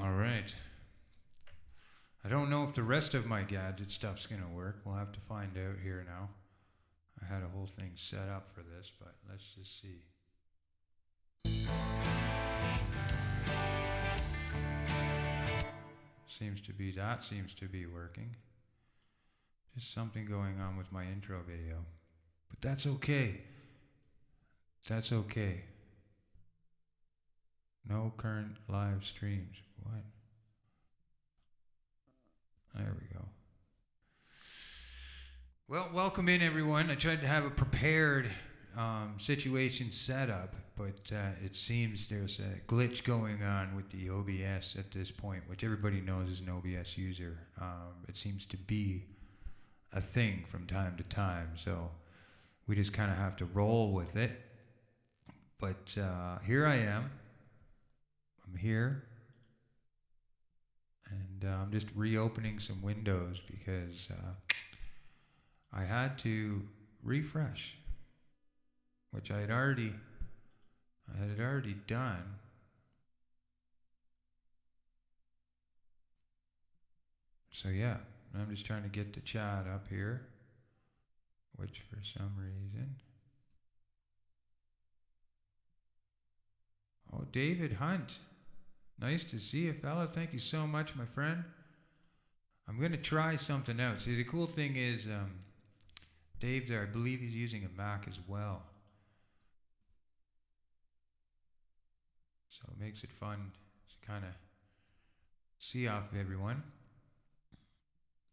All right. I don't know if the rest of my gadget stuff's going to work. We'll have to find out here now. I had a whole thing set up for this, but let's just see. Seems to be working. Just something going on with my intro video. But that's okay. That's okay. No current live streams. What? There we go. Well, welcome in, everyone. I tried to have a prepared situation set up, but it seems there's a glitch going on with the OBS at this point, which everybody knows is an OBS user. It seems to be a thing from time to time, so we just kind of have to roll with it. But here I am. I'm here. And I'm just reopening some windows because I had to refresh, which I had already done. So yeah, I'm just trying to get the chat up here, which for some reason. Oh, David Hunt. Nice to see you, fella. Thank you so much, my friend. I'm going to try something out. See, the cool thing is, Dave there, I believe he's using a Mac as well. So it makes it fun to kind of see off of everyone.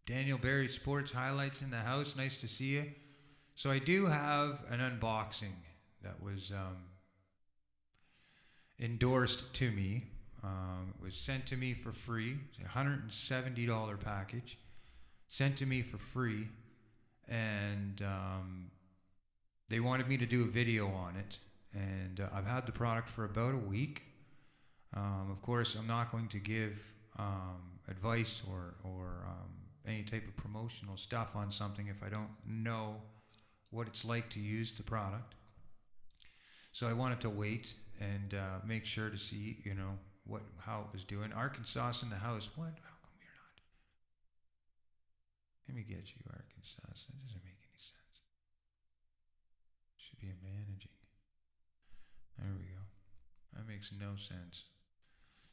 Daniel Barry Sports Highlights in the house. Nice to see you. So I do have an unboxing that was endorsed to me. It was sent to me for free. It's a $170 package. Sent to me for free. And they wanted me to do a video on it. And I've had the product for about a week. Of course, I'm not going to give advice or any type of promotional stuff on something if I don't know what it's like to use the product. So I wanted to wait and make sure to see, how it was doing. Arkansas in the house. What? How come you're not? Let me get you, Arkansas. That doesn't make any sense. Should be a managing. There we go. That makes no sense.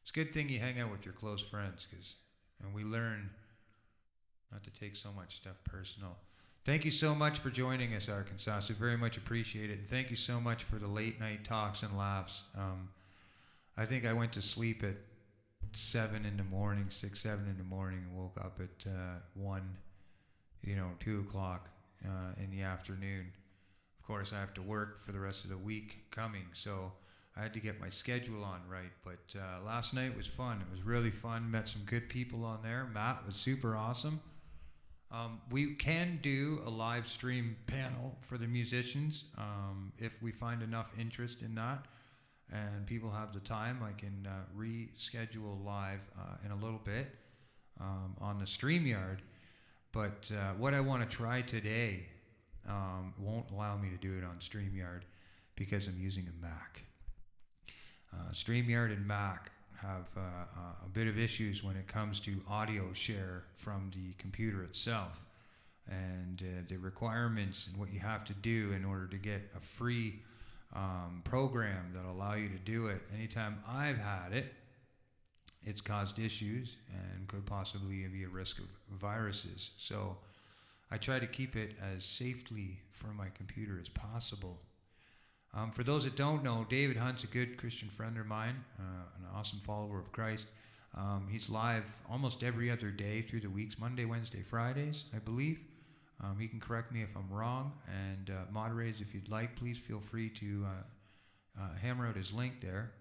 It's a good thing you hang out with your close friends, and we learn not to take so much stuff personal. Thank you so much for joining us, Arkansas. We very much appreciate it. And thank you so much for the late night talks and laughs. I think I went to sleep at 7 in the morning, 6, 7 in the morning, and woke up at 1, 2 o'clock in the afternoon. Of course, I have to work for the rest of the week coming, so I had to get my schedule on right. But last night was fun. It was really fun. Met some good people on there. Matt was super awesome. We can do a live stream panel for the musicians if we find enough interest in that. And people have the time. I can reschedule live in a little bit on the StreamYard. But what I want to try today won't allow me to do it on StreamYard because I'm using a Mac. StreamYard and Mac have a bit of issues when it comes to audio share from the computer itself. And the requirements and what you have to do in order to get a free program that allow you to do it. Anytime I've had it, it's caused issues and could possibly be a risk of viruses. So I try to keep it as safely for my computer as possible. For those that don't know, David Hunt's a good Christian friend of mine, an awesome follower of Christ. He's live almost every other day through the weeks, Monday, Wednesday, Fridays, I believe. He can correct me if I'm wrong, and moderators, if you'd like, please feel free to hammer out his link there.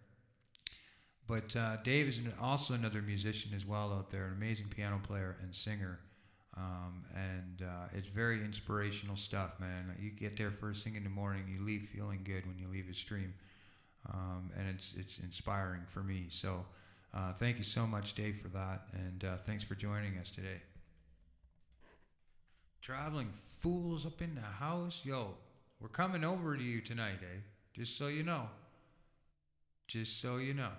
But Dave is also another musician as well out there, an amazing piano player and singer, and it's very inspirational stuff, man. You get there first thing in the morning, you leave feeling good when you leave his stream, and it's inspiring for me. So thank you so much, Dave, for that, and thanks for joining us today. Traveling fools up in the house. Yo, we're coming over to you tonight, eh? Just so you know. Just so you know.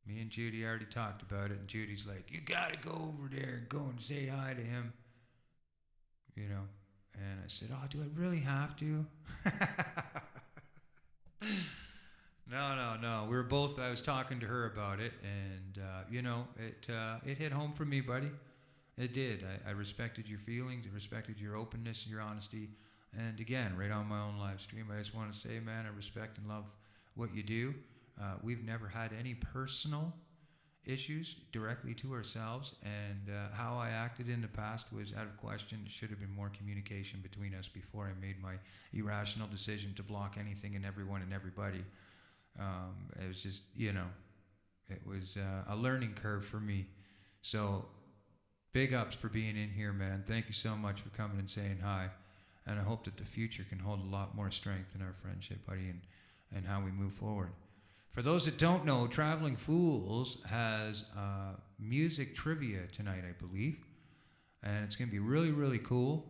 Me and Judy already talked about it, and Judy's like, you gotta go over there and go and say hi to him. You know, and I said, oh, do I really have to? No. We were both, I was talking to her about it, and, it hit home for me, buddy. It did. I respected your feelings. I respected your openness, your honesty. And again, right on my own live stream, I just want to say, man, I respect and love what you do. We've never had any personal issues directly to ourselves, and how I acted in the past was out of question. There should have been more communication between us before I made my irrational decision to block anything and everyone and everybody. It was just, it was a learning curve for me. So big ups for being in here, man. Thank you so much for coming and saying hi. And I hope that the future can hold a lot more strength in our friendship, buddy, and how we move forward. For those that don't know, Traveling Fools has music trivia tonight, I believe. And it's going to be really, really cool.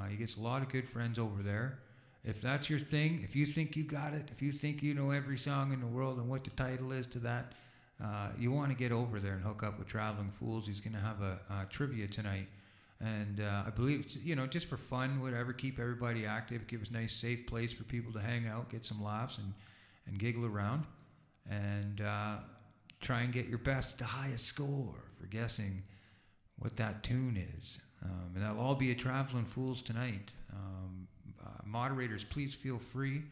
He gets a lot of good friends over there. If that's your thing, if you think you got it, if you think you know every song in the world and what the title is to that, you want to get over there and hook up with Traveling Fools. He's going to have a trivia tonight. And I believe, it's, just for fun, whatever, keep everybody active, give us a nice, safe place for people to hang out, get some laughs, and giggle around. And try and get your best to highest score for guessing what that tune is. And that'll all be at Traveling Fools tonight. Moderators, please feel free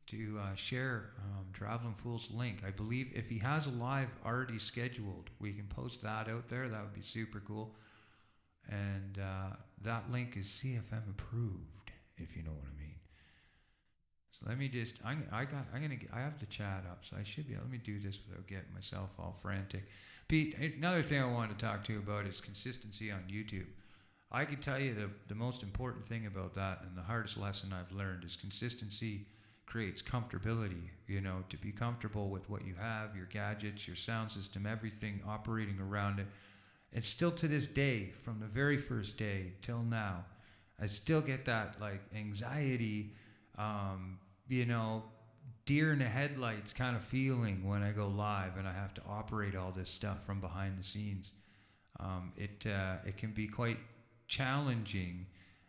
to share Traveling Fools' link. I believe if he has a live already scheduled, we can post that out there. That would be super cool. And that link is CFM approved, if you know what I mean. So let me just, I have the chat up, so I should be able, let me do this without getting myself all frantic. Pete, another thing I wanted to talk to you about is consistency on YouTube. I can tell you the most important thing about that, and the hardest lesson I've learned, is consistency creates comfortability. To be comfortable with what you have, your gadgets, your sound system, everything operating around it. And still to this day, from the very first day till now, I still get that anxiety, deer in the headlights kind of feeling when I go live and I have to operate all this stuff from behind the scenes. It can be quite challenging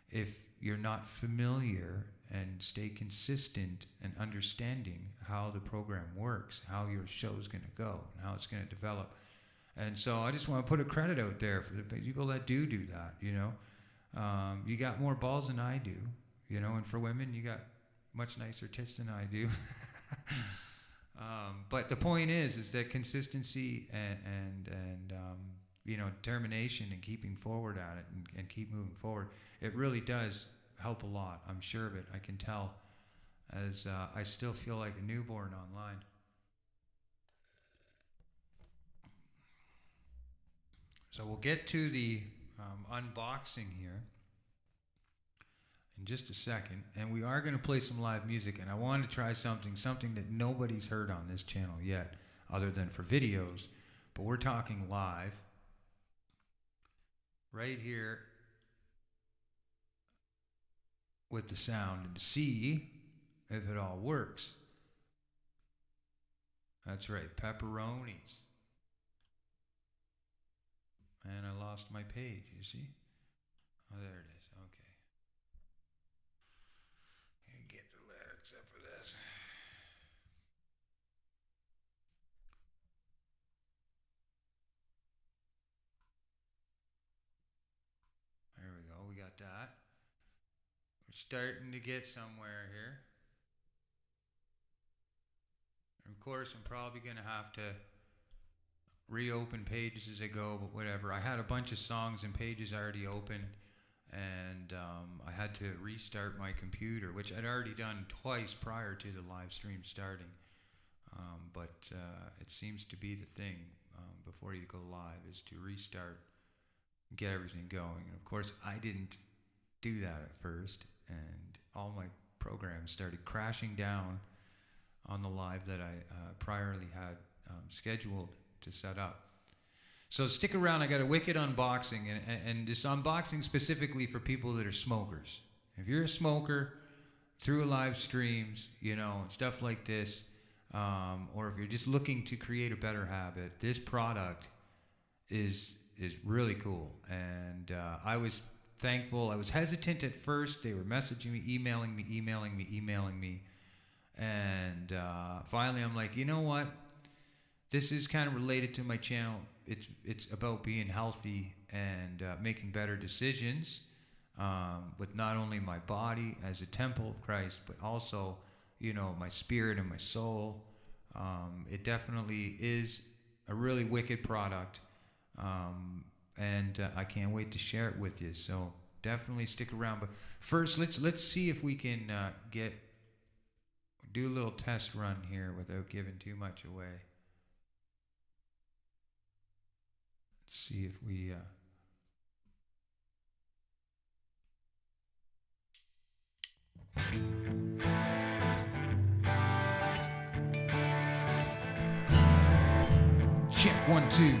if you're not familiar and stay consistent and understanding how the program works, how your show's going to go, and how it's going to develop. And so I just want to put a credit out there for the people that do that, You got more balls than I do, and for women, you got much nicer tits than I do. But the point is that consistency and determination and keeping forward at it and keep moving forward, it really does help a lot. I'm sure of it. I can tell, as I still feel like a newborn online. So we'll get to the unboxing here in just a second, and we are going to play some live music, and I want to try something that nobody's heard on this channel yet, other than for videos, but we're talking live, right here, with the sound, and to see if it all works. That's right, pepperonis. And I lost my page, you see? Oh, there it is. Okay. Can't get the lyrics up for this. There we go. We got that. We're starting to get somewhere here. And of course, I'm probably going to have to reopen pages as I go, but whatever. I had a bunch of songs and pages already open, and I had to restart my computer, which I'd already done twice prior to the live stream starting. But it seems to be the thing before you go live, is to restart, get everything going. And of course, I didn't do that at first, and all my programs started crashing down on the live that I priorly had scheduled to set up. So stick around. I got a wicked unboxing, and this unboxing specifically for people that are smokers. If you're a smoker through live streams, and stuff like this, or if you're just looking to create a better habit, this product is really cool. And I was thankful. I was hesitant at first. They were messaging me, emailing me. And finally, I'm like, you know what? This is kind of related to my channel. It's about being healthy and making better decisions with not only my body as a temple of Christ, but also, you know, my spirit and my soul. It definitely is a really wicked product, and I can't wait to share it with you. So definitely stick around. But first, let's see if we can do a little test run here without giving too much away. Let's see if we. Check 1 2.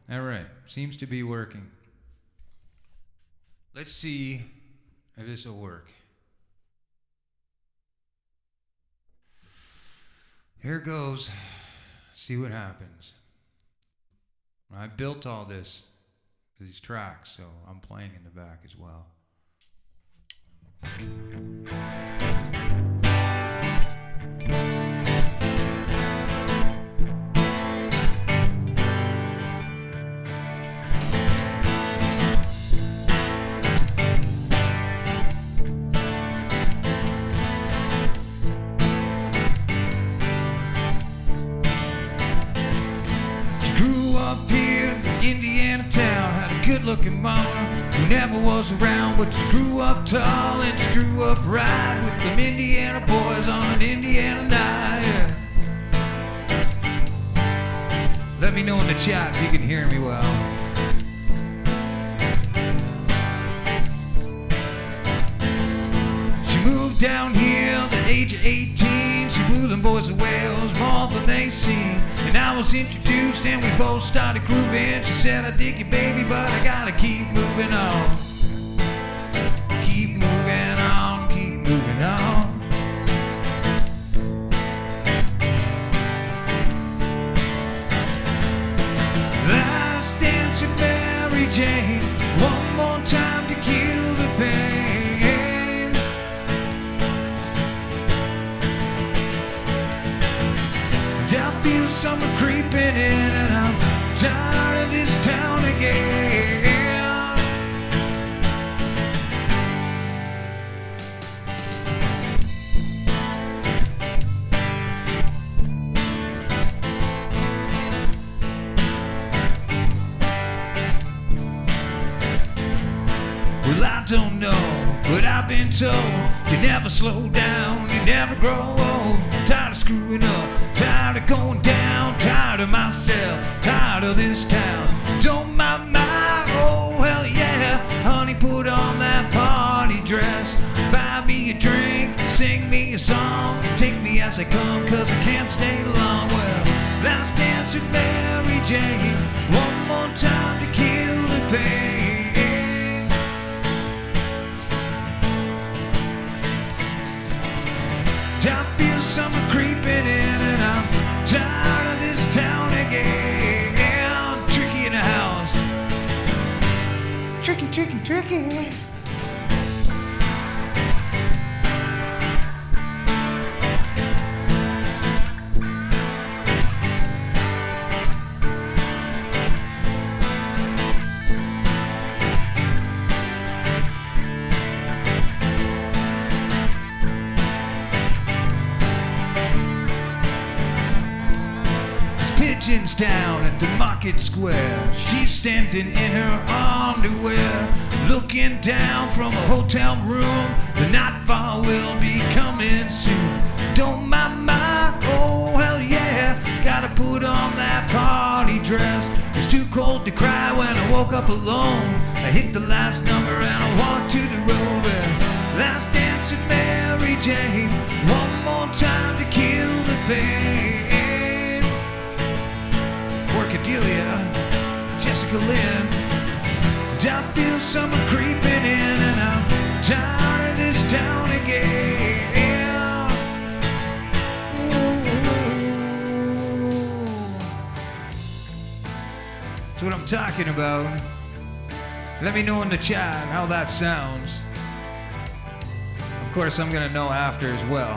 All right, seems to be working. Let's see if this will work. Here goes. See what happens. I built all these tracks, so I'm playing in the back as well. Good-looking mama who never was around, but you grew up tall and you grew up right with them Indiana boys on an Indiana night. Let me know in the chat if you can hear me well. She moved down here at the age of 18. She blew them boys away, it was more than they seen. And I was introduced and we both started grooving. She said, I dig you, baby, but I gotta keep moving on. Keep moving on, keep moving on. Last dance with Mary Jane, one more time to kill the pain. I feel summer creeping in and I'm tired of this town again. Well, I don't know, but I've been told you never slow down, you never grow old. I'm tired of screwing up, tired of going down, tired of myself, tired of this town. Don't mind my, oh hell yeah, honey, put on that party dress. Buy me a drink, sing me a song, take me as I come, cause I can't stay long. Well, last dance with Mary Jane, one more time to kill the pain. I feel summer creeping in and I'm tired of this town again. Tricky in the house. Tricky, tricky, tricky. Pigeons down at the market square. She's standing in her underwear, looking down from a hotel room. The nightfall will be coming soon. Don't mind my, oh hell yeah, gotta put on that party dress. It's too cold to cry when I woke up alone. I hit the last number and I walked to the road. Last dance with Mary Jane, one more time to kill the pain. Workadelia, Jessica Lynn. I feel summer creeping in and I'm tired of this town again. Ooh. That's what I'm talking about. Let me know in the chat how that sounds. Of course, I'm gonna know after as well.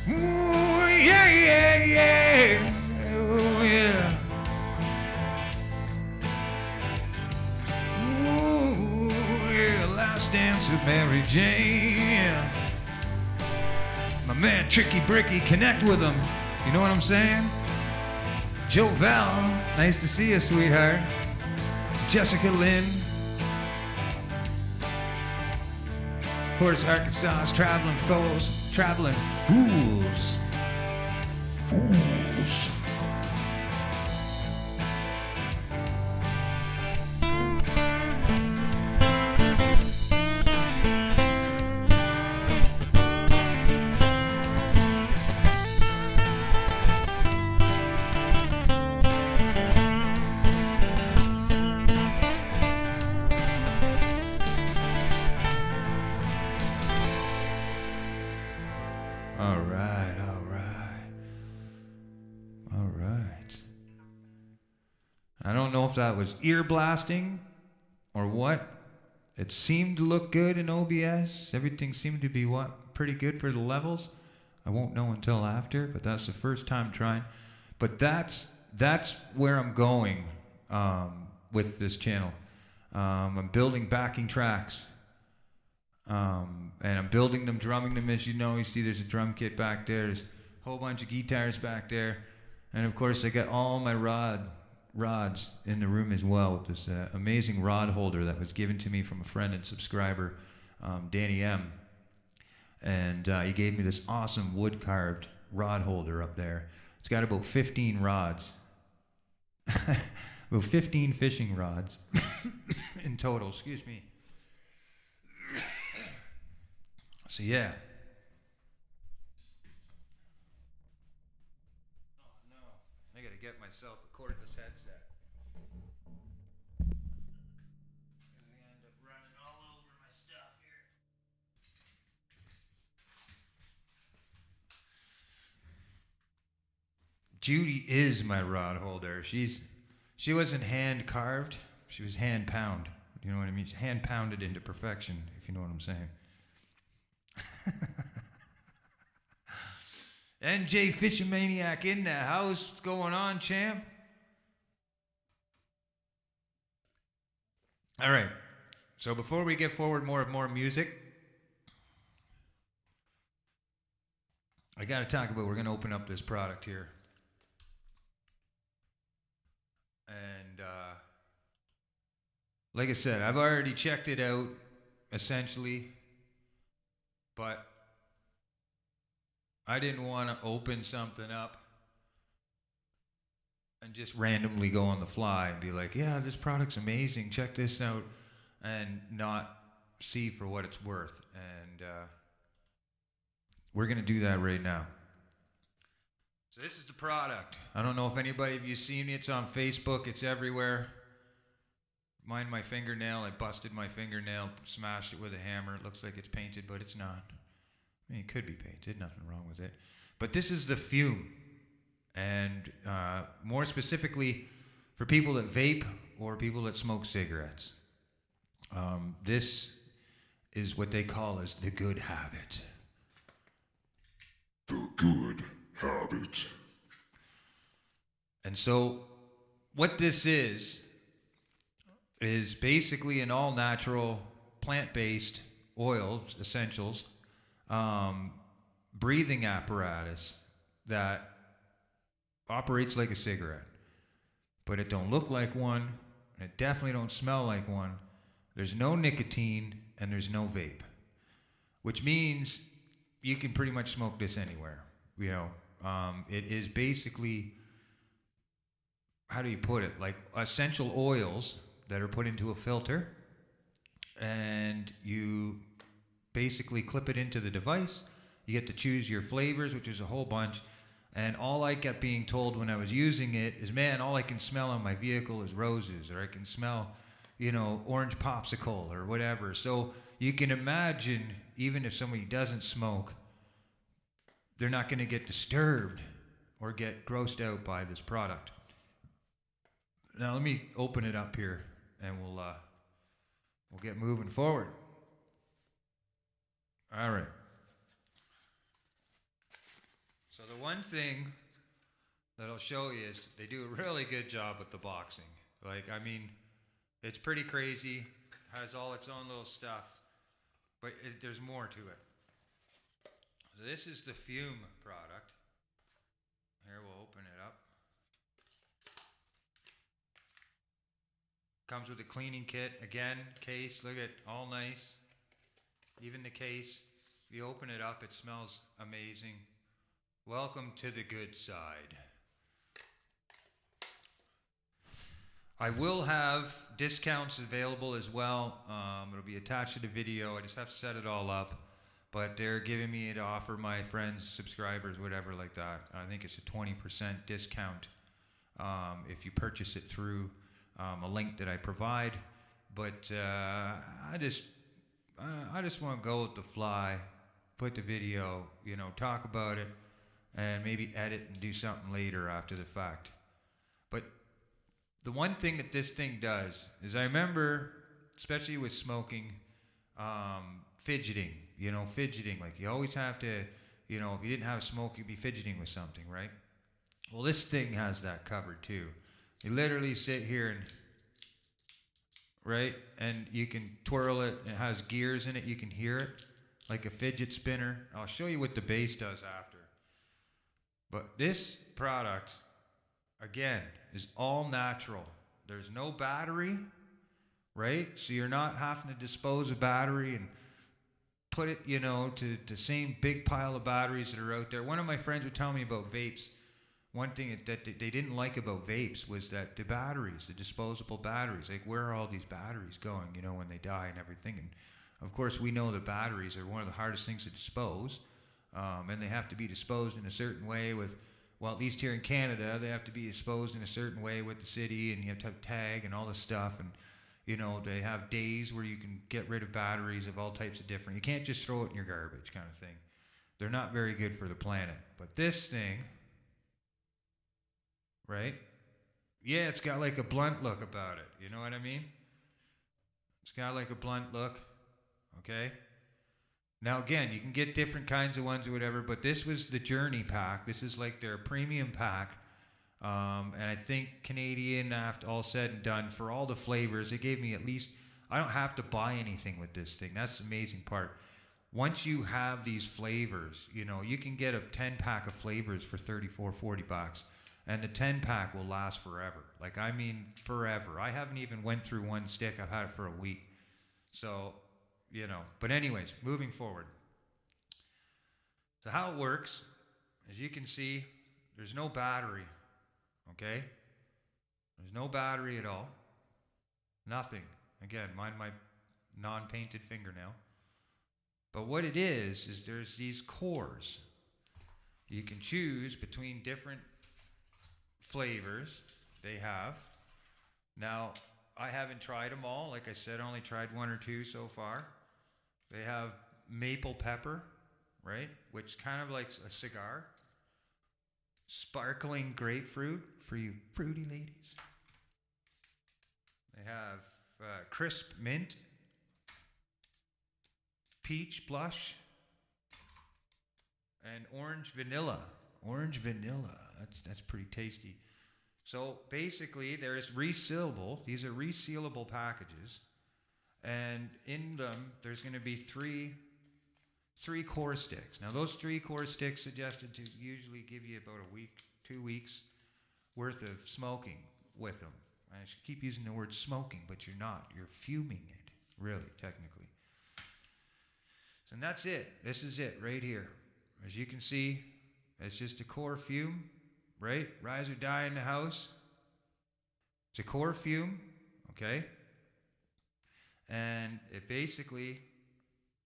Ooh, yeah, yeah, yeah. Oh, yeah. Ooh, yeah. Last Dance with Mary Jane. My man Tricky Bricky, connect with him. You know what I'm saying? Joe Val, nice to see you, sweetheart. Jessica Lynn. Of course, Arkansas's Traveling Fools. Traveling Fools. Fools. I don't know if that was ear blasting or what. It seemed to look good in OBS. Everything seemed to be pretty good for the levels. I won't know until after, but that's the first time trying. But that's where I'm going with this channel. I'm building backing tracks. And I'm building them, drumming them, as you know. You see there's a drum kit back there. There's a whole bunch of guitars back there. And of course I got all my rods in the room as well with this amazing rod holder that was given to me from a friend and subscriber, Danny M. And he gave me this awesome wood carved rod holder up there. It's got about 15 rods. About 15 fishing rods in total, excuse me. So yeah. Oh no, I gotta get myself a cordless headset. I end up running all over my stuff here. Judy is my rod holder. She wasn't hand carved, she was hand pound. You know what I mean? She hand pounded into perfection, if you know what I'm saying. NJ Fishamaniac in the house. What's going on, champ? All right. So before we get forward more music, I got to talk about, we're going to open up this product here. And like I said, I've already checked it out, essentially. But I didn't want to open something up and just randomly go on the fly and be like, yeah, this product's amazing, check this out, and not see for what it's worth. And we're going to do that right now. So this is the product. I don't know if anybody of you seen it. It's on Facebook. It's everywhere. Mind my fingernail. I busted my fingernail, smashed it with a hammer. It looks like it's painted, but it's not. I mean, it could be painted. Nothing wrong with it. But this is the Fume. And more specifically, for people that vape or people that smoke cigarettes. This is what they call as the good habit. The good habit. And so what this is basically an all-natural, plant-based oils, essentials, breathing apparatus that operates like a cigarette. But it don't look like one, and it definitely don't smell like one. There's no nicotine, and there's no vape. Which means you can pretty much smoke this anywhere. You know, it is basically, how do you put it? Like essential oils that are put into a filter, and you basically clip it into the device. You get to choose your flavors, which is a whole bunch. And all I kept being told when I was using it is, man, all I can smell on my vehicle is roses, or I can smell, you know, orange popsicle or whatever. So you can imagine, even if somebody doesn't smoke, they're not going to get disturbed or get grossed out by this product. Now let me open it up here, and we'll get moving forward. All right. So the one thing that I'll show you is they do a really good job with the boxing. Like, I mean, it's pretty crazy. Has all its own little stuff, but there's more to it. So this is the Fume product. Here, we'll open it up. Comes with a cleaning kit. Again, case, look at all nice. Even the case, you open it up, it smells amazing. Welcome to the good side. I will have discounts available as well. It'll be attached to the video. I just have to set it all up. But they're giving me to offer my friends, subscribers, whatever like that. I think it's a 20% discount if you purchase it through a link that I provide. But I just want to go with the fly, put the video, talk about it, and maybe edit and do something later after the fact. But the one thing that this thing does is I remember, especially with smoking, fidgeting, like you always have to, if you didn't have a smoke, you'd be fidgeting with something, right? Well, this thing has that covered too. You literally sit here and, right? And you can twirl it. It has gears in it. You can hear it like a fidget spinner. I'll show you what the bass does after. But this product, again, is all natural. There's no battery, right? So you're not having to dispose of battery and put it, to the same big pile of batteries that are out there. One of my friends would tell me about vapes. One thing that they didn't like about vapes was that the batteries, the disposable batteries, like where are all these batteries going, when they die and everything. And of course, we know that batteries are one of the hardest things to dispose. And they have to be disposed in a certain way with, well, at least here in Canada, they have to be disposed in a certain way with the city, and you have to have tag and all this stuff. And, they have days where you can get rid of batteries of all types of different. You can't just throw it in your garbage kind of thing. They're not very good for the planet. But this thing, right? Yeah, it's got like a blunt look about it. You know what I mean? It's got like a blunt look. Okay? Now, again, you can get different kinds of ones or whatever, but this was the Journey pack. This is like their premium pack. And I think Canadian, after all said and done, for all the flavors, they gave me at least, I don't have to buy anything with this thing. That's the amazing part. Once you have these flavors, you can get a 10-pack of flavors for $34, $40. And the 10-pack will last forever. Like, I mean, forever. I haven't even went through one stick. I've had it for a week. So, But anyways, moving forward. So how it works, as you can see, there's no battery. Okay? There's no battery at all. Nothing. Again, mind my non-painted fingernail. But what it is there's these cores. You can choose between different flavors they have. Now, I haven't tried them all. Like I said, I only tried one or two so far. They have maple pepper, right? Which kind of like a cigar. Sparkling grapefruit for you fruity ladies. They have crisp mint. Peach blush. And orange vanilla. Orange vanilla. That's pretty tasty. So basically, there is resealable. These are resealable packages, and in them, there's going to be three core sticks. Now, those 3 core sticks suggested to usually give you about a week, 2 weeks worth of smoking with them. I should keep using the word smoking, but you're not. You're fuming it, really, technically. So and that's it. This is it right here. As you can see, it's just a core fume, right? Rise or die in the house. It's a core fume, okay? And it basically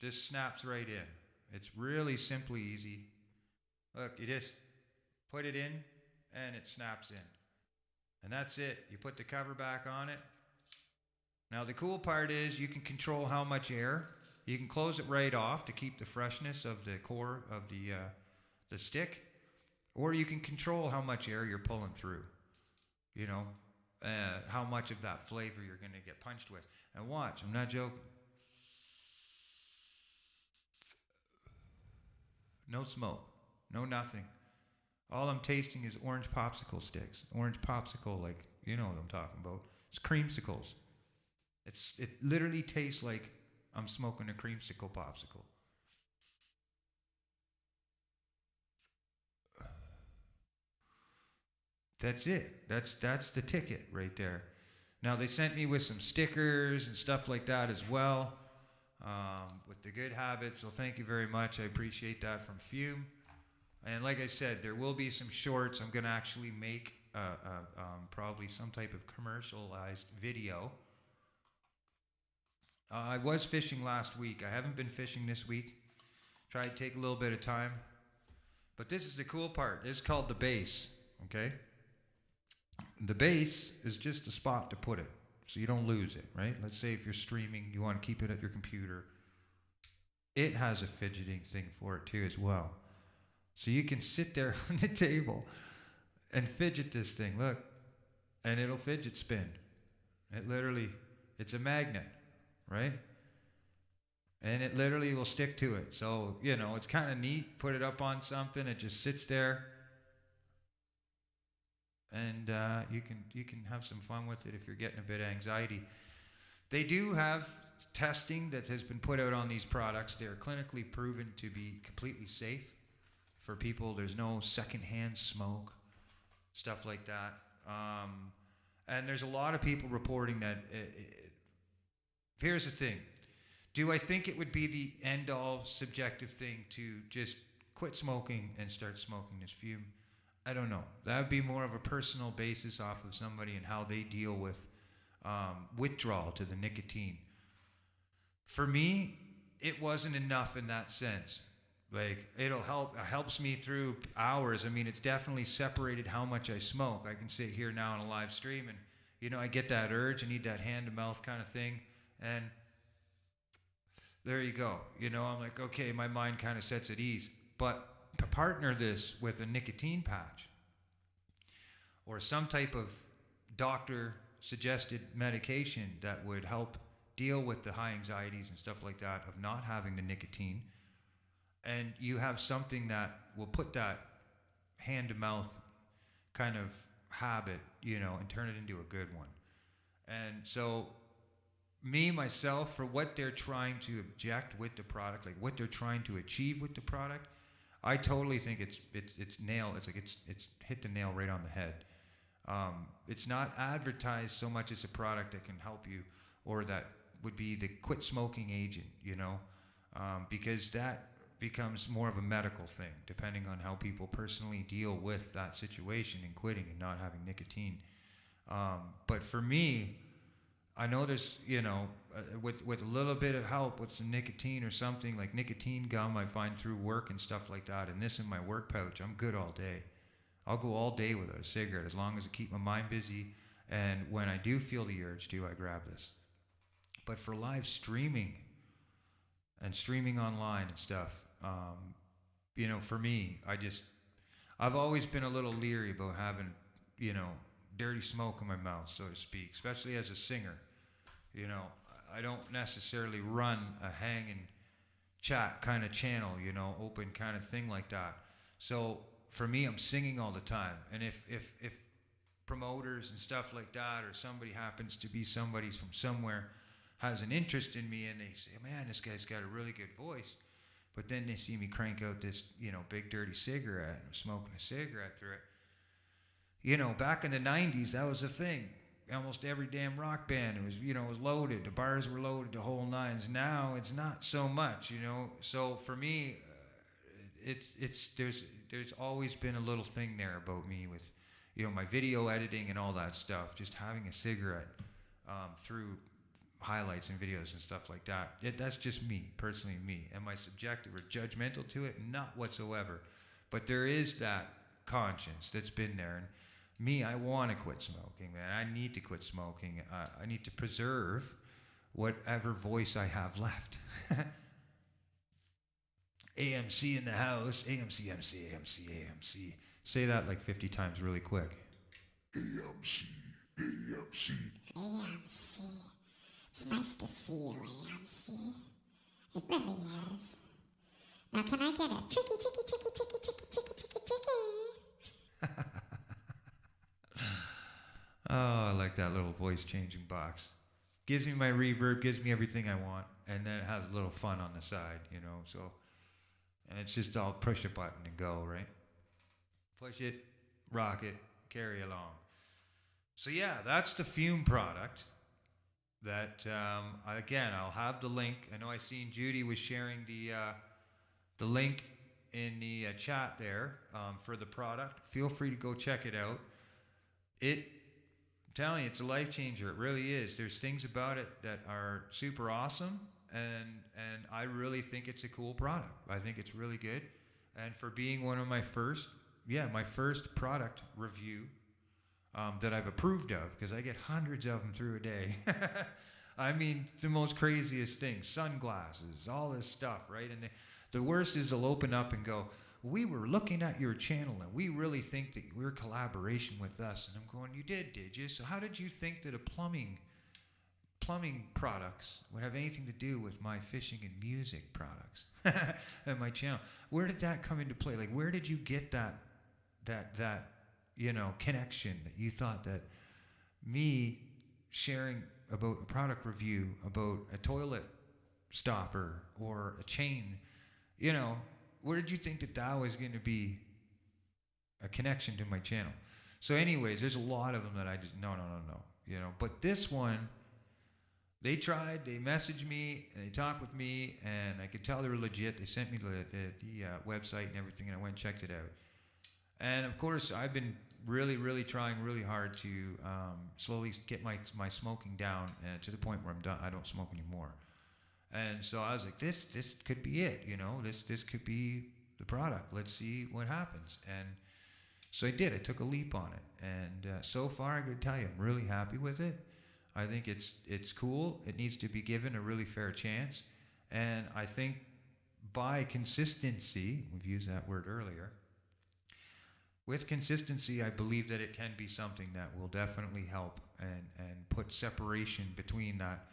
just snaps right in. It's really simply easy. Look, you just put it in and it snaps in. And that's it. You put the cover back on it. Now the cool part is you can control how much air. You can close it right off to keep the freshness of the core of the stick, or you can control how much air you're pulling through. You know, how much of that flavor you're going to get punched with. And watch, I'm not joking. No smoke, no nothing. All I'm tasting is orange popsicle sticks. Orange popsicle, like, you know what I'm talking about. It's creamsicles. It literally tastes like I'm smoking a creamsicle popsicle. That's it. That's the ticket right there. Now they sent me with some stickers and stuff like that as well, with the good habits. So thank you very much. I appreciate that from Fume. And like I said, there will be some shorts. I'm gonna actually make probably some type of commercialized video. I was fishing last week. I haven't been fishing this week. Tried to take a little bit of time. But this is the cool part. It's called the base, okay? The base is just a spot to put it so you don't lose it, right? Let's say if you're streaming, you want to keep it at your computer. It has a fidgeting thing for it too as well. So you can sit there on the table and fidget this thing, look, and it'll fidget spin. It's a magnet, right? And it literally will stick to it. So, you know, it's kind of neat. Put it up on something, it just sits there. And you can have some fun with it if you're getting a bit of anxiety. They do have testing that has been put out on these products. They're clinically proven to be completely safe for people. There's no secondhand smoke, stuff like that. And there's a lot of people reporting that. Here's the thing. Do I think it would be the end-all subjective thing to just quit smoking and start smoking this Fume? I don't know. That would be more of a personal basis off of somebody and how they deal with withdrawal to the nicotine. For me, it wasn't enough in that sense. Like, it helps me through hours. I mean, it's definitely separated how much I smoke. I can sit here now on a live stream and, you know, I get that urge. I need that hand-to-mouth kind of thing. And there you go. You know, I'm like, okay, my mind kind of sets at ease. But to partner this with a nicotine patch or some type of doctor-suggested medication that would help deal with the high anxieties and stuff like that of not having the nicotine, and you have something that will put that hand-to-mouth kind of habit, you know, and turn it into a good one. And so myself, for what they're trying to object with the product, like what they're trying to achieve with the product, I totally think it's hit the nail right on the head. It's not advertised so much as a product that can help you, or that would be the quit smoking agent, you know, because that becomes more of a medical thing, depending on how people personally deal with that situation and quitting and not having nicotine. But for me, I know there's, you know, with a little bit of help with some nicotine or something, like nicotine gum I find through work and stuff like that, and this in my work pouch, I'm good all day. I'll go all day without a cigarette as long as I keep my mind busy, and when I do feel the urge to, I grab this. But for live streaming and streaming online and stuff, you know, for me, I've always been a little leery about having, you know, dirty smoke in my mouth, so to speak, especially as a singer. You know, I don't necessarily run a hang and chat kind of channel, you know, open kind of thing like that. So for me, I'm singing all the time. And if promoters and stuff like that, or somebody happens to be somebody from somewhere, has an interest in me and they say, man, this guy's got a really good voice, but then they see me crank out this, you know, big dirty cigarette, and I'm smoking a cigarette through it. You know, back in the 90s, that was a thing. Almost every damn rock band, it was, you know, it was loaded. The bars were loaded, the whole nines. Now it's not so much, you know. So for me, there's always been a little thing there about me with, you know, my video editing and all that stuff. Just having a cigarette through highlights and videos and stuff like that. That's just me, personally me. Am I subjective or judgmental to it? Not whatsoever. But there is that conscience that's been there. And me, I want to quit smoking, man. I need to quit smoking. I need to preserve whatever voice I have left. AMC in the house. AMC, AMC, AMC, AMC. Say that like 50 times really quick. AMC, AMC. AMC. It's nice to see you, AMC. It really is. Now, can I get a tricky? Oh, I like that little voice changing box. Gives me my reverb, gives me everything I want, and then it has a little fun on the side, so, and it's just all push a button and go, right? Push it, rock it, carry along. So yeah, that's the Fume product. That again, I'll have the link. I know I seen Judy was sharing the link in the chat there for the product. Feel free to go check it out. I'm telling you, it's a life changer. It really is. There's things about it that are super awesome, and I really think it's a cool product. I think it's really good, and for being one of my first product review that I've approved of, because I get hundreds of them through a day. I mean, the most craziest things, sunglasses, all this stuff, right? And the worst is they'll open up and go, we were looking at your channel and we really think that you're collaboration with us. And I'm going, you did you? So how did you think that a plumbing products would have anything to do with my fishing and music products and my channel? Where did that come into play? Like, where did you get that connection that you thought that me sharing about a product review, about a toilet stopper or a chain, where did you think that was going to be a connection to my channel? So anyways, there's a lot of them that I just, no. But this one, they tried, they messaged me, and they talked with me, and I could tell they were legit. They sent me the website and everything, and I went and checked it out. And of course, I've been really trying really hard to slowly get my smoking down to the point where I'm done. I don't smoke anymore. And so I was like, this could be it, this could be the product. Let's see what happens. And so I did. I took a leap on it. And so far, I could tell you, I'm really happy with it. I think it's cool. It needs to be given a really fair chance. And I think by consistency, we've used that word earlier, with consistency, I believe that it can be something that will definitely help and put separation between that,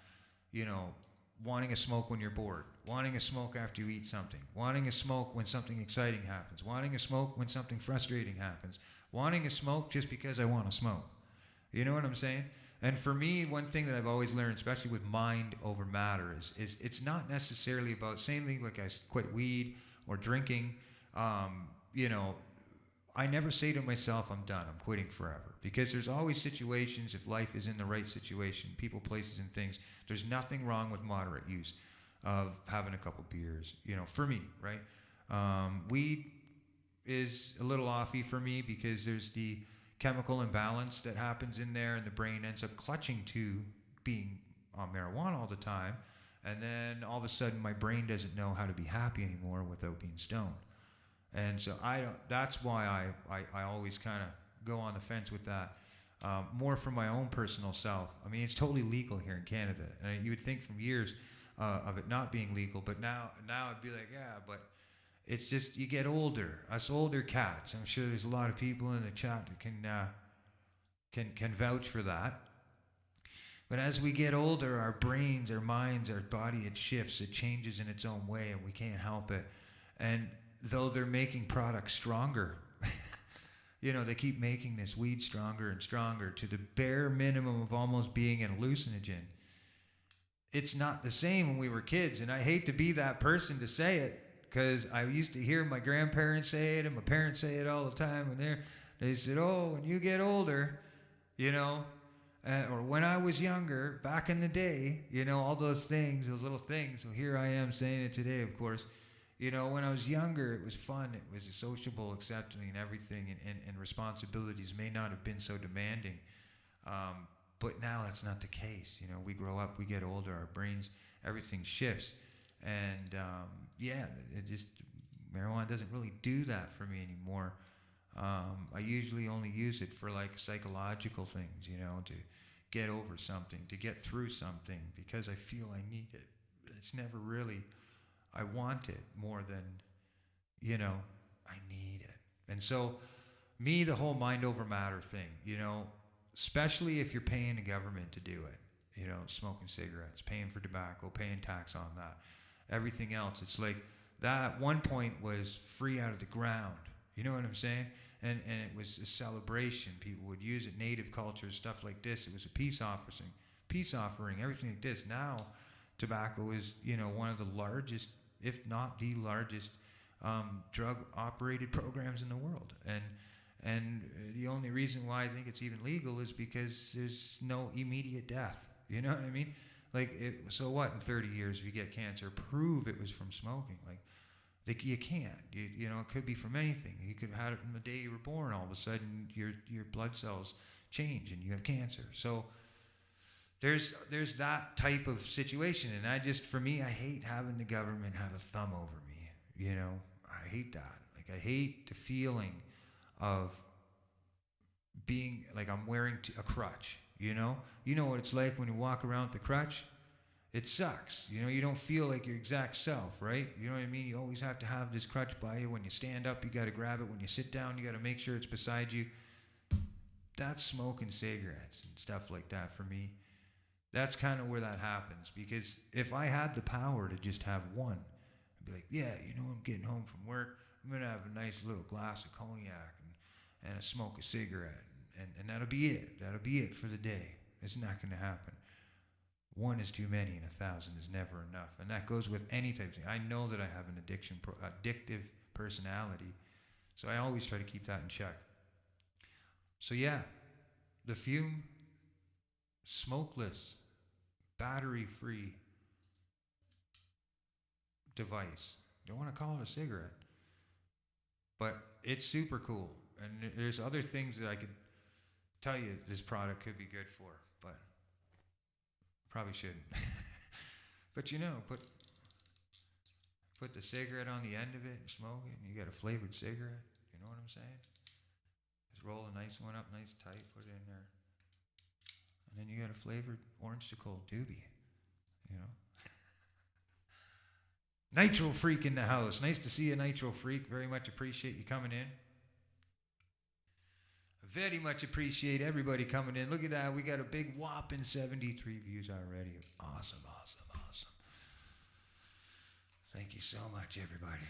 wanting a smoke when you're bored, wanting a smoke after you eat something, wanting a smoke when something exciting happens, wanting a smoke when something frustrating happens, wanting a smoke just because I want to smoke. You know what I'm saying? And for me, one thing that I've always learned, especially with mind over matter, is it's not necessarily about, same thing like I quit weed or drinking, I never say to myself, I'm done, I'm quitting forever. Because there's always situations, if life is in the right situation, people, places, and things, there's nothing wrong with moderate use of having a couple beers, for me, right? Weed is a little offy for me because there's the chemical imbalance that happens in there, and the brain ends up clutching to being on marijuana all the time, and then all of a sudden my brain doesn't know how to be happy anymore without being stoned. And so that's why I always kind of go on the fence with that, more for my own personal self. I mean, it's totally legal here in Canada. And you would think from years of it not being legal, but now it'd be like, yeah, but it's just, you get older. Us older cats, I'm sure there's a lot of people in the chat that can vouch for that. But as we get older, our brains, our minds, our body, it shifts, it changes in its own way, and we can't help it. And though they're making products stronger, they keep making this weed stronger and stronger to the bare minimum of almost being an hallucinogen. It's not the same when we were kids, and I hate to be that person to say it, because I used to hear my grandparents say it and my parents say it all the time, and they said, oh, when you get older, or when I was younger, back in the day, all those things, those little things. So here I am saying it today, of course. When I was younger, it was fun. It was sociable, accepting, and everything, and responsibilities may not have been so demanding. But now that's not the case. We grow up, we get older, our brains, everything shifts. And marijuana doesn't really do that for me anymore. I usually only use it for like psychological things, to get over something, to get through something, because I feel I need it. It's never really, I want it more than, I need it. And so, me, the whole mind over matter thing, especially if you're paying the government to do it, smoking cigarettes, paying for tobacco, paying tax on that, everything else. It's like that at one point was free out of the ground. You know what I'm saying? And it was a celebration. People would use it, native culture, stuff like this. It was a peace offering, everything like this. Now, tobacco is, one of the largest, if not the largest, drug-operated programs in the world. And the only reason why I think it's even legal is because there's no immediate death. You know what I mean? So what in 30 years if you get cancer? Prove it was from smoking. You can't. It could be from anything. You could have had it from the day you were born. All of a sudden, your blood cells change and you have cancer. So there's that type of situation. And for me, I hate having the government have a thumb over me. I hate that. I hate the feeling of being like I'm wearing a crutch, you know what it's like when you walk around with a crutch? It sucks. You don't feel like your exact self, right? You know what I mean? You always have to have this crutch by you. When you stand up, you got to grab it. When you sit down, you got to make sure it's beside you. That's smoking cigarettes and stuff like that for me. That's kind of where that happens, because if I had the power to just have one, I'd be like, yeah, I'm getting home from work. I'm going to have a nice little glass of cognac and smoke a cigarette. And that'll be it. That'll be it for the day. It's not going to happen. One is too many and 1,000 is never enough. And that goes with any type of thing. I know that I have an addictive personality. So I always try to keep that in check. So yeah, the Fume smokeless, battery-free device. Don't want to call it a cigarette. But it's super cool. And there's other things that I could tell you this product could be good for, but probably shouldn't. But put the cigarette on the end of it and smoke it, and you got a flavored cigarette. You know what I'm saying? Just roll a nice one up, nice tight, put it in there. And then you got a flavored orange-to-cold doobie, Nitro Freak in the house. Nice to see you, Nitro Freak. Very much appreciate you coming in. Very much appreciate everybody coming in. Look at that. We got a big whopping 73 views already. Awesome. Thank you so much, everybody.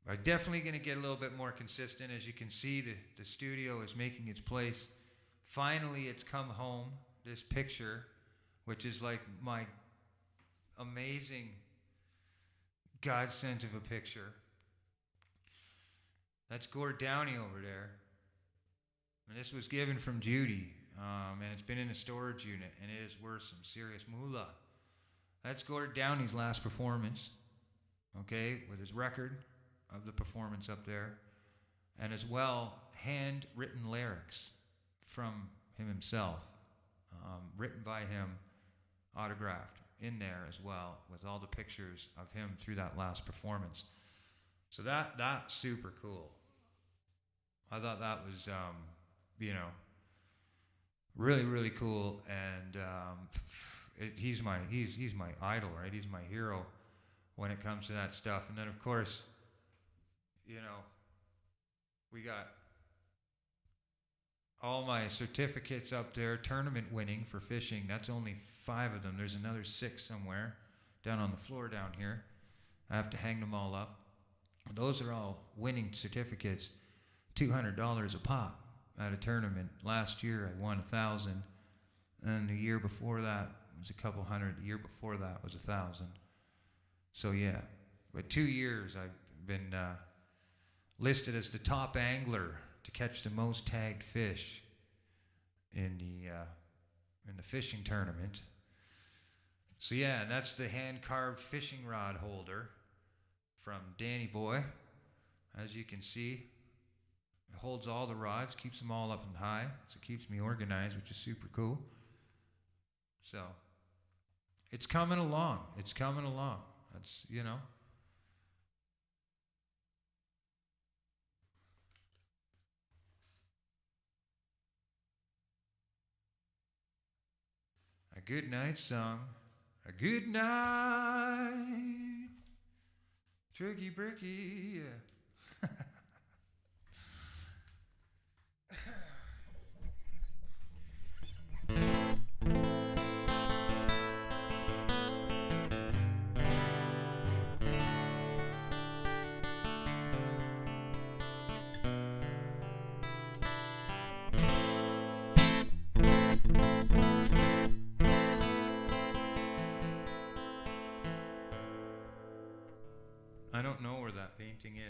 I'm definitely going to get a little bit more consistent. As you can see, the studio is making its place. Finally, it's come home. This picture, which is like my amazing godsend of a picture. That's Gord Downey over there. And this was given from Judy, and it's been in a storage unit, and it is worth some serious moolah. That's Gord Downey's last performance, okay, with his record of the performance up there, and as well, handwritten lyrics from him himself, written by him, autographed in there as well, with all the pictures of him through that last performance. So that's super cool. I thought that was, really, really cool, and he's my idol, right? He's my hero when it comes to that stuff. And then, of course, we got all my certificates up there, tournament winning for fishing. That's only 5 of them. There's another 6 somewhere down on the floor down here. I have to hang them all up. Those are all winning certificates, $200 a pop at a tournament. Last year I won 1,000, and the year before that was a couple hundred. The year before that was 1,000. So yeah, but 2 years I've been listed as the top angler to catch the most tagged fish in the fishing tournament. So yeah, and that's the hand-carved fishing rod holder from Danny Boy. As you can see, it holds all the rods, keeps them all up and high, so it keeps me organized, which is super cool. So it's coming along. It's coming along. That's, a good night song. A good night. Tricky Bricky. Yeah.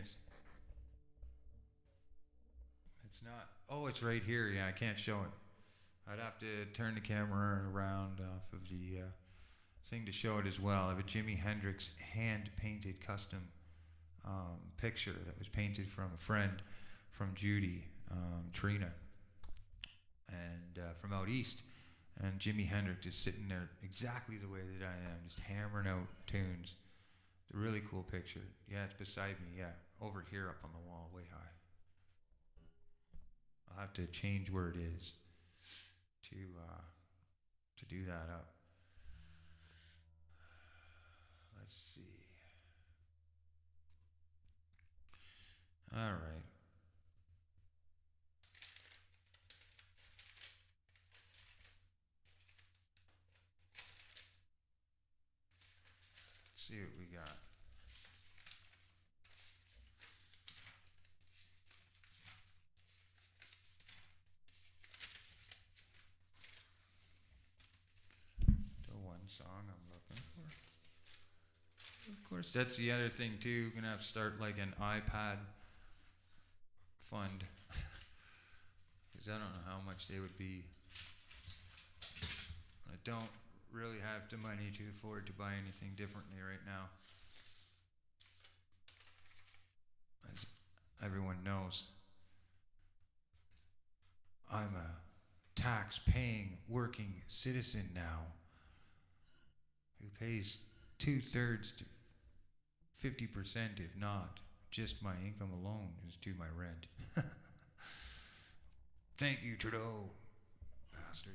is. It's not. Oh, it's right here. Yeah, I can't show it. I'd have to turn the camera around off of the thing to show it as well. I have a Jimi Hendrix hand-painted custom picture that was painted from a friend from Judy, Trina, and from out east. And Jimi Hendrix is sitting there exactly the way that I am, just hammering out tunes. It's a really cool picture. Yeah, it's beside me. Yeah, over here up on the wall, way high. I'll have to change where it is to do that up. Let's see. All right. Let's see what we got. Song I'm looking for. Of course, that's the other thing too. You're gonna have to start like an iPad fund, because I don't know how much they would be. I don't really have the money to afford to buy anything differently right now, as everyone knows. I'm a tax-paying working citizen now, who pays 2/3 to 50%, if not just my income alone, is to my rent. Thank you, Trudeau, bastard.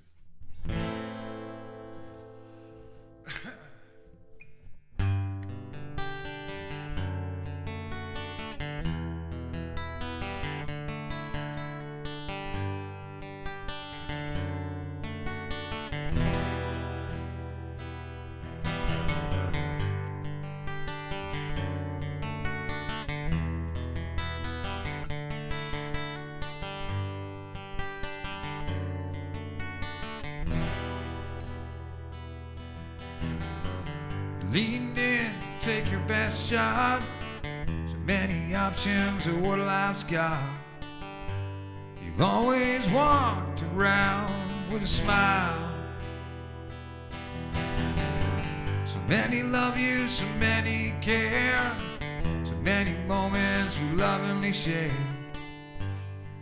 Leaned in, take your best shot. So many options of what life's got. You've always walked around with a smile. So many love you, so many care. So many moments we lovingly share.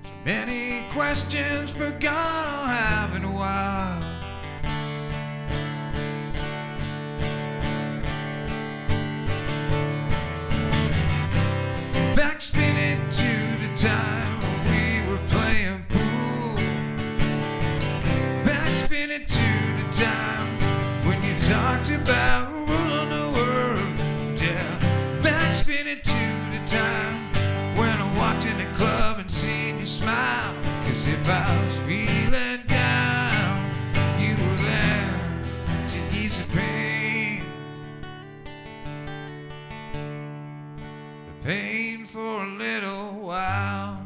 So many questions forgot I'll have in a while. Backspinning to the time when we were playing pool. Backspinning to the time when you talked about ruling the world. Yeah, backspinning to the time when I walked in the club and seen you smile. 'Cause if I was feeling down, you were there to ease the pain. The pain for a little while.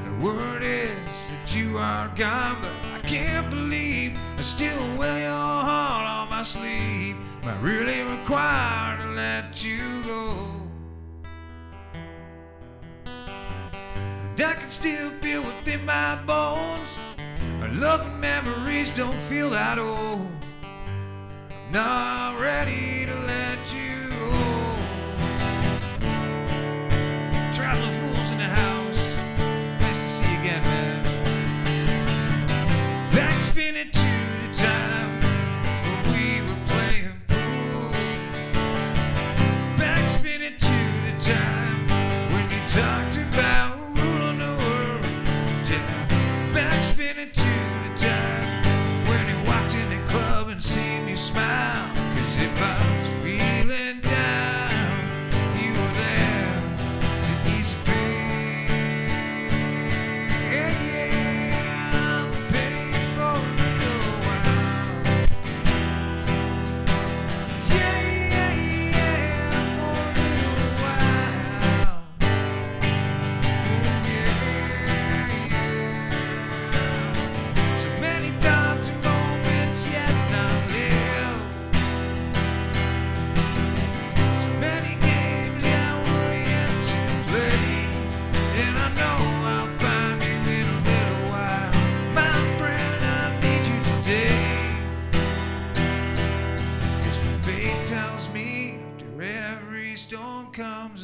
The word is that you are gone, but I can't believe I still wear your heart on my sleeve. Am I really required to let you go? I can still feel within my bones. Our love and memories don't feel that old. I'm not ready to let you go. Traveling fools in the house. Nice to see you again, man. Backspinning to the time when we were playing pool. Backspinning to the time when you talked about backspinning to the time when you walked in the club and seen you smile. 'Cause if I was feeling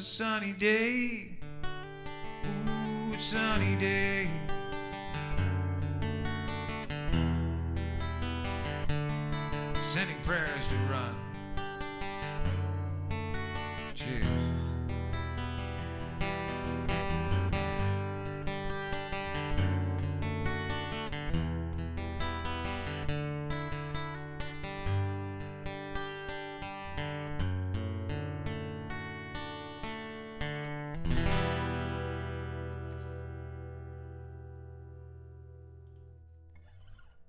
a sunny day. Ooh, it's a sunny day. Sending prayers to run. Cheers.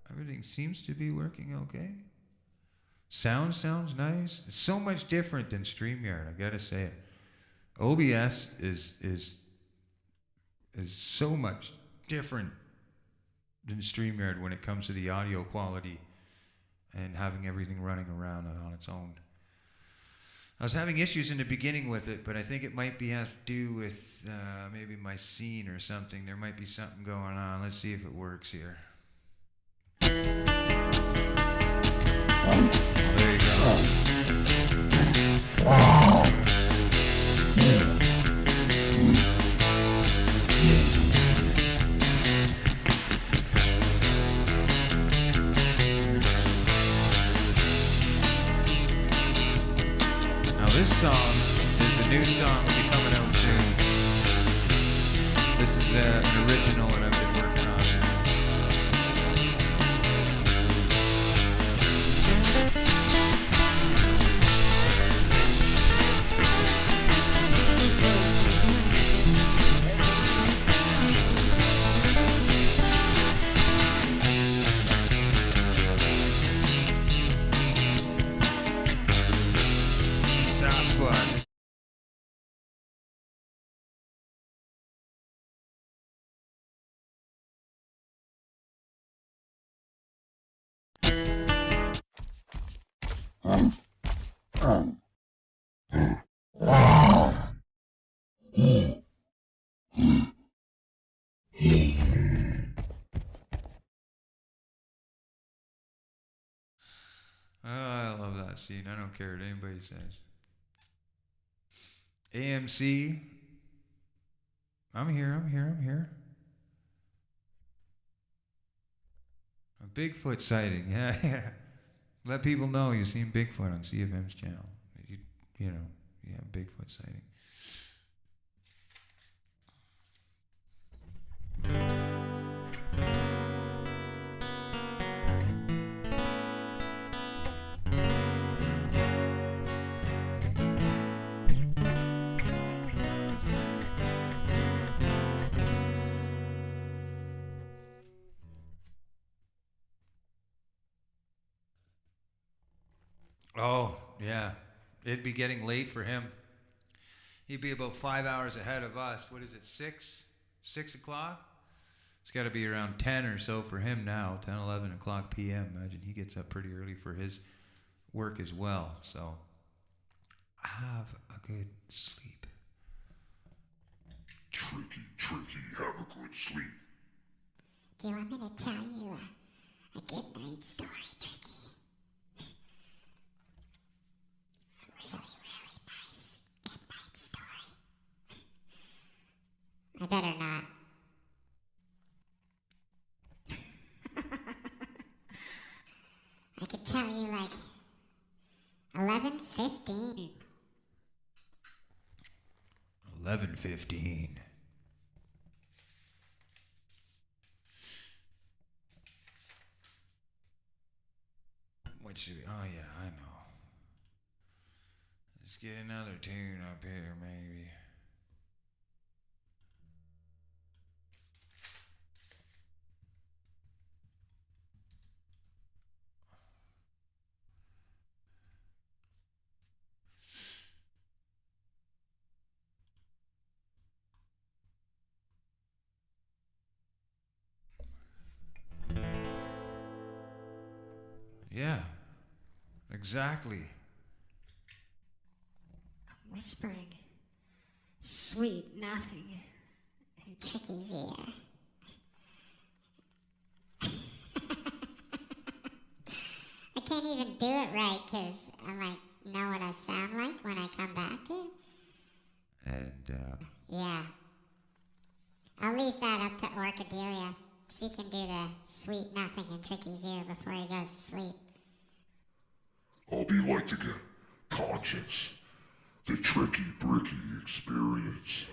Everything seems to be working okay. Sounds nice. It's so much different than StreamYard, I gotta say it. OBS is so much different than StreamYard when it comes to the audio quality and having everything running around on its own. I was having issues in the beginning with it, but I think it might have to do with maybe my scene or something. There might be something going on. Let's see if it works here. There you go. Now this song is a new song will be coming out soon. This is an original that I've been working on. Oh, I love that scene. I don't care what anybody says. AMC. I'm here. A Bigfoot sighting. Yeah. Let people know you've seen Bigfoot on CFM's channel. You know, yeah, Bigfoot sighting. Oh, yeah. It'd be getting late for him. He'd be about 5 hours ahead of us. What is it, 6? 6 o'clock? It's got to be around 10 or so for him now, 10, 11 o'clock p.m. Imagine he gets up pretty early for his work as well. So have a good sleep. Tricky, have a good sleep. Do you want me to tell you a good night story, Tricky? Really nice good night story. I better not. I could tell you like 11:15. 11:15. What should we? Oh yeah, I know. Let's get another tune up here, maybe. Yeah, exactly. I'm whispering sweet nothing in Tricky's ear. I can't even do it right because I know what I sound like when I come back to it. And, Yeah. I'll leave that up to Orchidelia. She can do the sweet nothing in Tricky's ear before he goes to sleep. I'll be like to get conscience. The tricky bricky experience.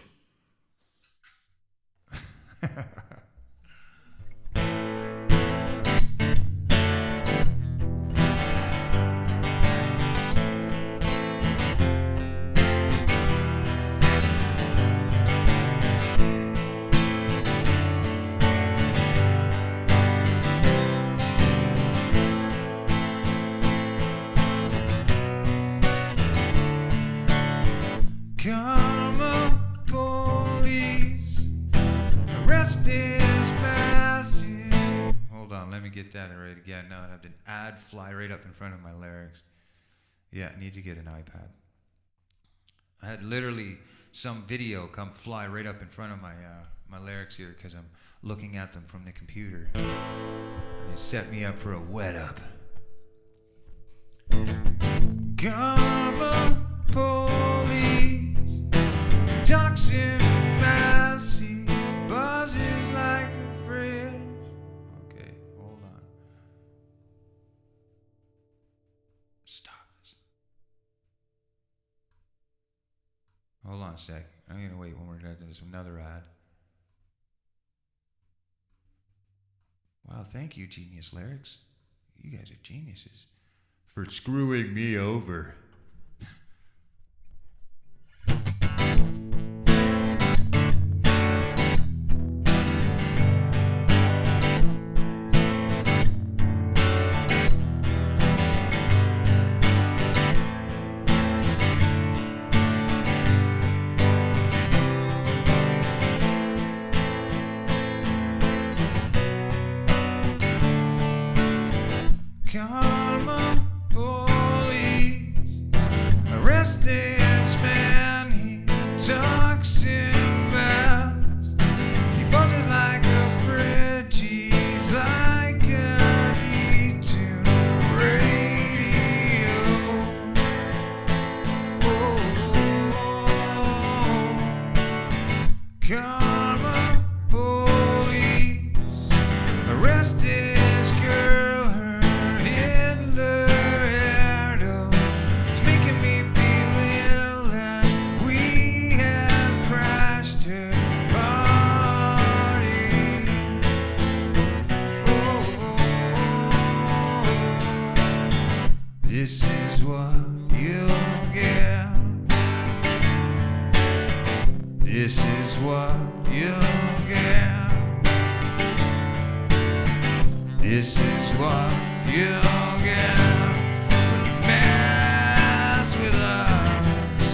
Come on, police, arrest this massive. Hold on, let me get that right again. Now I have an ad fly right up in front of my lyrics. Yeah, I need to get an iPad. I had literally some video come fly right up in front of my lyrics here because I'm looking at them from the computer. And it set me up for a wet up. Come on, police, toxin massive, buzzes like a fridge. Okay, hold on. Stop this. Hold on a sec. I'm gonna wait when we're done. There's another ad. Wow, thank you, Genius Lyrics. You guys are geniuses for screwing me over. Come on, police, arrest this man. He talks in bells. He buzzes like a fridge. He's like a eaten radio. Come on, police, arrest this girl. This is what you'll get. This is what you'll get. This is what you'll get when you mess with us.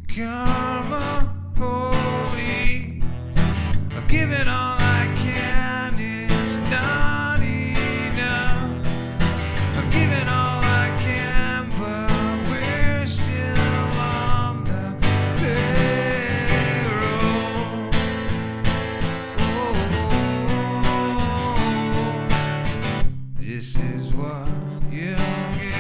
Come on, police, I've given all I can. It's not enough. I've given all I can, but we're still on the payroll. This is what you'll get.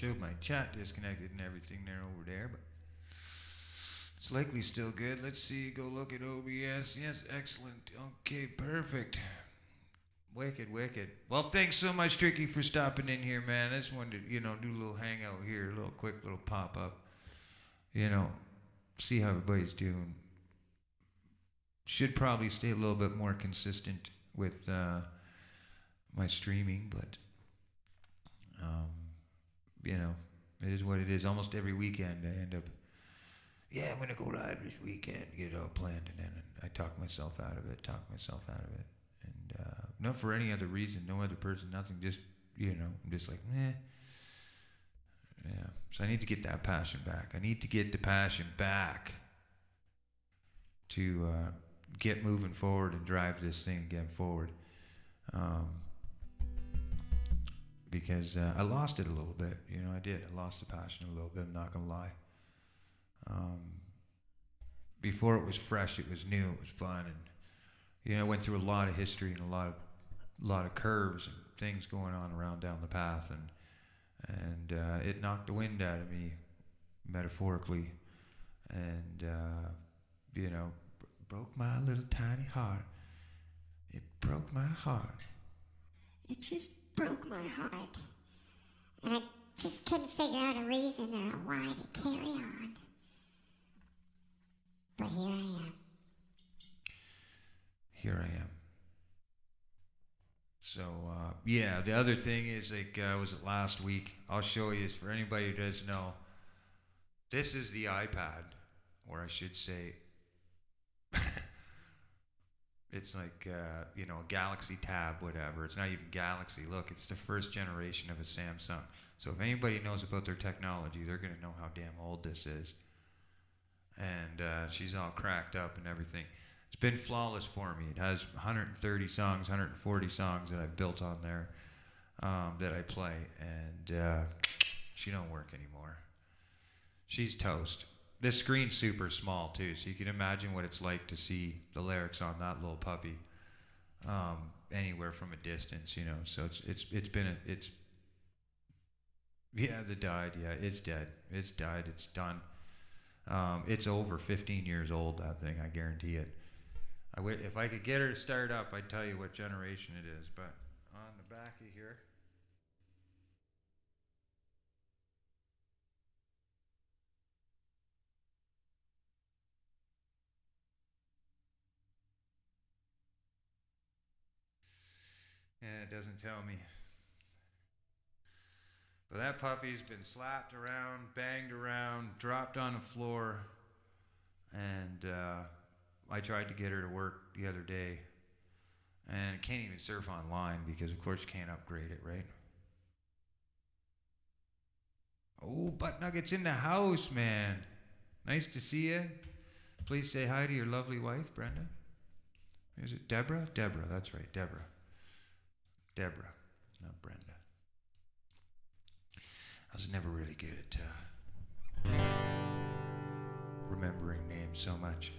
showed my chat disconnected and everything there over there, but it's likely still good. Let's see, go look at OBS. Yes, excellent. Okay, perfect. Wicked, wicked. Well, thanks so much, Tricky, for stopping in here, man. I just wanted to, do a little hangout here, a little quick little pop-up. See how everybody's doing. Should probably stay a little bit more consistent with my streaming, but, it is what it is. Almost every weekend I end up, I'm going to go live this weekend, get it all planned, and then I talk myself out of it. And not for any other reason, no other person, nothing, just, I'm just like, Yeah. So I need to get that passion back. I need to get the passion back to get moving forward and drive this thing again forward. Because I lost it a little bit. I did. I lost the passion a little bit, I'm not going to lie. Before it was fresh, it was new, it was fun, and I went through a lot of history and a lot of curves and things going on around down the path, and it knocked the wind out of me, metaphorically, and broke my little tiny heart. It broke my heart. It just broke my heart. And I just couldn't figure out a reason or a why to carry on. But here I am. Here I am. So, the other thing is, was it last week? I'll show you, for anybody who doesn't know, this is the iPad, or I should say, it's like, a Galaxy Tab, whatever. It's not even Galaxy. Look, it's the first generation of a Samsung. So if anybody knows about their technology, they're going to know how damn old this is. And she's all cracked up and everything. It's been flawless for me. It has 130 songs, 140 songs that I've built on there that I play. And she don't work anymore. She's toast. This screen's super small too, so you can imagine what it's like to see the lyrics on that little puppy anywhere from a distance, So it's died. Yeah, it's dead. It's died. It's done. It's over 15 years old, that thing. I guarantee it. If I could get her to start up, I'd tell you what generation it is. But on the back of here. Yeah, it doesn't tell me. But that puppy's been slapped around, banged around, dropped on the floor, and I tried to get her to work the other day, and it can't even surf online because, of course, you can't upgrade it, right? Oh, Butt Nuggets in the house, man. Nice to see you. Please say hi to your lovely wife, Brenda. Is it Deborah? Deborah, that's right, Deborah. Deborah, not Brenda. I was never really good at remembering names so much.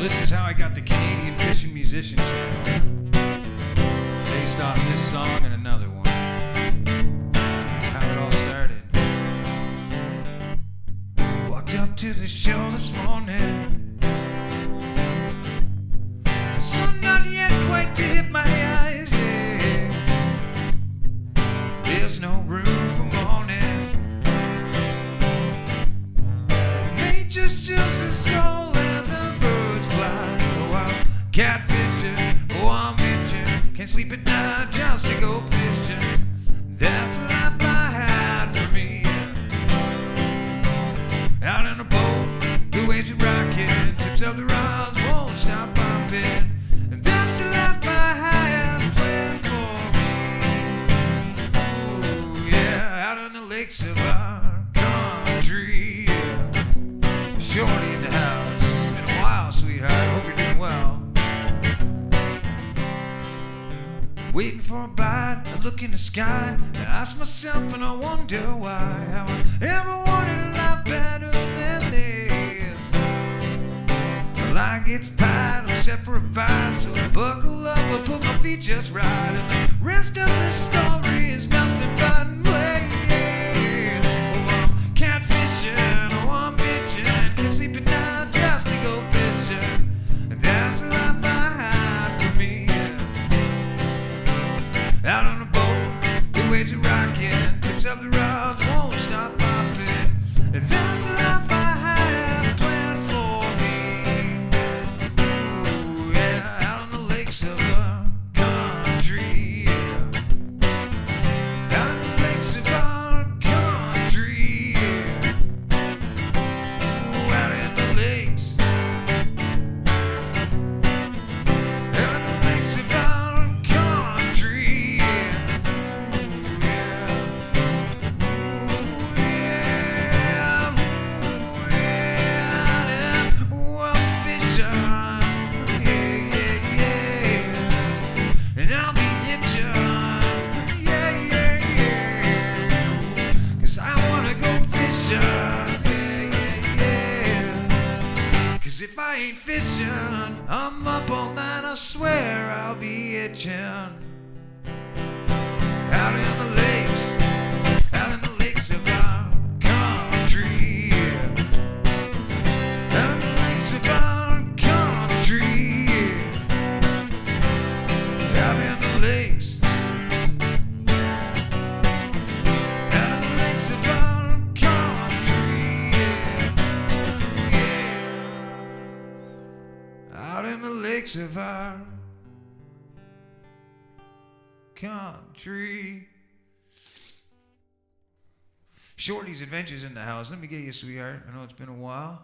This is how I got the Canadian Fishing Musician channel, based off this song and another one. That's how it all started. Walked up to the show this morning, the sun not yet quite to hit my eyes, yeah. There's no room for morning. Nature chills the soul. Catfishing, oh I'm itching, can't sleep at night just to go fishing. That's the life I had for me. Out in a boat, the waves are rocking, tips of the rods won't stop bumping. And that's the life I had planned for me. Oh yeah, out on the lakes of our country. Shorty in the house, been a while, sweetheart, hope you're doing well. waiting for a bite. I look in the sky and ask myself and I wonder why. How I ever wanted a life better than this. The line gets tight, I'm set for a fight, so I buckle up, I put my feet just right, and the rest of the story is nothing but play. Oh, I'm catfishing, oh, I'm bitching, can't sleep at night just to go fishing, and that's a life I had for me. Out on a boat, the waves are rocking, tips of the rods won't stop popping, and that's a life I had planned for me. Ooh, yeah, out on the lakes of our country, yeah. Out on the lakes of our country, yeah. Ooh, out in the lakes. Out in the lakes of our country, yeah. Ooh, yeah. Ooh, yeah. Ooh, yeah. Ooh, I'm fishing. Yeah, yeah, yeah. And I'll be itching. Yeah, yeah, yeah. 'Cause I wanna go fishing. Yeah, yeah, yeah. 'Cause if I ain't fishing, I'm up all night, I swear I'll be itching. Out in the lakes, out in the lakes of our country, yeah. Out in the lakes of our country, yeah. Out in the lakes, out in the lakes of our country, yeah. Yeah. Out in the lakes of our country. Shorty's Adventures in the house. Let me get you, sweetheart. I know it's been a while.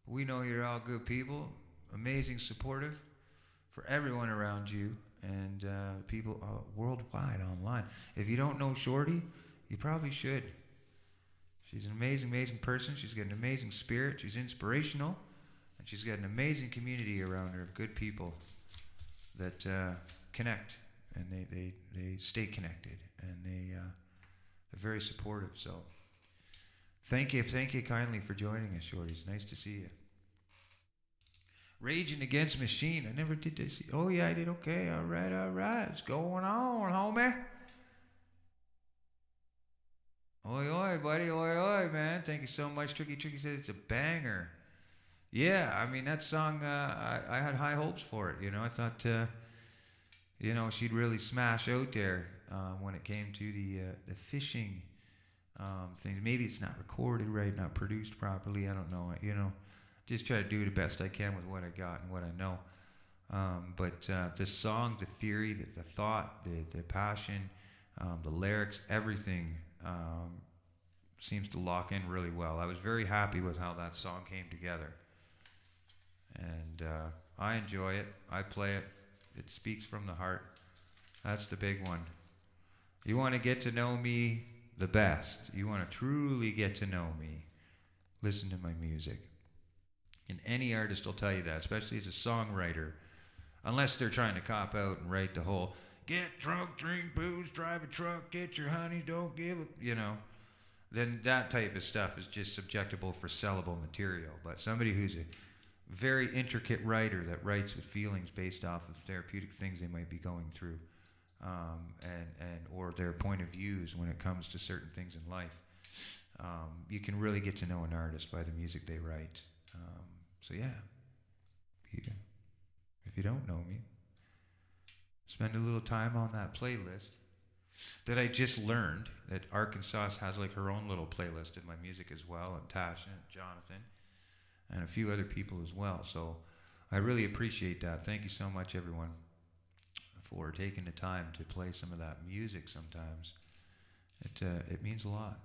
We know you're all good people, amazing, supportive for everyone around you and people worldwide online. If you don't know Shorty, you probably should. She's an amazing, amazing person. She's got an amazing spirit. She's inspirational. And she's got an amazing community around her of good people that connect. And they stay connected. And they're very supportive. So thank you kindly for joining us, Shorty. It's nice to see you. Raging Against Machine. I never did this. Oh, yeah, I did. Okay. All right. What's going on, homie? Oi, oi, buddy. Oi, oi, man. Thank you so much. Tricky said it's a banger. Yeah, I mean, that song, I had high hopes for it. You know, I thought, she'd really smash out there when it came to the fishing things. Maybe it's not recorded right, not produced properly. I don't know. Just try to do the best I can with what I got and what I know. But the song, the theory, the thought, the passion, the lyrics, everything seems to lock in really well. I was very happy with how that song came together. And I enjoy it. I play it. It speaks from the heart. That's the big one. You want to get to know me the best. You want to truly get to know me. Listen to my music. And any artist will tell you that, especially as a songwriter. Unless they're trying to cop out and write the whole, get drunk, drink booze, drive a truck, get your honey, don't give a, then that type of stuff is just subjectable for sellable material. But somebody who's a very intricate writer that writes with feelings based off of therapeutic things they might be going through, and or their point of views when it comes to certain things in life, you can really get to know an artist by the music they write. So yeah, if you don't know me, spend a little time on that playlist that I just learned that Arkansas has like her own little playlist of my music as well, and Tasha and Jonathan and a few other people as well. So I really appreciate that. Thank you so much, everyone, for taking the time to play some of that music sometimes. It means a lot.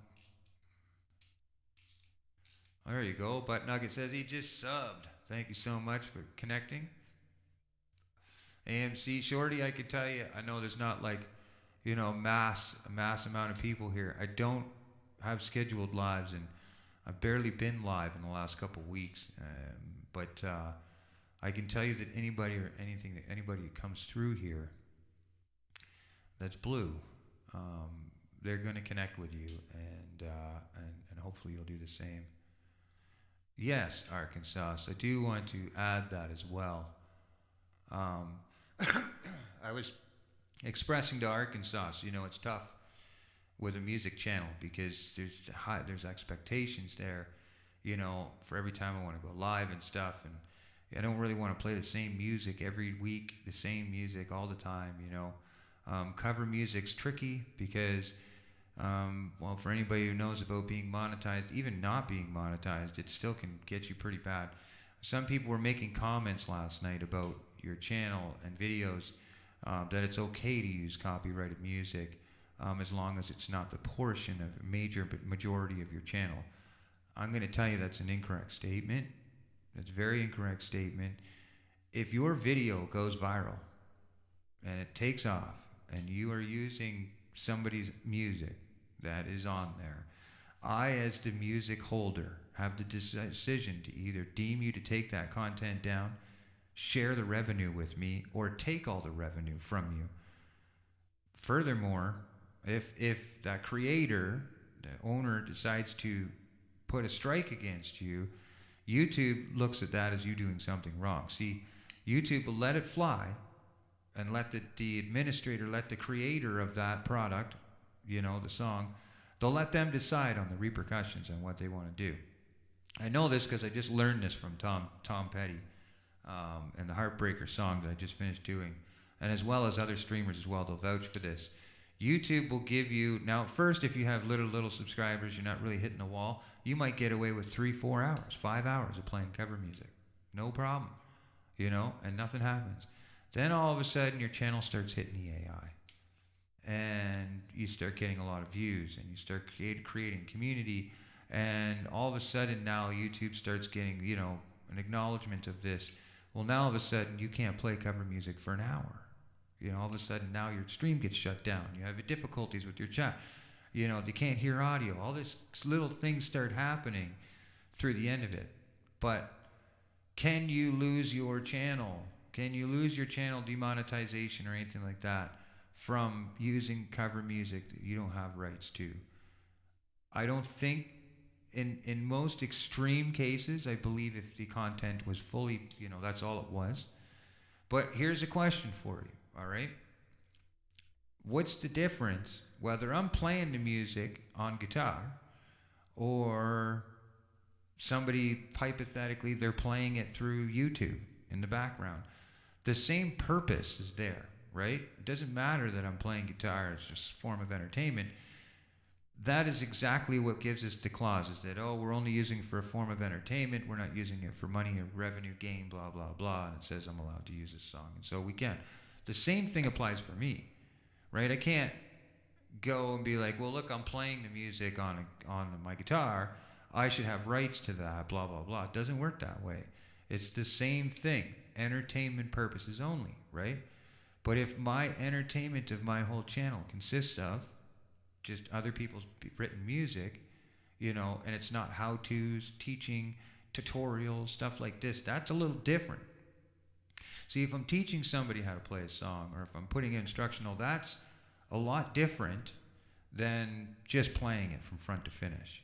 There you go. Butt Nugget says he just subbed. Thank you so much for connecting. AMC Shorty, I could tell you, I know there's not like, a mass amount of people here. I don't have scheduled lives, and I've barely been live in the last couple of weeks. But I can tell you that anybody who comes through here that's blue, they're going to connect with you, and hopefully you'll do the same. Yes, Arkansas. I do want to add that as well. I was expressing to Arkansas, so, it's tough with a music channel because there's expectations there, for every time I want to go live and stuff, and I don't really want to play the same music every week, the same music all the time, Cover music's tricky because, for anybody who knows about being monetized, even not being monetized, it still can get you pretty bad. Some people were making comments last night about your channel and videos, that it's okay to use copyrighted music, as long as it's not the portion of majority of your channel. I'm going to tell you that's an incorrect statement. That's a very incorrect statement. If your video goes viral and it takes off and you are using somebody's music that is on there, I, as the music holder, have the decision to either deem you to take that content down, share the revenue with me, or take all the revenue from you. Furthermore, if that creator, the owner, decides to put a strike against you, YouTube looks at that as you doing something wrong. See, YouTube will let it fly and let the administrator, let the creator of that product, the song, they'll let them decide on the repercussions and what they want to do. I know this because I just learned this from Tom Petty, and the Heartbreaker song that I just finished doing, and as well as other streamers as well, they'll vouch for this. YouTube will give you, now first, if you have little subscribers, you're not really hitting the wall, you might get away with 3-4 hours, 5 hours of playing cover music. No problem, and nothing happens. Then all of a sudden your channel starts hitting the AI, and you start getting a lot of views, and you start creating community, and all of a sudden now YouTube starts getting, an acknowledgement of this. Well, now all of a sudden you can't play cover music for an hour. All of a sudden now your stream gets shut down. You have difficulties with your chat. They can't hear audio. All these little things start happening through the end of it. But can you lose your channel? Can you lose your channel demonetization or anything like that from using cover music that you don't have rights to? I don't think, in most extreme cases, I believe if the content was fully, that's all it was. But here's a question for you, all right? What's the difference whether I'm playing the music on guitar or somebody, hypothetically, they're playing it through YouTube in the background? The same purpose is there, right? It doesn't matter that I'm playing guitar, it's just a form of entertainment. That is exactly what gives us the clause, is that, we're only using it for a form of entertainment, we're not using it for money or revenue gain, blah, blah, blah, and it says I'm allowed to use this song, and so we can. The same thing applies for me, right? I can't go and be like, well, look, I'm playing the music on my guitar, I should have rights to that, blah, blah, blah. It doesn't work that way. It's the same thing, entertainment purposes only, right? But if my entertainment of my whole channel consists of just other people's written music, and it's not how-tos, teaching, tutorials, stuff like this, that's a little different. See, if I'm teaching somebody how to play a song, or if I'm putting in instructional, that's a lot different than just playing it from front to finish,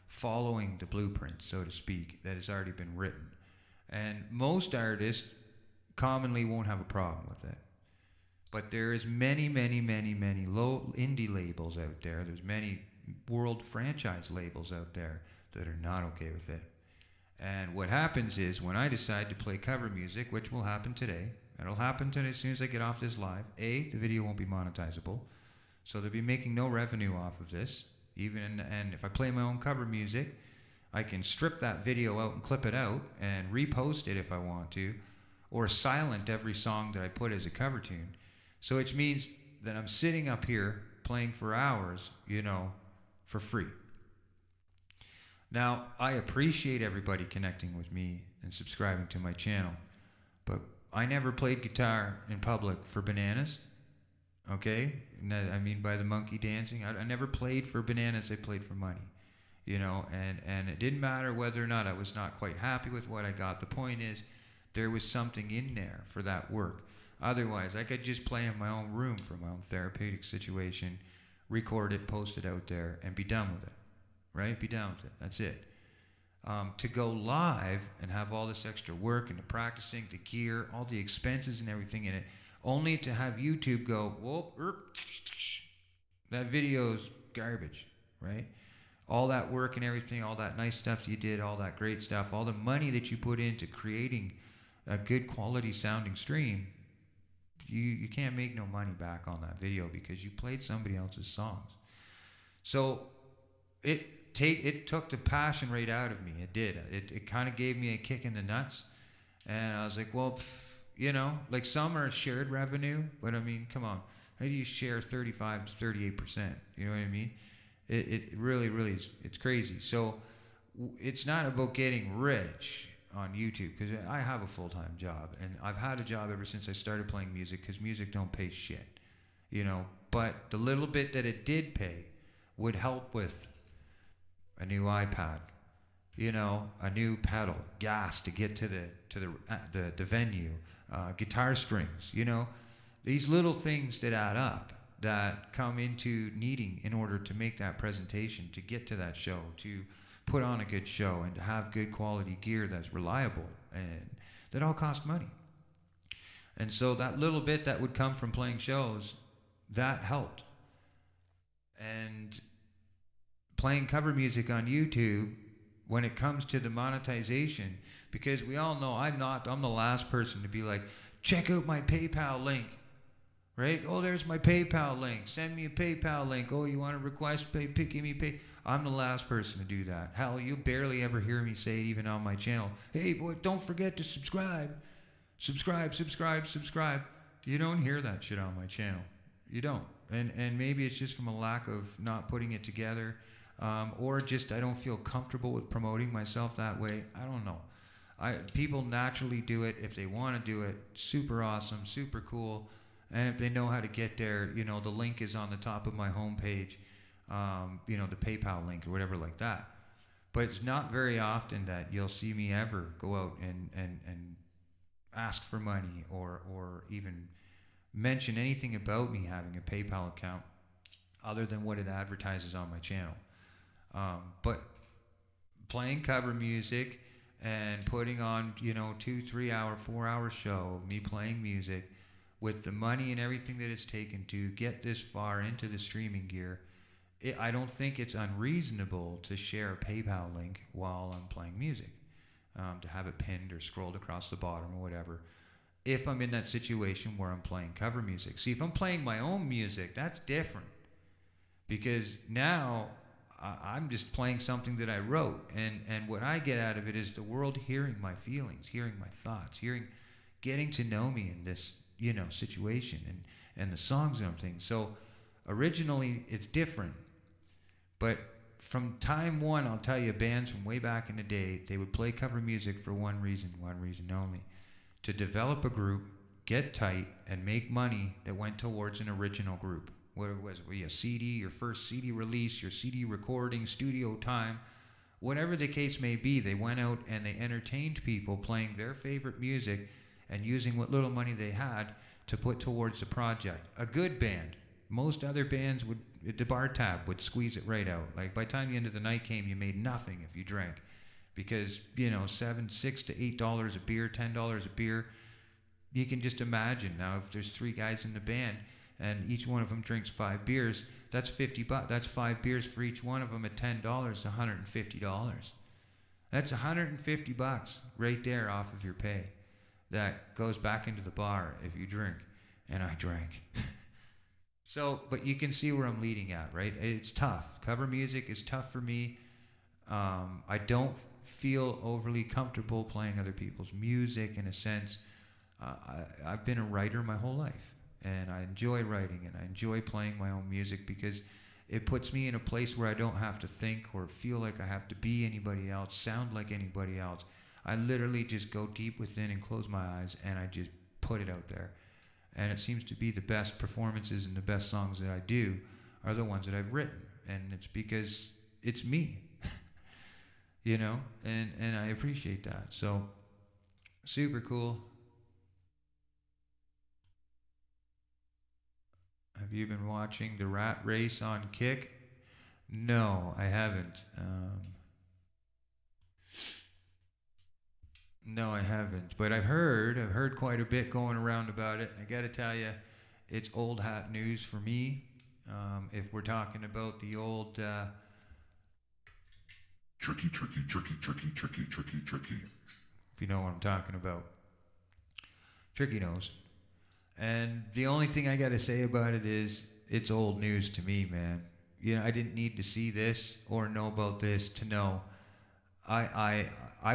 following the blueprint, so to speak, that has already been written. And most artists commonly won't have a problem with it. But there is many low indie labels out there. There's many world franchise labels out there that are not okay with it. And what happens is, when I decide to play cover music, which will happen today, it'll happen today as soon as I get off this live, the video won't be monetizable. So they'll be making no revenue off of this. And if I play my own cover music, I can strip that video out and clip it out and repost it if I want to, or silent every song that I put as a cover tune. So which means that I'm sitting up here playing for hours, for free. Now, I appreciate everybody connecting with me and subscribing to my channel, but I never played guitar in public for bananas, okay? I mean by the monkey dancing. I never played for bananas, I played for money, and it didn't matter whether or not I was not quite happy with what I got. The point is, there was something in there for that work. Otherwise, I could just play in my own room for my own therapeutic situation, record it, post it out there, and be done with it, right? Be done with it. That's it. To go live and have all this extra work and the practicing, the gear, all the expenses and everything in it, only to have YouTube go, whoop, that video's garbage, right? All that work and everything, all that nice stuff you did, all that great stuff, all the money that you put into creating a good quality sounding stream, you can't make no money back on that video because you played somebody else's songs. So it took the passion right out of me. It did. It kind of gave me a kick in the nuts. And I was like, well, like some are shared revenue, but I mean, come on. How do you share 35 to 38%? You know what I mean? It really is, it's crazy. So it's not about getting rich on YouTube, because I have a full-time job, and I've had a job ever since I started playing music, because music don't pay shit, but the little bit that it did pay would help with a new iPad, a new pedal, gas to get to the venue, guitar strings, these little things that add up, that come into needing in order to make that presentation, to get to that show, to put on a good show, and to have good quality gear that's reliable, and that all cost money. And so that little bit that would come from playing shows, that helped. And playing cover music on YouTube, when it comes to the monetization, because we all know I'm the last person to be like, check out my PayPal link, right? Oh, there's my PayPal link. Send me a PayPal link. Oh, you want to request give me pay? I'm the last person to do that. Hell, you barely ever hear me say it even on my channel. Hey, boy, don't forget to subscribe. Subscribe. You don't hear that shit on my channel. You don't. And maybe it's just from a lack of not putting it together, or just I don't feel comfortable with promoting myself that way. I don't know. People naturally do it if they want to do it. Super awesome, super cool. And if they know how to get there, the link is on the top of my homepage. The PayPal link or whatever like that. But it's not very often that you'll see me ever go out and ask for money or even mention anything about me having a PayPal account other than what it advertises on my channel. But playing cover music and putting on, 2, 3 hour, 4 hour show of me playing music with the money and everything that it's taken to get this far into the streaming gear, I don't think it's unreasonable to share a PayPal link while I'm playing music, to have it pinned or scrolled across the bottom or whatever, if I'm in that situation where I'm playing cover music. See, if I'm playing my own music, that's different, because now I'm just playing something that I wrote, and what I get out of it is the world hearing my feelings, hearing my thoughts, getting to know me in this, situation and the songs and everything. So originally it's different. But from time one, I'll tell you, bands from way back in the day, they would play cover music for one reason only: to develop a group, get tight, and make money that went towards an original group. Whether it was a CD, your first CD release, your CD recording, studio time, whatever the case may be, they went out and they entertained people playing their favorite music and using what little money they had to put towards the project. A good band. Most other bands the bar tab would squeeze it right out. Like by the time the end of the night came, you made nothing if you drank, because $6 to $8 a beer, $10 a beer. You can just imagine now if there's 3 guys in the band and each one of them drinks 5 beers, that's $50. That's 5 beers for each one of them at $10, $150. That's $150 right there off of your pay. That goes back into the bar if you drink, and I drank. So, but you can see where I'm leading at, right? It's tough. Cover music is tough for me. I don't feel overly comfortable playing other people's music in a sense. I've been a writer my whole life, and I enjoy writing, and I enjoy playing my own music because it puts me in a place where I don't have to think or feel like I have to be anybody else, sound like anybody else. I literally just go deep within and close my eyes, and I just put it out there. And it seems to be the best performances and the best songs that I do are the ones that I've written. And it's because it's me, and I appreciate that. So, super cool. Have you been watching the rat race on Kick? No, I haven't. No, I haven't. But I've heard quite a bit going around about it. I gotta tell you, it's old hat news for me. If we're talking about the old... Tricky. If you know what I'm talking about. Tricky knows. And the only thing I gotta say about it is, it's old news to me, man. You know, I didn't need to see this or know about this to know. I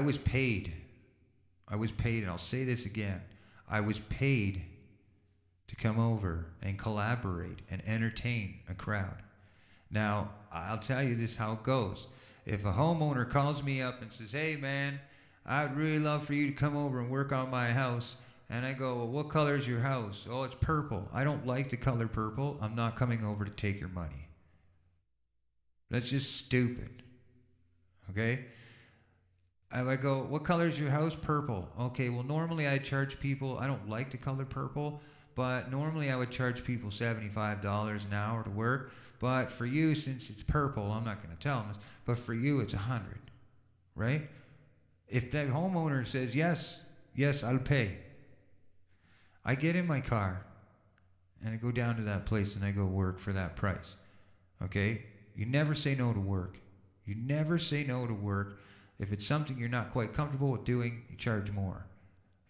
was paid. I was paid, and I'll say this again. I was paid to come over and collaborate and entertain a crowd. Now, I'll tell you this how it goes. If a homeowner calls me up and says, hey man, I'd really love for you to come over and work on my house, and I go, well, what color is your house? Oh, it's purple. I don't like the color purple. I'm not coming over to take your money. That's just stupid. Okay? If I go, what color is your house? Purple. Okay, well, normally I charge people, I don't like the color purple, but normally I would charge people $75 an hour to work. But for you, since it's purple, I'm not going to tell them this, but for you, it's $100, right? If that homeowner says, yes, I'll pay. I get in my car, and I go down to that place, and I go work for that price, okay? You never say no to work. You never say no to work. If it's something you're not quite comfortable with doing, you charge more.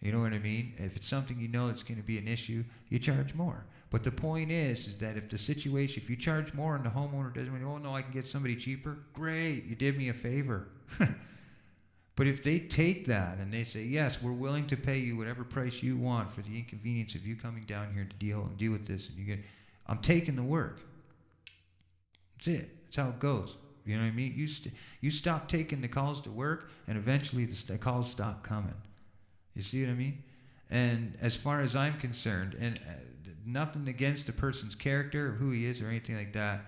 You know what I mean? If it's something you know that's going to be an issue, you charge more. But the point is that if the situation, if you charge more and the homeowner doesn't, oh no, I can get somebody cheaper, great, you did me a favor. But if they take that and they say, yes, we're willing to pay you whatever price you want for the inconvenience of you coming down here to deal with this, and you get, I'm taking the work. That's it. That's how it goes. You know what I mean? You stop taking the calls to work, and eventually the calls stop coming. You see what I mean? And as far as I'm concerned, and nothing against the person's character or who he is or anything like that,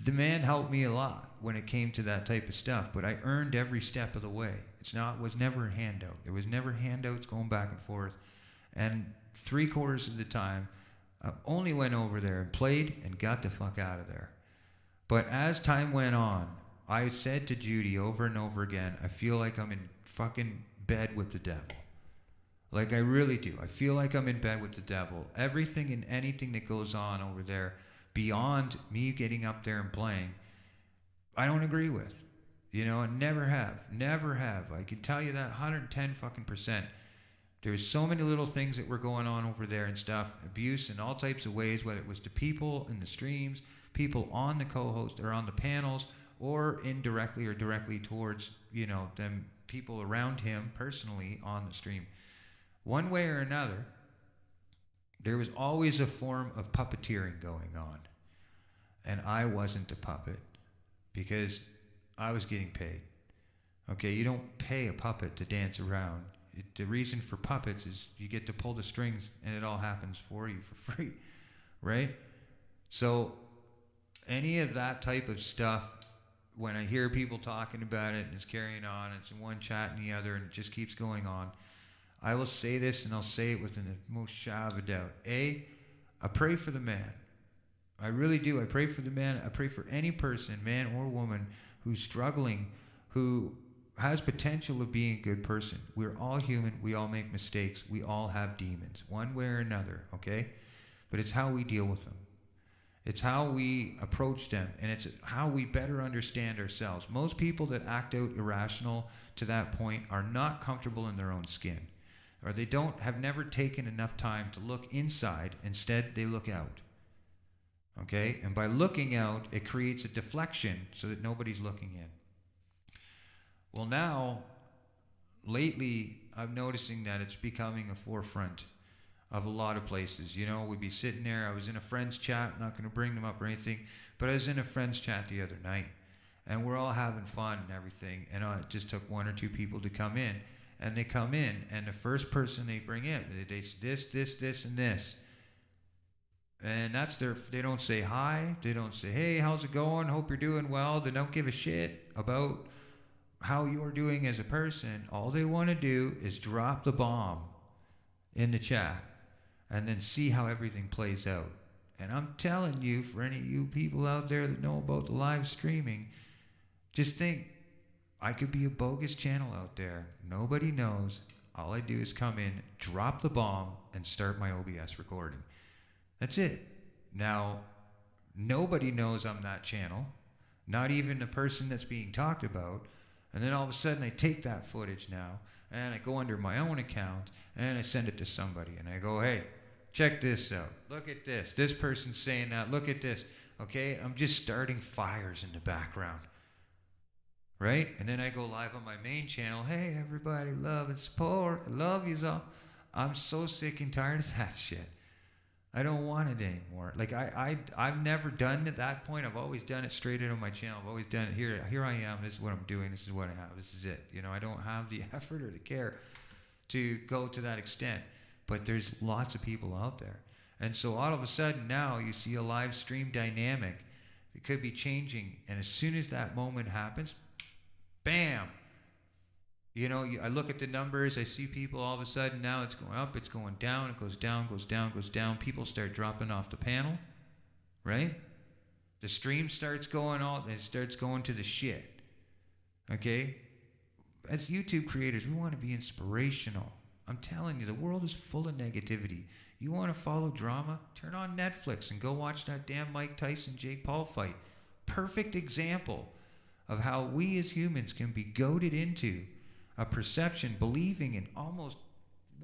the man helped me a lot when it came to that type of stuff, but I earned every step of the way. It was never a handout. There was never handouts going back and forth. And 3/4 of the time, I only went over there and played and got the fuck out of there. But as time went on, I said to Judy over and over again, I feel like I'm in fucking bed with the devil. Like I really do. I feel like I'm in bed with the devil. Everything and anything that goes on over there beyond me getting up there and playing, I don't agree with. You know, and never have. I can tell you that 110 fucking %. There's so many little things that were going on over there and stuff, abuse in all types of ways, whether it was to people in the streams, people on the co-host or on the panels, or indirectly or directly towards, you know, them people around him personally on the stream. One way or another, there was always a form of puppeteering going on. And I wasn't a puppet because I was getting paid. Okay, you don't pay a puppet to dance around. The reason for puppets is you get to pull the strings and it all happens for you for free, right? So any of that type of stuff, when I hear people talking about it and it's carrying on, it's in one chat and the other and it just keeps going on, I will say this, and I'll say it with the most shadow of a doubt. I pray for the man. I really do. I pray for the man. I pray for any person, man or woman, who's struggling, who has potential of being a good person. We're all human. We all make mistakes. We all have demons, one way or another, okay? But it's how we deal with them. It's how we approach them, and it's how we better understand ourselves. Most people that act out irrational to that point are not comfortable in their own skin, or they have never taken enough time to look inside. Instead, they look out. Okay? And by looking out, it creates a deflection so that nobody's looking in. Well, now, lately, I'm noticing that it's becoming a forefront of a lot of places. You know, we'd be sitting there. I was in a friend's chat, not going to bring them up or anything, but I was in a friend's chat the other night, and we're all having fun and everything, and it just took 1 or 2 people to come in, and they come in, and the first person they bring in, they say this, and this. And that's they don't say hi, they don't say, hey, how's it going? Hope you're doing well. They don't give a shit about how you're doing as a person. All they want to do is drop the bomb in the chat and then see how everything plays out. And I'm telling you, for any of you people out there that know about the live streaming, just think, I could be a bogus channel out there. Nobody knows. All I do is come in, drop the bomb, and start my OBS recording. That's it. Now, nobody knows I'm that channel, not even the person that's being talked about. And then all of a sudden I take that footage now and I go under my own account and I send it to somebody and I go, hey, check this out. Look at this. This person's saying that. Look at this. Okay? I'm just starting fires in the background. Right? And then I go live on my main channel. Hey, everybody, love and support. I love you all. I'm so sick and tired of that shit. I don't want it anymore. Like, I've never done it at that point. I've always done it straight into my channel. I've always done it here I am. This is what I'm doing. This is what I have. This is it. You know, I don't have the effort or the care to go to that extent. But there's lots of people out there. And so all of a sudden now you see a live stream dynamic. It could be changing. And as soon as that moment happens, bam! You know, I look at the numbers, I see people all of a sudden now it's going up, it's going down, it goes down, goes down, goes down. People start dropping off the panel, right? The stream starts going it starts going to the shit. Okay? As YouTube creators, we want to be inspirational. I'm telling you, the world is full of negativity. You want to follow drama? Turn on Netflix and go watch that damn Mike Tyson Jake Paul fight. Perfect example of how we as humans can be goaded into a perception, believing in almost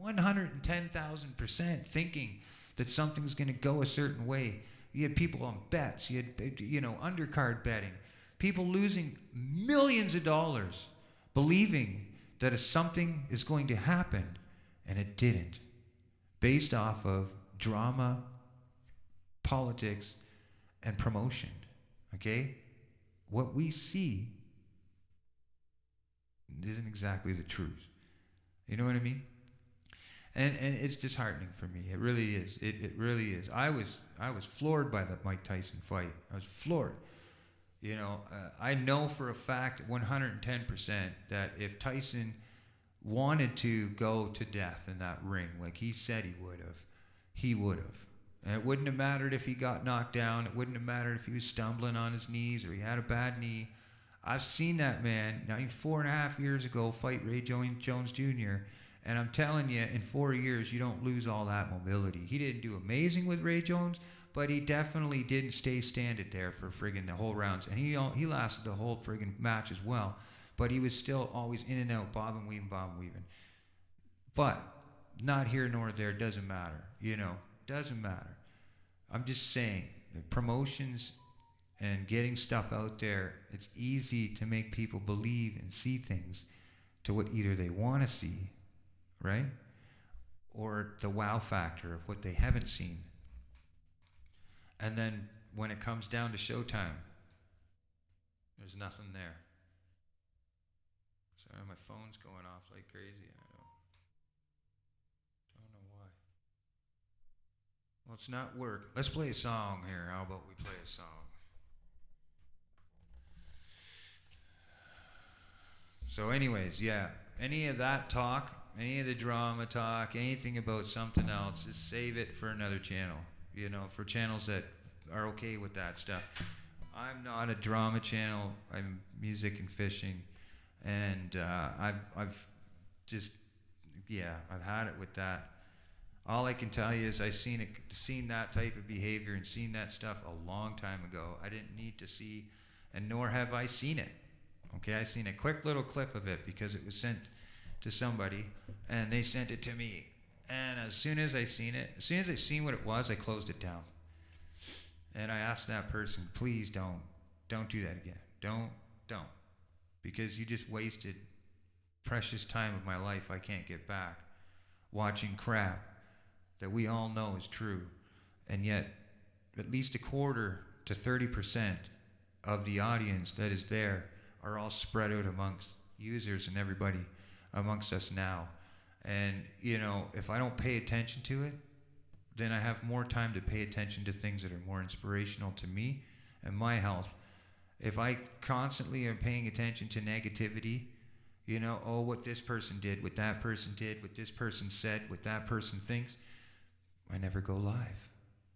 110,000% thinking that something's going to go a certain way. You had people on bets, you had, undercard betting, people losing millions of dollars believing that something is going to happen, and it didn't, based off of drama, politics, and promotion. Okay? What we see isn't exactly the truth. You know what I mean? And it's disheartening for me. It really is. It really is. I was floored by that Mike Tyson fight. I was floored. You know, I know for a fact, 110%, that if Tyson wanted to go to death in that ring, like he said he would have. And it wouldn't have mattered if he got knocked down. It wouldn't have mattered if he was stumbling on his knees or he had a bad knee. I've seen that man 4.5 years ago fight Ray Jones Jr. And I'm telling you, in 4 years, you don't lose all that mobility. He didn't do amazing with Ray Jones, but he definitely didn't stay standing there for friggin' the whole rounds. And he lasted the whole friggin' match as well. But he was still always in and out, bobbing, weaving. But not here nor there, doesn't matter. Doesn't matter. I'm just saying, the promotions and getting stuff out there, it's easy to make people believe and see things to what either they want to see, right? Or the wow factor of what they haven't seen. And then when it comes down to showtime, there's nothing there. Sorry, my phone's going off like crazy. I don't know why. Well, it's not work. Let's play a song here. How about we play a song? So anyways, yeah, any of that talk, any of the drama talk, anything about something else, just save it for another channel, for channels that are okay with that stuff. I'm not a drama channel. I'm music and fishing, and I've had it with that. All I can tell you is I've seen that type of behavior and seen that stuff a long time ago. I didn't need to see, and nor have I seen it. Okay, I seen a quick little clip of it because it was sent to somebody, and they sent it to me. And as soon as I seen what it was, I closed it down. And I asked that person, please don't do that again. Don't. Because you just wasted precious time of my life I can't get back watching crap that we all know is true. And yet, at least a quarter to 30% of the audience that is there are all spread out amongst users and everybody amongst us now. And, if I don't pay attention to it, then I have more time to pay attention to things that are more inspirational to me and my health. If I constantly am paying attention to negativity, what this person did, what that person did, what this person said, what that person thinks, I never go live.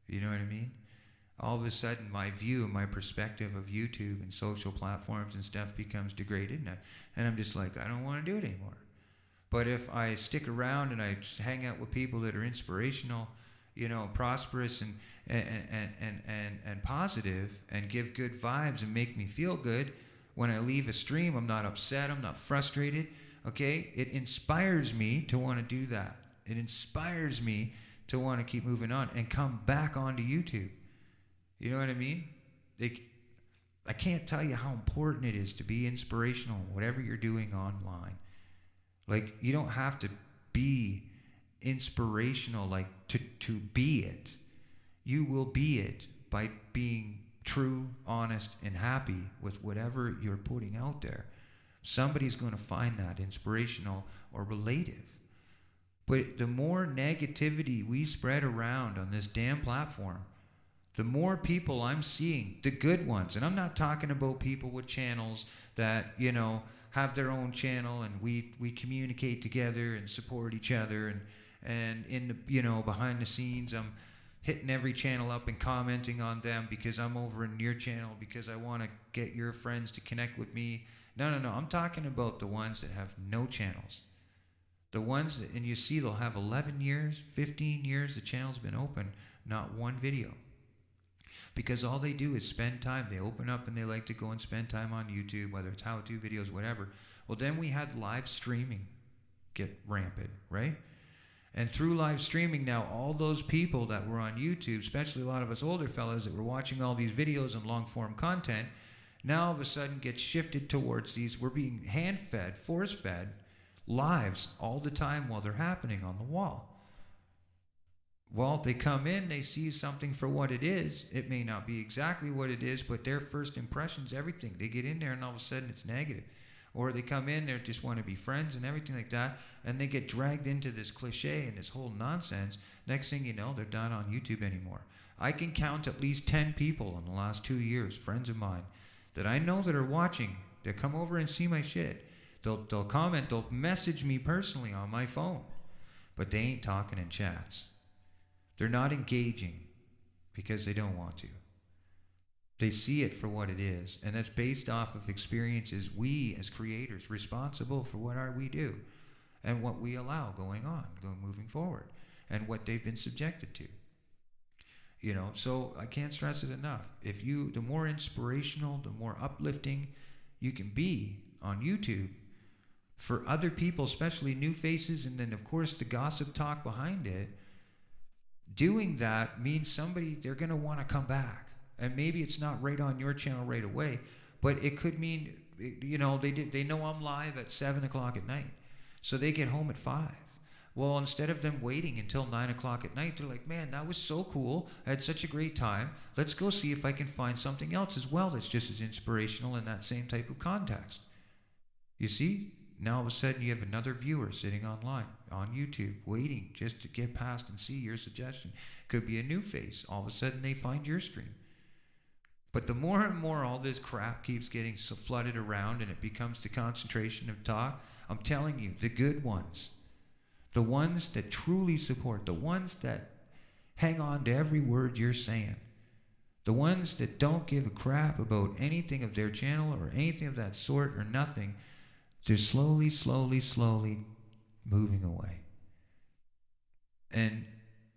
You know what I mean? all of a sudden my view, my perspective of YouTube and social platforms and stuff becomes degraded, and I'm just like, I don't want to do it anymore. But if I stick around and I just hang out with people that are inspirational, prosperous and positive, and give good vibes and make me feel good, when I leave a stream, I'm not upset, I'm not frustrated, okay? It inspires me to want to do that. It inspires me to want to keep moving on and come back onto YouTube. You know what I mean? I can't tell you how important it is to be inspirational in whatever you're doing online. Like, you don't have to be inspirational, like, to be it. You will be it by being true, honest, and happy with whatever you're putting out there. Somebody's going to find that inspirational or relative. But the more negativity we spread around on this damn platform, the more people I'm seeing, the good ones, and I'm not talking about people with channels that, have their own channel and we communicate together and support each other, and in the, behind the scenes, I'm hitting every channel up and commenting on them because I'm over in your channel because I want to get your friends to connect with me. No. I'm talking about the ones that have no channels. The ones that, and you see they'll have 11 years, 15 years the channel's been open, not one video. Because all they do is spend time. They open up and they like to go and spend time on YouTube, whether it's how-to videos, whatever. Well, then we had live streaming get rampant, right? And through live streaming now, all those people that were on YouTube, especially a lot of us older fellas that were watching all these videos and long-form content, now all of a sudden get shifted towards these, we're being hand-fed, force-fed lives all the time while they're happening on the wall. Well, they come in, they see something for what it is. It may not be exactly what it is, but their first impression's everything. They get in there and all of a sudden it's negative. Or they come in, they just want to be friends and everything like that, and they get dragged into this cliche and this whole nonsense. Next thing you know, they're not on YouTube anymore. I can count at least 10 people in the last 2 years, friends of mine, that I know that are watching. They come over and see my shit. They'll comment, they'll message me personally on my phone, but they ain't talking in chats. They're not engaging because they don't want to. They see it for what it is, and that's based off of experiences we as creators responsible for what we do and what we allow moving forward, and what they've been subjected to. So I can't stress it enough. The more inspirational, the more uplifting you can be on YouTube for other people, especially new faces, and then of course the gossip talk behind it, doing that means they're going to want to come back. And maybe it's not right on your channel right away, but it could mean, they know I'm live at 7 o'clock at night. So they get home at 5. Well, instead of them waiting until 9 o'clock at night, they're like, man, that was so cool. I had such a great time. Let's go see if I can find something else as well that's just as inspirational in that same type of context. You see? Now all of a sudden you have another viewer sitting online on YouTube waiting just to get past and see your suggestion. Could be a new face. All of a sudden they find your stream. But the more and more all this crap keeps getting so flooded around and it becomes the concentration of talk, I'm telling you, the good ones, the ones that truly support, the ones that hang on to every word you're saying, the ones that don't give a crap about anything of their channel or anything of that sort or nothing, they're slowly moving away. And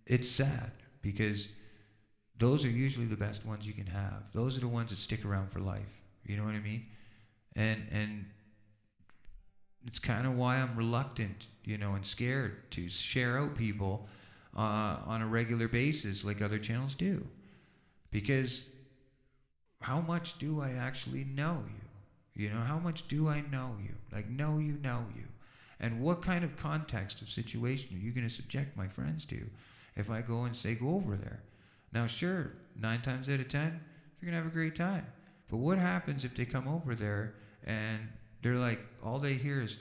it's sad because those are usually the best ones you can have. Those are the ones that stick around for life. You know what I mean? And it's kind of why I'm reluctant, and scared to share out people on a regular basis like other channels do. Because how much do I actually know you? How much do I know you? Like, know you. And what kind of context of situation are you going to subject my friends to if I go and say, go over there? Now, sure, 9 times out of 10, you're going to have a great time. But what happens if they come over there and they're like, all they hear is,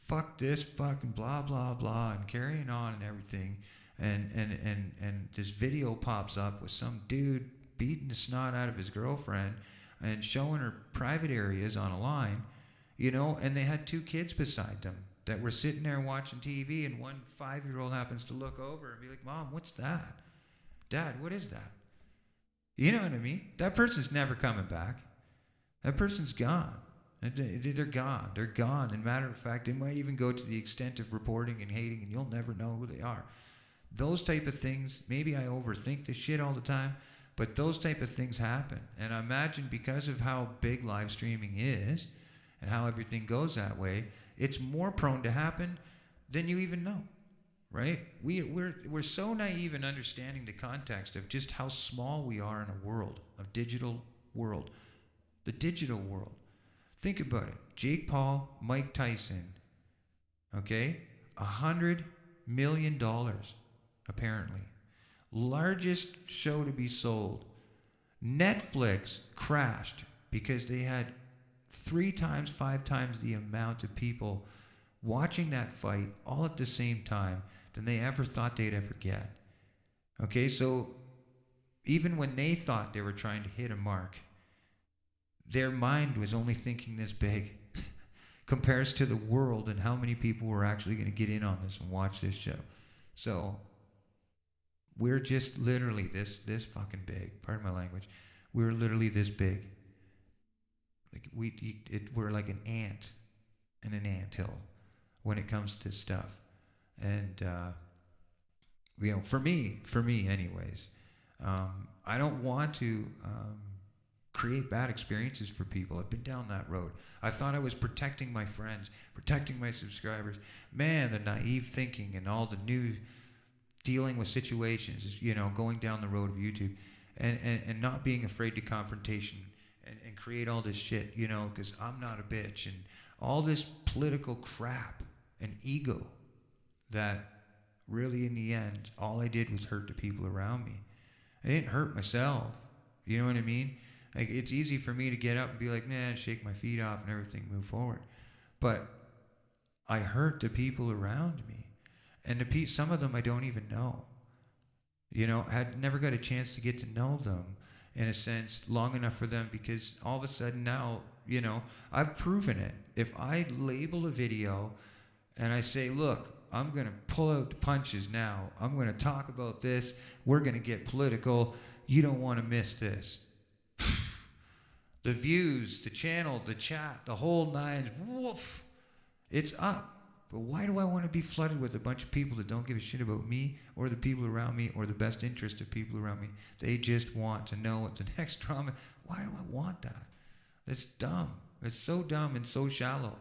fuck this, fucking blah, blah, blah, and carrying on and everything. And this video pops up with some dude beating the snot out of his girlfriend and showing her private areas on a line, and they had 2 kids beside them that were sitting there watching TV, and one 5-year-old happens to look over and be like, Mom, what's that? Dad, what is that? You know what I mean? That person's never coming back. That person's gone. They're gone. They're gone. And matter of fact, they might even go to the extent of reporting and hating, and you'll never know who they are. Those type of things, maybe I overthink this shit all the time, but those type of things happen. And I imagine because of how big live streaming is and how everything goes that way, it's more prone to happen than you even know, right? We're so naive in understanding the context of just how small we are in a world, a digital world. The digital world. Think about it. Jake Paul, Mike Tyson, okay? $100 million, apparently. Largest show to be sold. Netflix crashed because they had 3 times, 5 times the amount of people watching that fight all at the same time than they ever thought they'd ever get. Okay, so even when they thought they were trying to hit a mark, their mind was only thinking this big compares to the world and how many people were actually going to get in on this and watch this show. So we're just literally this fucking big. Pardon my language. We're literally this big. Like we're like an ant in an anthill when it comes to stuff. And you know, for me anyways, I don't want to create bad experiences for people. I've been down that road. I thought I was protecting my friends, protecting my subscribers. Man, the naive thinking and all the new dealing with situations is, you know, going down the road of YouTube and not being afraid to confrontation and create all this shit, you know, because I'm not a bitch and all this political crap and ego that really in the end, all I did was hurt the people around me. I didn't hurt myself. You know what I mean? Like, it's easy for me to get up and be like, nah, shake my feet off and everything, move forward. But I hurt the people around me. And some of them I don't even know. You know, I had never got a chance to get to know them, in a sense, long enough for them, because all of a sudden now, you know, I've proven it. If I label a video and I say, look, I'm going to pull out the punches now. I'm going to talk about this. We're going to get political. You don't want to miss this. The views, the channel, the chat, the whole nines, woof, it's up. But why do I want to be flooded with a bunch of people that don't give a shit about me or the people around me or the best interest of people around me? They just want to know what the next drama. Why do I want that? It's dumb. It's so dumb and so shallow.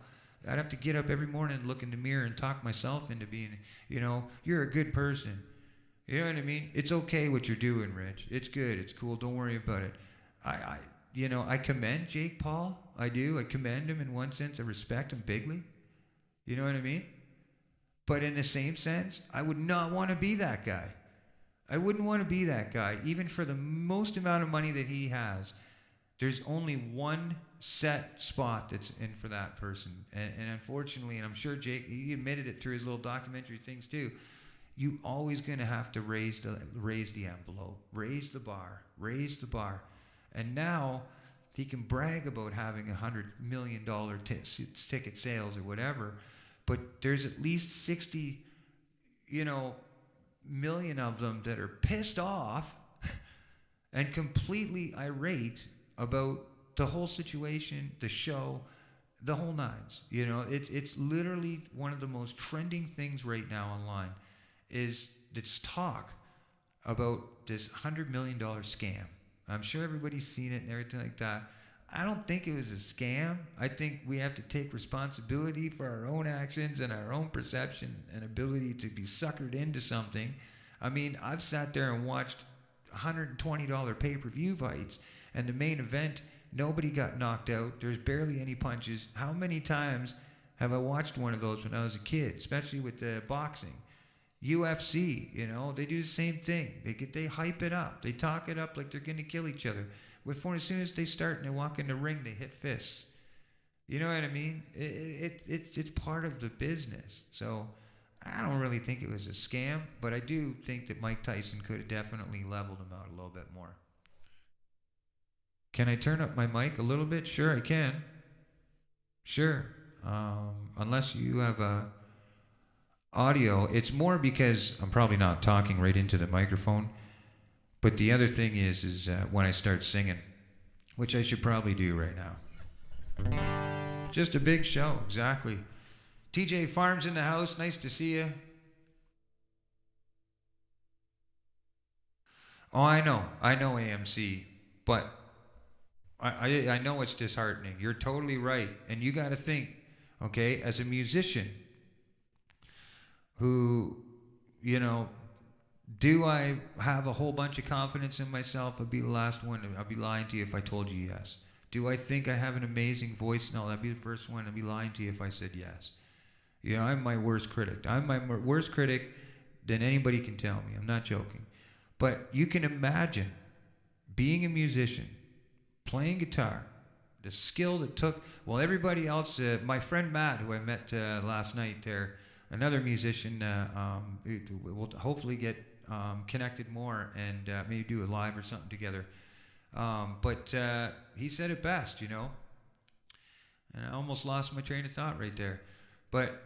I'd have to get up every morning and look in the mirror and talk myself into being, you know, you're a good person. You know what I mean? It's okay what you're doing, Rich. It's good. It's cool. Don't worry about it. You know, I commend Jake Paul. I do. I commend him in one sense. I respect him bigly. You know what I mean? But in the same sense, I would not want to be that guy. I wouldn't want to be that guy. Even for the most amount of money that he has, there's only one set spot that's in for that person. And unfortunately, and I'm sure Jake, he admitted it through his little documentary things too, you always going to have to raise the envelope, raise the bar. And now he can brag about having $100 million ticket sales or whatever, but there's at least 60, you know, million of them that are pissed off and completely irate about the whole situation, the show, the whole nines. You know, it's literally one of the most trending things right now online is this talk about this $100 million scam. I'm sure everybody's seen it and everything like that. I don't think it was a scam. I think we have to take responsibility for our own actions and our own perception and ability to be suckered into something. I mean, I've sat there and watched $120 pay-per-view fights, and the main event, nobody got knocked out. There's barely any punches. How many times have I watched one of those when I was a kid, especially with the boxing? UFC, you know, they do the same thing. They hype it up. They talk it up like they're going to kill each other. Before, as soon as they start and they walk in the ring, they hit fists. You know what I mean? It's part of the business. So I don't really think it was a scam, but I do think that Mike Tyson could have definitely leveled him out a little bit more. Can I turn up my mic a little bit? Sure, I can. Sure. Unless you have audio. It's more because I'm probably not talking right into the microphone. But the other thing is when I start singing, which I should probably do right now. Just a big show, exactly. TJ Farms in the house, nice to see you. Oh, I know AMC, but I know it's disheartening. You're totally right. And you got to think, okay, as a musician who, you know, do I have a whole bunch of confidence in myself? I'd be the last one. I'd be lying to you if I told you yes. Do I think I have an amazing voice? No, I'd be the first one. I'd be lying to you if I said yes. You know, I'm my worst critic. I'm my worst critic than anybody can tell me. I'm not joking. But you can imagine being a musician, playing guitar, the skill that took, well, everybody else, my friend Matt, who I met last night there, another musician, we'll hopefully get connected more and maybe do a live or something together. But he said it best, you know, and I almost lost my train of thought right there. But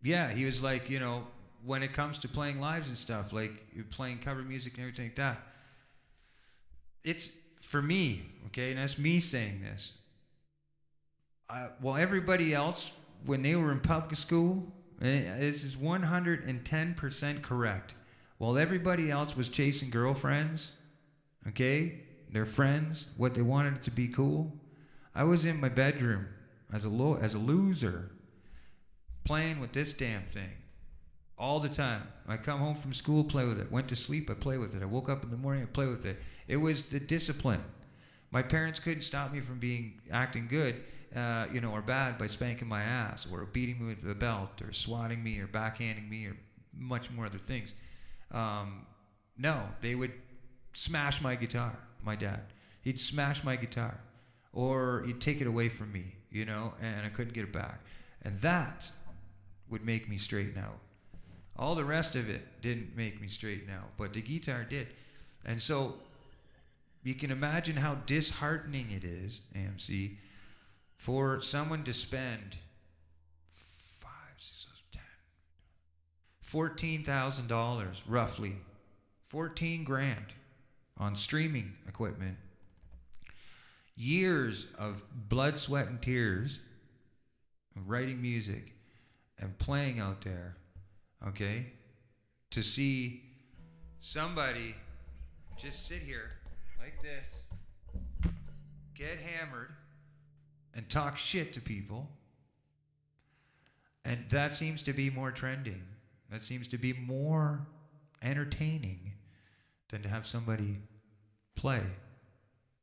yeah, he was like, you know, when it comes to playing lives and stuff, like playing cover music and everything like that, it's for me, okay, and that's me saying this. Well, everybody else, when they were in public school, this is 110% correct. While everybody else was chasing girlfriends, okay, their friends, what they wanted it to be cool, I was in my bedroom as a loser, playing with this damn thing all the time. I come home from school, play with it. Went to sleep, I play with it. I woke up in the morning, I play with it. It was the discipline. My parents couldn't stop me from acting good, you know, or bad by spanking my ass or beating me with a belt or swatting me or backhanding me or much more other things. No, they would smash my guitar, my dad. He'd smash my guitar or he'd take it away from me, you know, and I couldn't get it back. And that would make me straighten out. All the rest of it didn't make me straighten out, but the guitar did. And so you can imagine how disheartening it is, AMC, for someone to spend $14,000 roughly, 14 grand on streaming equipment, years of blood, sweat, and tears, writing music and playing out there, okay, to see somebody just sit here like this, get hammered, and talk shit to people, and that seems to be more trending. That seems to be more entertaining than to have somebody play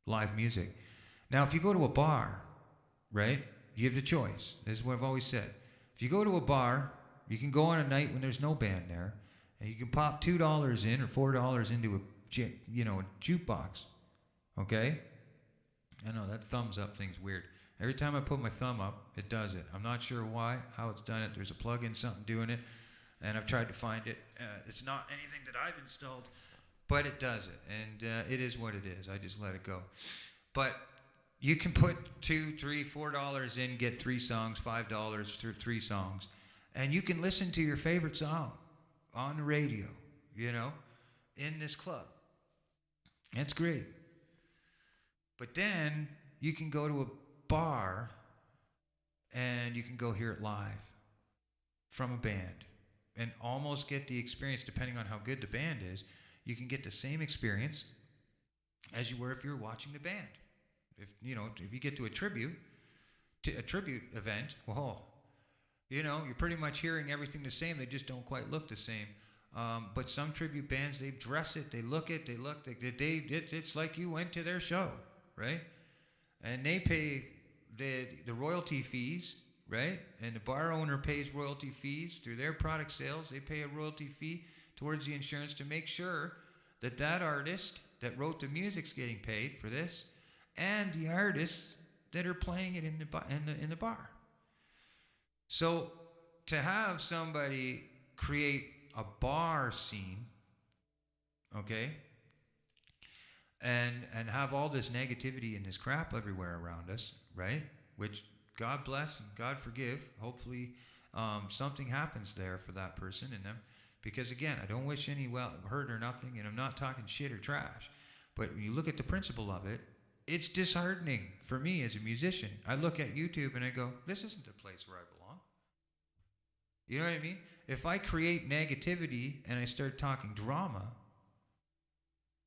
live music. Now, if you go to a bar, right, you have the choice. This is what I've always said. If you go to a bar, you can go on a night when there's no band there, and you can pop $2 in or $4 into a jukebox, okay? I know that thumbs up thing's weird. Every time I put my thumb up, it does it. I'm not sure why, how it's done it. There's a plug-in, something doing it, and I've tried to find it. It's not anything that I've installed, but it does it, and it is what it is. I just let it go. But you can put $2, $3, $4 in, get 3 songs, $5 through 3 songs, and you can listen to your favorite song on the radio, you know, in this club. That's great. But then you can go to a bar and you can go hear it live from a band and almost get the experience, depending on how good the band is. You can get the same experience as you were if you were watching the band. If you get to a tribute event, well, you know, you're pretty much hearing everything the same. They just don't quite look the same. But some tribute bands, they dress it, they look it, it's like you went to their show, right? And they pay the royalty fees, right? And the bar owner pays royalty fees through their product sales. They pay a royalty fee towards the insurance to make sure that that artist that wrote the music's getting paid for this, and the artists that are playing it in the bar. So to have somebody create a bar scene, okay, and have all this negativity and this crap everywhere around us, right? Which God bless and God forgive. Hopefully something happens there for that person and them. Because again, I don't wish any hurt or nothing, and I'm not talking shit or trash. But when you look at the principle of it, it's disheartening for me as a musician. I look at YouTube and I go, this isn't the place where I belong. You know what I mean? If I create negativity and I start talking drama,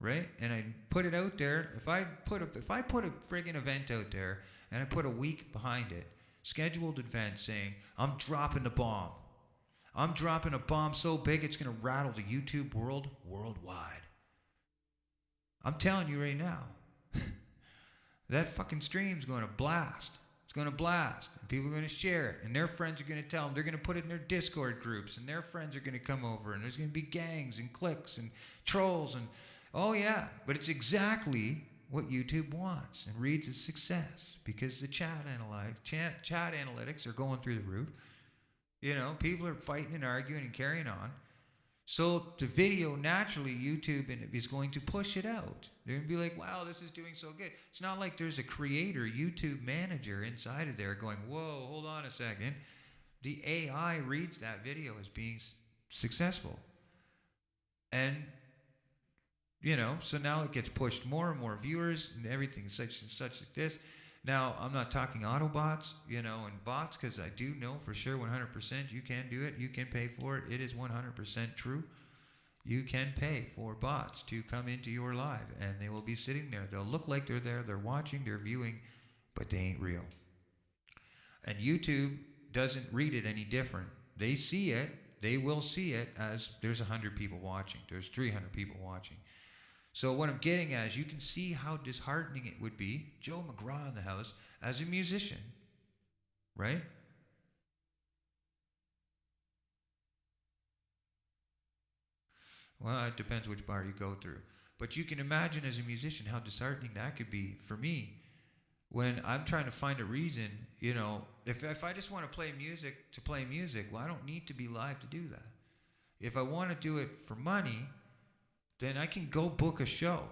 right? And I put it out there, if I put a friggin' event out there and I put a week behind it, scheduled event saying, I'm dropping the bomb. I'm dropping a bomb so big it's going to rattle the YouTube worldwide. I'm telling you right now, that fucking stream's going to blast. It's going to blast. And people are going to share it. And their friends are going to tell them. They're going to put it in their Discord groups. And their friends are going to come over. And there's going to be gangs and cliques and trolls. And oh, yeah. But it's exactly what YouTube wants and reads as success. Because the chat analytics are going through the roof. You know, people are fighting and arguing and carrying on. So the video, naturally, YouTube is going to push it out. They're going to be like, wow, this is doing so good. It's not like there's a creator, YouTube manager inside of there going, whoa, hold on a second. The AI reads that video as being successful. And, you know, so now it gets pushed more and more viewers and everything such and such like this. Now, I'm not talking Autobots, you know, and bots, because I do know for sure 100% you can do it. You can pay for it. It is 100% true. You can pay for bots to come into your live, and they will be sitting there. They'll look like they're there. They're watching. They're viewing, but they ain't real. And YouTube doesn't read it any different. They see it. They will see it as there's 100 people watching. There's 300 people watching. So what I'm getting at is you can see how disheartening it would be, Joe McGraw in the house, as a musician, right? Well, it depends which bar you go through. But you can imagine as a musician how disheartening that could be for me when I'm trying to find a reason, you know, if I just want to play music, well, I don't need to be live to do that. If I want to do it for money, then I can go book a show,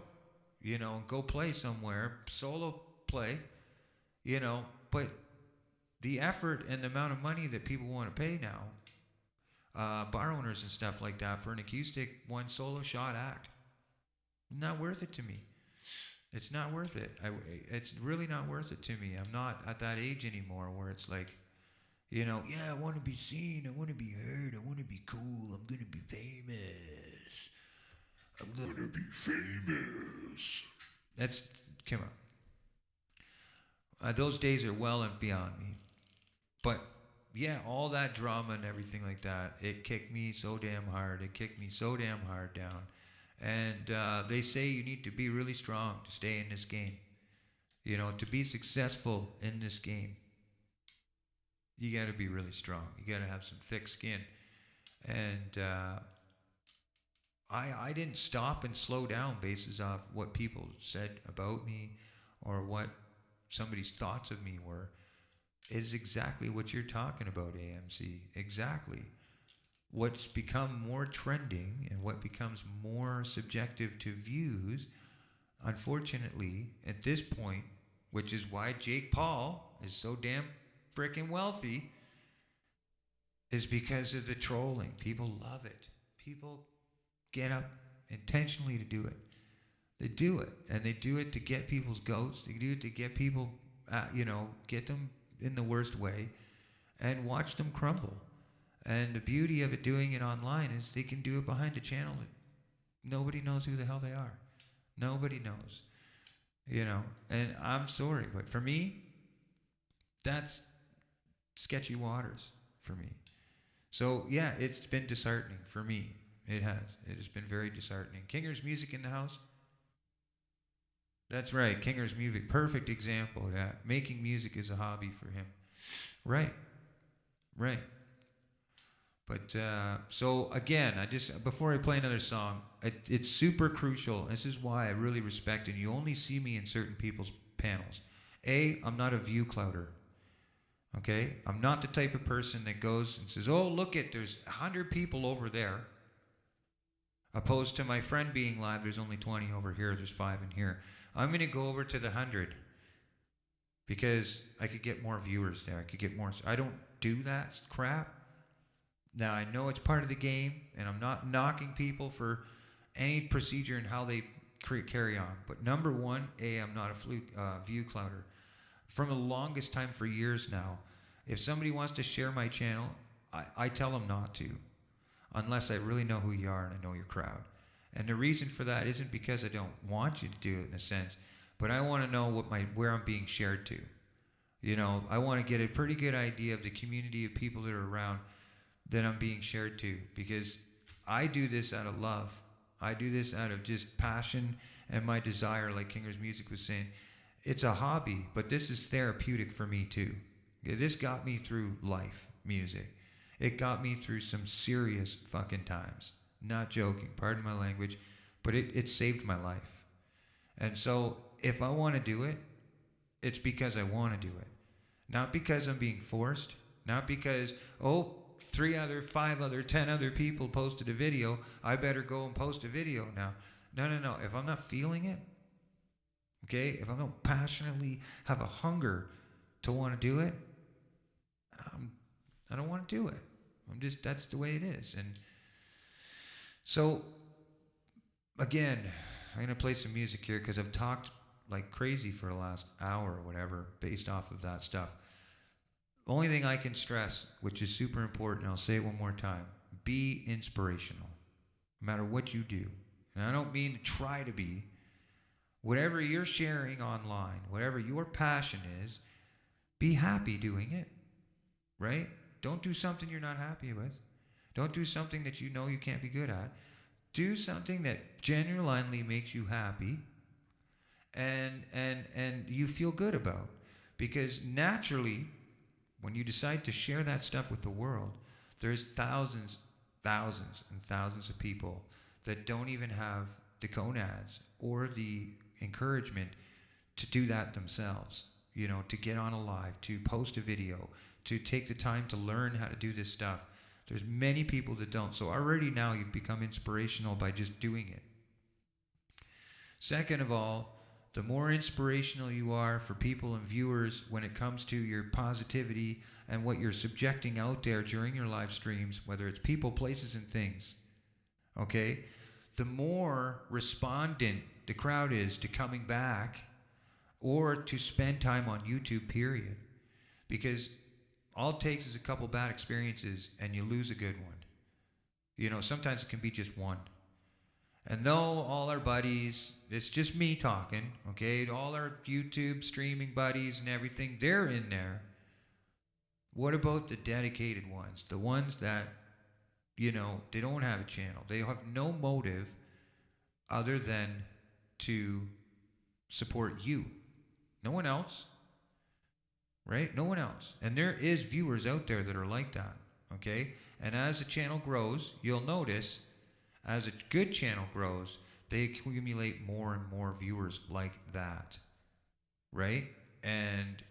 you know, and go play somewhere, solo play, you know, but the effort and the amount of money that people want to pay now, bar owners and stuff like that, for an acoustic one solo shot act, not worth it to me. It's not worth it. It's really not worth it to me. I'm not at that age anymore where it's like, you know, yeah, I want to be seen, I want to be heard, I want to be cool, I'm going to be famous. I'm gonna be famous. Come on. Those days are well and beyond me. But yeah, all that drama and everything like that, it kicked me so damn hard. It kicked me so damn hard down. And they say you need to be really strong to stay in this game. You know, to be successful in this game, you gotta be really strong. You gotta have some thick skin. And I didn't stop and slow down basis off what people said about me or what somebody's thoughts of me were. It is exactly what you're talking about, AMC. Exactly. What's become more trending and what becomes more subjective to views, unfortunately, at this point, which is why Jake Paul is so damn freaking wealthy, is because of the trolling. People love it. People get up intentionally to do it. They do it, and they do it to get people's goats. They do it to get people, get them in the worst way, and watch them crumble. And the beauty of it doing it online is they can do it behind a channel that nobody knows who the hell they are. Nobody knows, you know. And I'm sorry, but for me, that's sketchy waters for me. So yeah, it's been disheartening for me. It has. It has been very disheartening. Kinger's Music in the house? That's right, Kinger's Music. Perfect example, yeah. Making music is a hobby for him. Right. But, so again, before I play another song, it's super crucial. This is why I really respect it. You only see me in certain people's panels. I'm not a view clouder. Okay? I'm not the type of person that goes and says, oh, look there's 100 people over there. Opposed to my friend being live, there's only 20 over here, there's 5 in here. I'm going to go over to the 100 because I could get more viewers there. I don't do that crap. Now, I know it's part of the game, and I'm not knocking people for any procedure and how they carry on. But number one, I'm not a view clouder. From the longest time, for years now, if somebody wants to share my channel, I tell them not to, unless I really know who you are and I know your crowd. And the reason for that isn't because I don't want you to do it in a sense, but I want to know where I'm being shared to. You know, I want to get a pretty good idea of the community of people that are around that I'm being shared to, because I do this out of love. I do this out of just passion and my desire, like Kinger's Music was saying. It's a hobby, but this is therapeutic for me too. This got me through life, music. It got me through some serious fucking times. Not joking, pardon my language, but it saved my life. And so if I want to do it, it's because I want to do it. Not because I'm being forced, not because, 5 other, 10 other people posted a video, I better go and post a video now. No. If I'm not feeling it, okay, if I don't passionately have a hunger to want to do it, I don't want to do it. That's the way it is. And so, again, I'm going to play some music here because I've talked like crazy for the last hour or whatever based off of that stuff. Only thing I can stress, which is super important, I'll say it one more time, be inspirational, no matter what you do. And I don't mean to try to be. Whatever you're sharing online, whatever your passion is, be happy doing it, right? Don't do something you're not happy with. Don't do something that you know you can't be good at. Do something that genuinely makes you happy and you feel good about. Because naturally, when you decide to share that stuff with the world, there's thousands and thousands of people that don't even have the gonads or the encouragement to do that themselves. You know, to get on a live, to post a video, to take the time to learn how to do this stuff. There's many people that don't. So already now you've become inspirational by just doing it. Second of all, the more inspirational you are for people and viewers when it comes to your positivity and what you're subjecting out there during your live streams, whether it's people, places, and things, okay, the more respondent the crowd is to coming back or to spend time on YouTube, period. Because all it takes is a couple bad experiences and you lose a good one. You know, sometimes it can be just one. And though all our buddies, it's just me talking, okay, all our YouTube streaming buddies and everything, they're in there. What about the dedicated ones? The ones that, you know, they don't have a channel. They have no motive other than to support you. No one else. Right? No one else. And there is viewers out there that are like that, okay? And as the channel grows, you'll notice, as a good channel grows, they accumulate more and more viewers like that, right? And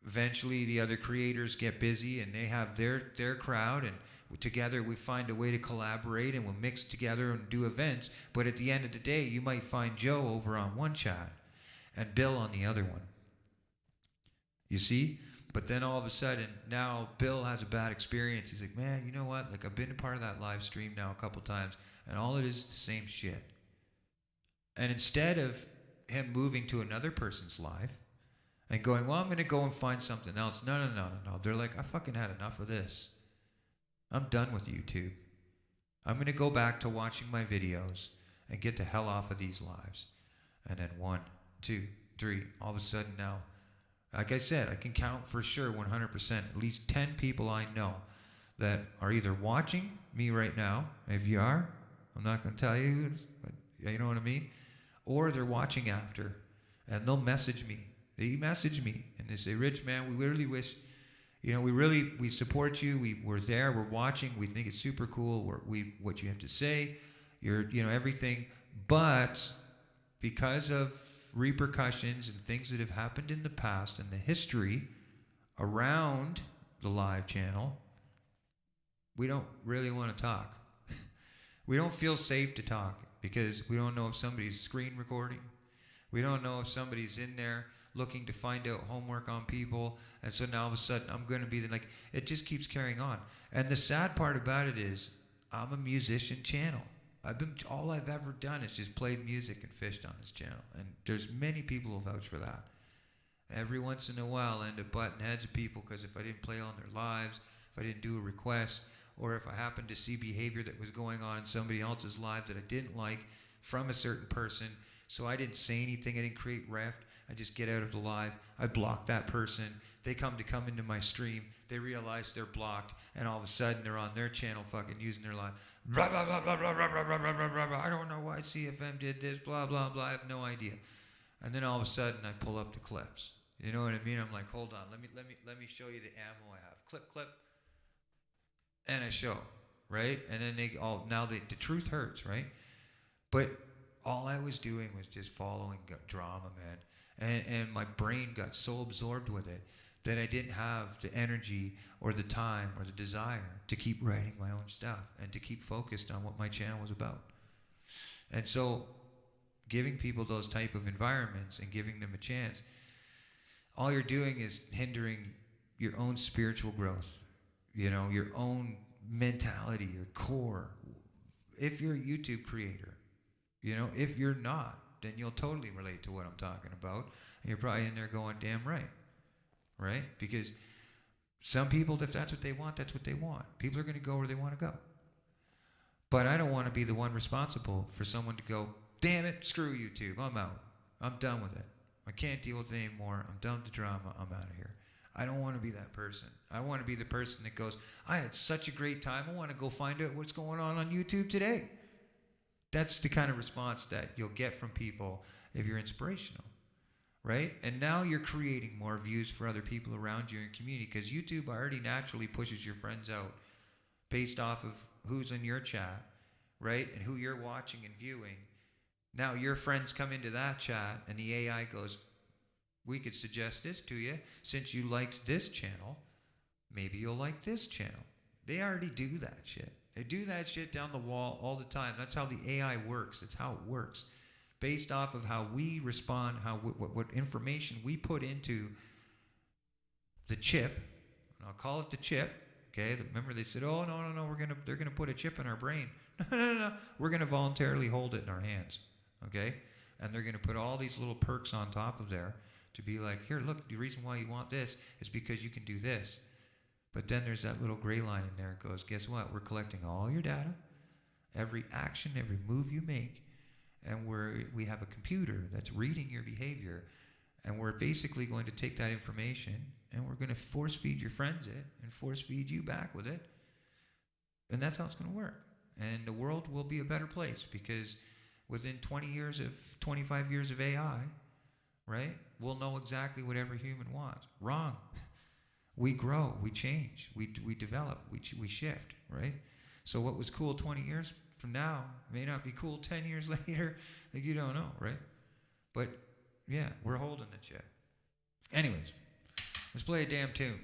eventually the other creators get busy and they have their crowd, and together we find a way to collaborate and we'll mix together and do events. But at the end of the day, you might find Joe over on one chat and Bill on the other one. You see? But then all of a sudden, now Bill has a bad experience. He's like, man, you know what? Like, I've been a part of that live stream now a couple times, and all it is the same shit. And instead of him moving to another person's live and going, well, I'm going to go and find something else. No. They're like, I fucking had enough of this. I'm done with YouTube. I'm going to go back to watching my videos and get the hell off of these lives. And then 1, 2, 3, all of a sudden now, like I said, I can count for sure 100%, at least 10 people I know that are either watching me right now. If you are, I'm not going to tell you who, but you know what I mean? Or they're watching after, and they'll message me. They message me, and they say, Rich, man, we really wish, you know, we support you. We're there. We're watching. We think it's super cool. What you have to say, everything. But because of repercussions and things that have happened in the past and the history around the live channel, we don't really want to talk. We don't feel safe to talk because we don't know if somebody's screen recording. We don't know if somebody's in there looking to find out homework on people. And so now all of a sudden I'm going to be like, it just keeps carrying on. And the sad part about it is I'm a musician channel. All I've ever done is just played music and fished on this channel. And there's many people who vouch for that. Every once in a while I end up butting heads of people because if I didn't play on their lives, if I didn't do a request, or if I happened to see behavior that was going on in somebody else's life that I didn't like from a certain person, so I didn't say anything, I didn't create rift, I just get out of the live, I block that person, they come into my stream, they realize they're blocked, and all of a sudden they're on their channel fucking using their live, blah, blah, blah, blah, blah, blah, blah, blah, blah, blah, blah, I don't know why CFM did this, blah, blah, blah, I have no idea. And then all of a sudden I pull up the clips. You know what I mean? I'm like, hold on, let me show you the ammo I have. Clip. And I show, right? And then the truth hurts, right? But all I was doing was just following drama, man. And my brain got so absorbed with it that I didn't have the energy or the time or the desire to keep writing my own stuff and to keep focused on what my channel was about. And so giving people those type of environments and giving them a chance, all you're doing is hindering your own spiritual growth, you know, your own mentality, your core. If you're a YouTube creator, you know, if you're not, then you'll totally relate to what I'm talking about. And you're probably in there going, damn right? Because some people, if that's what they want, that's what they want. People are going to go where they want to go. But I don't want to be the one responsible for someone to go, damn it, screw YouTube, I'm out. I'm done with it. I can't deal with it anymore. I'm done with the drama. I'm out of here. I don't want to be that person. I want to be the person that goes, I had such a great time. I want to go find out what's going on YouTube today. That's the kind of response that you'll get from people if you're inspirational, right? And now you're creating more views for other people around you in your community because YouTube already naturally pushes your friends out based off of who's in your chat, right? And who you're watching and viewing. Now your friends come into that chat and the AI goes, we could suggest this to you. Since you liked this channel, maybe you'll like this channel. They already do that shit. They do that shit down the wall all the time. That's how the AI works. That's how it works. Based off of how we respond, what information we put into the chip. And I'll call it the chip. Okay, remember they said, oh, no, they're gonna put a chip in our brain. No. We're gonna voluntarily hold it in our hands. Okay? And they're gonna put all these little perks on top of there to be like, here, look, the reason why you want this is because you can do this. But then there's that little gray line in there that goes, guess what? We're collecting all your data, every action, every move you make, and we have a computer that's reading your behavior, and we're basically going to take that information and we're going to force feed your friends it and force feed you back with it. And that's how it's going to work. And the world will be a better place because within 25 years of AI, right, we'll know exactly what every human wants. Wrong. We grow, we change, we develop, we shift, right? So what was cool 20 years from now may not be cool 10 years later. Like, you don't know, right? But yeah, we're holding the shit. Anyways, let's play a damn tune.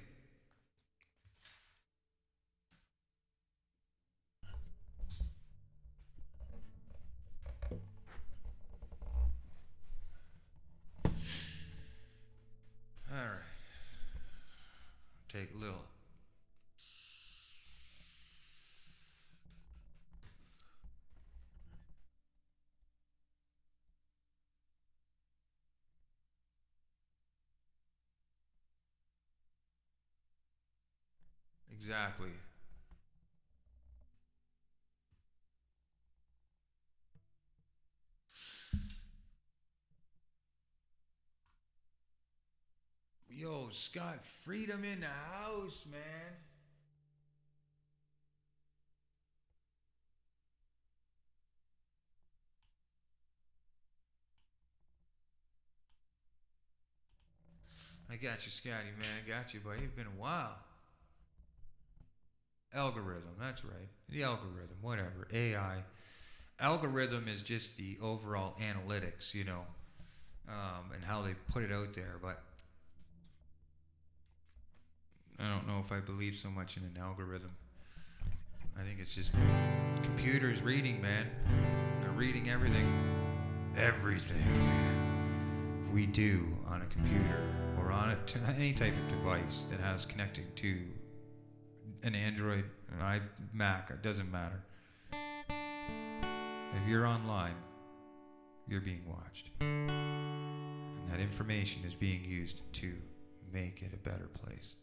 All right. Take a little. Exactly. Yo, Scott, freedom in the house, man. I got you, Scotty, man. I got you, buddy. It's been a while. Algorithm, that's right. The algorithm, whatever. AI. Algorithm is just the overall analytics, you know, and how they put it out there, but I don't know if I believe so much in an algorithm. I think it's just computers reading, man. They're reading everything. Everything. we do on a computer or on any type of device that has connecting to an Android, an Mac, it doesn't matter. If you're online, you're being watched. And that information is being used to make it a better place.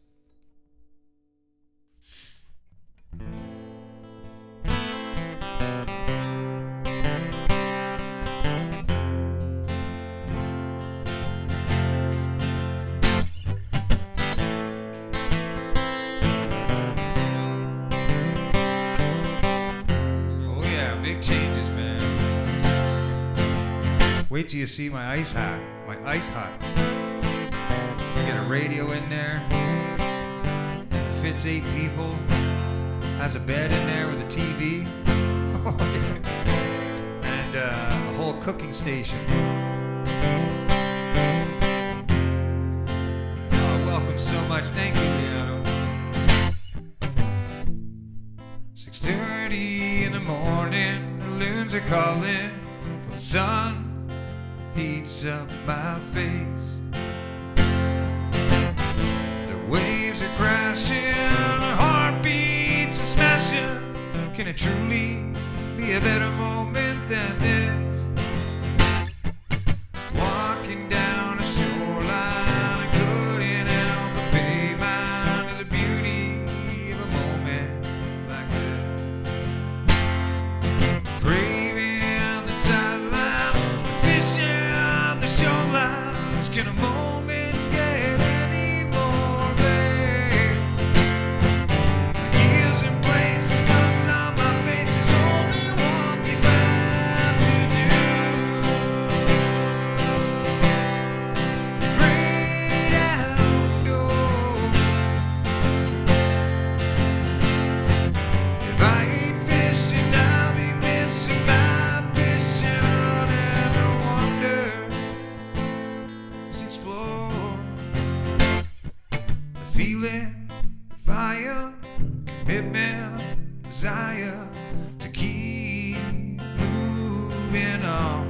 Wait till you see my ice hack. My ice hack. Get a radio in there. Fits 8 people. Has a bed in there with a TV. Oh, yeah. And a whole cooking station. Oh, welcome so much. Thank you, Leonardo. 6:30 in the morning. The loons are calling. The sun heats up my face. The waves are crashing, the heartbeats are smashing. Can it truly be a better moment than this? Walking down a shoreline, I couldn't help but pay mind to the beauty of a moment like this. Craving the sidelines, fishing on the shorelines. Can a moment get any more vague? Years and places, sometimes my face is only one thing left to do. Great outdoors. If I ain't fishing, I'll be missing my fishing, and no wonder. Let's explore the feeling, the fire, commitment, desire to keep moving on.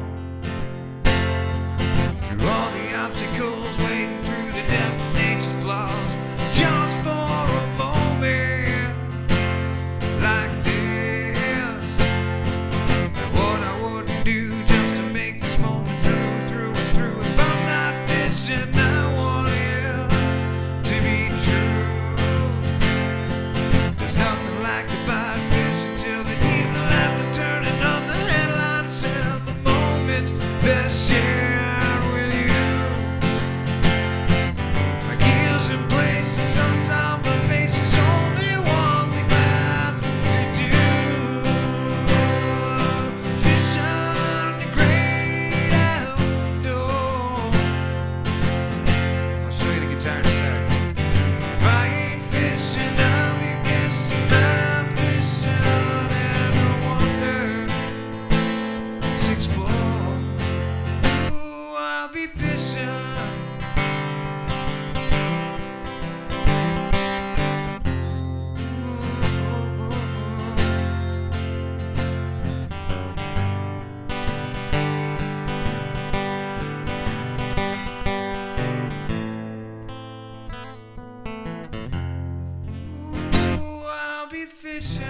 Through all the obstacles, wading through the depth of nature's flaws, just for a moment like this. And what I wouldn't do just to make this moment through and through. If I'm not fishing, I want it to be true. There's nothing like the bite fishing till the evening after, turning on the headlights and the moments best shared with you. My gears in place, the sun's on my face, there's only one thing left to do. Fish on the great outdoors. I'll show you the guitar in a sec. If I ain't fishing, I'll be missing my fishing, and no wonder. Let's explore. Ooh, I'll be fishing. Ooh, I'll be fishing.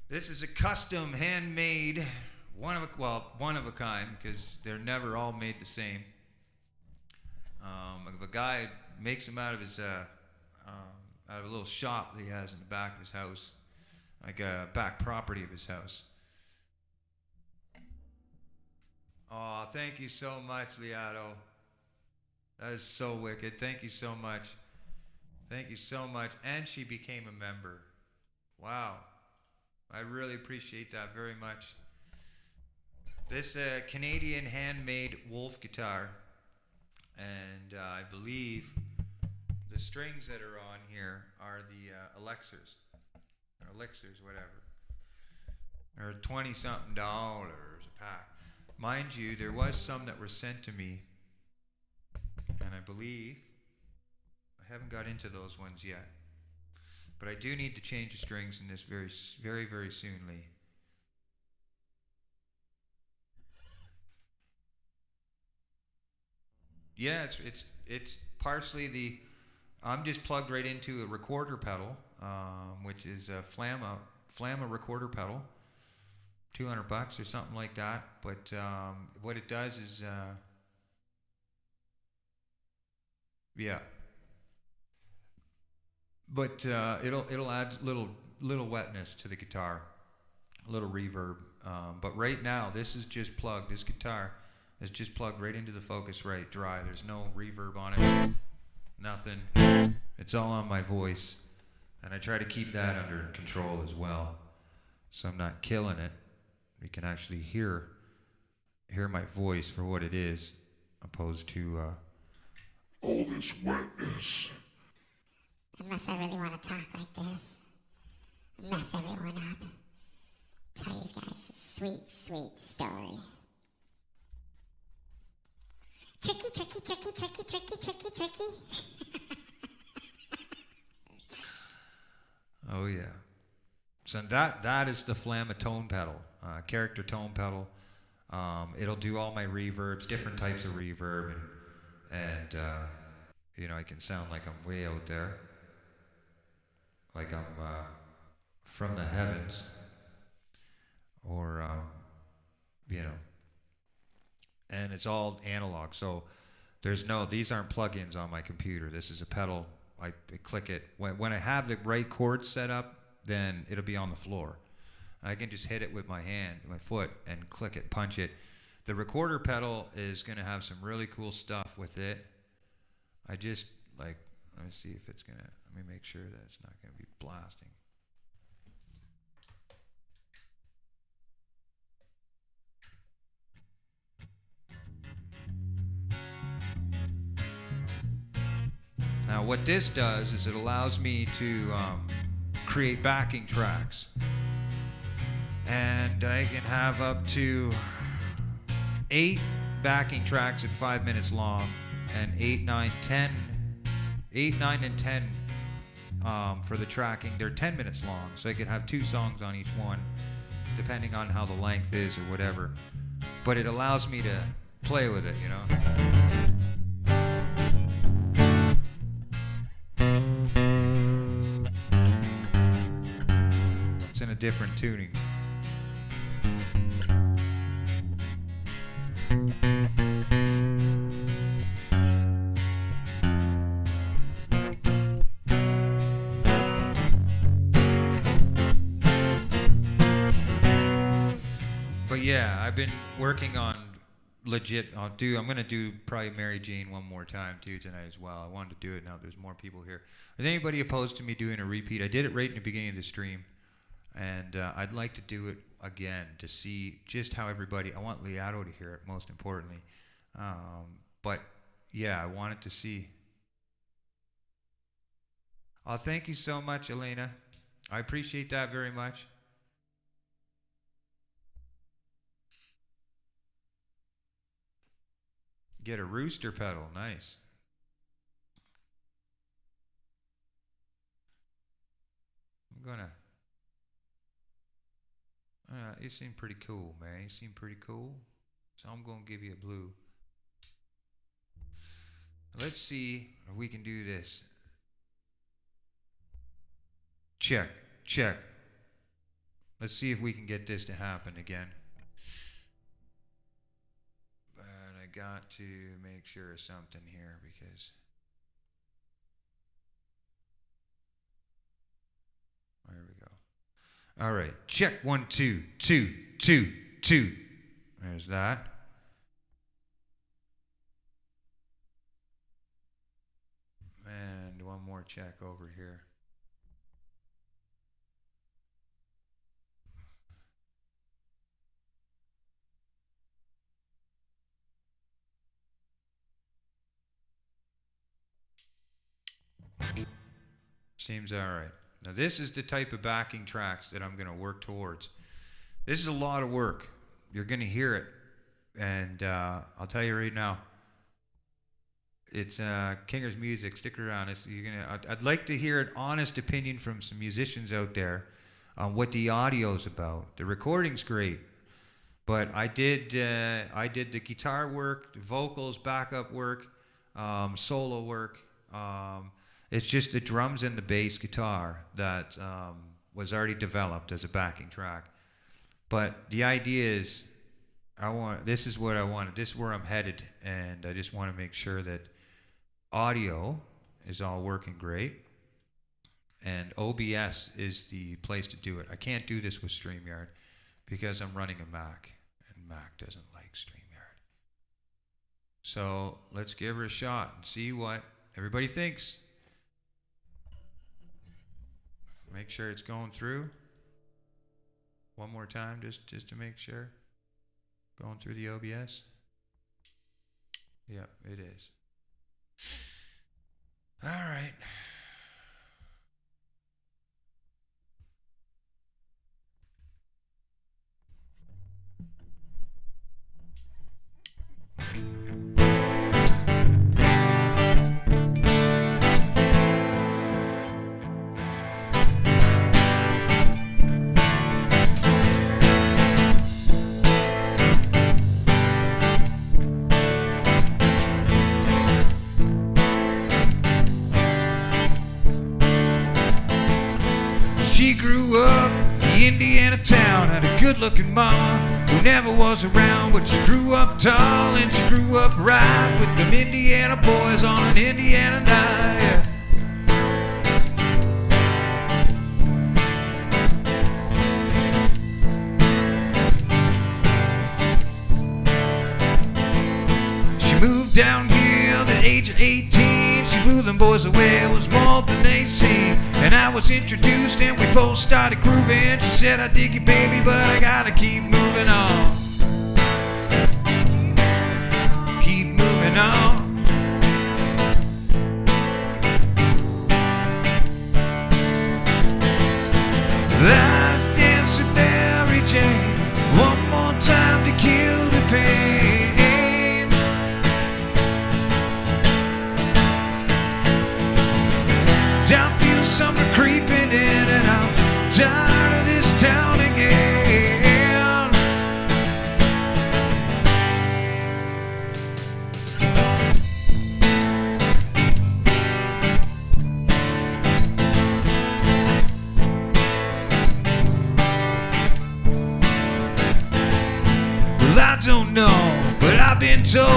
This is a custom, handmade, one of a kind, because they're never all made the same. If a guy makes them out of his out of a little shop that he has in the back of his house, like a back property of his house. Oh, thank you so much, Liato. That is so wicked. Thank you so much. Thank you so much. And she became a member. Wow. I really appreciate that very much. This Canadian handmade Wolf guitar. And I believe the strings that are on here are the elixirs. Or elixirs, whatever. They're $20-something a pack. Mind you, there was some that were sent to me. And I believe I haven't got into those ones yet. But I do need to change the strings in this very, very, very soon, Lee. Yeah, it's partially the. I'm just plugged right into a recorder pedal, which is a Flamma recorder pedal, $200 or something like that. But what it does is, yeah. But it'll add little wetness to the guitar, a little reverb. But right now, this is just plugged. This guitar is just plugged right into the Focusrite dry. There's no reverb on it. Nothing. It's all on my voice, and I try to keep that under control as well, so I'm not killing it. You can actually hear my voice for what it is, opposed to all this wetness. Unless I really want to talk like this, mess everyone up, tell you guys a sweet, sweet story. Tricky, tricky, tricky, tricky, tricky, tricky, tricky. Oh yeah. So that is the Flamma tone pedal, character tone pedal. It'll do all my reverbs, different types of reverb, and I can sound like I'm way out there, like I'm from the heavens, or and it's all analog. So these aren't plugins on my computer. This is a pedal. I click it. When I have the right chords set up, then it'll be on the floor. I can just hit it with my hand, my foot, and click it, punch it. The recorder pedal is going to have some really cool stuff with it. I just, let me see if it's going to, let me make sure that it's not going to be blasting. Now what this does is it allows me to create backing tracks, and I can have up to 8 backing tracks at 5 minutes long, and 8, 9, and 10 for the tracking. They're 10 minutes long, so I could have 2 songs on each one, depending on how the length is or whatever. But it allows me to play with it, It's in a different tuning. But yeah, I've been working on legit. I'm gonna do probably Mary Jane one more time too tonight as well. I wanted to do it now. There's more people here. Is anybody opposed to me doing a repeat? I did it right in the beginning of the stream, and I'd like to do it again to see just how everybody. I want Leato to hear it, most importantly. But yeah, I wanted to see. Oh, thank you so much, Elena. I appreciate that very much. Get a rooster pedal, nice. I'm gonna. You seem pretty cool, man. You seem pretty cool. So I'm gonna give you a blue. Let's see if we can do this. Check, check. Let's see if we can get this to happen again. But I got to make sure of something here because. There we go. All right, check 1, 2, 2, 2, 2. There's that. And one more check over here. Seems all right. Now this is the type of backing tracks that I'm going to work towards. This is a lot of work. You're going to hear it. And I'll tell you right now, it's Kinger's Music. Stick around. I'd like to hear an honest opinion from some musicians out there on what the audio's about. The recording's great, but I did the guitar work, the vocals, backup work, solo work. It's just the drums and the bass guitar that was already developed as a backing track. But the idea is, this is what I wanted. This is where I'm headed, and I just want to make sure that audio is all working great, and OBS is the place to do it. I can't do this with StreamYard because I'm running a Mac, and Mac doesn't like StreamYard. So let's give her a shot and see what everybody thinks. Make sure it's going through. One more time, just to make sure. Going through the OBS. Yep, it is. All right. She grew up in Indiana town, had a good-looking mama who never was around, but she grew up tall and she grew up right with them Indiana boys on an Indiana night. Yeah. She moved down here at the age of 18. She blew them boys away, it was more than they seen. And I was introduced and we both started grooving. She said, I dig you, baby, but I gotta keep moving on. Keep moving on. Last dance with Mary Jane, one more time to kill the pain. I feel summer creeping in and I'm tired of this town again. Well, I don't know, but I've been told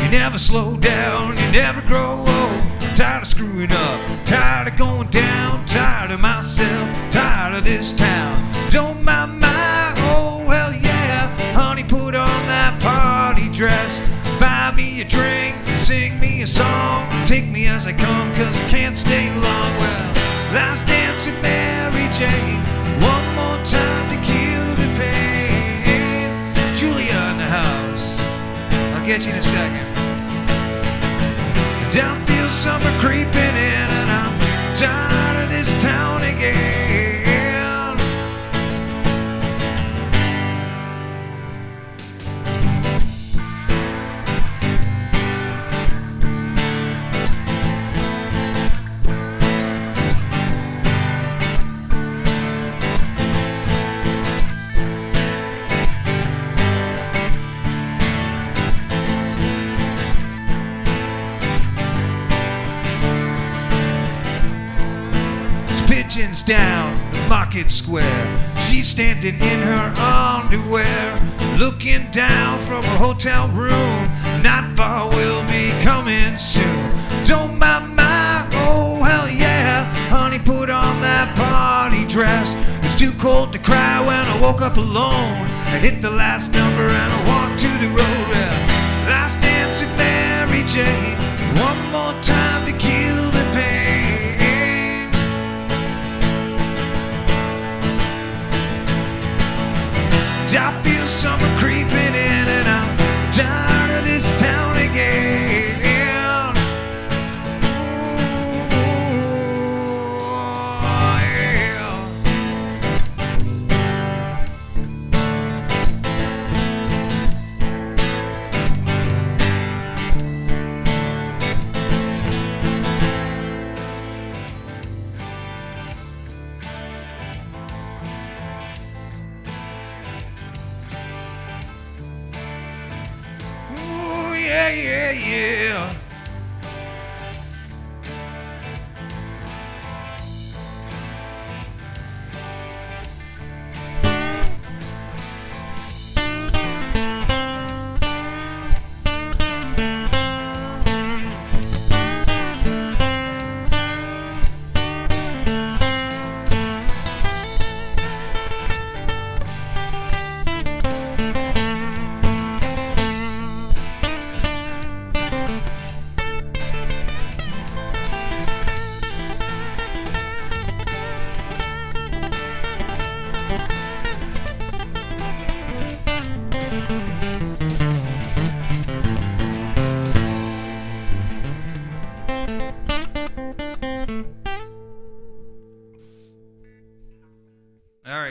you never slow down, you never grow old. Tired of screwing up, tired of going down, tired of myself, tired of this town. Don't mind my, oh hell yeah, honey, put on that party dress. Buy me a drink, sing me a song, take me as I come, cause I can't stay long. Well, last dance with Mary Jane, one more time to kill the pain. Julia in the house, I'll get you in a second. Down feel summer creeping in and I'm tired of this town again. Pigeons down the market square. She's standing in her underwear, looking down from a hotel room. Not far, we'll be coming soon. Don't mind my, oh hell yeah, honey, put on that party dress. It's too cold to cry when I woke up alone. I hit the last number and I walked to the road. Last dance with Mary Jane, one more time to kill the pain. I feel summer creeping in and I'm tired of this town again. Yeah, yeah, yeah.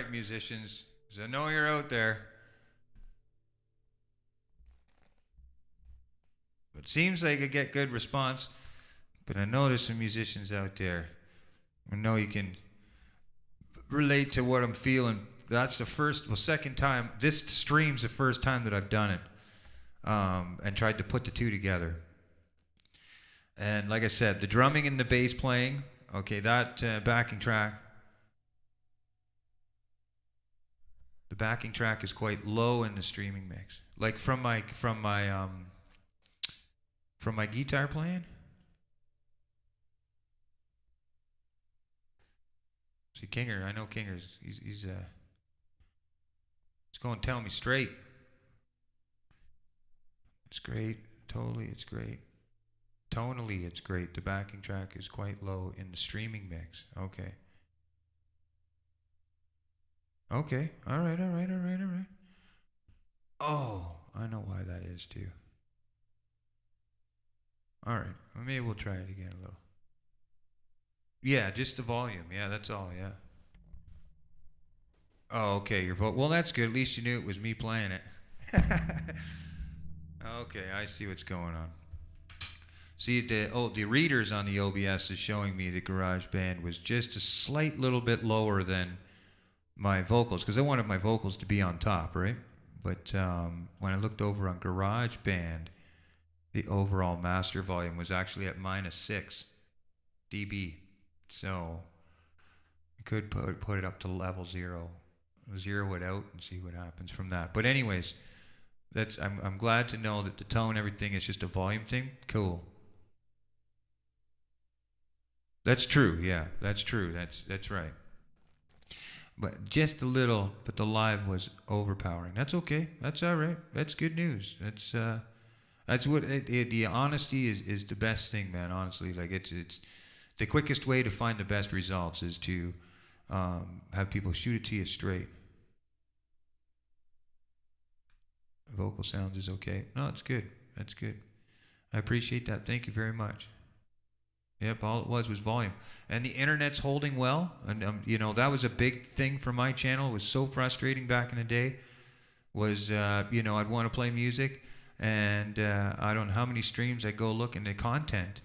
right, musicians. 'Cause I know you're out there. It seems like I get good response, but I know there's some musicians out there. I know you can relate to what I'm feeling. That's the second time. This stream's the first time that I've done it, and tried to put the two together. And like I said, the drumming and the bass playing, okay, that backing track. The backing track is quite low in the streaming mix. Like from my guitar playing. See, Kinger, I know Kinger's. He's going to tell me straight. It's great. Totally, it's great. Tonally, it's great. The backing track is quite low in the streaming mix. Okay. Okay. All right. Oh, I know why that is too. All right. Well, maybe we'll try it again a little. Yeah, just the volume. Yeah, that's all. Yeah. Oh, okay. Your vote. Well, that's good. At least you knew it was me playing it. Okay, I see what's going on. See, the readers on the OBS is showing me the GarageBand was just a slight little bit lower than my vocals, because I wanted my vocals to be on top, right? But when I looked over on GarageBand, the overall master volume was actually at -6 dB. So you could put it up to level 0, zero it out, and see what happens from that. But anyways, I'm glad to know that the tone, everything is just a volume thing. Cool. That's true. Yeah, that's true. That's right. But just a little. But the live was overpowering. That's okay. That's all right. That's good news. That's what the honesty is the best thing, man. Honestly, like it's the quickest way to find the best results is to have people shoot it to you straight. Vocal sounds is okay. No, it's good. That's good. I appreciate that. Thank you very much. Yep, all it was volume. And the internet's holding well. And, that was a big thing for my channel. It was so frustrating back in the day. I'd want to play music, and I don't know how many streams I go look into content,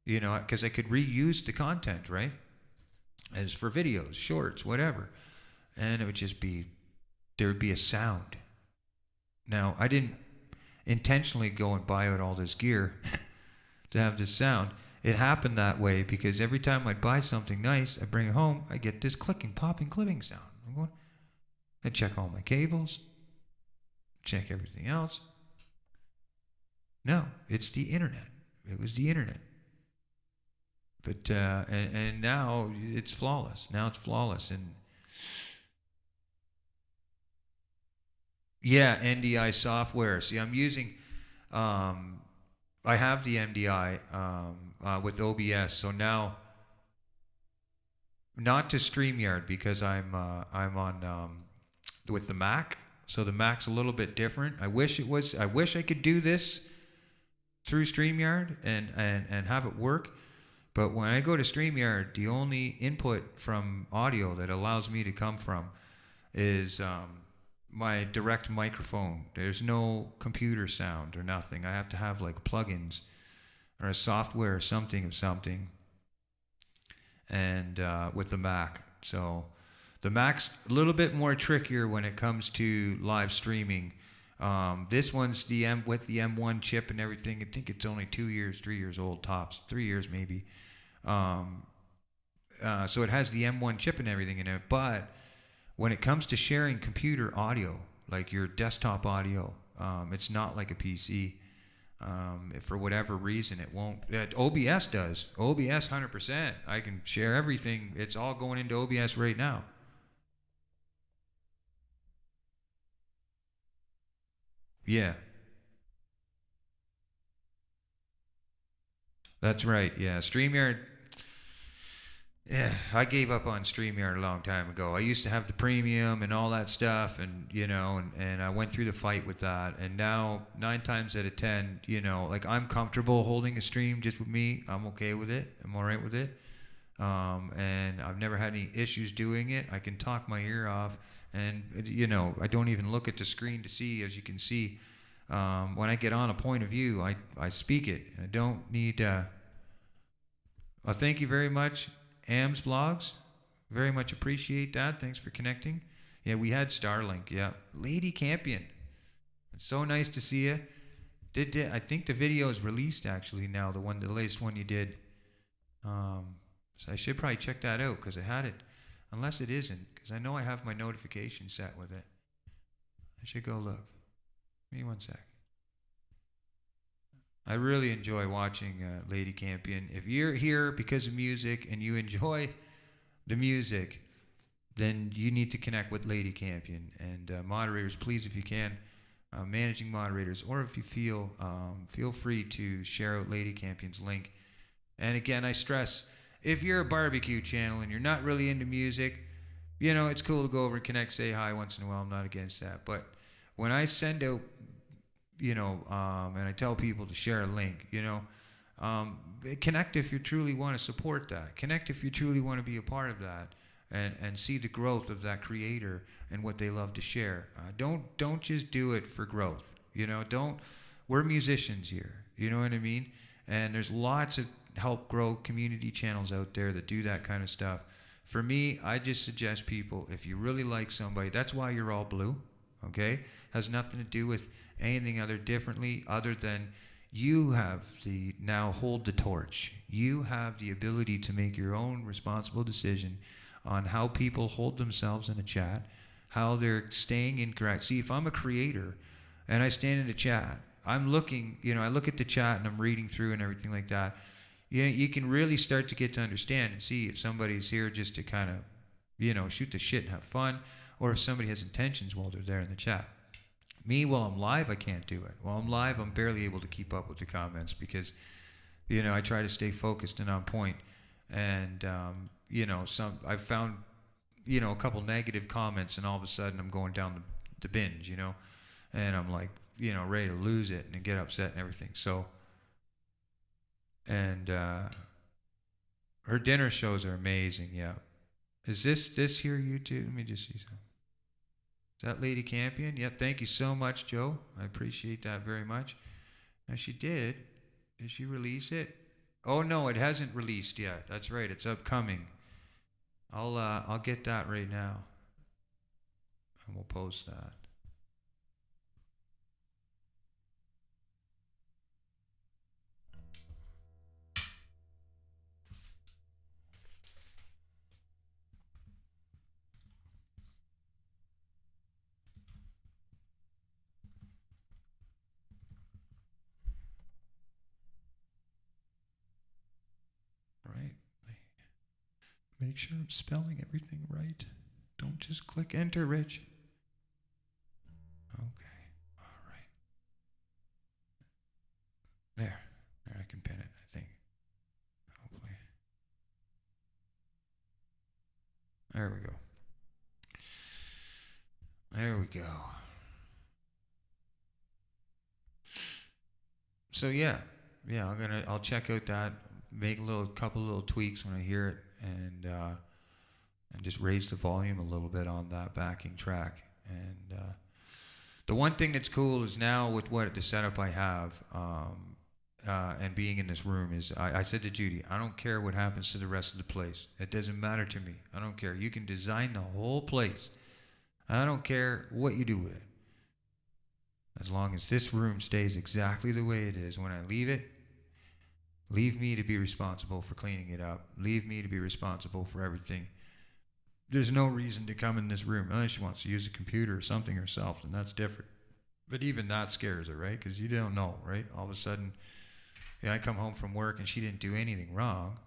because I could reuse the content, right? As for videos, shorts, whatever. And it would just there would be a sound. Now, I didn't intentionally go and buy out all this gear to have this sound. It happened that way because every time I'd buy something nice, I bring it home, I get this clicking, popping, clipping sound. I check all my cables, check everything else. No, it's the internet. It was the internet. But and now it's flawless. Now it's flawless. And yeah, NDI software. See, I'm using. I have the MDI with OBS, so now not to StreamYard because I'm on with the Mac, so the Mac's a little bit different. I wish I could do this through StreamYard and have it work, but when I go to StreamYard, the only input from audio that allows me to come from is my direct microphone. There's no computer sound or nothing. I have to have like plugins or a software or something and with the Mac. So the Mac's a little bit more trickier when it comes to live streaming. This one's with the M1 chip and everything. I think it's only 3 years old tops, 3 years maybe. So it has the M1 chip and everything in it, but when it comes to sharing computer audio, like your desktop audio, it's not like a PC. If for whatever reason it won't. OBS does. OBS 100%. I can share everything. It's all going into OBS right now. Yeah. That's right. Yeah. StreamYard. Yeah, I gave up on StreamYard a long time ago. I used to have the premium and all that stuff, and and I went through the fight with that. And now 9 times out of 10, like I'm comfortable holding a stream just with me. I'm okay with it. I'm all right with it. and I've never had any issues doing it. I can talk my ear off, and I don't even look at the screen to see. As you can see, when I get on a point of view, I speak it. I don't need. Well, thank you very much, Am's Vlogs. Very much appreciate that. Thanks for connecting. Yeah, we had Starlink. Yeah, Lady Campion. It's so nice to see you. I think the video is released actually now. The latest one you did. So I should probably check that out because I had it, unless it isn't, because I know I have my notification set with it. I should go look. Give me 1 sec. I really enjoy watching Lady Campion. If you're here because of music and you enjoy the music, then you need to connect with Lady Campion. And moderators, please, if you can, managing moderators, or if you feel free to share out Lady Campion's link. And again, I stress, if you're a barbecue channel and you're not really into music, it's cool to go over and connect, say hi once in a while. I'm not against that. But when I send out, and I tell people to share a link, connect if you truly want to support that. Connect if you truly want to be a part of that and see the growth of that creator and what they love to share. Don't just do it for growth. We're musicians here. You know what I mean? And there's lots of help grow community channels out there that do that kind of stuff. For me, I just suggest people, if you really like somebody, that's why you're all blue, okay? Has nothing to do with anything other than you have now hold the torch. You have the ability to make your own responsible decision on how people hold themselves in a chat, how they're staying incorrect. See, if I'm a creator and I stand in a chat, I'm looking, I look at the chat and I'm reading through and everything like that. You can really start to get to understand and see if somebody's here just to kind of, shoot the shit and have fun, or if somebody has intentions while they're there in the chat. Me, while I'm live, I can't do it. While I'm live, I'm barely able to keep up with the comments because, I try to stay focused and on point. And, I've found, a couple negative comments, and all of a sudden I'm going down the binge, and I'm like, ready to lose it and get upset and everything. So, and her dinner shows are amazing. Yeah. Is this here YouTube? Let me just see something. Is that Lady Campion? Yeah, thank you so much, Joe. I appreciate that very much. Now she did. Did she release it? Oh no, it hasn't released yet. That's right, it's upcoming. I'll get that right now. And we'll post that. Right. Make sure I'm spelling everything right. Don't just click enter, Rich. Okay. All right. There. I can pin it, I think. Hopefully. There we go. There we go. So yeah, I'll check out that, make couple little tweaks when I hear it, and just raise the volume a little bit on that backing track. And the one thing that's cool is now with the setup I have, and being in this room is, I said to Judy, I don't care what happens to the rest of the place. It doesn't matter to me. I don't care. You can design the whole place. I don't care what you do with it. As long as this room stays exactly the way it is when I leave it, leave me to be responsible for cleaning it up. Leave me to be responsible for everything. There's no reason to come in this room unless she wants to use a computer or something herself, and that's different. But even that scares her, right? Because you don't know, right? All of a sudden, I come home from work and she didn't do anything wrong.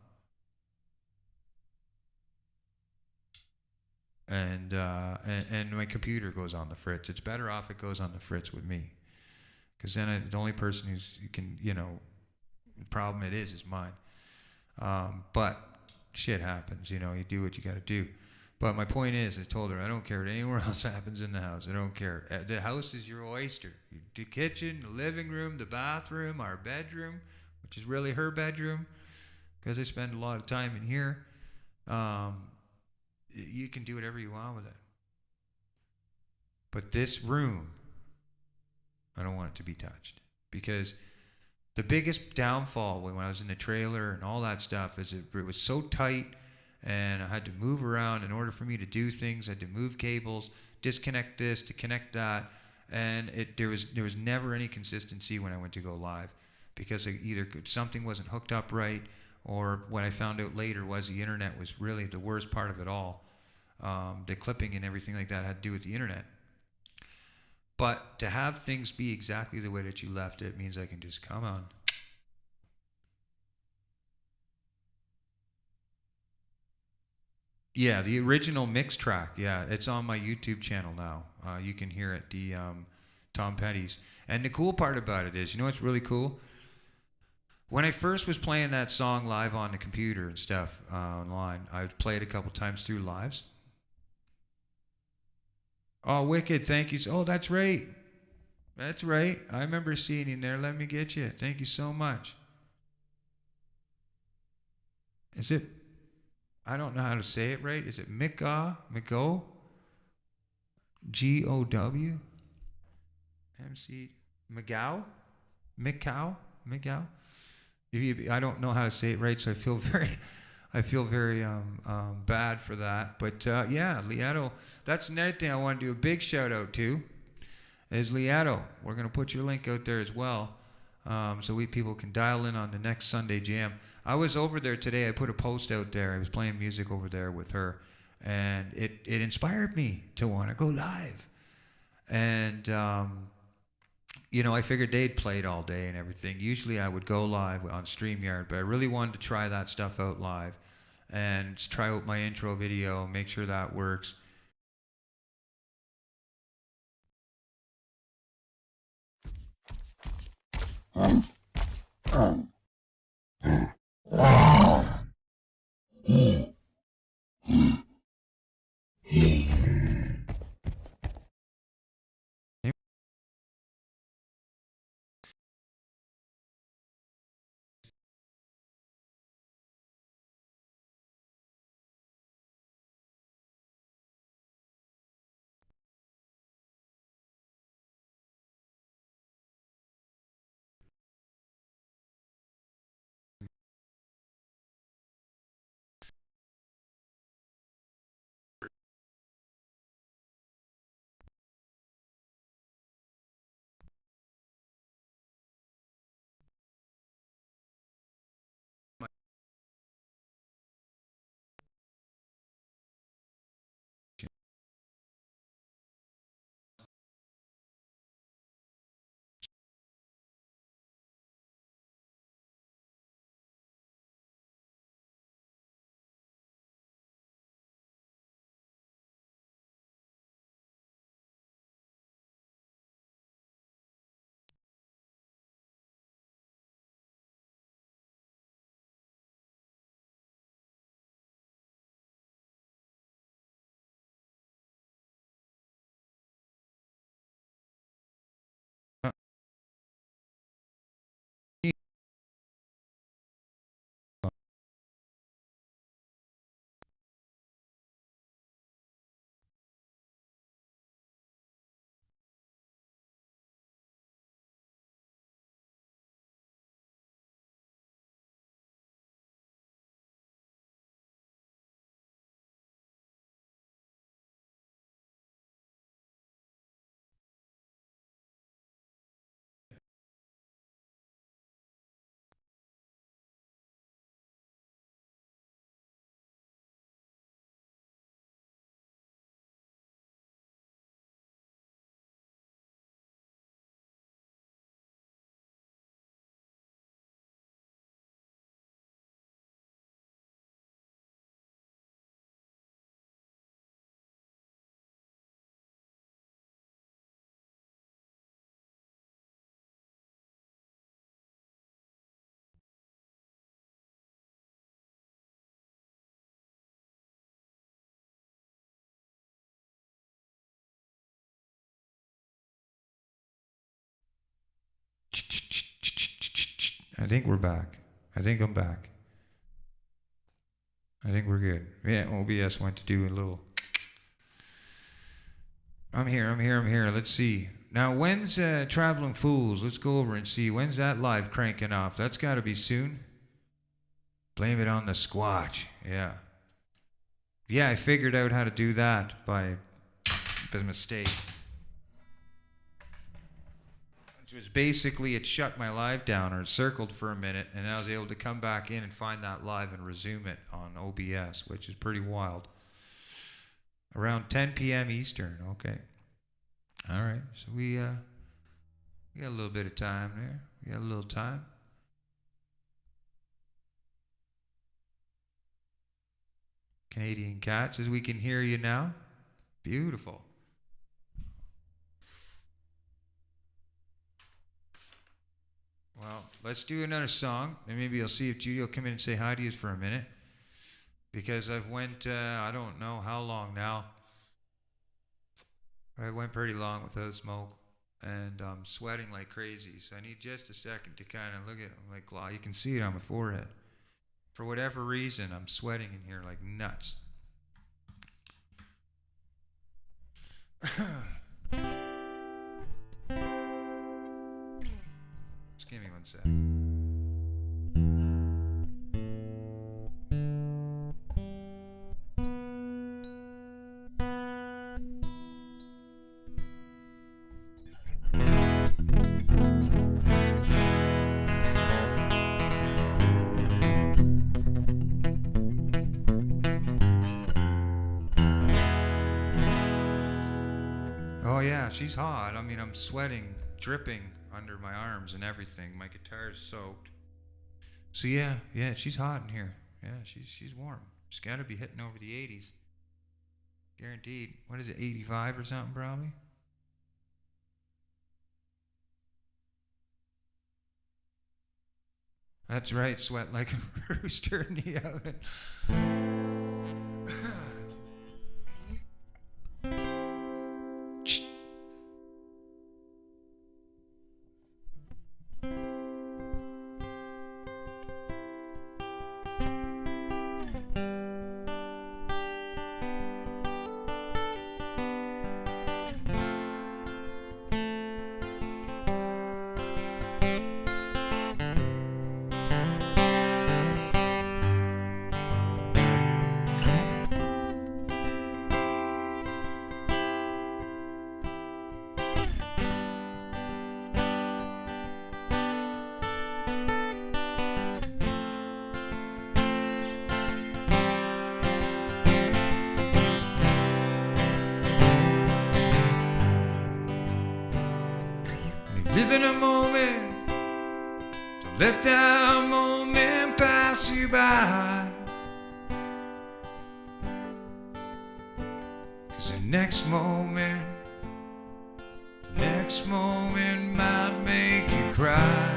And my computer goes on the fritz. It's better off it goes on the fritz with me. Because then the only person who can, the problem it is mine. But shit happens, you do what you got to do. But my point is, I told her, I don't care what anywhere else happens in the house. I don't care. The house is your oyster. The kitchen, the living room, the bathroom, our bedroom, which is really her bedroom, because I spend a lot of time in here. You can do whatever you want with it. But this room, I don't want it to be touched. Because the biggest downfall when I was in the trailer and all that stuff is it was so tight, and I had to move around in order for me to do things. I had to move cables, disconnect this to connect that, and there was never any consistency when I went to go live, because either something wasn't hooked up right, or what I found out later was the internet was really the worst part of it all. The clipping and everything like that had to do with the internet. But to have things be exactly the way that you left it means I can just come on. Yeah, the original mix track. Yeah, it's on my YouTube channel now. You can hear it, the Tom Petty's. And the cool part about it is, you know what's really cool? When I first was playing that song live on the computer and stuff online, I played a couple times through lives. Oh, wicked! Thank you. Oh, that's right. That's right. I remember seeing you there. Let me get you. Thank you so much. Is it? I don't know how to say it right. Is it Miko? G-O-W? M-C... McGow? I don't know how to say it right, so I feel very bad for that. But yeah, Liato. That's another thing I want to do a big shout out to is Liato. We're going to put your link out there as well, so people can dial in on the next Sunday jam. I was over there today. I put a post out there. I was playing music over there with her, and it inspired me to want to go live. And I figured they'd played all day and everything. Usually I would go live on StreamYard, but I really wanted to try that stuff out live and try out my intro video, make sure that works. I think we're back. I think I'm back. I think we're good. Yeah, OBS went to do a little. I'm here. Let's see. Now, when's Traveling Fools? Let's go over and see. When's that live cranking off? That's got to be soon. Blame it on the Squatch. Yeah. Yeah, I figured out how to do that by mistake. Which was basically, it shut my live down, or it circled for a minute, and I was able to come back in and find that live and resume it on OBS, which is pretty wild. Around 10 p.m. Eastern. Okay. All right. So we got a little bit of time there. We got a little time. Canadian Cat says we can hear you now. Beautiful. Well, let's do another song, and maybe I'll see if Judy will come in and say hi to you for a minute. Because I've went, I don't know how long now. I went pretty long without smoke, and I'm sweating like crazy. So I need just a second to kind of look at it. I'm like, you can see it on my forehead. For whatever reason, I'm sweating in here like nuts. Just give me one sec. Oh yeah, she's hot. I mean, I'm sweating, dripping under my arms and everything. My guitar's soaked. So yeah, she's hot in here. Yeah, she's warm. She's got to be hitting over the 80s. Guaranteed. What is it, 85 or something probably? That's right, sweat like a rooster in the oven. Live in a moment, don't let that moment pass you by. 'Cause the next moment might make you cry.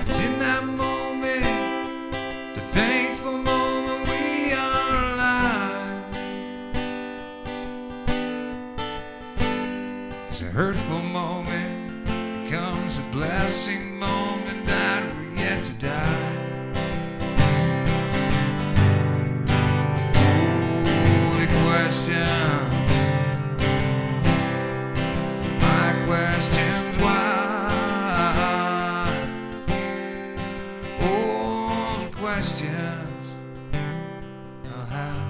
It's in that moment, the thankful moment we are alive. A hurtful moment becomes a blessing moment that we're yet to die. Oh, the question, my question's why. Oh, the questions I'll have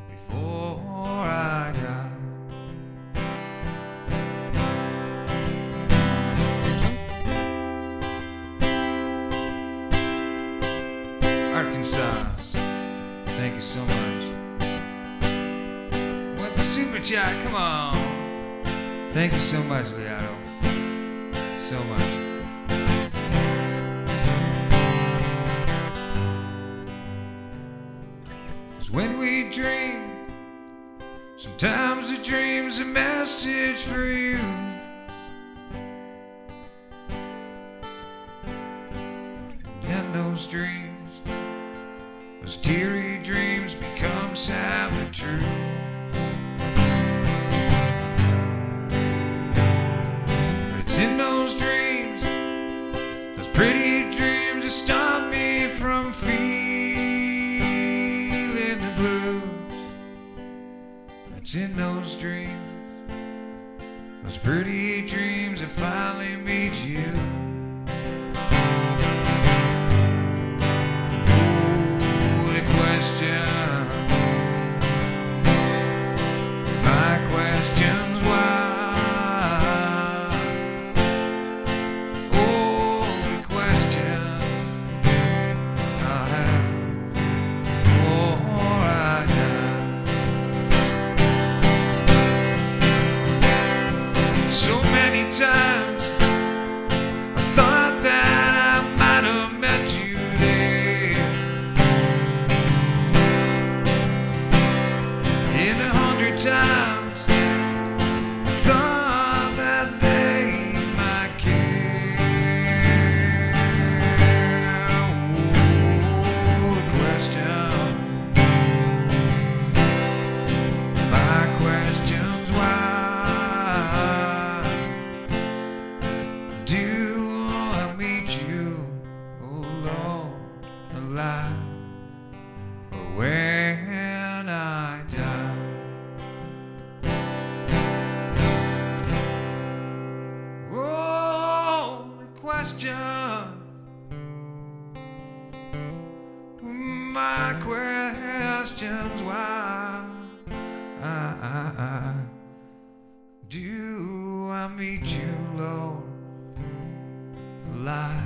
before I die. Arkansas, thank you so much. What the super chat, come on. Thank you so much, Leato. So much. 'Cause when we dream, sometimes the dream's a message for you. And those dreams, those teary dreams become sadly true. But it's in those dreams, those pretty dreams, It's in those dreams, those pretty dreams that finally meet you. Oh, the question, my question's why. Oh, the questions I have before I die. So many times I thought that I might have met you there. In 100 times I thought that they might care. Oh, the question, my question's why do I meet you, oh Lord, alive, or when I die? Oh, the question, my question's why do I meet you, Lord, alive,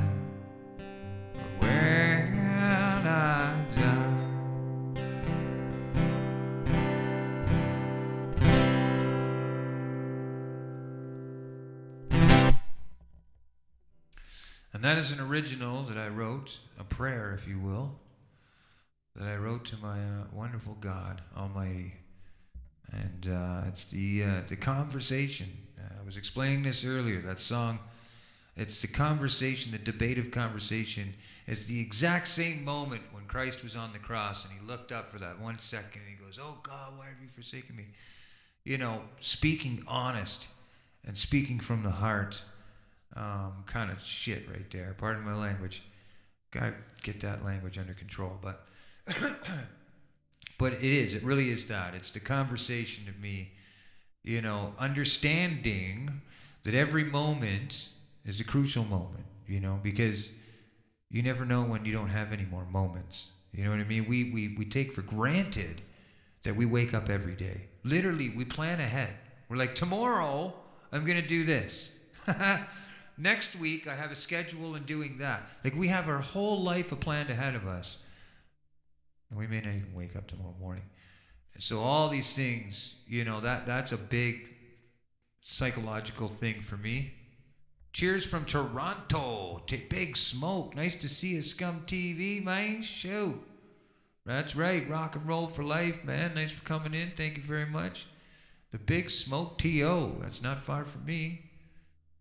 or when I die? And that is an original that I wrote, a prayer, if you will, that I wrote to my wonderful God Almighty. And it's the conversation. I was explaining this earlier, that song. It's the conversation, the debate of conversation. It's the exact same moment when Christ was on the cross and he looked up for that 1 second and he goes, "Oh God, why have you forsaken me?" You know, speaking honest and speaking from the heart. Kind of shit right there. Pardon my language. Gotta get that language under control. But but it is. It really is that. It's the conversation of me, you know, understanding that every moment is a crucial moment, you know, because you never know when you don't have any more moments. You know what I mean? We take for granted that we wake up every day. Literally, we plan ahead. We're like, tomorrow, I'm going to do this. Next week, I have a schedule and doing that. Like, we have our whole life planned ahead of us. And we may not even wake up tomorrow morning. And so all these things, you know, that's a big psychological thing for me. Cheers from Toronto to Big Smoke. Nice to see you, Scum TV, man. Shoot. That's right. Rock and roll for life, man. Nice for coming in. Thank you very much. The Big Smoke T.O. That's not far from me.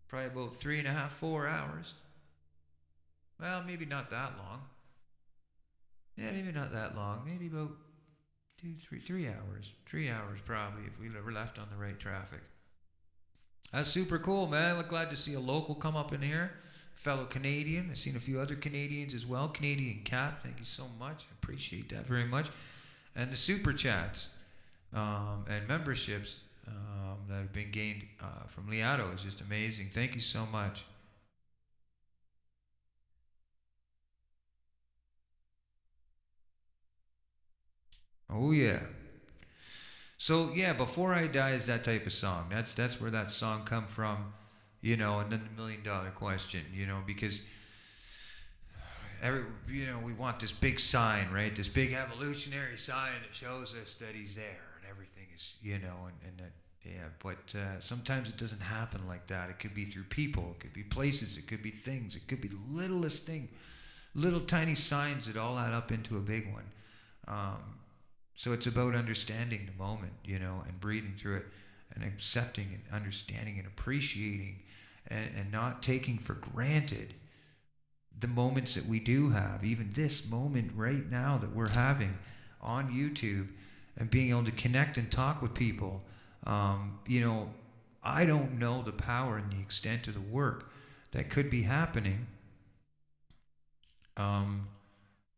Probably about 3.5, 4 hours. Well, maybe not that long. Yeah, maybe not that long. Maybe about 3 hours. 3 hours probably if we were left on the right traffic. That's super cool, man. I'm glad to see a local come up in here. Fellow Canadian. I've seen a few other Canadians as well. Canadian Cat, thank you so much. I appreciate that very much. And the super chats and memberships that have been gained from Liato is just amazing. Thank you so much. Oh yeah. So yeah, Before I Die is that type of song. That's where that song come from, you know. And then the $1 million question, you know, because we want this big sign, right? This big evolutionary sign that shows us that he's there and everything is, you know, and that, yeah. But sometimes it doesn't happen like that. It could be through people, it could be places, it could be things, it could be the littlest thing, little tiny signs that all add up into a big one. So it's about understanding the moment, you know, and breathing through it and accepting and understanding and appreciating and not taking for granted the moments that we do have, even this moment right now that we're having on YouTube and being able to connect and talk with people. You know, I don't know the power and the extent of the work that could be happening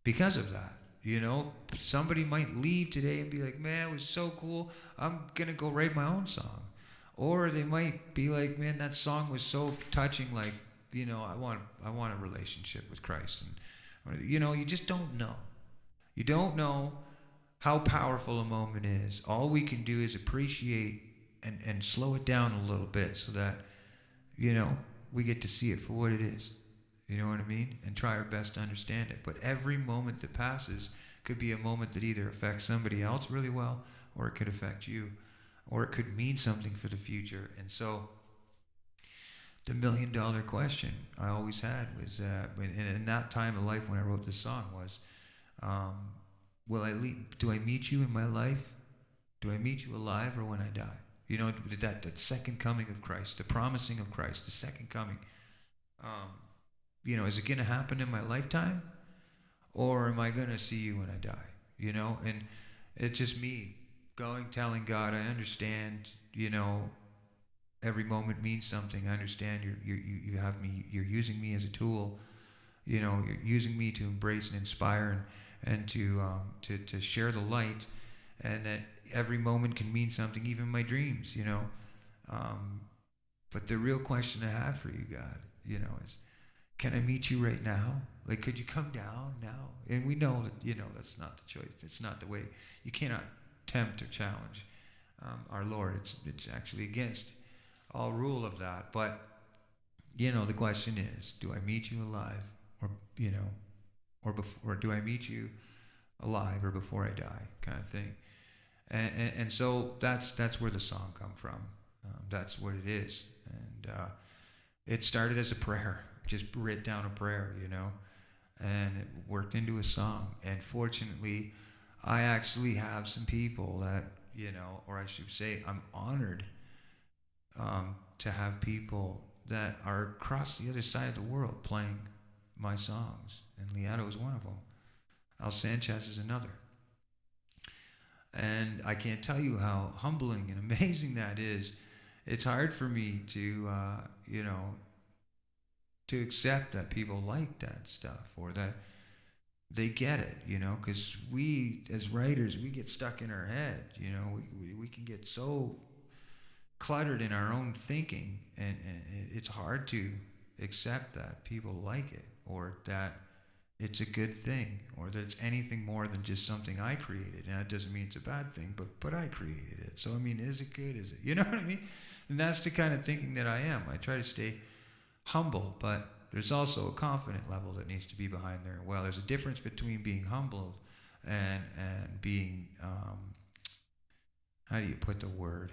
because of that. You know, somebody might leave today and be like, man, it was so cool. I'm going to go write my own song. Or they might be like, man, that song was so touching. Like, you know, I want a relationship with Christ. And, you know, you just don't know. You don't know how powerful a moment is. All we can do is appreciate and slow it down a little bit so that, you know, we get to see it for what it is. You know what I mean? And try our best to understand it. But every moment that passes could be a moment that either affects somebody else really well, or it could affect you, or it could mean something for the future. And so the $1 million question I always had was, in that time of life when I wrote this song was, do I meet you in my life? Do I meet you alive or when I die? You know, that second coming of Christ, the promising of Christ, the second coming. You know, is it going to happen in my lifetime? Or am I going to see you when I die? You know, and it's just me telling God, I understand, you know, every moment means something. I understand you have me, you're using me as a tool. You know, you're using me to embrace and inspire and to share the light, and that every moment can mean something, even my dreams, you know. But the real question I have for you, God, you know, is, can I meet you right now? Like, could you come down now? And we know that, you know, that's not the choice. It's not the way. You cannot tempt or challenge our Lord. It's actually against all rule of that. But, you know, the question is, do I meet you alive, or, you know, or do I meet you alive or before I die, kind of thing. And so that's where the song come from. That's what it is. And it started as a prayer. Just writ down a prayer, you know, and it worked into a song. And fortunately, I actually have some people that, you know, or I should say, I'm honored to have people that are across the other side of the world playing my songs. And Liato is one of them. Al Sanchez is another. And I can't tell you how humbling and amazing that is. It's hard for me to, you know, to accept that people like that stuff, or that they get it, you know, because we as writers, we get stuck in our head, you know, we can get so cluttered in our own thinking, and it's hard to accept that people like it, or that it's a good thing, or that it's anything more than just something I created. And that doesn't mean it's a bad thing, but I created it. So, I mean, is it good? Is it? You know what I mean? And that's the kind of thinking that I am. I try to stay humble, but there's also a confident level that needs to be behind there. Well, there's a difference between being humble and being, how do you put the word?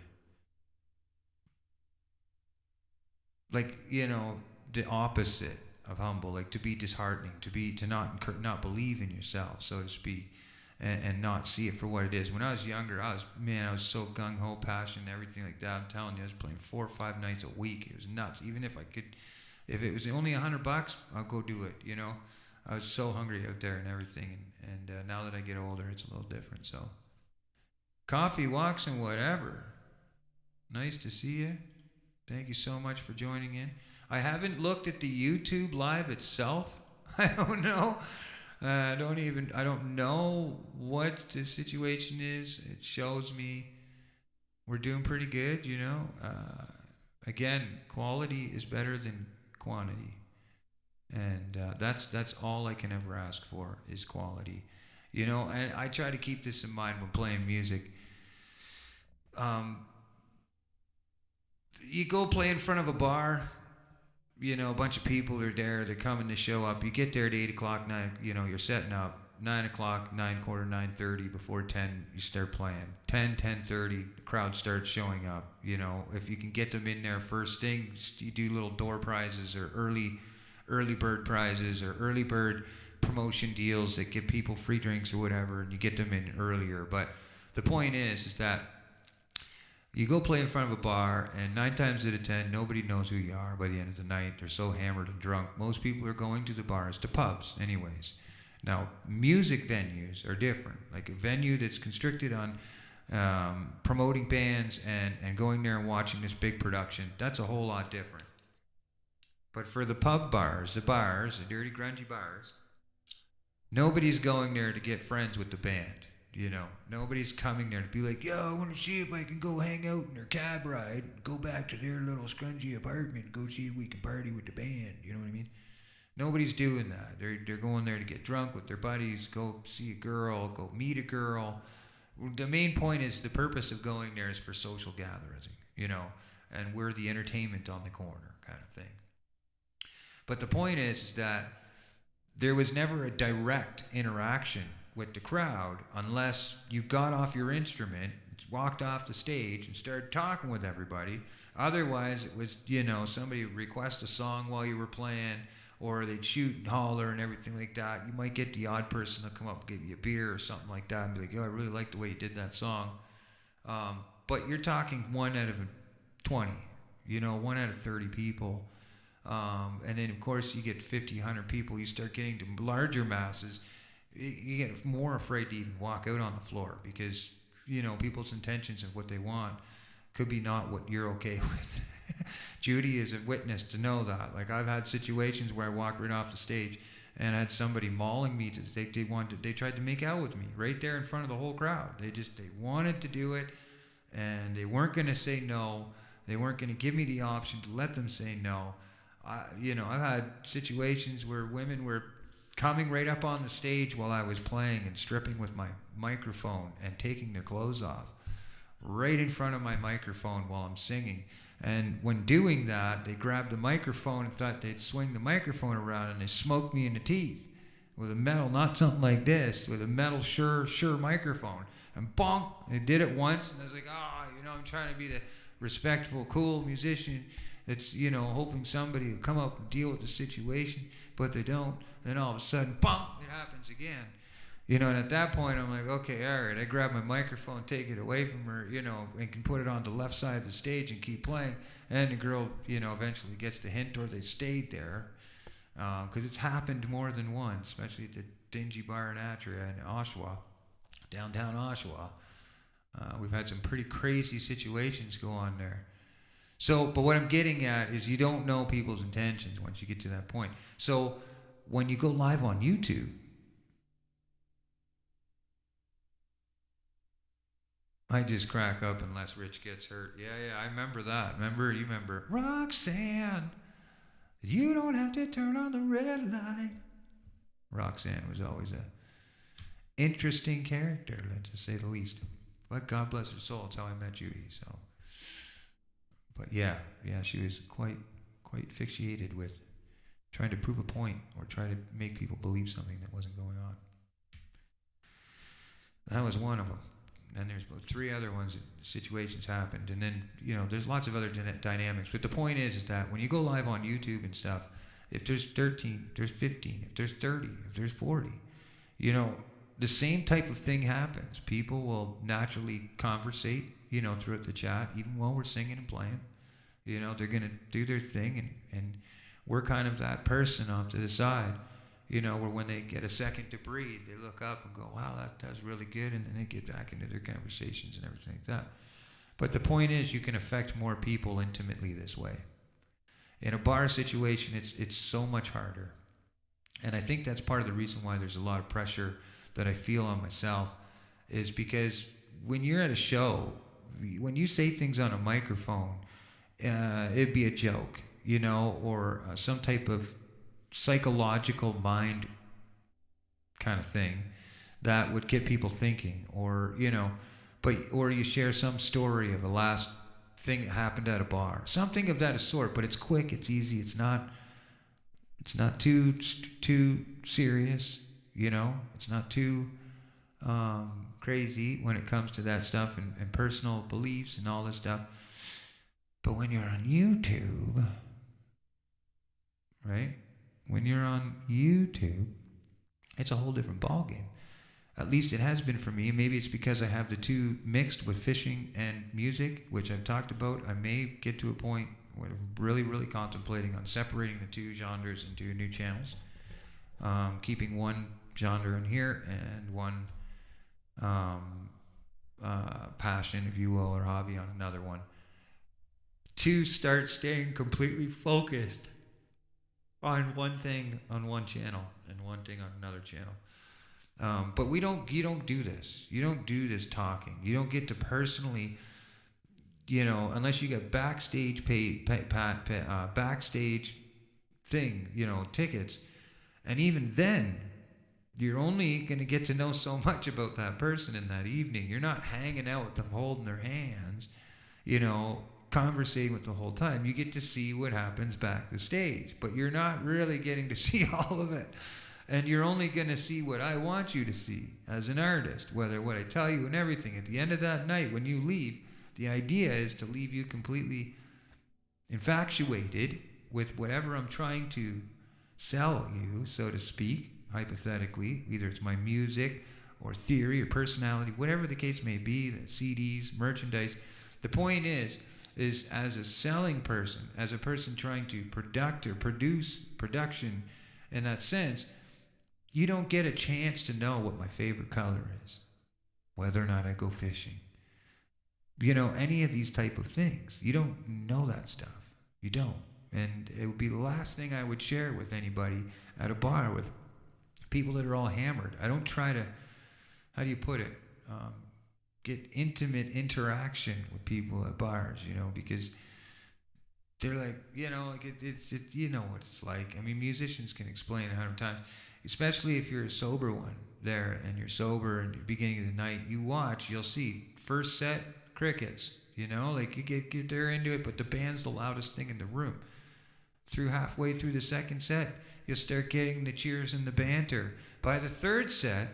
Like, you know, the opposite of humble, like to be disheartening, to not believe in yourself, so to speak, and not see it for what it is. When I was younger, I was so gung-ho, passionate, everything like that. I'm telling you, I was playing 4 or 5 nights a week. It was nuts. Even if it was only $100, I'll go do it, you know. I was so hungry out there and everything, and now that I get older, it's a little different. So, coffee, walks, and whatever. Nice to see you. Thank you so much for joining in. I haven't looked at the YouTube live itself. I don't know. I don't know what the situation is. It shows me we're doing pretty good, you know. Again, quality is better than quantity. And that's all I can ever ask for is quality. You know, and I try to keep this in mind when playing music. You go play in front of a bar, you know, a bunch of people are there, they're coming to show up. You get there at 8 o'clock, 9, you know, you're setting up. 9 o'clock, 9:30, before 10, you start playing. 10:30, the crowd starts showing up. You know, if you can get them in there first thing, you do little door prizes or early bird prizes or early bird promotion deals that give people free drinks or whatever, and you get them in earlier. But the point is that you go play in front of a bar, and 9 times out of 10, nobody knows who you are by the end of the night. They're so hammered and drunk. Most people are going to the bars, to pubs anyways. Now, music venues are different. Like a venue that's constricted on promoting bands and going there and watching this big production, that's a whole lot different. But for the pub bars, the dirty, grungy bars, Nobody's going there to get friends with the band. You know, nobody's coming there to be like, yo, I want to see if I can go hang out in their cab ride and go back to their little scrungy apartment and go see if we can party with the band. You know what I mean? Nobody's doing that. They're going there to get drunk with their buddies, go see a girl, go meet a girl. The main point is the purpose of going there is for social gathering, you know, and we're the entertainment on the corner kind of thing. But the point is that there was never a direct interaction with the crowd unless you got off your instrument, walked off the stage and started talking with everybody. Otherwise, it was, you know, somebody would request a song while you were playing, or they'd shoot and holler and everything like that. You might get the odd person to come up and give you a beer or something like that and be like, yo, I really like the way you did that song. But you're talking 1 out of 20, you know, 1 out of 30 people. And then, of course, you get 50, 100 people. You start getting to larger masses. You get more afraid to even walk out on the floor because, you know, people's intentions of what they want could be not what you're okay with. Judy is a witness to know that. Like, I've had situations where I walked right off the stage and had somebody mauling me. They tried to make out with me right there in front of the whole crowd. They wanted to do it, and they weren't going to say no. They weren't going to give me the option to let them say no. I've had situations where women were coming right up on the stage while I was playing and stripping with my microphone and taking their clothes off right in front of my microphone while I'm singing. And when doing that, they grabbed the microphone and thought they'd swing the microphone around, and they smoked me in the teeth with a metal, not something like this, with a metal Shure microphone. And bonk, they did it once, and I was like, I'm trying to be the respectful, cool musician that's, you know, hoping somebody will come up and deal with the situation, but they don't. Then all of a sudden, bonk, it happens again. You know, and at that point, I'm like, okay, all right. I grab my microphone, take it away from her, you know, and can put it on the left side of the stage and keep playing. And the girl, you know, eventually gets the hint, or they stayed there. Because it's happened more than once, especially at the dingy bar in Atria in Oshawa, downtown Oshawa. We've had some pretty crazy situations go on there. So, but what I'm getting at is you don't know people's intentions once you get to that point. So when you go live on YouTube, I just crack up unless Rich gets hurt. Yeah, I remember that. You remember Roxanne, you don't have to turn on the red light. Roxanne was always a interesting character, let's just say the least. But God bless her soul, it's how I met Judy. So, but yeah, she was quite fixated with trying to prove a point or try to make people believe something that wasn't going on. That was one of them. And there's about 3 other ones, situations happened. And then, you know, there's lots of other dynamics. But the point is that when you go live on YouTube and stuff, if there's 13, if there's 15, if there's 30, if there's 40, you know, the same type of thing happens. People will naturally conversate, you know, throughout the chat, even while we're singing and playing. You know, they're going to do their thing, and we're kind of that person off to the side. You know, where when they get a second to breathe, they look up and go, wow, that was really good, and then they get back into their conversations and everything like that. But the point is, you can affect more people intimately this way. In a bar situation, it's so much harder. And I think that's part of the reason why there's a lot of pressure that I feel on myself, is because when you're at a show, when you say things on a microphone, it'd be a joke, you know, or some type of psychological mind kind of thing that would get people thinking, or, you know, or you share some story of the last thing that happened at a bar, something of that sort, but it's quick, it's easy, it's not too serious, you know, it's not too crazy when it comes to that stuff and personal beliefs and all this stuff. But when you're on YouTube, right? When you're on YouTube, it's a whole different ballgame. At least it has been for me. Maybe it's because I have the two mixed with fishing and music, which I've talked about. I may get to a point where I'm really, really contemplating on separating the two genres into new channels, keeping one genre in here and one passion, if you will, or hobby on another one, to start staying completely focused on one thing on one channel and one thing on another channel. But you don't do this. You don't do this talking. You don't get to personally, unless you get backstage backstage thing, tickets. And even then, you're only going to get to know so much about that person in that evening. You're not hanging out with them, holding their hands, conversating with them the whole time. You get to see what happens back the stage, but you're not really getting to see all of it. And you're only going to see what I want you to see as an artist, whether what I tell you and everything. At the end of that night, when you leave, the idea is to leave you completely infatuated with whatever I'm trying to sell you, so to speak, hypothetically. Either it's my music or theory or personality, whatever the case may be, the CDs, merchandise. The point is as a selling person, as a person trying to produce production in that sense, you don't get a chance to know what my favorite color is, whether or not I go fishing. Any of these type of things. You don't know that stuff. You don't. And it would be the last thing I would share with anybody at a bar with people that are all hammered. I don't try to, how do you put it, get intimate interaction with people at bars, because they're like, it's you know what it's like. I mean, musicians can explain 100 times, especially if you're a sober one there and you're sober and you're beginning of the night, you'll see first set, crickets, like you get they're into it, but the band's the loudest thing in the room. Halfway through the second set, you'll start getting the cheers and the banter. By the third set,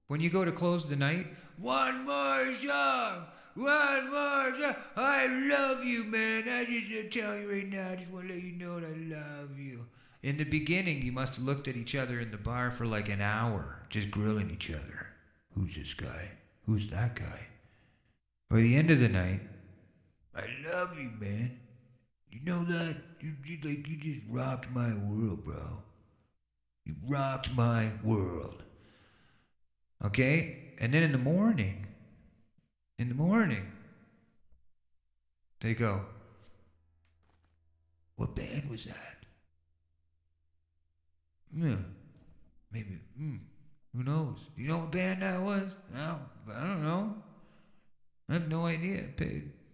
when you go to close the night, one more song, I love you, man. I just tell you right now, I just want to let you know that I love you. In the beginning, you must have looked at each other in the bar for like an hour, just grilling each other. Who's this guy? Who's that guy? By the end of the night, I love you, man. You know that? You just rocked my world, bro. You rocked my world. Okay? And then in the morning, they go, what band was that? Maybe, who knows? Do you know what band that was? No, I don't know. I have no idea.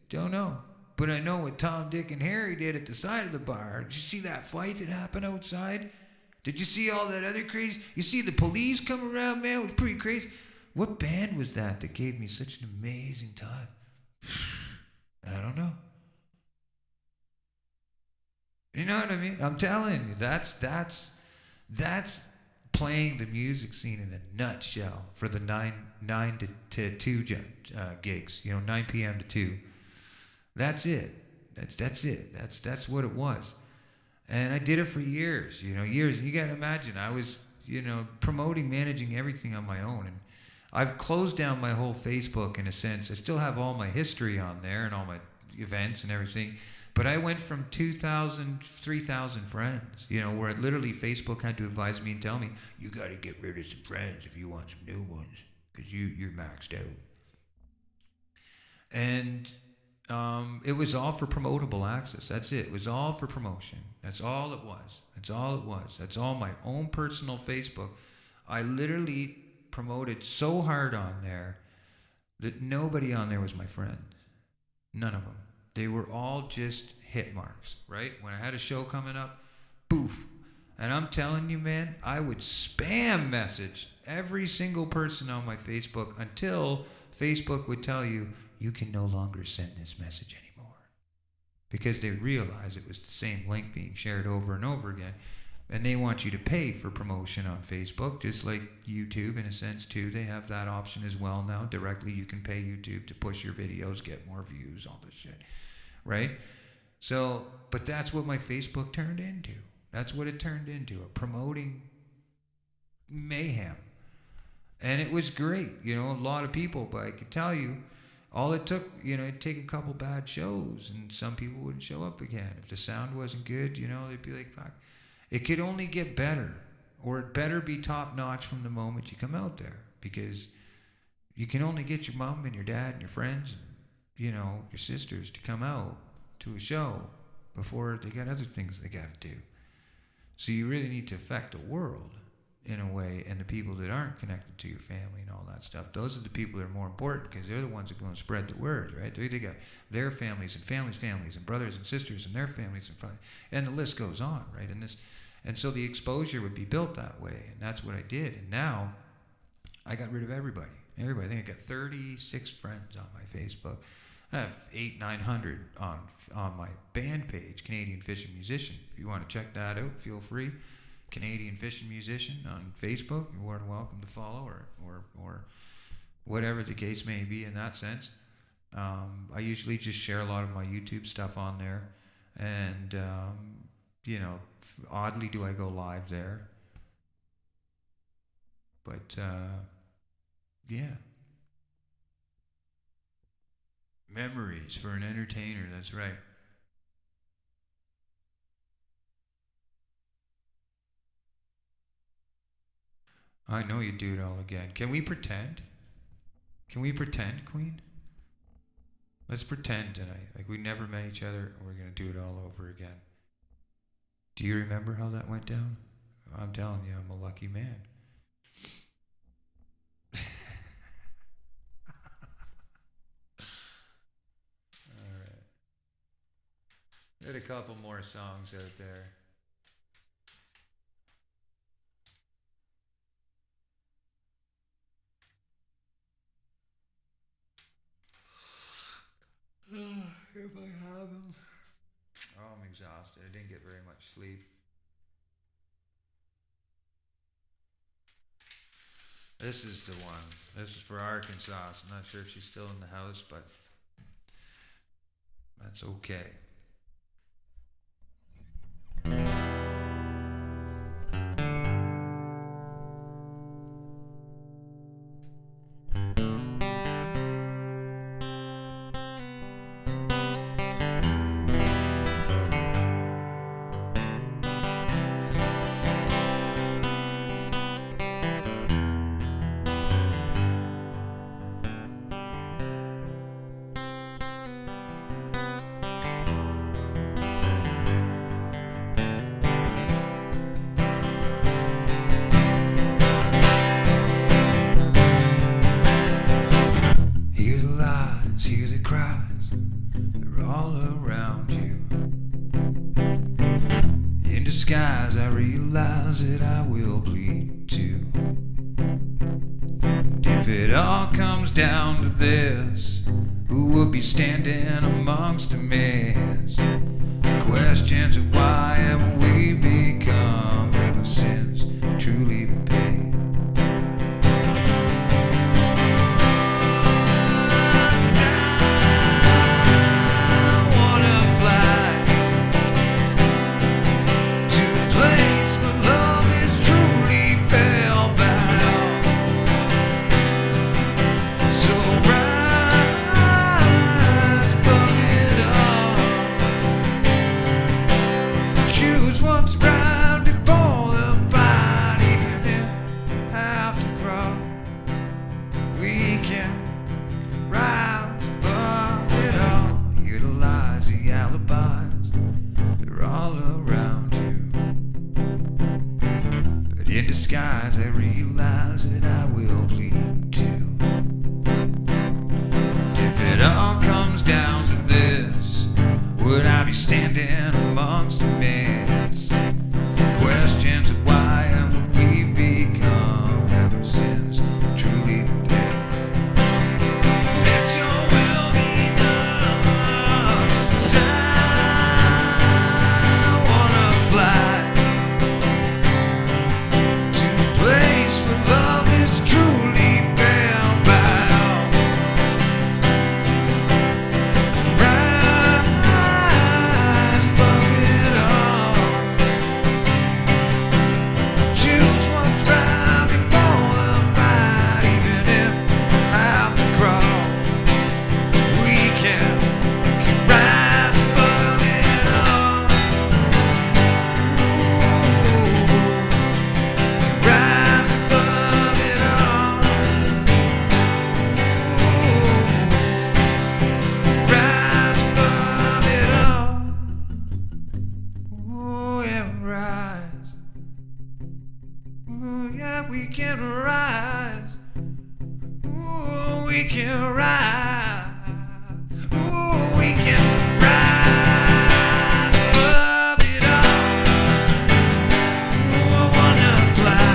Don't know. But I know what Tom, Dick, and Harry did at the side of the bar. Did you see that fight that happened outside? Did you see all that other crazy? You see the police come around, man? It was pretty crazy. What band was that gave me such an amazing time? I don't know. You know what I mean? I'm telling you, that's playing the music scene in a nutshell for the 9 to 2 gigs. 9 p.m. to 2. That's it. That's it. That's what it was. And I did it for years. Years. You got to imagine, I was, promoting, managing everything on my own. And I've closed down my whole Facebook in a sense. I still have all my history on there and all my events and everything. But I went from 2,000, 3,000 friends, where literally Facebook had to advise me and tell me, you got to get rid of some friends if you want some new ones, because you're maxed out. And it was all for promotable access. That's it. It was all for promotion. That's all it was. That's all my own personal Facebook. I literally promoted so hard on there that nobody on there was my friend. None of them. They were all just hit marks, right? When I had a show coming up, poof. And I'm telling you, man, I would spam message every single person on my Facebook until Facebook would tell you, you can no longer send this message anymore. Because they realize it was the same link being shared over and over again. And they want you to pay for promotion on Facebook, just like YouTube in a sense too. They have that option as well now. Directly you can pay YouTube to push your videos, get more views, all this shit. Right? So, but that's what my Facebook turned into. That's what it turned into, a promoting mayhem. And it was great, a lot of people, but I could tell you, all it took, it'd take a couple bad shows and some people wouldn't show up again. If the sound wasn't good, they'd be like, fuck. It could only get better, or it better be top notch from the moment you come out there, because you can only get your mom and your dad and your friends and, your sisters to come out to a show before they got other things they got to do. So you really need to affect the world in a way, and the people that aren't connected to your family and all that stuff, those are the people that are more important, because they're the ones that go and spread the word, right? They got their families and families and brothers and sisters and their families and the list goes on, right? And so the exposure would be built that way, and that's what I did. And now I got rid of everybody. I think I got 36 friends on my Facebook. I have 800-900 on my band page, Canadian Fishing Musician. If you want to check that out, feel free. Canadian Fishing Musician on Facebook. You're more than welcome to follow or whatever the case may be in that sense. I usually just share a lot of my YouTube stuff on there, and oddly do I go live there. But yeah. Memories for an entertainer, that's right. I know you'd do it all again. Can we pretend? Can we pretend, Queen? Let's pretend tonight. Like we never met each other and we're going to do it all over again. Do you remember how that went down? I'm telling you, I'm a lucky man. All right. Got a couple more songs out there. If I have them. Oh, I'm exhausted. I didn't get very much sleep. This is the one. This is for Arkansas. I'm not sure if she's still in the house, but that's okay. I realize that I will bleed too. And if it all comes down to this, who will be standing amongst the mess? Questions of why haven't we become ever since truly been paid? Skies, I realize that I will bleed too. If it all comes down to this, would I be standing amongst a mess? Questions of why and what we've become ever since truly been dead. Let your will be done, 'cause I wanna fly. Rise above it all. yeah, we can rise. Ooh, we can rise. Ooh, we can rise above it all. Ooh, I wanna fly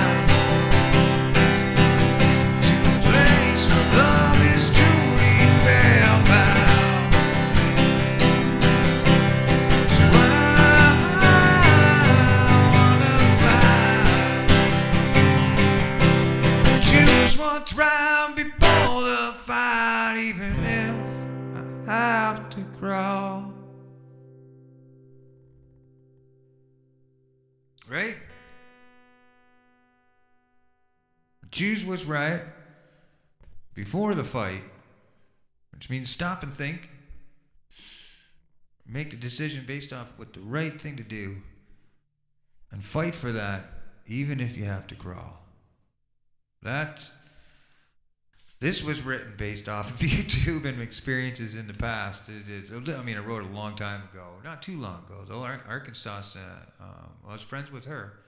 to a place where love is truly spellbound. So I wanna fly. Choose what's right before the fight, even if I have to crawl. Right? Choose what's right before the fight, which means stop and think. Make the decision based off what the right thing to do, and fight for that, even if you have to crawl. This was written based off of YouTube and experiences in the past. I wrote it a long time ago, not too long ago though. Arkansas, I was friends with her,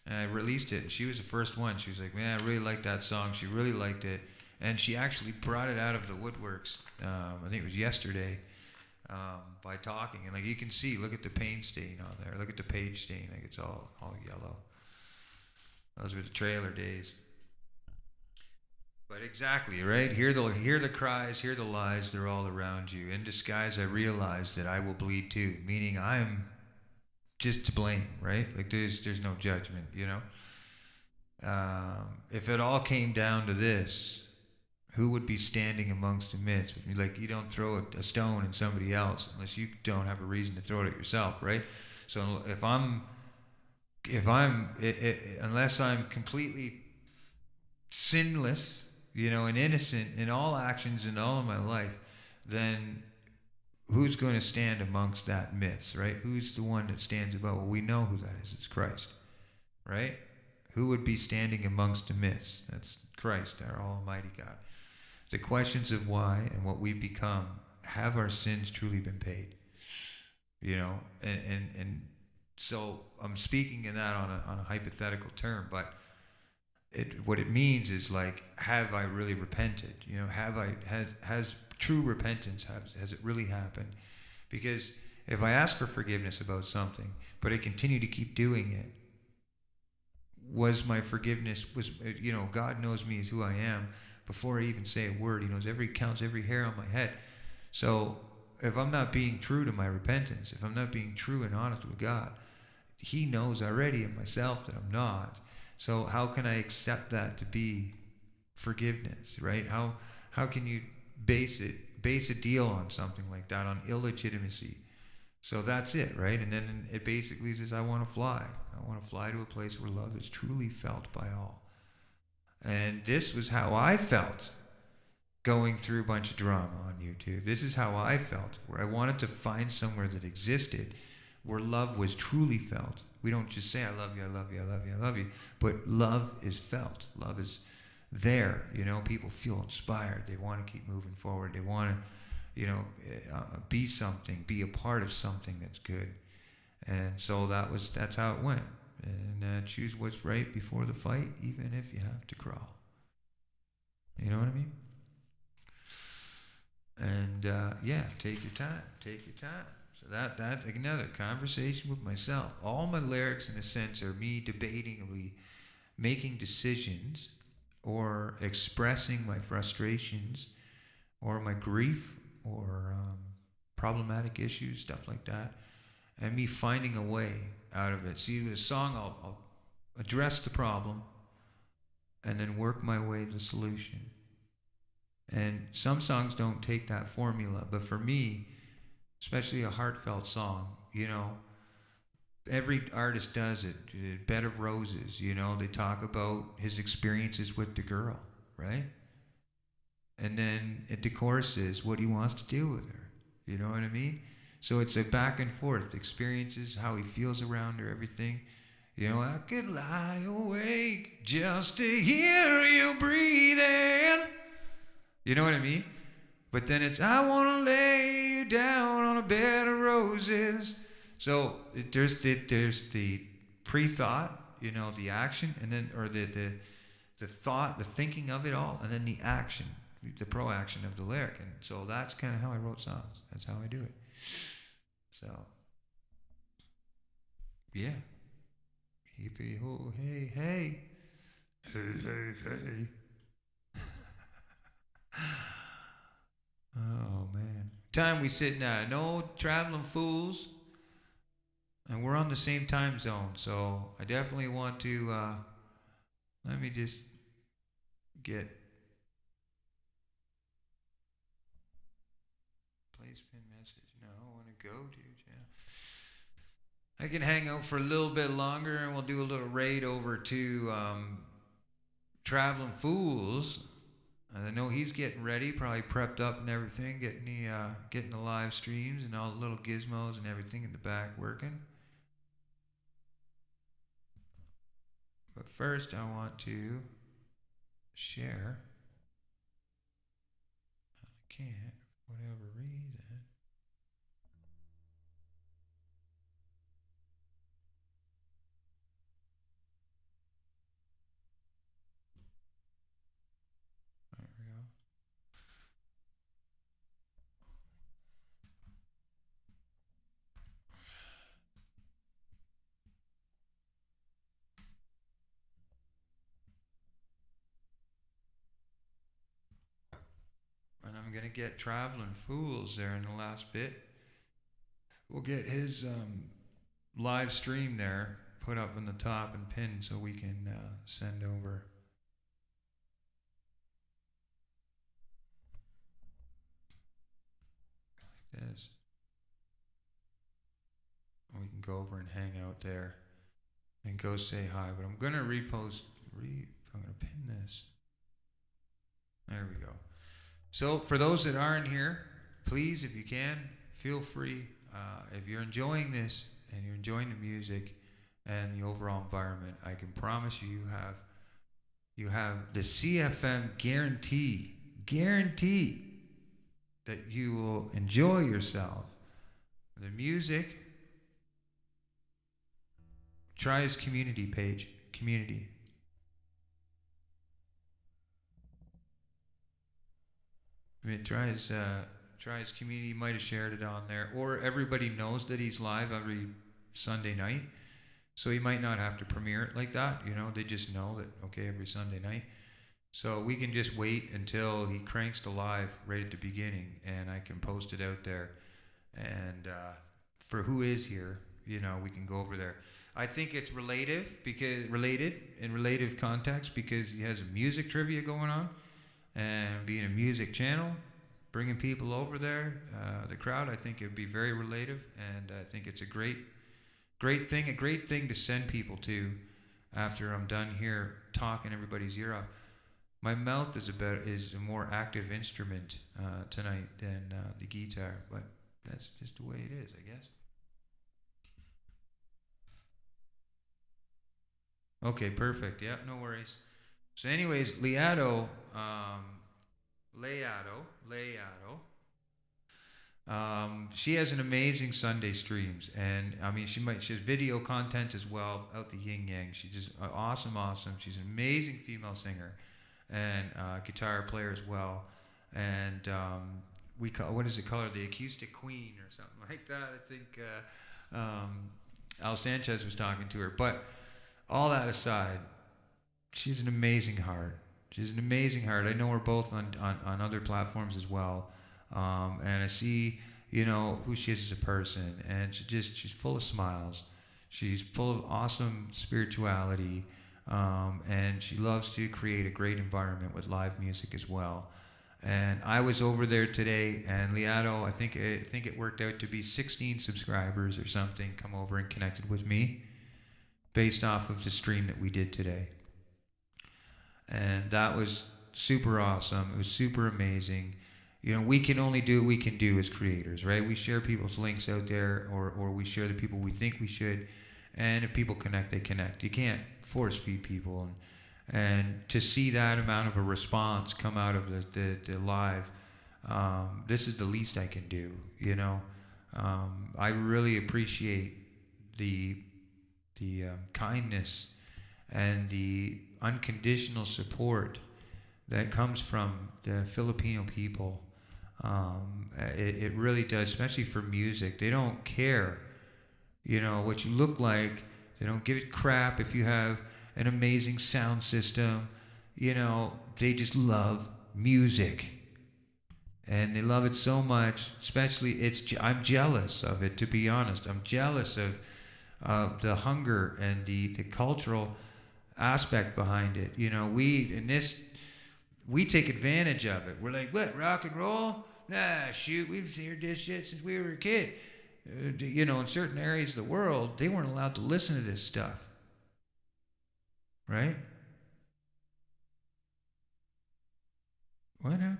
and I released it. She was the first one. She was like, "Man, I really liked that song." She really liked it, and she actually brought it out of the woodworks. I think it was yesterday, by talking, and like you can see, look at the paint stain on there. Look at the page stain, like it's all yellow. Those were the trailer days. But exactly, right? Hear the cries, hear the lies, they're all around you. In disguise, I realize that I will bleed too, meaning I'm just to blame, right? Like there's no judgment, you know? If it all came down to this, who would be standing amongst the midst? Like, you don't throw a stone at somebody else unless you don't have a reason to throw it at yourself, right? So unless I'm completely sinless, and innocent in all actions in all of my life, then who's going to stand amongst that midst, right? Who's the one that stands above? Well, we know who that is. It's Christ, right? Who would be standing amongst the midst? That's Christ, our Almighty God. The questions of why and what we've become, have our sins truly been paid? And so I'm speaking in that on a hypothetical term, but what it means is, like, have I really repented? Has true repentance, has it really happened? Because if I ask for forgiveness about something, but I continue to keep doing it, was my forgiveness, God knows me as who I am before I even say a word. He knows counts every hair on my head. So if I'm not being true to my repentance, if I'm not being true and honest with God, He knows already in myself that I'm not. So how can I accept that to be forgiveness, right? How can you base a deal on something like that, on illegitimacy? So that's it, right? And then it basically says, I want to fly. I want to fly to a place where love is truly felt by all. And this was how I felt going through a bunch of drama on YouTube. This is how I felt, where I wanted to find somewhere that existed where love was truly felt. We don't just say, I love you, I love you, I love you, I love you. But love is felt. Love is there. People feel inspired. They want to keep moving forward. They want to, be something, be a part of something that's good. And so that's how it went. And choose what's right before the fight, even if you have to crawl. You know what I mean? And take your time. Take your time. So that's another conversation with myself. All my lyrics, in a sense, are me debating, making decisions, or expressing my frustrations, or my grief, or problematic issues, stuff like that, and me finding a way out of it. See, with a song, I'll address the problem, and then work my way to the solution. And some songs don't take that formula, but for me, especially a heartfelt song, every artist does it. Bed of Roses, they talk about his experiences with the girl, right? And then at the chorus is what he wants to do with her. You know what I mean? So it's a back and forth, experiences, how he feels around her, everything. I could lie awake just to hear you breathing. You know what I mean? But then it's, I want to lay you down on a bed of roses. So there's the pre-thought, you know, the action, and then, or the thought, the thinking of it all, and then the action, the pro-action of the lyric. And so that's kind of how I wrote songs. That's how I do it. So, yeah. Hippie ho, hey, hey. Hey, hey, hey. Oh, man. Time we sit now. No traveling fools. And we're on the same time zone. So I definitely want to, let me just get placement message. No, I want to go to, yeah. I can hang out for a little bit longer and we'll do a little raid over to Traveling Fools. I know he's getting ready, probably prepped up and everything, getting the live streams and all the little gizmos and everything in the back working. But first I want to share. I can't, for whatever reason. There we go. And I'm going to get Traveling Fools there in the last bit. We'll get his live stream there put up in the top and pinned so we can send over. Like this. We can go over and hang out there and go say hi. But I'm going to repost. I'm going to pin this. There we go. So for those that aren't here, please, if you can, feel free. If you're enjoying this and you're enjoying the music and the overall environment, I can promise you have the CFM guarantee that you will enjoy yourself. The music, try his community page, community. I mean, try his community. You might have shared it on there, or everybody knows that he's live every Sunday night, so he might not have to premiere it like that. You know, they just know that, okay, every Sunday night. So we can just wait until he cranks the live right at the beginning, and I can post it out there. And for who is here, you know, we can go over there. I think it's related in relative context because he has a music trivia going on. And being a music channel, bringing people over there, the crowd, I think it would be very relative, and I think it's a great thing to send people to after I'm done here talking everybody's ear off. My mouth is a more active instrument tonight than the guitar, but that's just the way it is, I guess. Okay, perfect. Yeah, no worries. So anyways, Leato, she has an amazing Sunday streams, and I mean, she has video content as well, out the yin yang. She's just awesome. She's an amazing female singer, and guitar player as well. And we call, what is it called, the acoustic queen or something like that. I think Al Sanchez was talking to her. But all that aside, she's an amazing heart. I know her both on other platforms as well. And I see, you know, who she is as a person. And she's full of smiles. She's full of awesome spirituality. And she loves to create a great environment with live music as well. And I was over there today, and Leato, I think it worked out to be 16 subscribers or something, come over and connected with me based off of the stream that we did today. And that was super awesome. It was super amazing. You know, we can only do what we can do as creators, right? We share people's links out there, or we share the people we think we should. And if people connect, they connect. You can't force feed people. And to see that amount of a response come out of the live, this is the least I can do, you know. I really appreciate the kindness and the unconditional support that comes from the Filipino people. It really does, especially for music. They don't care, what you look like. They don't give it crap if you have an amazing sound system. They just love music. And they love it so much, especially I'm jealous of it, to be honest. I'm jealous of the hunger and the cultural aspect behind it. We take advantage of it. We're like, what, rock and roll? Nah, shoot, we've heard this shit since we were a kid. In certain areas of the world, they weren't allowed to listen to this stuff. Right? What happened?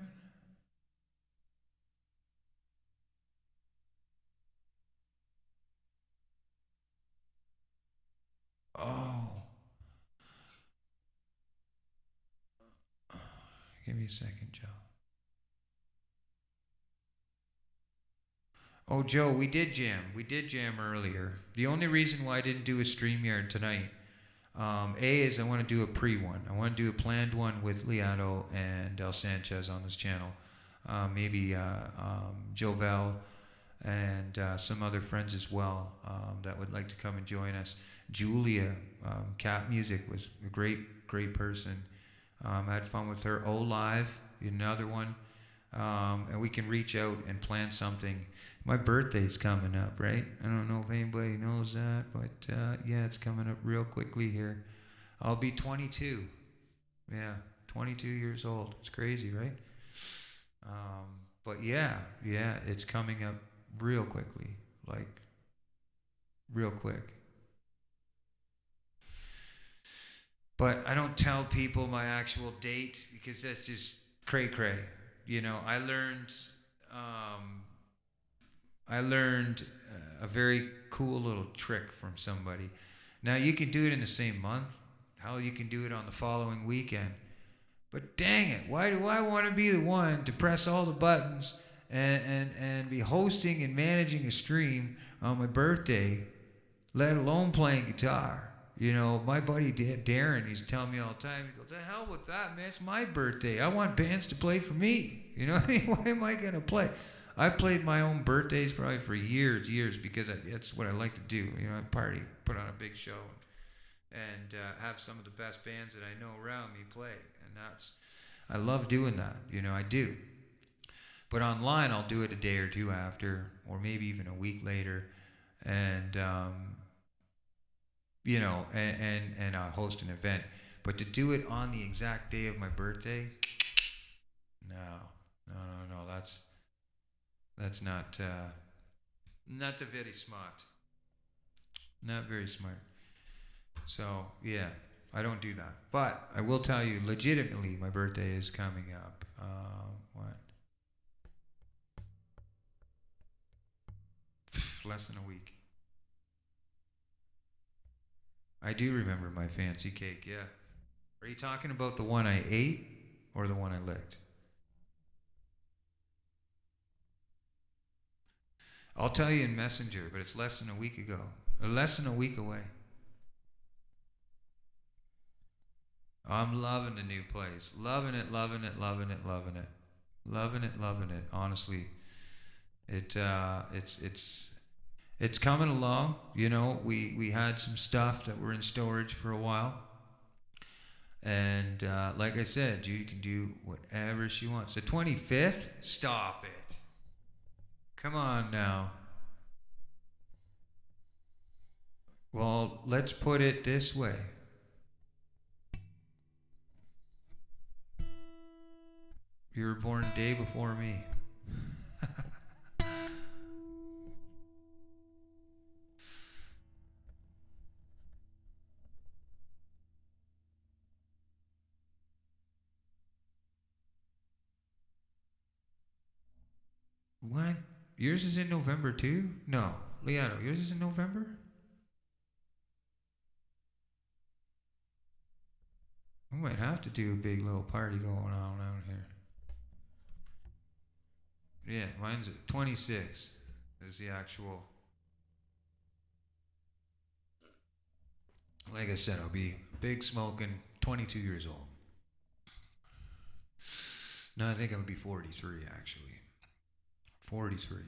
Oh. Give me a second, Joe. Oh, Joe, we did jam. We did jam earlier. The only reason why I didn't do a StreamYard tonight, is I want to do a pre-one. I want to do a planned one with Liato and El Sanchez on this channel. Maybe Jovel and some other friends as well that would like to come and join us. Julia, Cat Music, was a great person. I had fun with her. Live, another one. And we can reach out and plan something. My birthday's coming up, right? I don't know if anybody knows that, but yeah, it's coming up real quickly here. I'll be 22. Yeah, 22 years old. It's crazy, right? But yeah, it's coming up real quickly, like real quick. But I don't tell people my actual date because that's just cray-cray. I learned a very cool little trick from somebody. Now, you can do it in the same month. Hell, you can do it on the following weekend. But dang it, why do I want to be the one to press all the buttons and be hosting and managing a stream on my birthday, let alone playing guitar? My buddy Darren, he's telling me all the time, he goes, the hell with that, man, it's my birthday. I want bands to play for me. Why am I going to play? I've played my own birthdays probably for years, because that's what I like to do. I party, put on a big show, and have some of the best bands that I know around me play. And I love doing that. I do. But online, I'll do it a day or two after, or maybe even a week later. And, and I'll host an event. But to do it on the exact day of my birthday, no, that's not very smart. Not very smart. So, yeah, I don't do that. But I will tell you, legitimately, my birthday is coming up. Less than a week. I do remember my fancy cake, yeah. Are you talking about the one I ate or the one I licked? I'll tell you in Messenger, but it's less than a week ago. Or less than a week away. I'm loving the new place. Loving it. Honestly. It's coming along. We had some stuff that were in storage for a while. And like I said, Judy can do whatever she wants. The 25th? Stop it. Come on now. Well, let's put it this way. You were born a day before me. What? Yours is in November too? No. Liato, yours is in November? We might have to do a big little party going on out here. Yeah, mine's at 26 is the actual. Like I said, I'll be big smoking, 22 years old. No, I think I'm gonna be 43 actually. 43.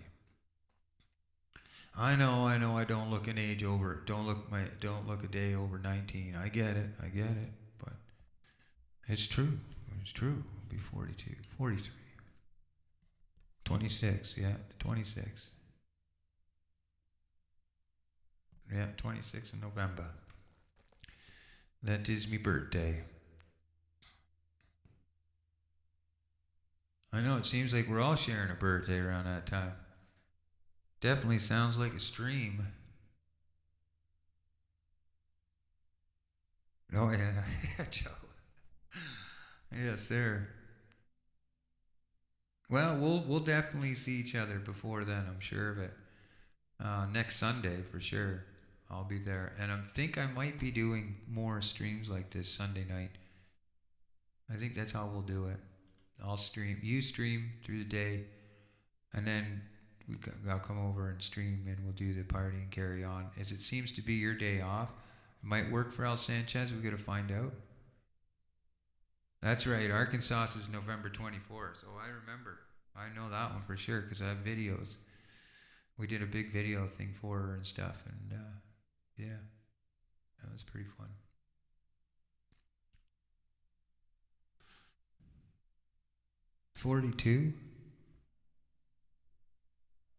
I know. I don't look an age over. Don't look a day over 19. I get it. But it's true. It's true. I'll be 42, 43, 26. Yeah, 26. Yeah, 26 in November. That is me birthday. I know it seems like we're all sharing a birthday around that time. Definitely sounds like a stream. Oh yeah, yeah, Joe. Yes, sir. Well, we'll definitely see each other before then. I'm sure of it. Next Sunday for sure. I'll be there, and I think I might be doing more streams like this Sunday night. I think that's how we'll do it. I'll stream. You stream through the day, and then I'll come over and stream, and we'll do the party and carry on. As it seems to be your day off, it might work for Al Sanchez. We got to find out. That's right. Arkansas is November 24th. Oh, I remember. I know that one for sure because I have videos. We did a big video thing for her and stuff, and yeah, that was pretty fun. $42?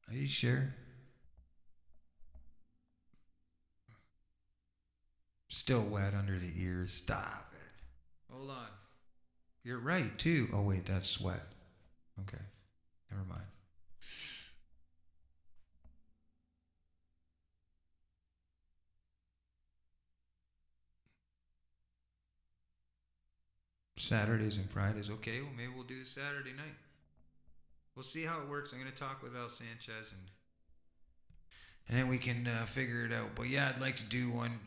Are you sure? Still wet under the ears. Stop it. Hold on. You're right, too. Oh, wait, that's sweat. Okay. Never mind. Saturdays and Fridays. Okay, well, maybe we'll do Saturday night. We'll see how it works. I'm going to talk with Al Sanchez and then we can figure it out. But yeah, I'd like to do one.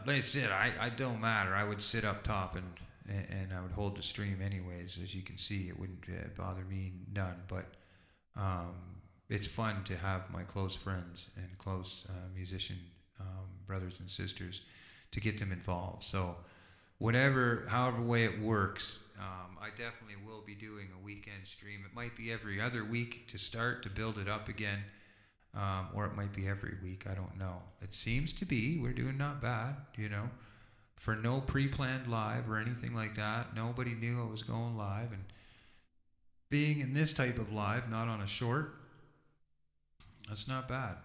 Like I said, I don't matter. I would sit up top and I would hold the stream anyways. As you can see, it wouldn't bother me none. But it's fun to have my close friends and close musician brothers and sisters to get them involved. So however way it works, I definitely will be doing a weekend stream. It might be every other week to start to build it up again, or it might be every week. I don't know. It seems to be we're doing not bad, for no pre-planned live or anything like that. Nobody knew I was going live, and being in this type of live, not on a short, that's not bad.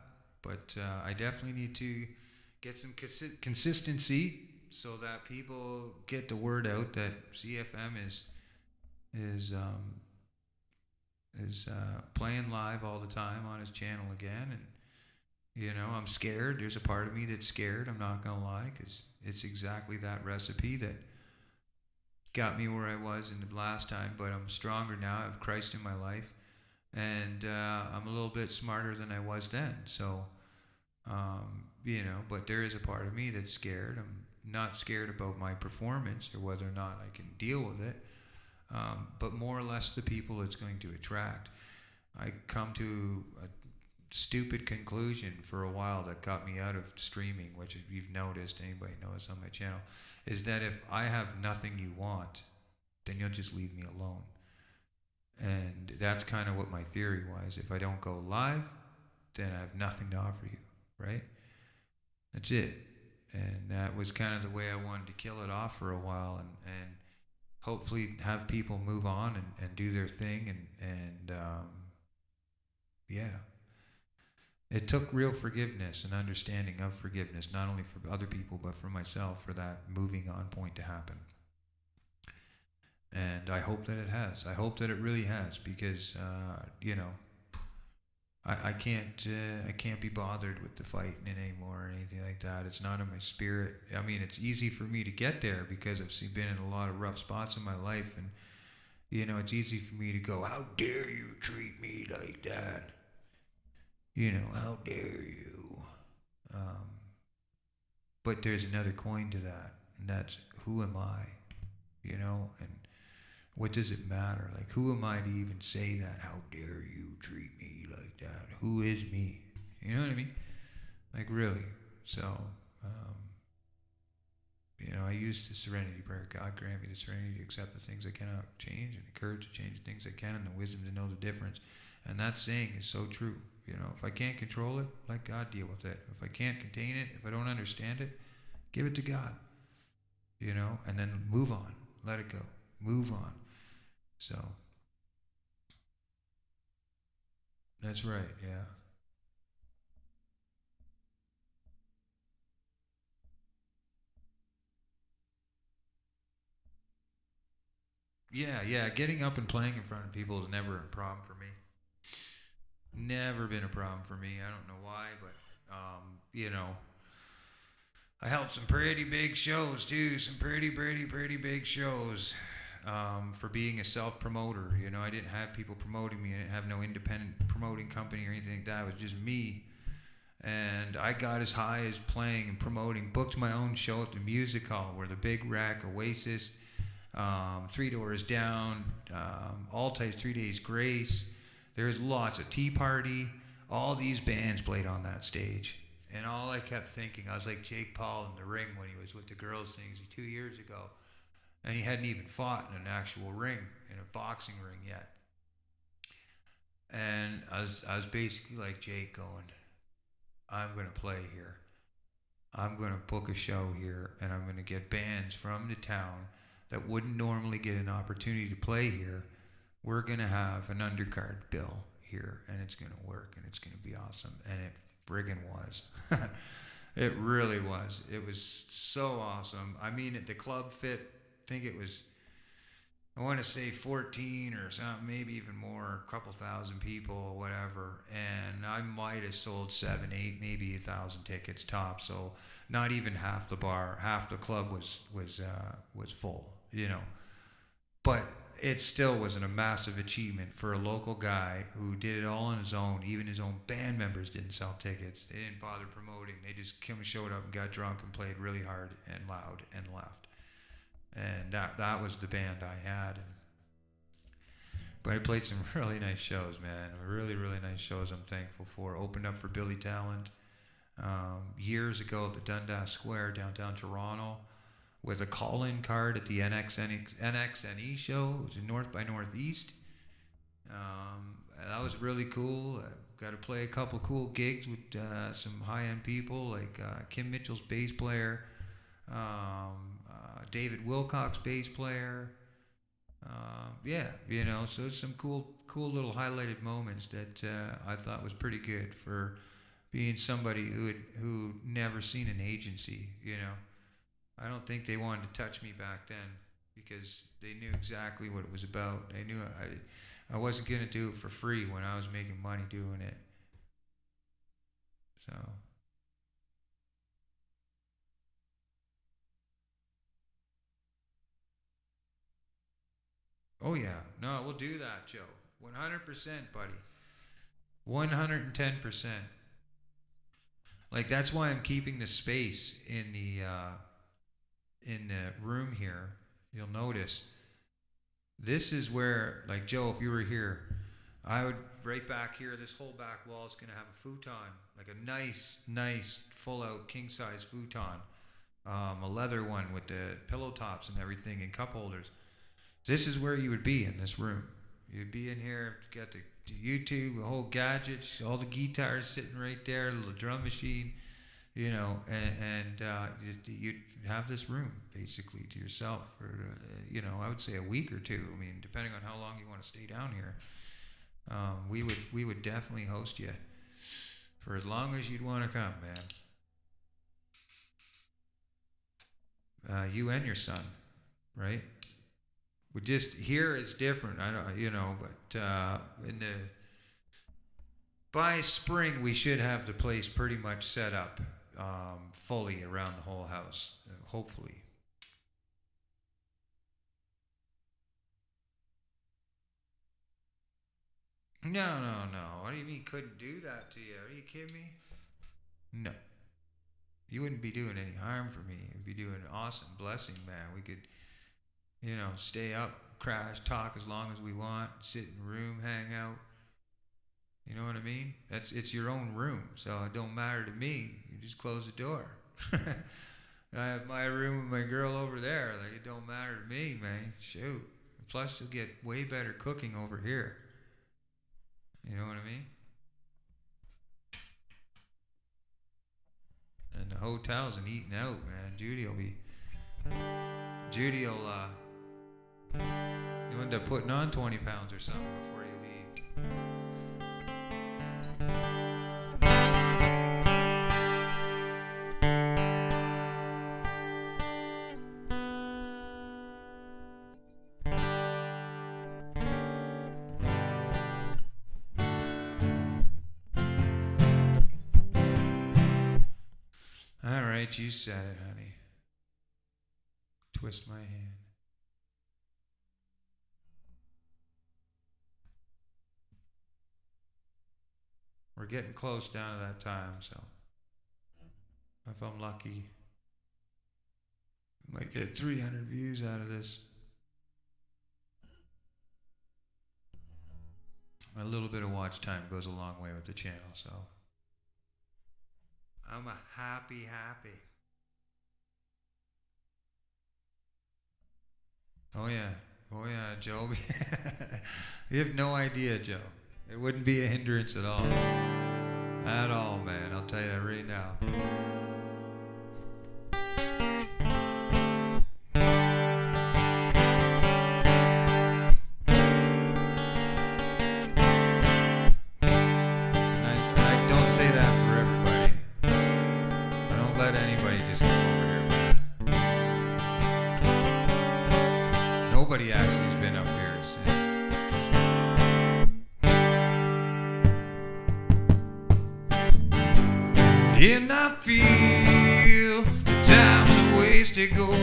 But I definitely need to get some consistency so that people get the word out that CFM is playing live all the time on his channel again. And I'm scared. There's a part of me that's scared, I'm not gonna lie, because it's exactly that recipe that got me where I was in the last time. But I'm stronger now. I have Christ in my life, and I'm a little bit smarter than I was then. So but there is a part of me that's scared. I'm not scared about my performance or whether or not I can deal with it, but more or less the people it's going to attract. I come to a stupid conclusion for a while that got me out of streaming, which if you've noticed, anybody knows on my channel, is that if I have nothing you want, then you'll just leave me alone. And that's kind of what my theory was. If I don't go live, then I have nothing to offer you, right? That's it. And that was kind of the way I wanted to kill it off for a while, and hopefully have people move on and do their thing. And yeah. It took real forgiveness and understanding of forgiveness, not only for other people, but for myself, for that moving on point to happen. And I hope that it has. I hope that it really has, because, I can't be bothered with the fighting anymore or anything like that. It's not in my spirit. I mean, it's easy for me to get there because I've been in a lot of rough spots in my life, and it's easy for me to go, how dare you treat me like that? How dare you? But there's another coin to that, and that's, who am I? And what does it matter? Like, who am I to even say that? How dare you treat me like that? Who is me? You know what I mean? Like, really. So, I use the serenity prayer. God grant me the serenity to accept the things I cannot change and the courage to change the things I can and the wisdom to know the difference. And that saying is so true. If I can't control it, let God deal with it. If I can't contain it, if I don't understand it, give it to God. And then move on. Let it go. Move on. So, that's right, yeah. Yeah, getting up and playing in front of people is never a problem for me. Never been a problem for me. I don't know why, but, I held some pretty big shows too, some pretty big shows for being a self-promoter. I didn't have people promoting me. I didn't have no independent promoting company or anything like that. It was just me. And I got as high as playing and promoting, booked my own show at the music hall where the Big Rack, Oasis, Three Doors Down, All Types, 3 Days Grace. There's lots of Tea Party. All these bands played on that stage. And all I kept thinking, I was like Jake Paul in the ring when he was with the girls things 2 years ago. And he hadn't even fought in an actual ring, in a boxing ring yet. And I was basically like Jake going, I'm going to play here. I'm going to book a show here, and I'm going to get bands from the town that wouldn't normally get an opportunity to play here. We're going to have an undercard bill here, and it's going to work, and it's going to be awesome. And it friggin' was. It really was. It was so awesome. I mean, the club fit, I think it was, I want to say 14 or something, maybe even more, a couple thousand people or whatever. And I might have sold 7, 8, maybe 1,000 tickets top. So not even half the bar, half the club was full, But it still wasn't a massive achievement for a local guy who did it all on his own. Even his own band members didn't sell tickets. They didn't bother promoting. They just showed up and got drunk and played really hard and loud and left. And that was the band I had. But I played some really nice shows, man. Really nice shows I'm thankful for. Opened up for Billy Talent years ago at the Dundas Square downtown Toronto with a call-in card at the NXNE show. It was in North by Northeast. And that was really cool. I got to play a couple cool gigs with some high-end people like Kim Mitchell's bass player, David Wilcox bass player. So it's some cool little highlighted moments that I thought was pretty good for being somebody who never seen an agency, I don't think they wanted to touch me back then because they knew exactly what it was about. They knew I wasn't going to do it for free when I was making money doing it. So. Oh, yeah. No, we'll do that, Joe. 100%, buddy. 110%. Like, that's why I'm keeping the space in the room here. You'll notice this is where, like, Joe, if you were here, I would right back here, this whole back wall is going to have a futon, like a nice full out king size futon, a leather one with the pillow tops and everything and cup holders. This is where you would be in this room. You'd be in here, got the YouTube, the whole gadgets, all the guitars sitting right there, the drum machine, and you'd have this room basically to yourself for, I would say a week or two. I mean, depending on how long you want to stay down here, we would definitely host you for as long as you'd want to come, man. You and your son, right? We just here is different. I don't, but by spring we should have the place pretty much set up fully around the whole house, hopefully. No. What do you mean couldn't do that to you? Are you kidding me? No. You wouldn't be doing any harm for me. You'd be doing an awesome blessing, man. We could, stay up, crash, talk as long as we want, sit in the room, hang out. You know what I mean? It's your own room, so it don't matter to me. You just close the door. I have my room and my girl over there. Like, it don't matter to me, man. Shoot. Plus, you'll get way better cooking over here. You know what I mean? And the hotels and eating out, man. Judy will, you end up putting on 20 pounds or something before you leave. All right, you said it, honey. Twist my hand. We're getting close down to that time, so if I'm lucky, I might get 300 views out of this. A little bit of watch time goes a long way with the channel, so I'm a happy. Oh yeah, Joe. You have no idea, Joe. It wouldn't be a hindrance at all. At all, man. I'll tell you that right now. I don't say that for everybody. I don't let anybody just come over here with it. Nobody actually has been up here since. And I feel the time's a wasted gold.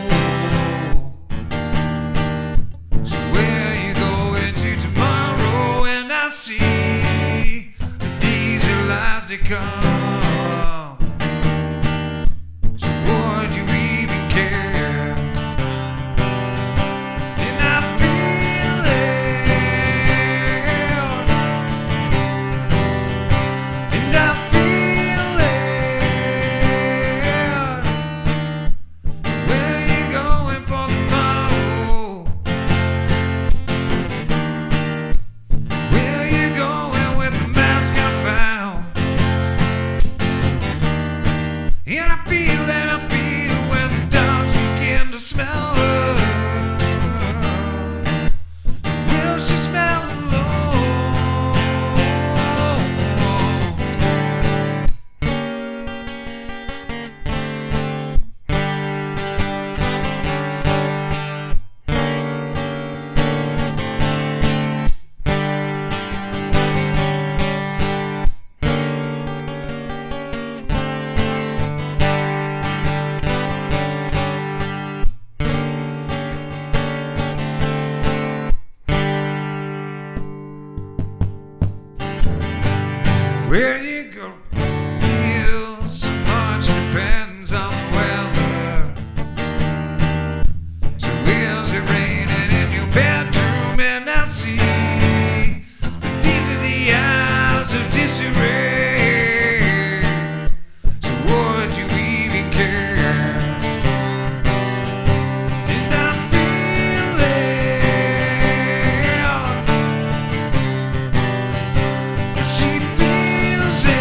So where you going to tomorrow? And I see the days are lies to come. So would you even care? And I feel it. And I where you go, feel so much depends on the weather. So is it raining in your bedroom? And I see that these are the hours of disarray. So would you even care? And I feel it. She feels it.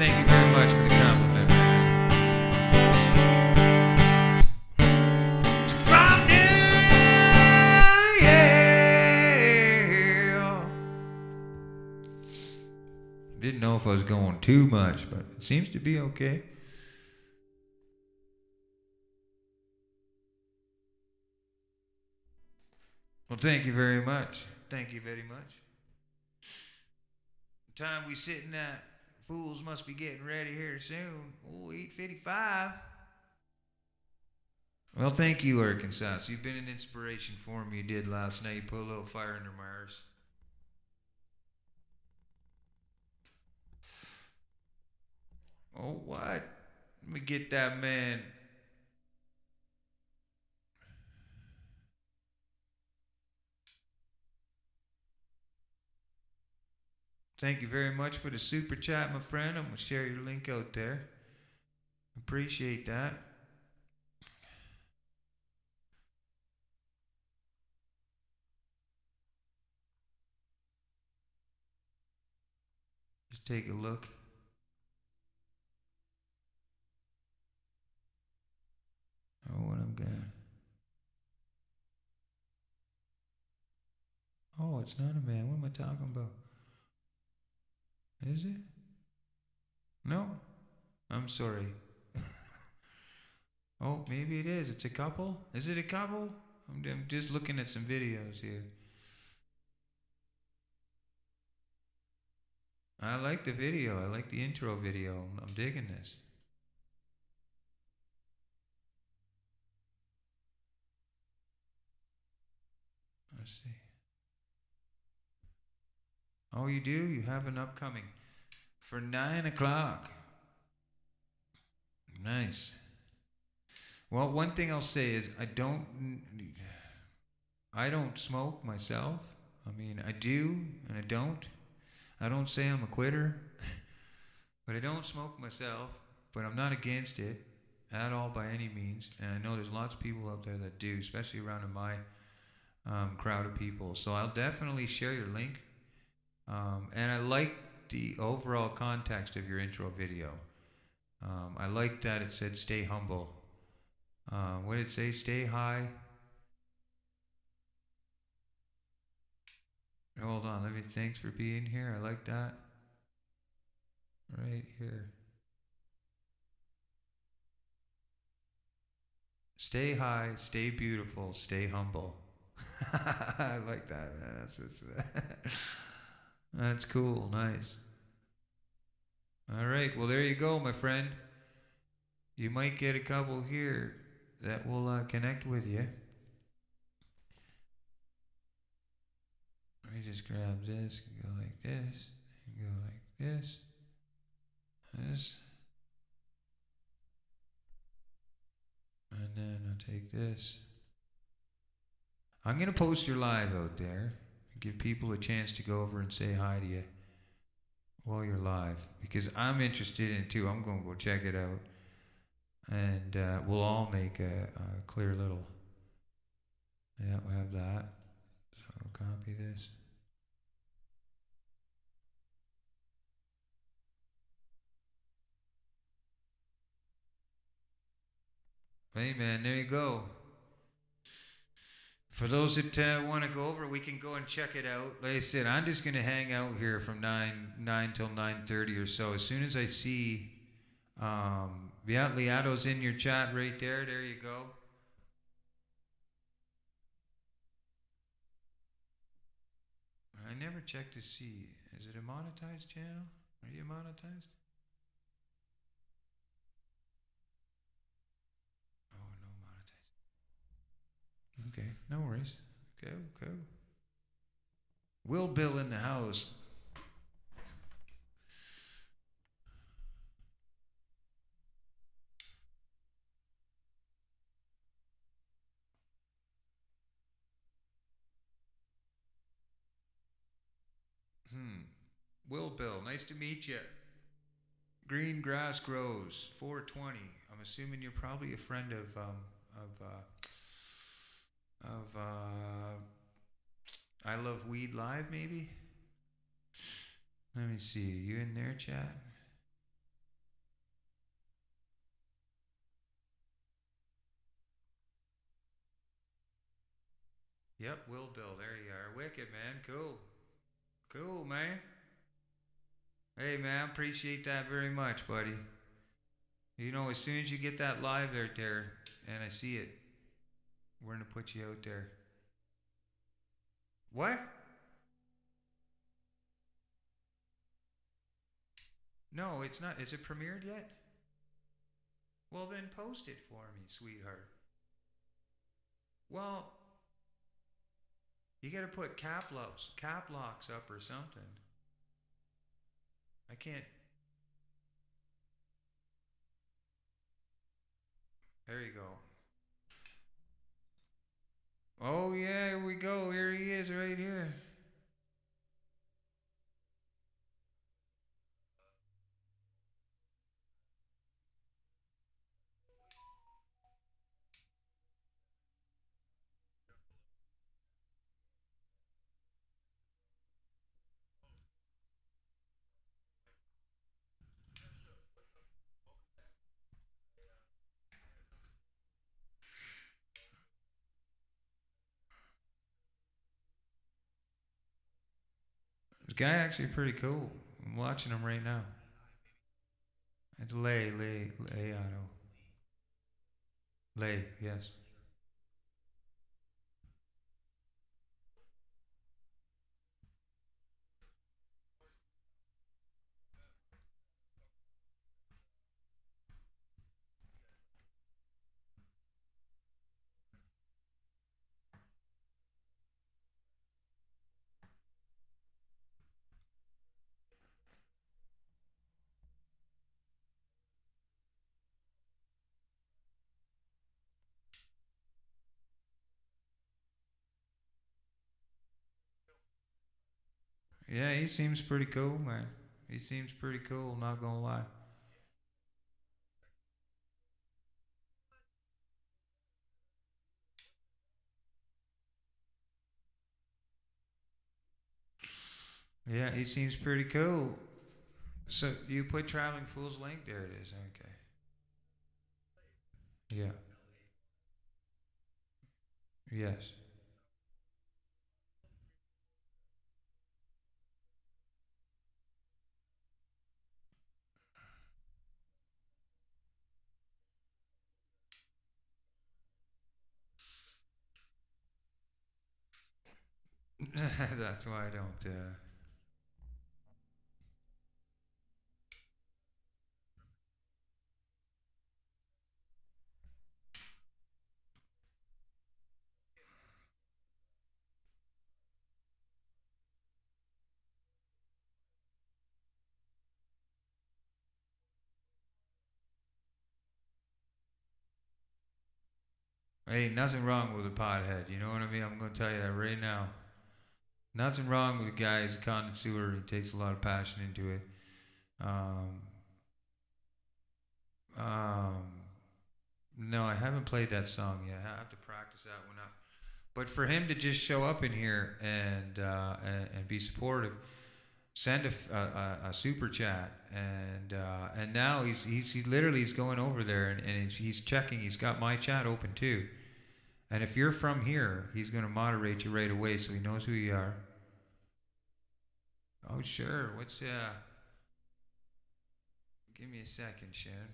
thank you very much for the compliment. From yeah. Didn't know if I was going too much, but it seems to be okay. Well, thank you very much. Thank you very much. The time we sitting at, fools must be getting ready here soon. Oh, 8:55. Well, thank you, Arkansas. You've been an inspiration for me. You did last night. You put a little fire under my arse. Oh, what? Let me get that man. Thank you very much for the super chat, my friend. I'm going to share your link out there. Appreciate that. Just take a look. Oh, what I'm getting. Oh, it's not a man. What am I talking about? Is it? No? I'm sorry. Oh, maybe it is. It's a couple? Is it a couple? I'm just looking at some videos here. I like the video. I like the intro video. I'm digging this. Let's see. Oh, you do? You have an upcoming for 9 o'clock. Nice. Well, one thing I'll say is I don't smoke myself. I mean, I do and I don't. I don't say I'm a quitter, but I don't smoke myself, but I'm not against it at all by any means. And I know there's lots of people out there that do, especially around in my crowd of people. So I'll definitely share your link. And I like the overall context of your intro video. I like that it said stay humble. What did it say? Stay high. Hold on, let me, thanks for being here. I like that. Right here. Stay high, stay beautiful, stay humble. I like that, man. That's cool. Nice. All right. Well, there you go, my friend. You might get a couple here that will connect with you. Let me just grab this and go like this, and go like this, this, and then I'll take this. I'm going to post your live out there and give people a chance to go over and say hi to you while you're live, because I'm interested in it too. I'm going to go check it out, and we'll all make a clear little, yeah, we'll have that. So I'll copy this. Hey man, there you go. For those that want to go over, we can go and check it out. Like I said, I'm just going to hang out here from 9 till 9:30 or so. As soon as I see, yeah, Liato's in your chat right there. There you go. I never checked to see. Is it a monetized channel? Are you monetized? Okay, no worries. Go. Will Bill in the house. Will Bill, nice to meet you. Green grass grows, 420. I'm assuming you're probably a friend of I Love Weed Live, maybe? Let me see, you in there, chat? Yep, Will Bill. There you are. Wicked, man. Cool. Cool, man. Hey, man, appreciate that very much, buddy. You know, as soon as you get that live out there, and I see it, we're going to put you out there. What? No, it's not. Is it premiered yet? Well, then post it for me, sweetheart. Well, you got to put cap locks up or something. I can't. There you go. Oh, yeah, here we go. Here he is right here. This guy actually pretty cool. I'm watching him right now. It's Lay, yes. Yeah, he seems pretty cool, man. He seems pretty cool, not gonna lie. Yeah, he seems pretty cool. So you put Traveling Fool's link? There it is. Okay. Yeah. Yes. That's why I don't. Ain't nothing wrong with a pothead. You know what I mean? I'm gonna tell you that right now. Nothing wrong with a guy who's a connoisseur. He takes a lot of passion into it. Um, um, no, I haven't played that song yet. I have to practice that one up. But for him to just show up in here and be supportive, send a super chat, and now he's literally he's going over there and he's checking. He's got my chat open too. And if you're from here, he's going to moderate you right away so he knows who you are. Oh, sure. Give me a second, Sharon.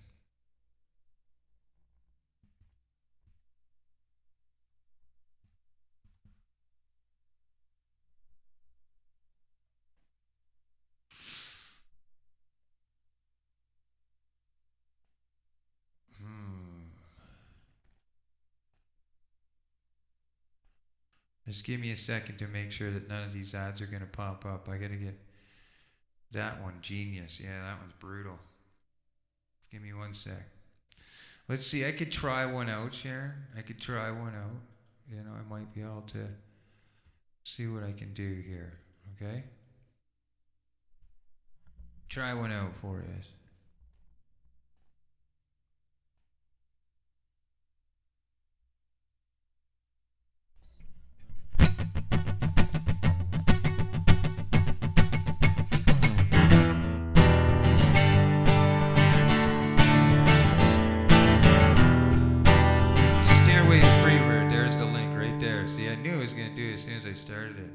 Just give me a second to make sure that none of these ads are going to pop up. I got to get that one. Genius. Yeah, that one's brutal. Give me one sec. Let's see. I could try one out, Sharon. I could try one out. You know, I might be able to see what I can do here. Okay? Try one out for us. See, I knew it was gonna do it as soon as I started it.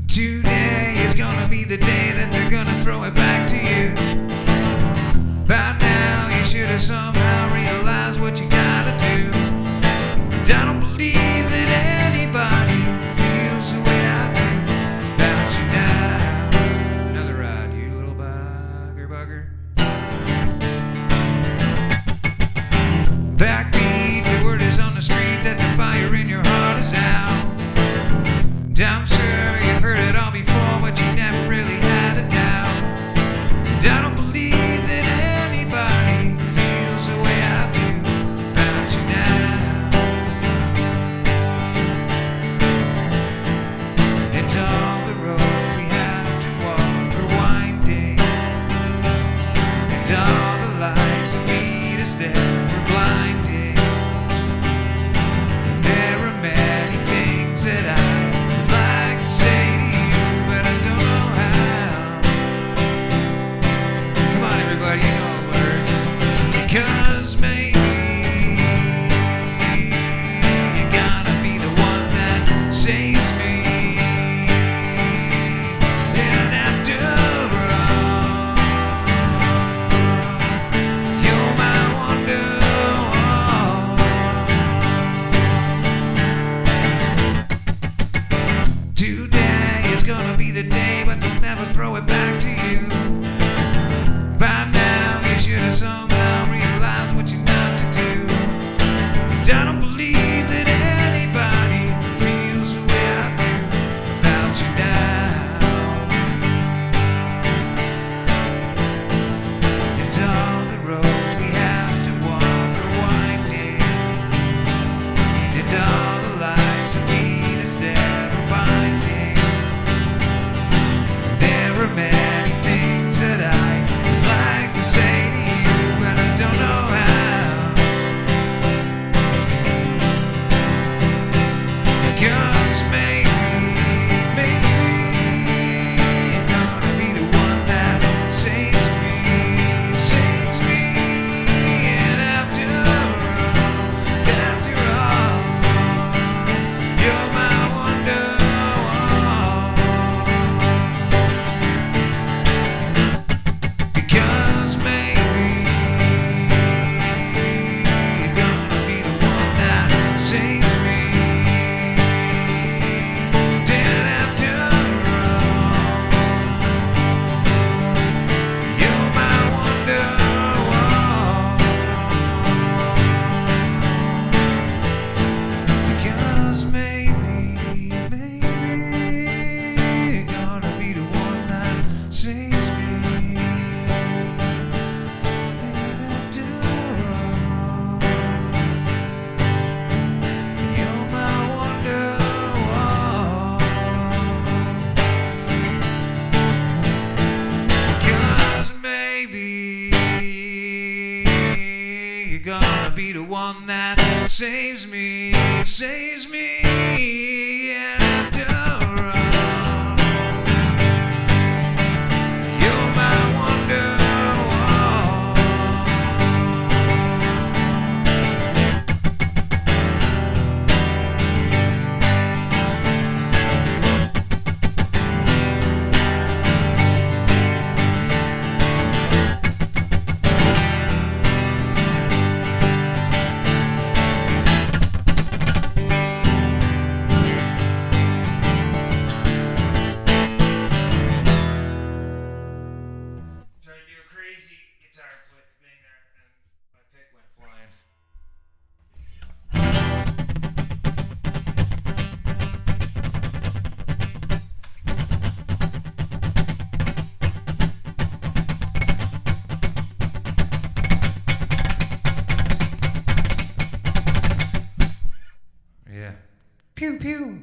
Today is gonna be the day that they're gonna throw it back to you. By now you should have somehow realized what you gotta do. And I don't believe that anybody feels the way I do about you now. Another ride, you little bugger. Backbeat, the word is on the street that the fire in your heart is out. And I'm sure you've heard it all before, but you never really had a doubt. And I don't believe that anybody feels the way I do about you now. And all the road we have to walk are winding, and all the lights that lead us there were blinding. There are many things that I'd like to say to you, but I don't know how. Come on, everybody, you know the words. Because maybe you gotta be the one that saves me. And after all, you're my wonder. Today is gonna be the day, but they'll never throw it back to you. By now you should have somehow realized what you're not to do. And I don't believe that anybody feels the way I do about you now. And all the roads we have to walk are winding, and all the lights that lead us there are binding. There are many things that I'd like to say to you, but I don't know how. Because maybe you're gonna be the one that saves me. And after all, you're my wonder. Because maybe you're gonna be the one that saves me. And after all, you're my wonder. Because maybe you're gonna be the one that saves me. And after all, you're my wonder. Because maybe you're gonna be the one that saves me. And after all, you're my wonder. Tried to do a crazy guitar flick thing there, and my pick went flying. Yeah. Pew pew.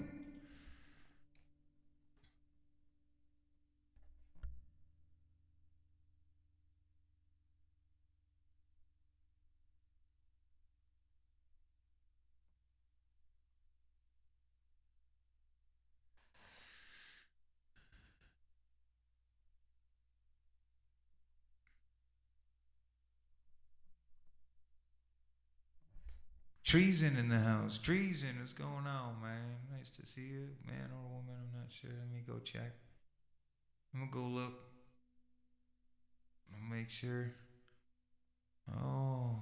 Treason in the house. Treason, what's going on, man? Nice to see you, man or woman. I'm not sure. Let me go check. I'm gonna go look. I'll make sure. Oh.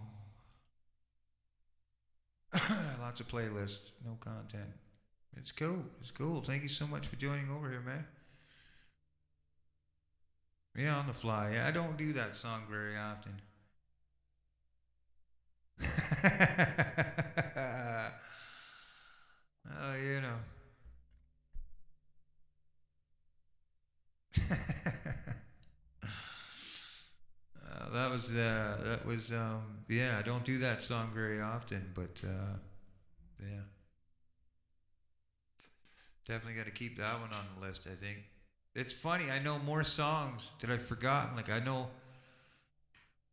Lots of playlists, no content. It's cool. It's cool. Thank you so much for joining over here, man. Yeah, on the fly. Yeah, I don't do that song very often. Oh, you know. That was yeah, I don't do that song very often, but yeah. Definitely got to keep that one on the list, I think. It's funny, I know more songs that I've forgotten. Like, I know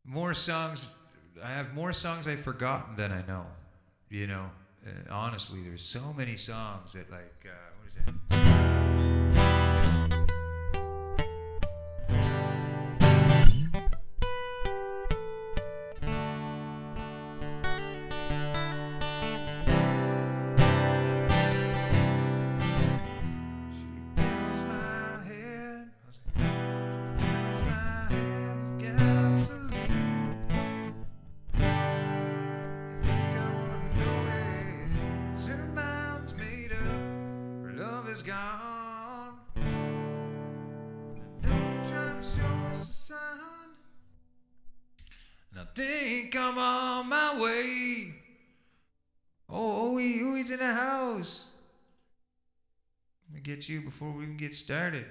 more songs, I have more songs I've forgotten than I know. You know, honestly, there's so many songs that, like, what is it? I think I'm on my way. Oh, who's in the house? Let me get you before we even get started.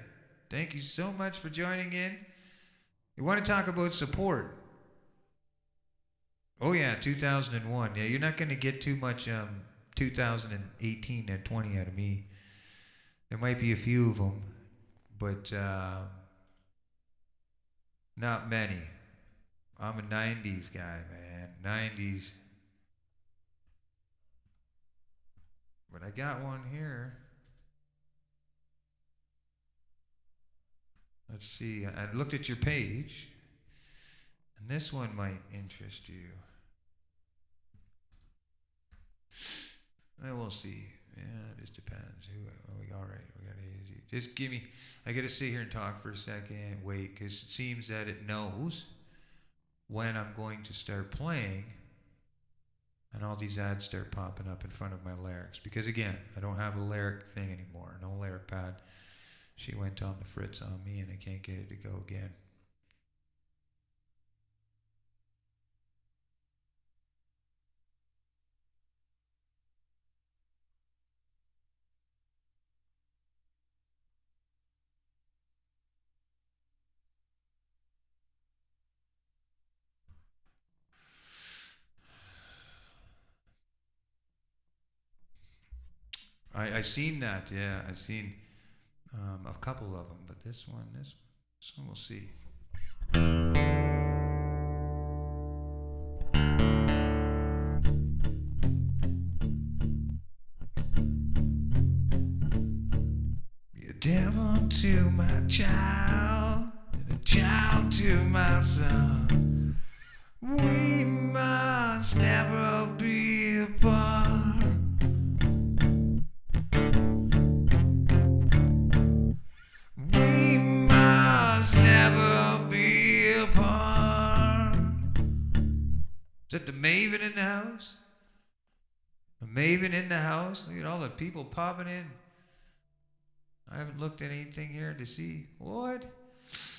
Thank you so much for joining in. You want to talk about support? Oh yeah, 2001. Yeah, you're not going to get too much 2018 and 20 out of me. There might be a few of them, but not many. I'm a 90s guy, man. 90s. But I got one here. Let's see. I looked at your page, and this one might interest you. We'll see. Yeah, it just depends. All right, we got easy. Just give me. I got to sit here and talk for a second. Wait, because it seems that it knows when I'm going to start playing, and all these ads start popping up in front of my lyrics. Because again, I don't have a lyric thing anymore, no lyric pad. She went on the fritz on me, and I can't get it to go again. I seen that, yeah. I seen a couple of them, but this one we'll see. You're devil to my child, and a child to my son. We must never be apart. Is that the Maven in the house? A Maven in the house? Look at all the people popping in. I haven't looked at anything here to see. What?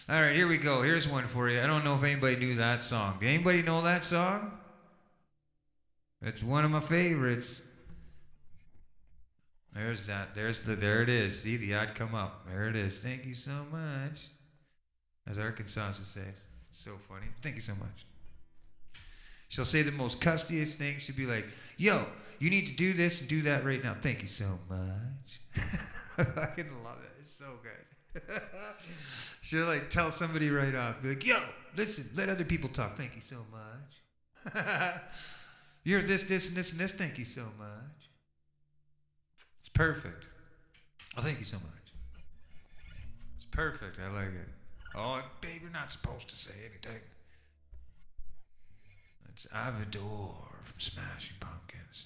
All right, here we go. Here's one for you. I don't know if anybody knew that song. Did anybody know that song? It's one of my favorites. There's that. There it is. See, the ad come up. There it is. Thank you so much. As Arkansas said. It's so funny. Thank you so much. She'll say the most custiest thing. She'll be like, yo, you need to do this and do that right now. Thank you so much. I fucking love it. It's so good. She'll like tell somebody right off. Be like, yo, listen, let other people talk. Thank you so much. You're this, and this, and this. Thank you so much. It's perfect. Oh, thank you so much. It's perfect. I like it. Oh, babe, you're not supposed to say anything. It's Avador from Smashing Pumpkins.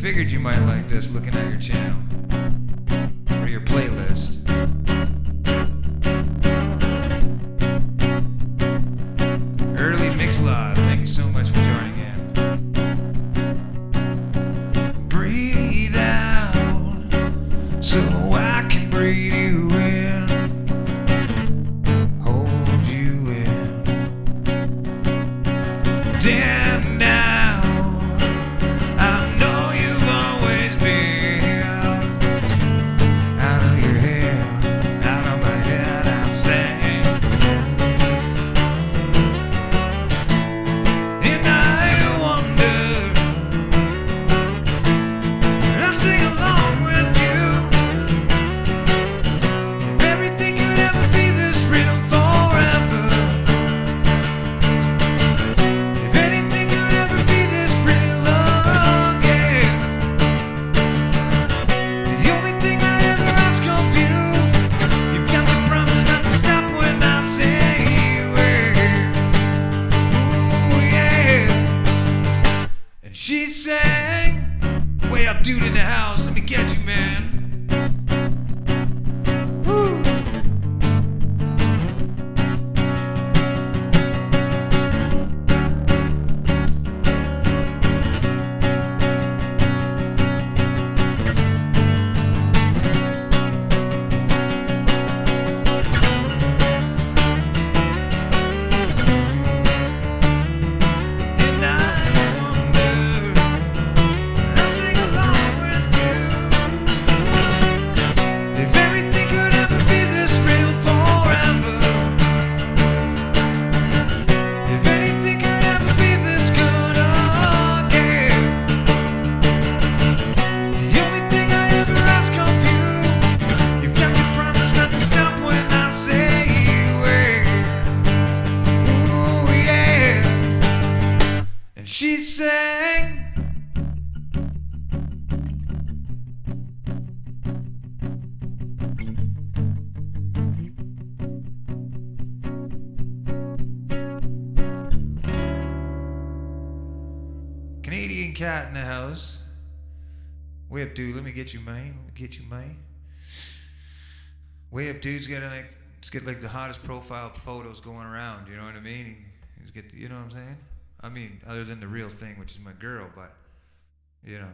Figured you might like this looking at your channel or your playlist. Early Mix Live, thank you so much for joining in. Breathe out so I can breathe you in. Hold you in. Damn now. She sang, way up dude in the house, let me get you, man. Woo. She sang. Canadian cat in the house. Way up, dude. Let me get you, man. Let me get you, man. Way up, dude's got like the hottest profile photos going around. You know what I mean? He's got, you know what I'm saying? I mean, other than the real thing, which is my girl, but, you know.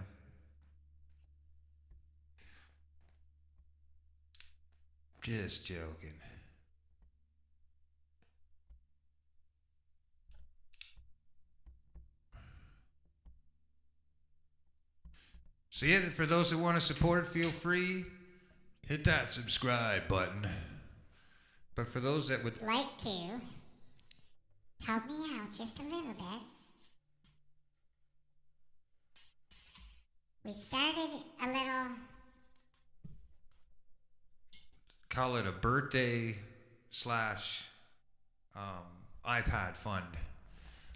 Just joking. So yeah, for those that want to support, feel free, hit that subscribe button. But for those that would like to help me out just a little bit, we started a little, call it a birthday slash iPad fund.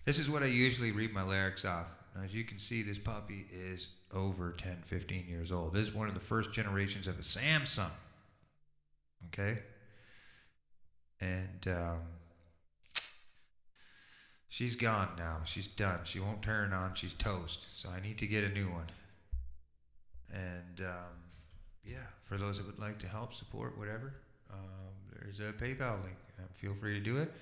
This is what I usually read my lyrics off. Now, as you can see, this puppy is over 10, 15 years old. This is one of the first generations of a Samsung. Okay? And she's gone now. She's done. She won't turn on. She's toast. So I need to get a new one. And yeah, for those that would like to help, support, whatever, there's a PayPal link. Feel free to do it.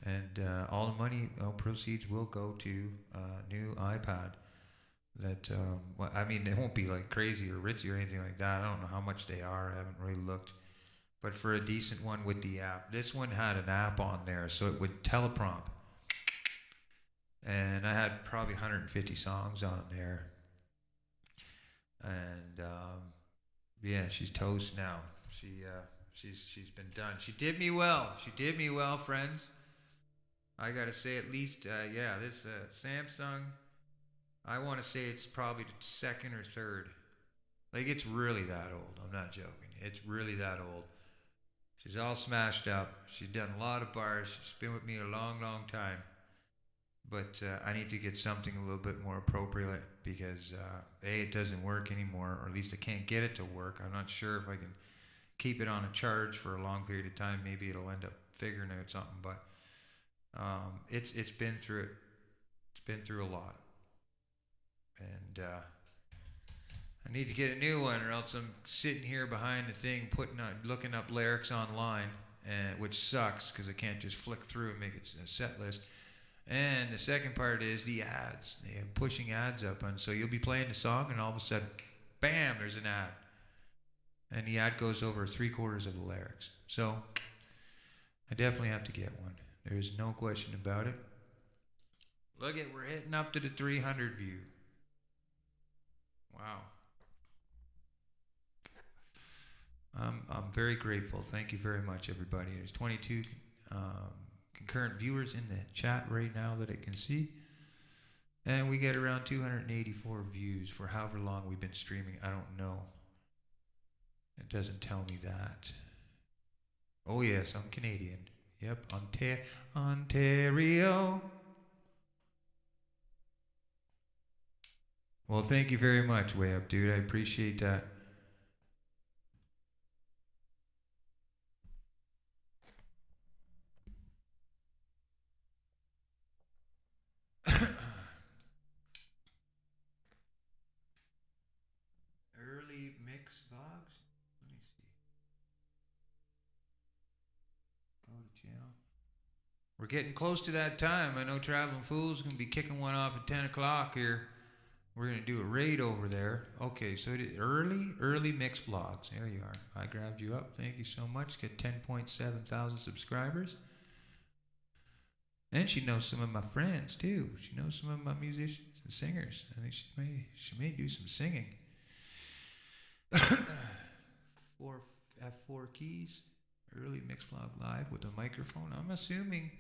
And all the money, proceeds will go to a new iPad. That well, I mean, it won't be like crazy or ritzy or anything like that. I don't know how much they are. I haven't really looked. But for a decent one with the app, this one had an app on there, so it would teleprompt. And I had probably 150 songs on there. And yeah, she's toast now. She's been done. She did me well. She did me well, friends. I gotta say, at least, yeah, this Samsung, I want to say it's probably the second or third. Like, it's really that old. I'm not joking. It's really that old. She's all smashed up. She's done a lot of bars. She's been with me a long, long time. But I need to get something a little bit more appropriate because, A, it doesn't work anymore, or at least I can't get it to work. I'm not sure if I can keep it on a charge for a long period of time. Maybe it'll end up figuring out something, but it's been through it. It's been through a lot. And I need to get a new one, or else I'm sitting here behind the thing, looking up lyrics online, which sucks because I can't just flick through and make it a set list. And the second part is the ads. They're pushing ads up, and so you'll be playing the song, and all of a sudden, bam, there's an ad. And the ad goes over 3/4 of the lyrics. So I definitely have to get one. There's no question about it. Look we're hitting up to the 300 view. Wow. I'm very grateful. Thank you very much, everybody. There's 22 concurrent viewers in the chat right now that I can see. And we get around 284 views for however long we've been streaming. I don't know. It doesn't tell me that. Oh, yes, I'm Canadian. Yep, Ontario. Well, thank you very much, Way Up, dude. I appreciate that. Early mix vlogs. Let me see. Go to channel. We're getting close to that time. I know Traveling Fool's going to be kicking one off at 10 o'clock here. We're going to do a raid over there. Okay, so it is early mix vlogs. There you are. I grabbed you up. Thank you so much. Get 10.7 thousand subscribers. And she knows some of my friends, too. She knows some of my musicians and singers. I think she may do some singing. F4 keys. Early mix vlog live with a microphone. I'm assuming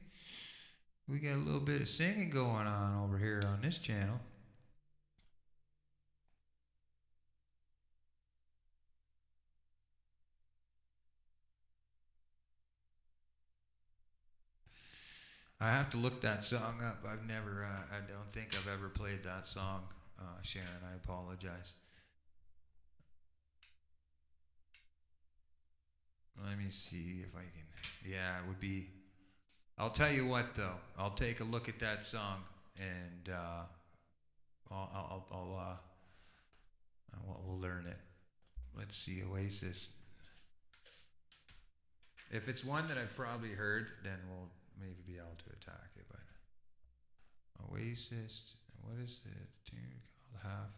we got a little bit of singing going on over here on this channel. I have to look that song up. I don't think I've ever played that song, Sharon. I apologize. Let me see if I can. Yeah, it would be. I'll tell you what, though. I'll take a look at that song, and we'll learn it. Let's see, Oasis. If it's one that I've probably heard, then we'll maybe be able to attack it. But Oasis, what is the tune called?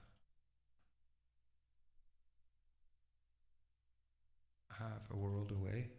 Half a World Away.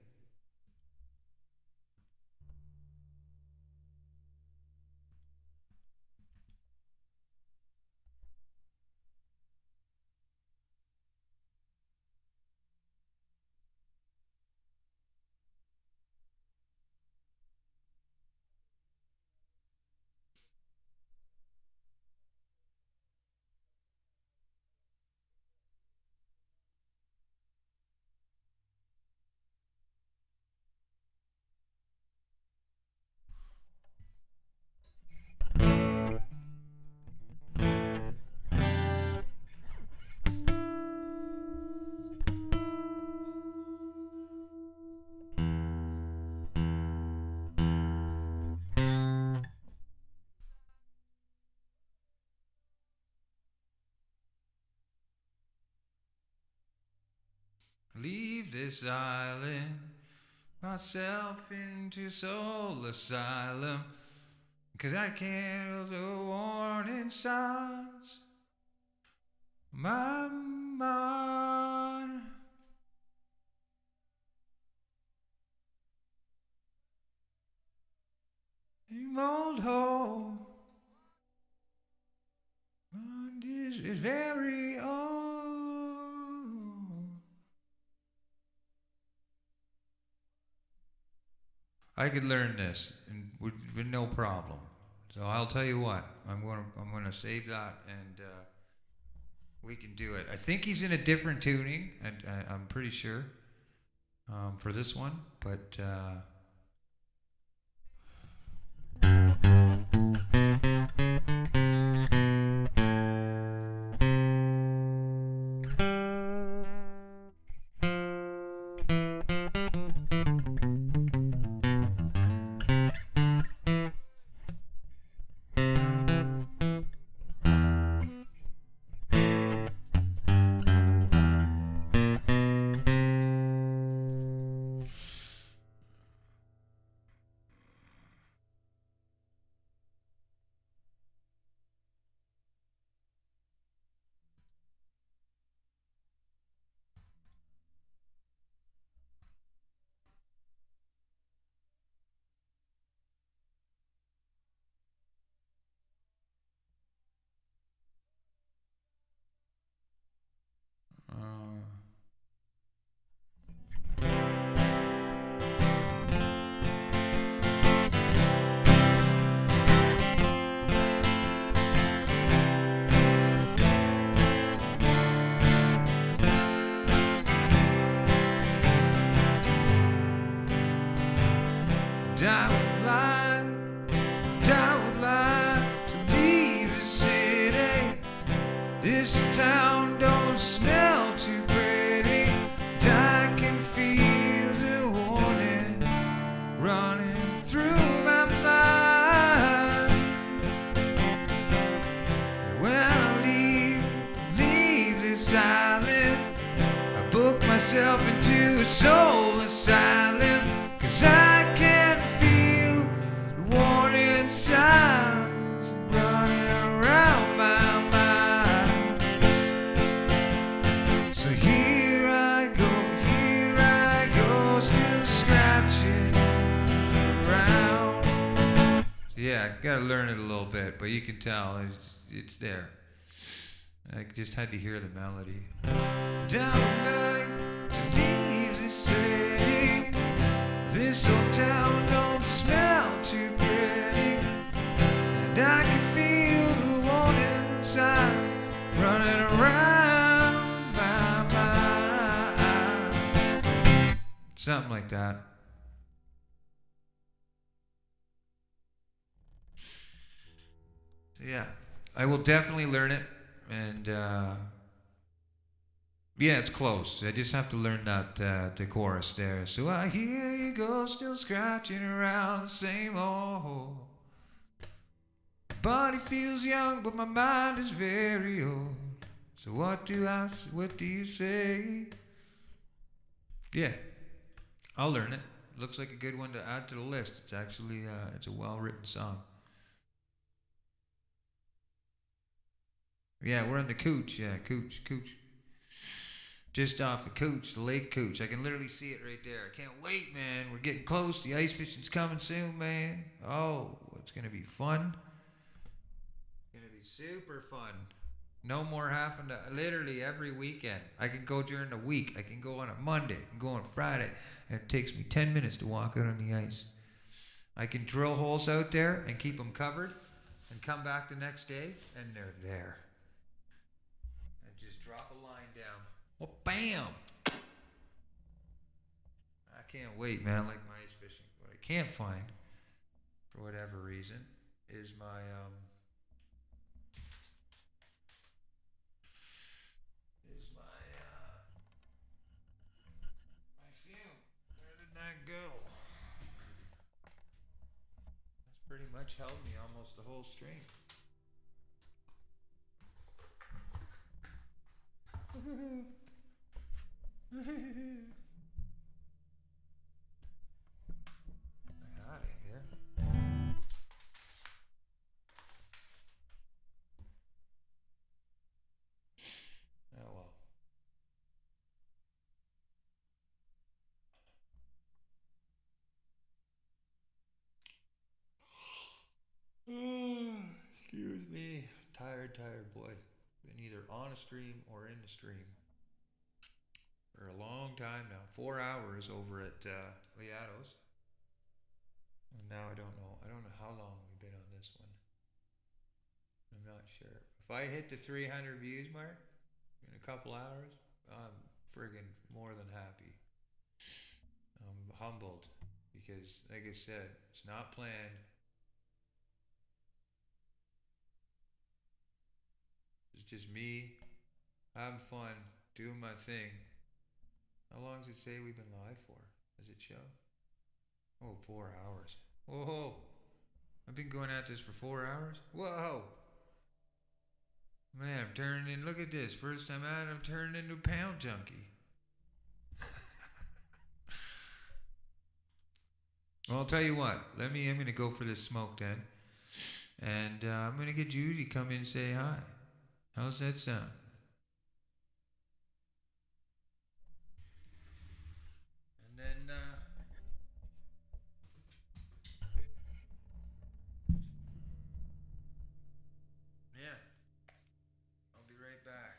Leave this island, myself into soul asylum, 'cause I can't hear the warning signs. My mind. Old home. And is very old. I could learn this and with no problem. So I'll tell you what, I'm gonna save that and we can do it. I think he's in a different tuning, and I'm pretty sure for this one, but. I would like to leave the city. This town don't smell too pretty. I can feel the warning running through my mind. When I leave this island, I book myself into a soul asylum, 'cause I can feel the warning signs running around my mind. So here I go, still scratching around. Yeah, I gotta learn it a little bit, but you can tell it's there. I just had to hear the melody. Don't like to leave the city. This old town don't smell too pretty. And I can feel the warning sign running around my mind. Something like that. So yeah, I will definitely learn it. And yeah, it's close. I just have to learn that the chorus there. So I hear you go, still scratching around the same old hole. Body feels young, but my mind is very old. So what do you say? Yeah, I'll learn it. Looks like a good one to add to the list. It's actually it's a well-written song. Yeah, we're on the Cooch. Yeah, Cooch. Just off of Cooch, the Lake Cooch. I can literally see it right there. I can't wait, man. We're getting close. The ice fishing's coming soon, man. Oh, it's going to be fun. It's going to be super fun. No more having to, literally every weekend. I can go during the week. I can go on a Monday. I can go on a Friday. And it takes me 10 minutes to walk out on the ice. I can drill holes out there and keep them covered and come back the next day, and they're there. Drop a line down. Well, bam! I can't wait, man. I like my ice fishing. What I can't find, for whatever reason, is my my Fume. Where did that go? That's pretty much held me almost the whole stream. Out of here. Oh well. Excuse me. Tired boy. Been either on a stream or in the stream for a long time now. 4 hours over at Liato's. And now I don't know. I don't know how long we've been on this one. I'm not sure. If I hit the 300 views mark in a couple hours, I'm friggin' more than happy. I'm humbled because, like I said, it's not planned. It's just me having fun, doing my thing. How long does it say we've been live for? Does it show? Oh, 4 hours. Whoa. I've been going at this for 4 hours? Whoa. Man, I'm turning in. Look at this. First time out, I'm turning into a pound junkie. Well, I'll tell you what. I'm going to go for this smoke then. And I'm going to get Judy to come in and say hi. How's that sound? And then, yeah, I'll be right back.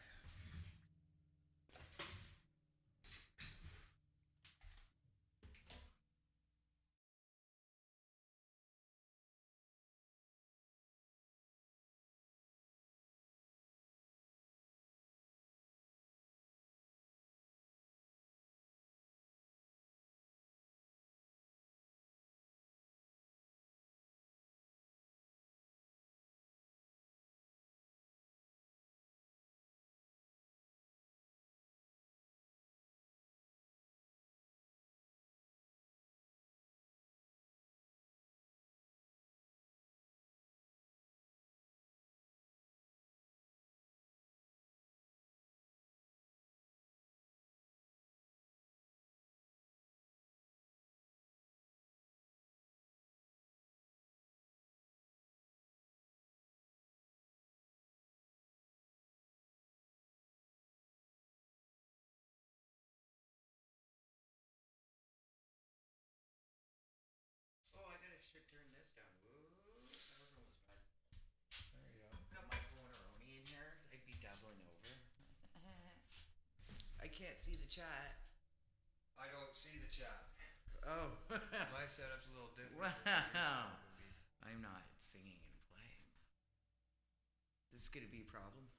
Oh, I gotta turn this down. Whoa, that was almost bad. There you go. Got my phone-a-roni in here. I'd be doubling over. I can't see the chat. I don't see the chat. Oh. My setup's a little different. Wow. I'm not singing and playing. This is gonna be a problem.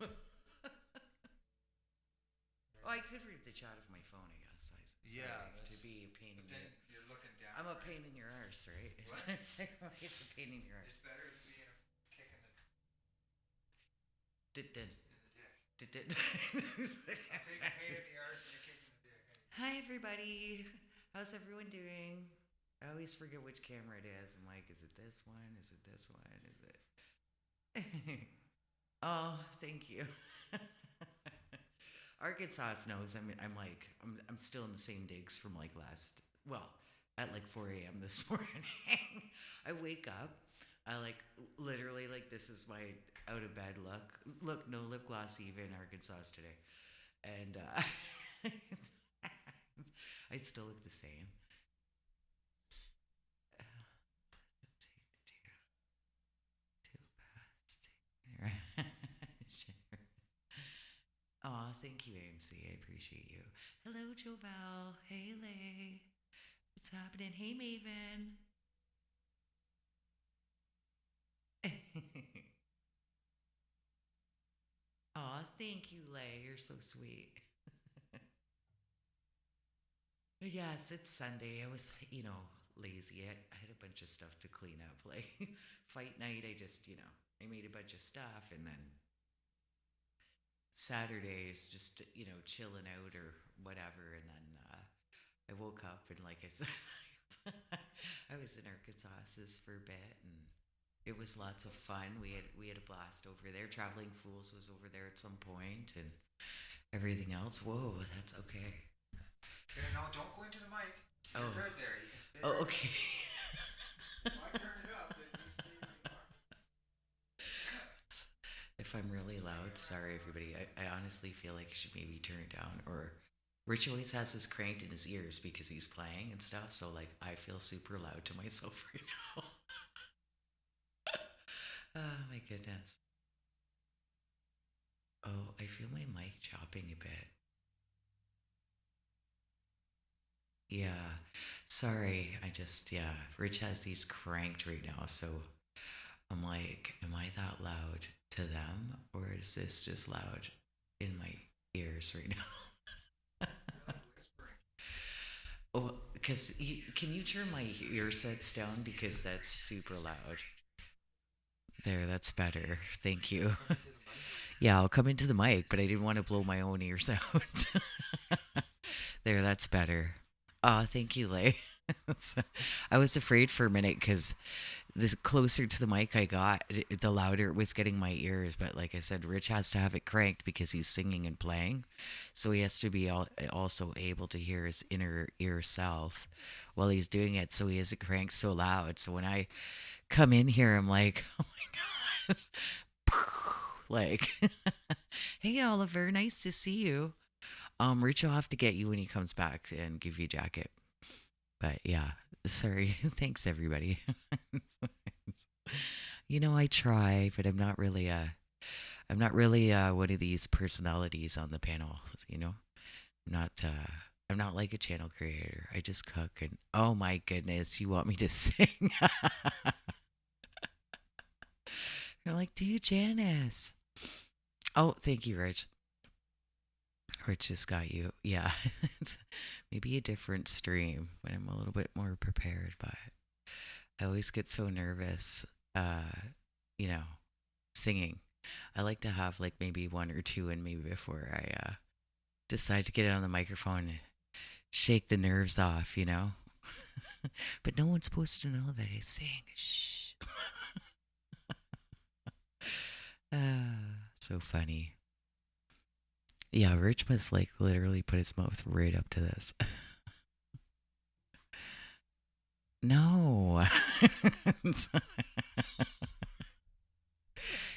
Oh, I could read the chat of my phone, I guess. To be a pain in then the... you're looking down. I'm a pain in your arse, right? What? It's a pain in your arse. It's better than being a kick in the Did. dick. I'll I'll take a pain in the arse and a kick in the dick. Hi, everybody. How's everyone doing? I always forget which camera it is. I'm like, is it this one? Is it this one? Is it? Oh, thank you. Arkansas knows. I'm still in the same digs from like at like 4 a.m. this morning. I wake up. I literally this is my out of bed look. Look, no lip gloss even Arkansas today, and I still look the same. Sure. Aw, thank you, AMC. I appreciate you. Hello, Joval. Hey, Lay. What's happening? Hey, Maven. Aw, thank you, Lay. You're so sweet. Yes, it's Sunday. I was, lazy. I had a bunch of stuff to clean up. Like, fight night, I just, I made a bunch of stuff. And then Saturday is just, chilling out or whatever. And then I woke up and, like I said, I was in Arkansas for a bit. And it was lots of fun. We had a blast over there. Traveling Fools was over there at some point and everything else. Whoa, that's okay. Okay, no, don't go into the mic. You're Oh. good there. You can stay Oh, right okay. there. If I turn it up, then you stay where you are. If I'm really loud, sorry everybody. I honestly feel like I should maybe turn it down. Or Rich always has this cranked in his ears because he's playing and stuff. So like I feel super loud to myself right now. Oh my goodness. Oh, I feel my mic chopping a bit. Yeah. Sorry. Rich has these cranked right now. So I'm like, am I that loud to them? Or is this just loud in my ears right now? Oh, because can you turn my ear sets down? Because that's super loud. There, that's better. Thank you. Yeah, I'll come into the mic, but I didn't want to blow my own ears out. There, that's better. Thank you, Lay. I was afraid for a minute because the closer to the mic I got, the louder it was getting my ears. But like I said, Rich has to have it cranked because he's singing and playing. So he has to be also able to hear his inner ear self while he's doing it. So he has it cranked so loud. So when I come in here, I'm like, oh my God. Like, hey, Oliver, nice to see you. Rich will have to get you when he comes back and give you a jacket. But yeah, sorry. Thanks, everybody. I try, but I'm not really one of these personalities on the panel. I'm not like a channel creator. I just cook and oh my goodness, you want me to sing? You're like, dude, Janice. Oh, thank you, Rich. Rich has got you. Yeah, it's maybe a different stream when I'm a little bit more prepared, but I always get so nervous, you know, singing. I like to have like maybe one or two in me before I decide to get on the microphone and shake the nerves off, But no one's supposed to know that I sing. Shh. So funny. Yeah, Rich must like literally put his mouth right up to this. No.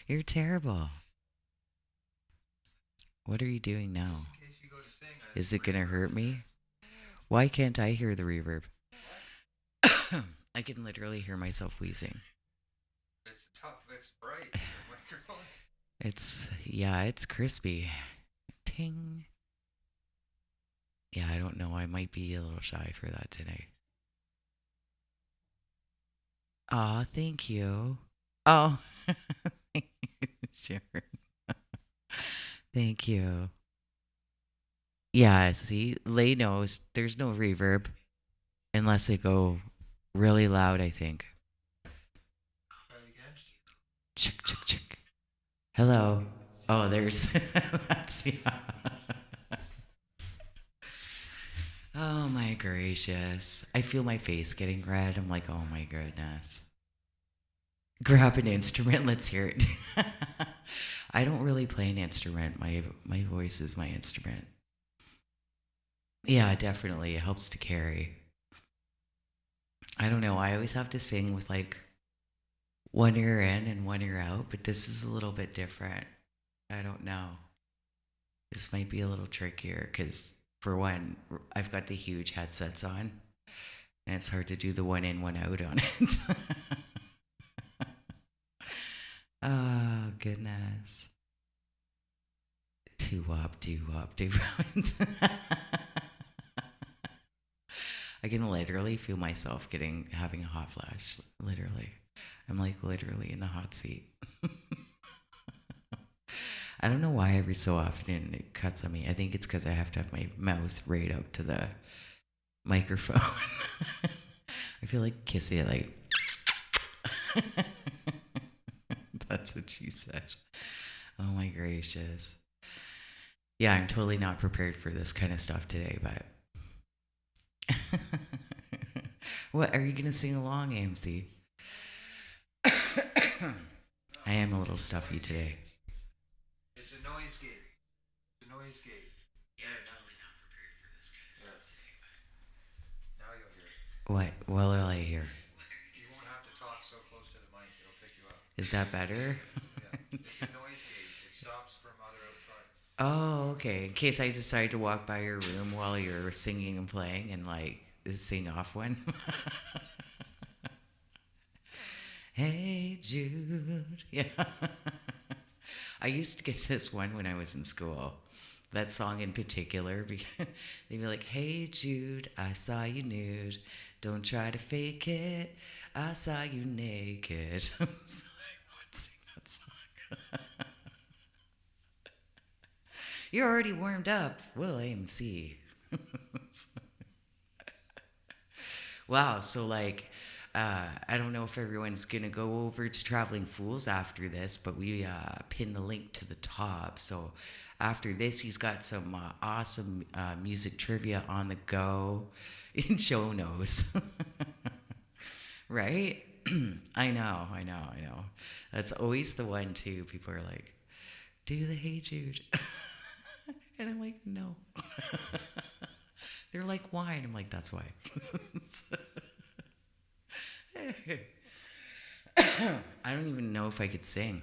You're terrible. What are you doing now? Is it going to hurt me? Why can't I hear the reverb? I can literally hear myself wheezing. It's tough. It's bright. The microphone. It's crispy. Ting. Yeah, I don't know. I might be a little shy for that today. Aw, thank you. Oh, sure. Thank you. Yeah, see, Lay knows there's no reverb unless I go really loud, I think. Chick, chick, chick. Hello. Oh, there's. That's, yeah. Oh my gracious. I feel my face getting red. I'm like, oh my goodness. Grab an instrument. Let's hear it. I don't really play an instrument. My voice is my instrument. Yeah, definitely. It helps to carry. I don't know. I always have to sing with like one ear in and one ear out, but this is a little bit different. I don't know. This might be a little trickier because, for one, I've got the huge headsets on, and it's hard to do the one in, one out on it. Oh, goodness. Doo-wop, doo-wop, doo-wop. I can literally feel myself having a hot flash. Literally. I'm like literally in the hot seat. I don't know why every so often it cuts on me. I think it's because I have to have my mouth right up to the microphone. I feel like kissing it like... That's what she said. Oh my gracious. Yeah, I'm totally not prepared for this kind of stuff today, but... What, are you going to sing along, AMC? I am a little stuffy today. It's a noise gate. It's a noise gate. Yeah, I'm totally not prepared for this kind of stuff today. What? What will I hear? You won't have to talk so close to the mic. It'll pick you up. Is that better? Yeah. It's a noise gate. It stops from other out front. Oh, okay. In case I decide to walk by your room while you're singing and playing and like sing off one. Hey Jude. Yeah. I used to get this one when I was in school. That song in particular, because they'd be like, "Hey Jude, I saw you nude. Don't try to fake it. I saw you naked." So I would sing that song. You're already warmed up. Well, AMC. Wow. So like, I don't know if everyone's gonna go over to Traveling Fools after this, but we pinned the link to the top. So after this, he's got some awesome music trivia on the go. Joe knows, right? I know. That's always the one too. People are like, "Do the Hey Jude," and I'm like, "No." They're like, "Why?" And I'm like, "That's why." I don't even know if I could sing.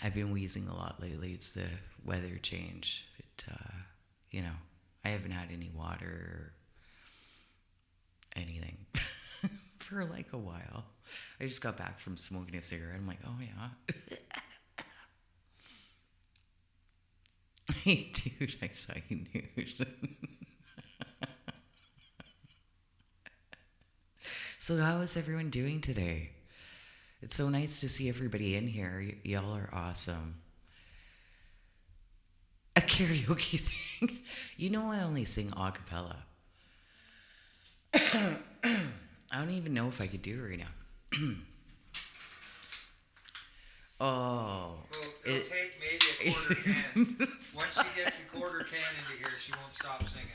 I've been wheezing a lot lately. It's the weather change. I haven't had any water or anything for like a while. I just got back from smoking a cigarette. I'm like, oh yeah. Hey, dude, I saw you nude. So how is everyone doing today? It's so nice to see everybody in here. Y'all are awesome. A karaoke thing. You know I only sing a cappella. I don't even know if I could do it right now. Oh. Well, it'll take maybe a quarter can. Once she gets a quarter can into here, she won't stop singing.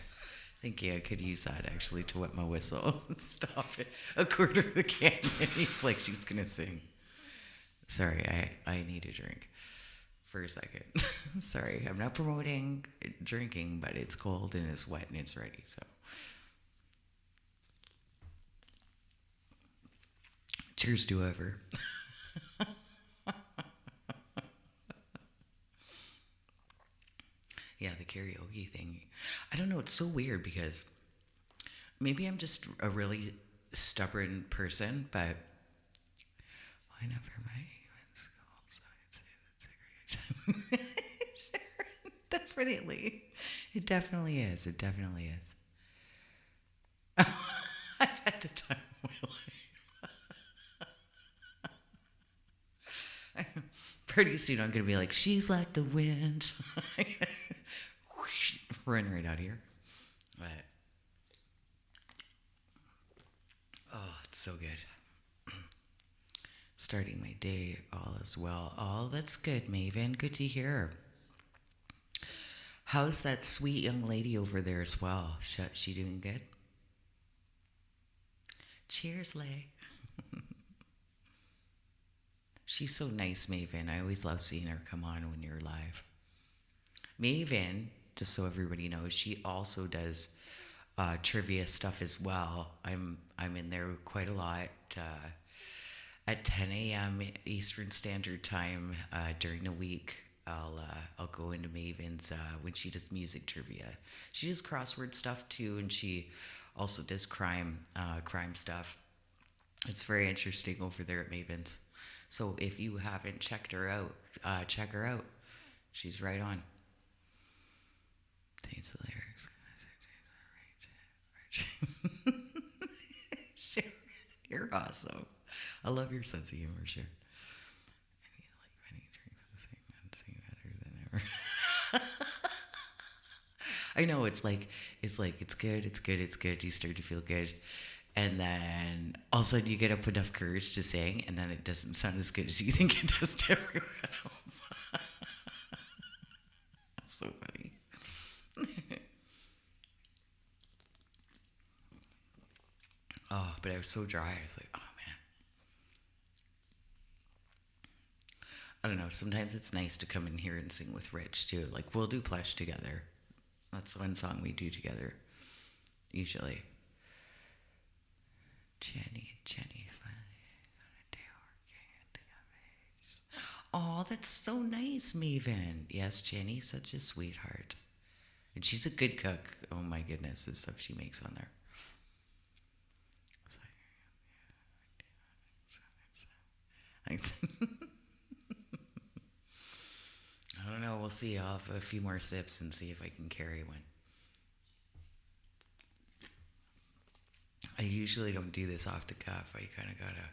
Thank you. I could use that actually to wet my whistle. Stop it. A quarter of a can. And he's like, she's going to sing. Sorry, I need a drink for a second. Sorry, I'm not promoting drinking, but it's cold and it's wet and it's ready. So, cheers to whoever. Yeah, the karaoke thing. I don't know. It's so weird because maybe I'm just a really stubborn person, but why never mind? Sure, definitely. It definitely is. It definitely is. I've had the time of my life. Pretty soon I'm going to be like, she's like the wind. Run right out of here. But, oh, it's so good. Starting my day all as well. Oh, that's good, Maven. Good to hear. How's that sweet young lady over there as well? She doing good? Cheers, Lay. She's so nice, Maven. I always love seeing her come on when you're live. Maven, just so everybody knows, she also does trivia stuff as well. I'm in there quite a lot. At 10 a.m. Eastern Standard Time during the week, I'll go into Maven's when she does music trivia. She does crossword stuff too, and she also does crime stuff. It's very interesting over there at Maven's. So if you haven't checked her out, check her out. She's right on. Change the lyrics. Sure. You're awesome. I love your sense of humor, sure. And you like many drinks to sing and sing better than ever. I know it's good. You start to feel good. And then all of a sudden you get up enough courage to sing, and then it doesn't sound as good as you think it does to everyone else. That's so funny. Oh, but I was so dry. I was like, oh man. I don't know. Sometimes it's nice to come in here and sing with Rich too. Like we'll do Plush together. That's one song we do together, usually. Jenny. Oh, that's so nice, Maven. Yes, Jenny's such a sweetheart. And she's a good cook. Oh my goodness, the stuff she makes on there. I don't know. We'll see. I'll have a few more sips and see if I can carry one. I usually don't do this off the cuff. I kind of gotta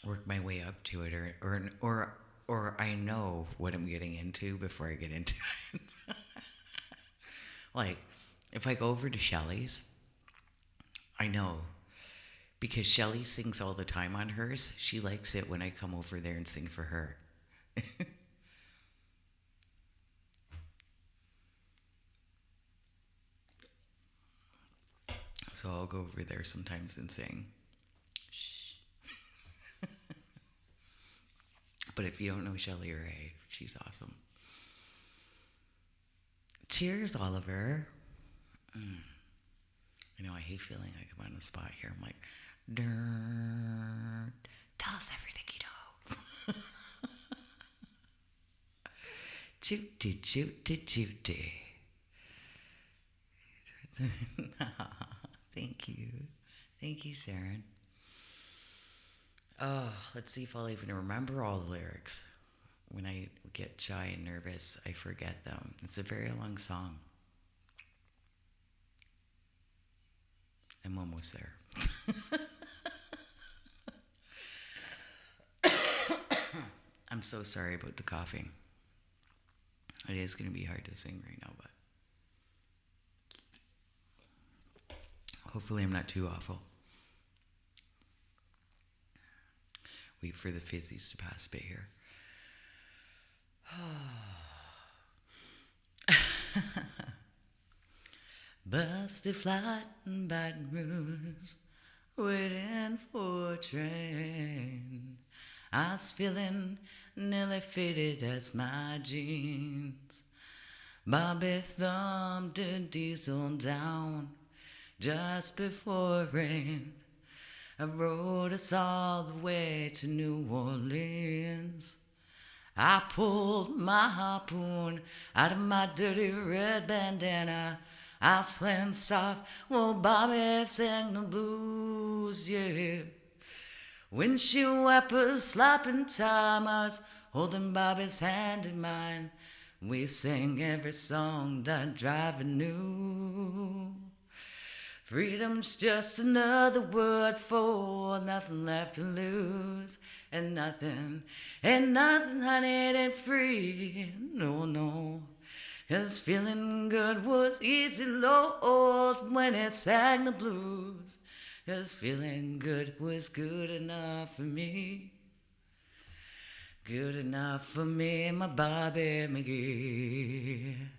work my way up to it, or I know what I'm getting into before I get into it. Like, if I go over to Shelly's, I know, because Shelly sings all the time on hers. She likes it when I come over there and sing for her. So I'll go over there sometimes and sing. Shh. But if you don't know Shelly Ray, she's awesome. Cheers, Oliver. I know, I hate feeling like I'm on the spot here. I'm like, tell us everything you know. Chooty. Thank you, Saren. Oh, let's see if I'll even remember all the lyrics. When I get shy and nervous, I forget them. It's a very long song. I'm almost there. I'm so sorry about the coughing. It is going to be hard to sing right now, but hopefully I'm not too awful. Wait for the fizzies to pass a bit here. Busted flight in Baton Rouge, waiting for a train. I was feeling nearly faded as my jeans. Bobby thumbed a diesel down just before it rained. I rode us all the way to New Orleans. I pulled my harpoon out of my dirty red bandana. I was playing soft while Bobby sang the blues, yeah. Windshield wipers slapping time, I was holding Bobby's hand in mine. We sang every song that driver knew. Freedom's just another word for nothing left to lose. And nothing, honey, it ain't free, no. 'Cause feeling good was easy, Lord, when it sang the blues. 'Cause feeling good was good enough for me. Good enough for me, my Bobby McGee.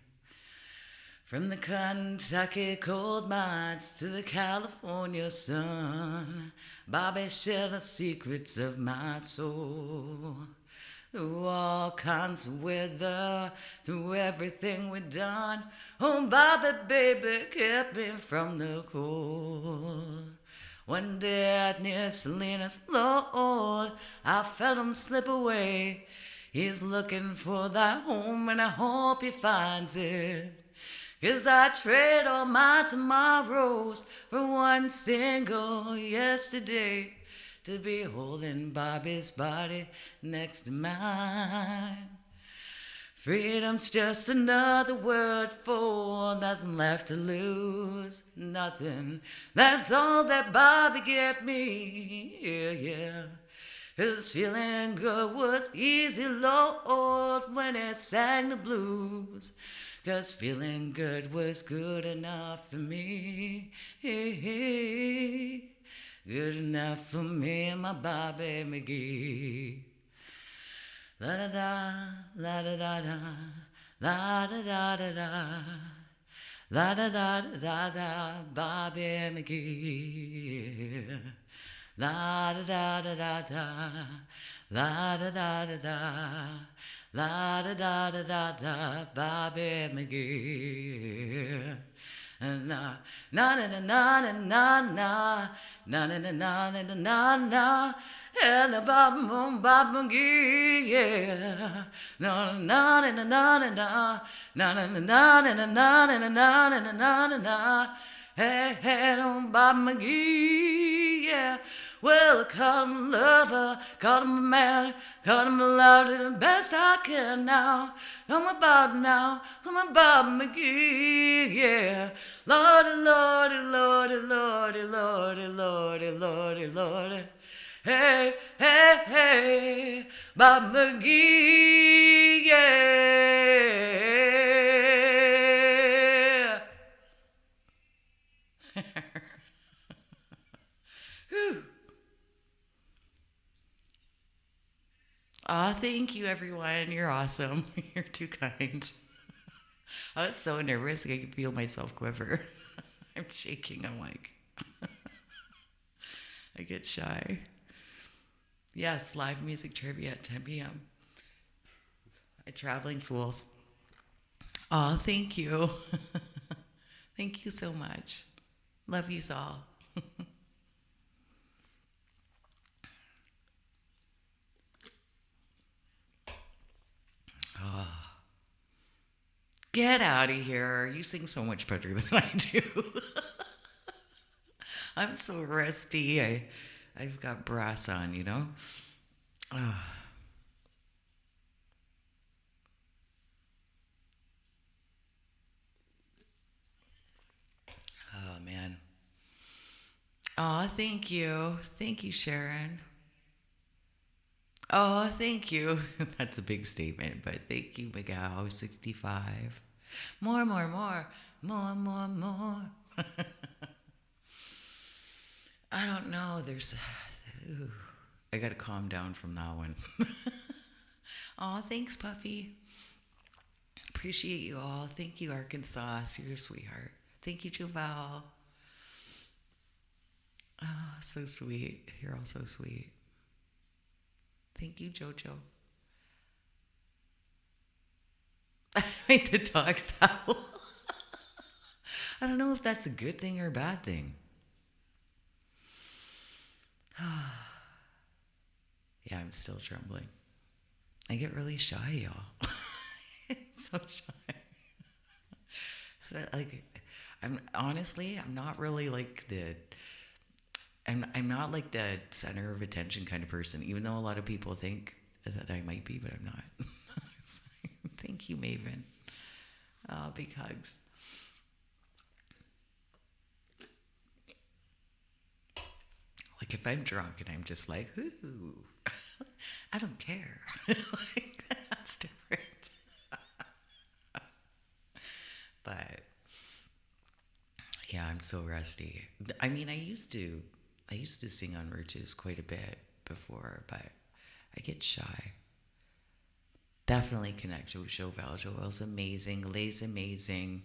From the Kentucky cold mines to the California sun, Bobby shared the secrets of my soul. Through all kinds of weather, through everything we've done, oh, Bobby, baby, kept me from the cold. One day out near Salinas, Lord, I felt him slip away. He's looking for that home, and I hope he finds it. 'Cause I trade all my tomorrows for one single yesterday, to be holding Bobby's body next to mine. Freedom's just another word for nothing left to lose. Nothing, that's all that Bobby gave me, yeah. 'Cause feeling good was easy, Lord, when it sang the blues. 'Cause feeling good was good enough for me. Good enough for me, my Bobby McGee. La da da, la da da da, la da da da da, la da da da da, Bobby McGee. La da da da da da, la da da da da, la da da da da da, Bobby McGee. na na na na na na na na na na na na na na na and the Bob McGee, yeah. Na na na na na na na na na na na na na na na na na na. Hey, hey, Bob McGee, yeah. Well, I called him a lover, called him a man, called him a love, did the best I can now. I'm a Bob now, I'm a Bob McGee, yeah. Lordy, Lordy, Lordy, Lordy, Lordy, Lordy, Lordy, Lordy. Hey, hey, hey, Bob McGee, yeah. Whew. Aw, thank you, everyone. You're awesome. You're too kind. I was so nervous. I could feel myself quiver. I'm shaking. I'm like, I get shy. Yes, live music trivia at 10 p.m. at Traveling Fools. Aw, thank you. Thank you so much. Love yous all. Oh. Get out of here. You sing so much better than I do. I'm so rusty. I've got brass on, you know? Oh. Oh, man. Oh, thank you. Thank you, Sharon. Oh, thank you. That's a big statement, but thank you, Miguel. 65. More, more, more. More, more, more. I don't know. Ooh, I got to calm down from that one. Oh, thanks, Puffy. Appreciate you all. Thank you, Arkansas. You're a sweetheart. Thank you, Juval. Oh, so sweet. You're all so sweet. Thank you, Jojo. I made the dogs howl. I don't know if that's a good thing or a bad thing. Yeah, I'm still trembling. I get really shy, y'all. So shy. So, like, I'm not really like I'm not like the center of attention kind of person, even though a lot of people think that I might be, but I'm not. Thank you, Maven. Oh, big hugs. Like if I'm drunk and I'm just like, ooh, I don't care. Like, that's different. But yeah, I'm so rusty. I mean, I used to sing on Riches quite a bit before, but I get shy. Definitely connected with Chauvel. Joel's amazing. Lay's amazing.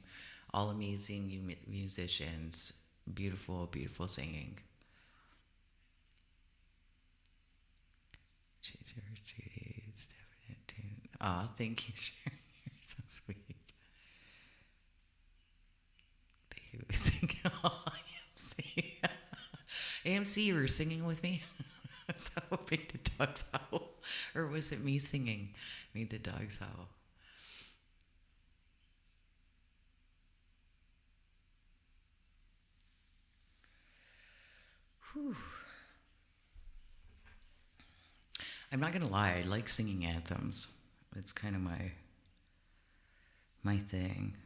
All amazing musicians. Beautiful, beautiful singing. She's your Judy's definite tune. Aw, thank you, Sharon. You're so sweet. Thank you for singing. Oh, AMC. AMC, you were singing with me? So made the dogs howl. Or was it me singing? Made the dogs howl. Whew. I'm not gonna lie, I like singing anthems. It's kind of my thing.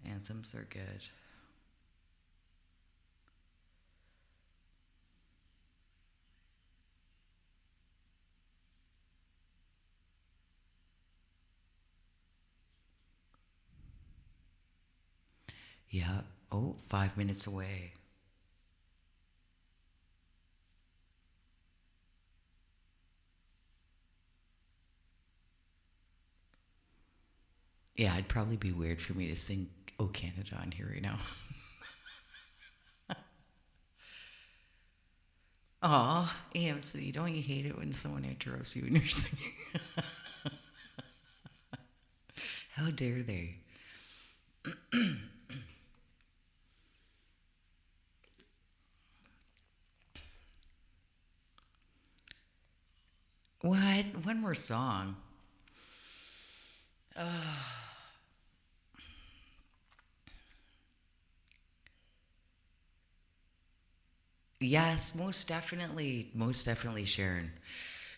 Anthems are good. Yeah. Oh, 5 minutes away. Yeah, it'd probably be weird for me to sing Oh Canada on here right now. Aw, AMC, don't you hate it when someone interrupts you when you're singing? How dare they? What? One more song. Yes, most definitely. Most definitely, Sharon.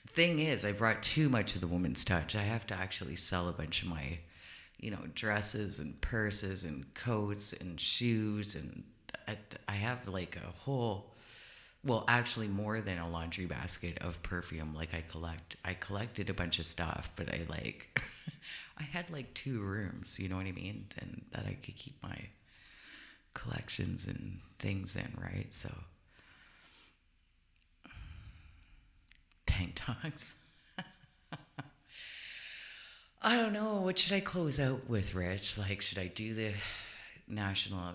Thing is, I brought too much of the woman's touch. I have to actually sell a bunch of my, dresses and purses and coats and shoes. And I have like a whole, well, actually more than a laundry basket of perfume. Like I collected a bunch of stuff, but I like, I had like 2 rooms, you know what I mean? And that I could keep my collections and things in, right? So, tank tops. I don't know. What should I close out with, Rich? Like, should I do the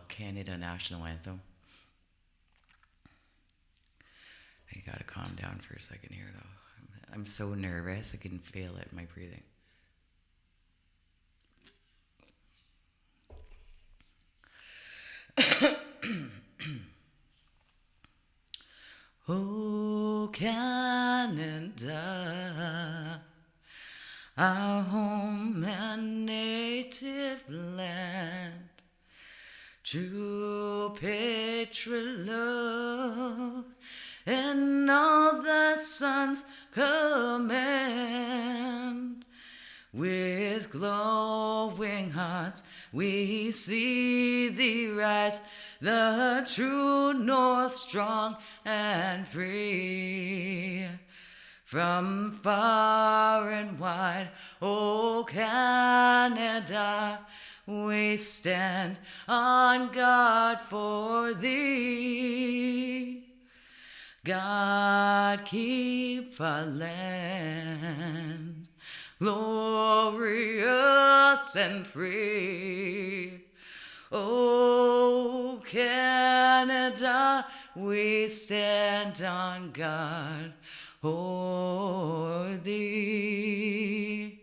Canada national anthem? I gotta calm down for a second here, though. I'm so nervous. I can feel it in my breathing. Oh, Canada, our home and native land, true patriot love, and all the sun's command. With glowing hearts we see thee rise, the true north strong and free. From far and wide, O Canada, we stand on guard for thee. God keep our land glorious and free. Oh, Canada, we stand on guard for thee.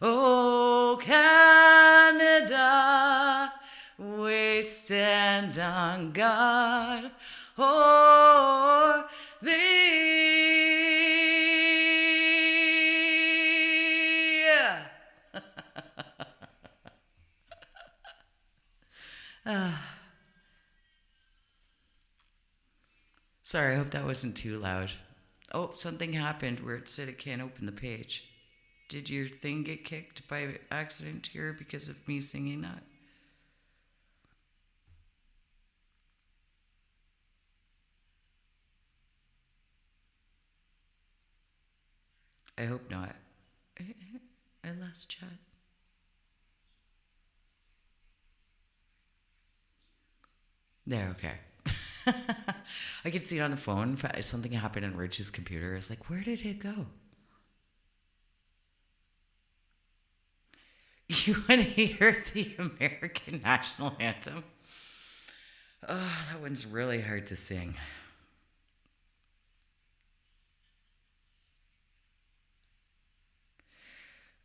Oh, Canada, we stand on guard for thee. Sorry, I hope that wasn't too loud. Oh, something happened where it said it can't open the page. Did your thing get kicked by accident here because of me singing that? I hope not. I lost chat. There, okay. I could see it on the phone. Something happened on Rich's computer. I was like, where did it go? You want to hear the American national anthem? Oh, that one's really hard to sing.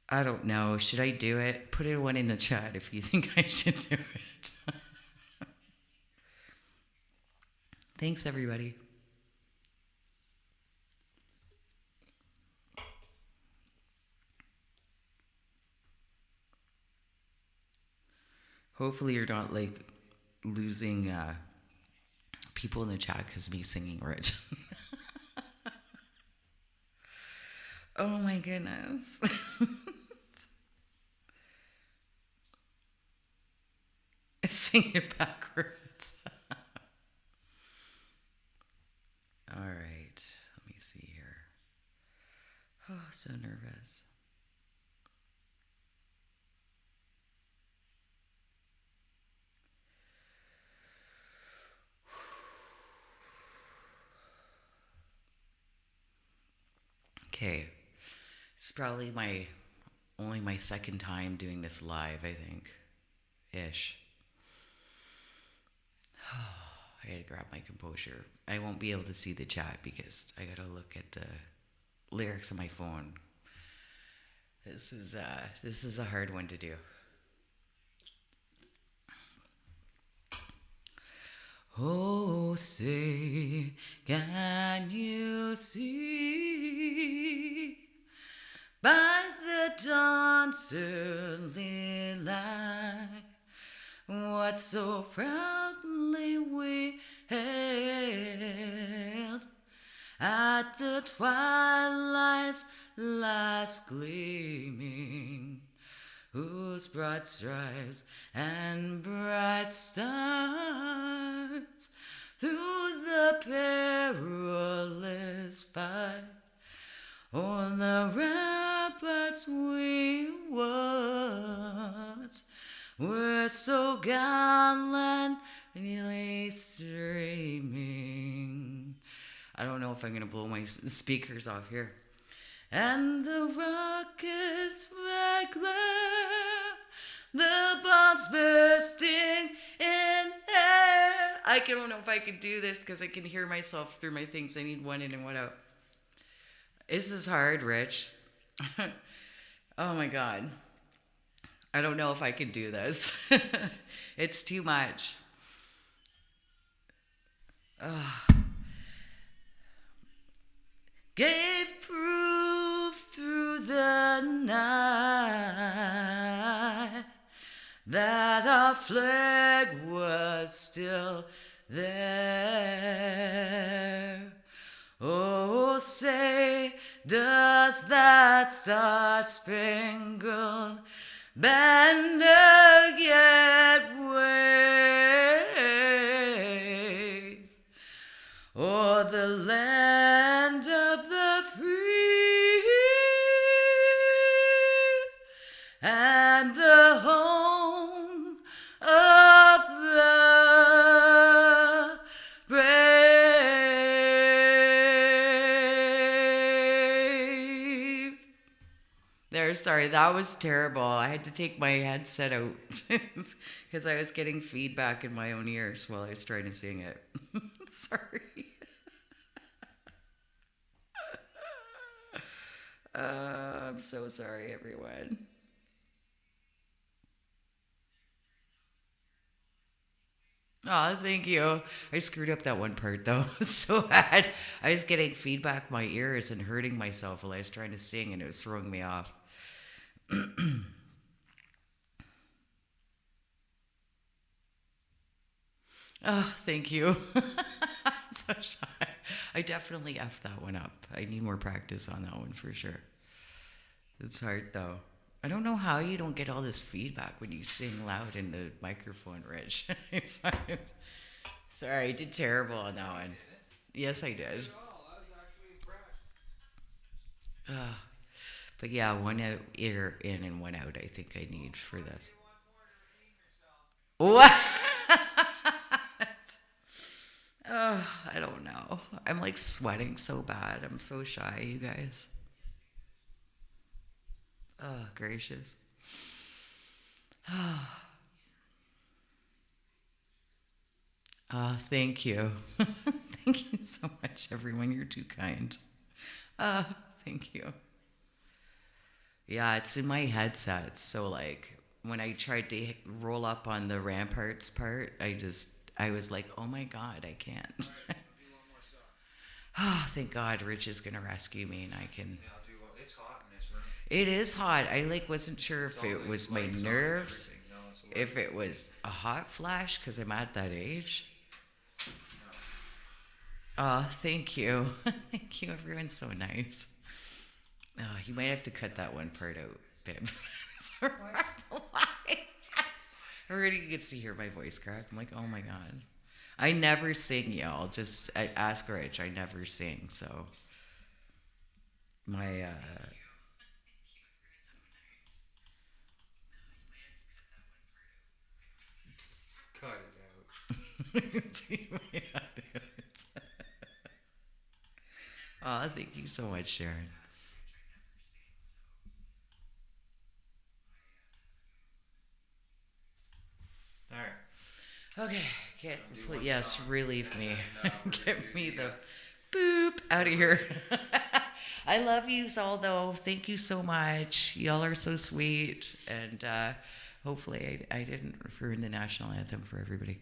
I don't know. Should I do it? Put a one in the chat if you think I should do it. Thanks, everybody. Hopefully you're not like losing people in the chat because me singing Rich. Oh my goodness. Sing it backwards. All right, let me see here. Oh, so nervous. Okay, it's probably only my second time doing this live, I think, ish. I gotta grab my composure. I won't be able to see the chat because I gotta look at the lyrics on my phone. This is a hard one to do. Oh, say, can you see by the dawn's early light what so proudly we hailed at the twilight's last gleaming, whose broad stripes and bright stars through the perilous fight on the ramparts we watched were so gallantly streaming. I don't know if I'm going to blow my speakers off here. And the rockets red glare, the bombs bursting in air. I don't know if I could do this because I can hear myself through my things. I need one in and one out. This is hard, Rich. Oh my God. I don't know if I can do this. It's too much. Gave proof through the night that our flag was still there. Oh, say, does that star-spangled banner yet wave o'er the land of the free and the home of the brave? Sorry, that was terrible. I had to take my headset out because I was getting feedback in my own ears while I was trying to sing it. Sorry. I'm so sorry, everyone. Oh, thank you. I screwed up that one part, though. So bad. I was getting feedback in my ears and hurting myself while I was trying to sing, and it was throwing me off. Oh, thank you. So shy. I definitely effed that one up. I need more practice on that one for sure. It's hard, though. I don't know how you don't get all this feedback when you sing loud in the microphone, Rich. Sorry, I did terrible on that one. Yes, I did. But yeah, one out, ear in and one out, I think I need for this. What? Oh, I don't know. I'm like sweating so bad. I'm so shy, you guys. Oh, gracious. Thank you. Thank you so much, everyone. You're too kind. Thank you. Yeah, it's in my headset. So, like, when I tried to roll up on the ramparts part, I was like, oh my God, I can't. Oh, thank God Rich is going to rescue me and I can. It's hot in this room. It is hot. I wasn't sure if it was my nerves, if it was a hot flash because I'm at that age. Oh, thank you. Thank you. Everyone's so nice. Oh, you might have to cut that one part out, babe. Already gets to hear my voice crack. I'm like, oh my God. I never sing, y'all. Just ask Rich. I never sing, so my Cut it out. Oh, thank you so much, Sharon. All right. Okay, yes, relieve me. Get me the boop out of here. I love you all, though. Thank you so much. Y'all are so sweet. And hopefully I didn't ruin the national anthem for everybody.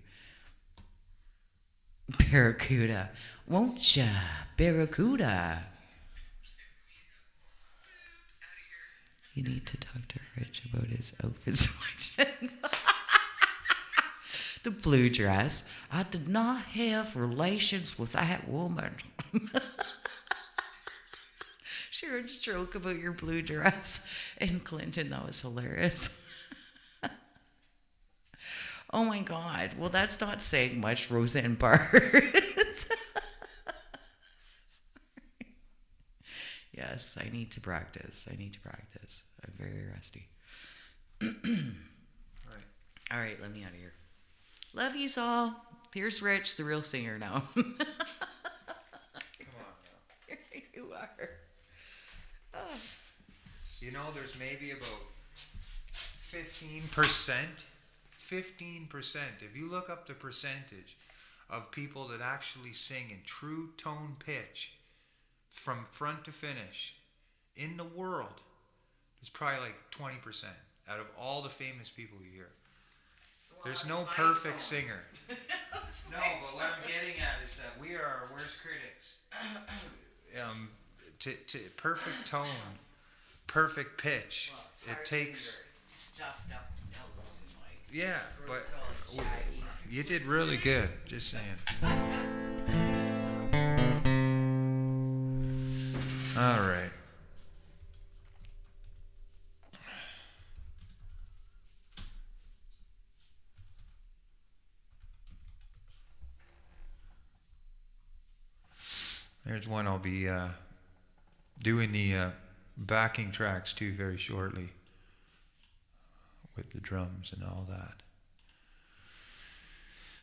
Barracuda. Won't ya, Barracuda? You need to talk to Rich about his outfit selections. The blue dress. I did not have relations with that woman. Sharon's joke about your blue dress in Clinton, that was hilarious. Oh my God. Well, that's not saying much, Roseanne Barr. Yes, I need to practice. I'm very rusty. All right, let me out of here. Love yous all. Here's Rich, the real singer now. Come on now. You are. Oh. You know, there's maybe about 15%. 15%. If you look up the percentage of people that actually sing in true tone pitch from front to finish in the world, it's probably like 20% out of all the famous people you hear. Well, there's no perfect singer. No, but what I'm getting at is that we are our worst critics. To perfect tone, perfect pitch, well, it takes stuffed up nose and like yeah, but you did really good. Just saying. All right. There's one I'll be doing the backing tracks to very shortly with the drums and all that.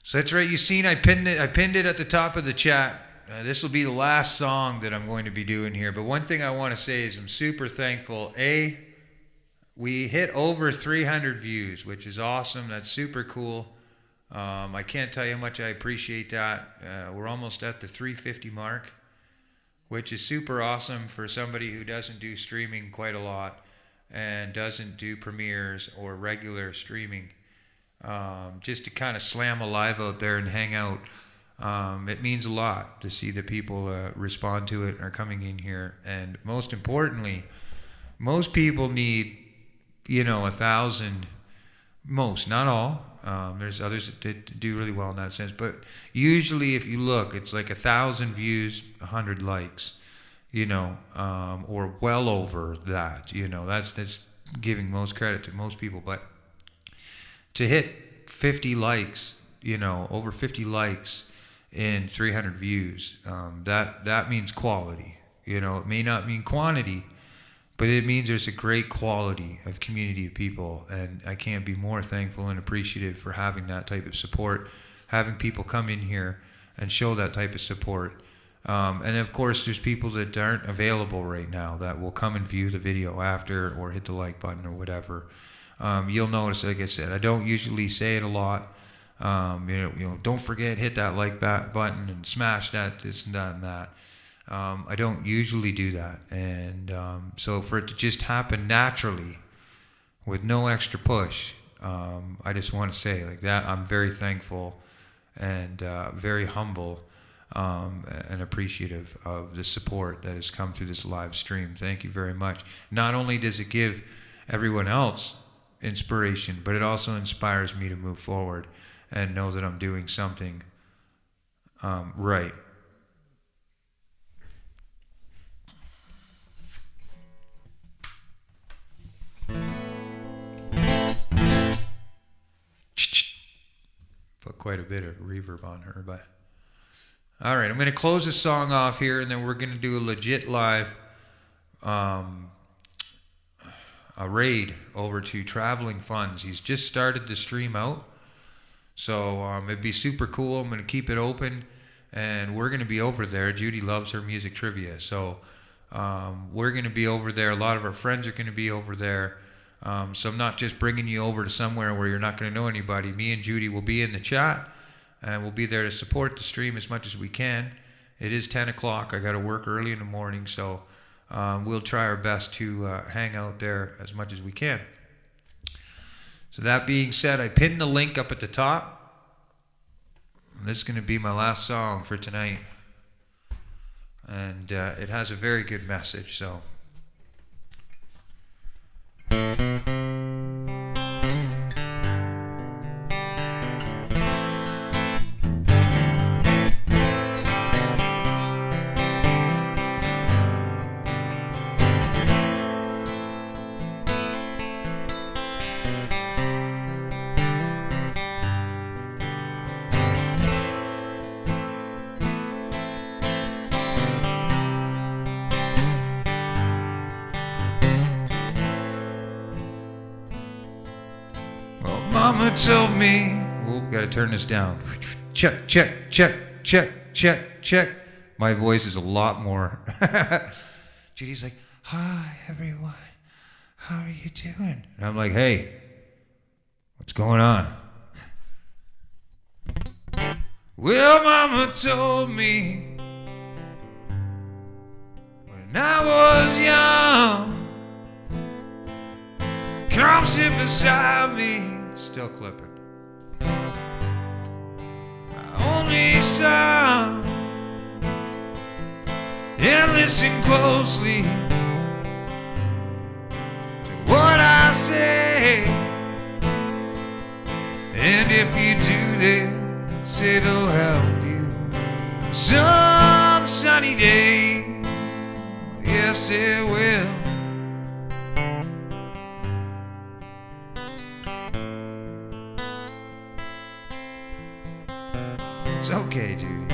So that's right. You seen I pinned it at the top of the chat. This will be the last song that I'm going to be doing here. But one thing I want to say is I'm super thankful. We hit over 300 views, which is awesome. That's super cool. I can't tell you how much I appreciate that. We're almost at the 350 mark, which is super awesome for somebody who doesn't do streaming quite a lot and doesn't do premieres or regular streaming. Just to kind of slam a live out there and hang out. It means a lot to see that people respond to it and are coming in here. And most importantly, most people need, 1,000, most, not all. There's others that do really well in that sense. But usually if you look, it's like 1,000 views, 100 likes, or well over that. That's giving most credit to most people. But to hit 50 likes, over 50 likes in 300 views, that means quality. It may not mean quantity, but it means there's a great quality of community of people, and I can't be more thankful and appreciative for having that type of support, having people come in here and show that type of support. And of course, there's people that aren't available right now that will come and view the video after or hit the like button or whatever. You'll notice, like I said, I don't usually say it a lot. Don't forget, hit that like button and smash that, this and that and that. I don't usually do that. And so for it to just happen naturally with no extra push, I just want to say like that, I'm very thankful and very humble and appreciative of the support that has come through this live stream. Thank you very much. Not only does it give everyone else inspiration, but it also inspires me to move forward and know that I'm doing something right. Put quite a bit of reverb on her, but all right, I'm going to close this song off here, and then we're going to do a legit live a raid over to Traveling Funds. He's just started the stream out, so it'd be super cool. I'm going to keep it open, and we're going to be over there. Judy loves her music trivia, so we're going to be over there. A lot of our friends are going to be over there. So I'm not just bringing you over to somewhere where you're not going to know anybody. Me and Judy will be in the chat, and we'll be there to support the stream as much as we can. It is 10 o'clock. I got to work early in the morning, so we'll try our best to hang out there as much as we can. So that being said, I pinned the link up at the top. This is going to be my last song for tonight. And it has a very good message, so. Mama told me, oh, gotta turn this down. Check, check, check, check, check, check. My voice is a lot more. Judy's like, hi, everyone. How are you doing? And I'm like, hey, what's going on? Well, Mama told me when I was young, come sit beside me. Still clipping. My only son, and listen closely to what I say. And if you do this, it'll help you some sunny day. Yes, it will. It's okay, dude.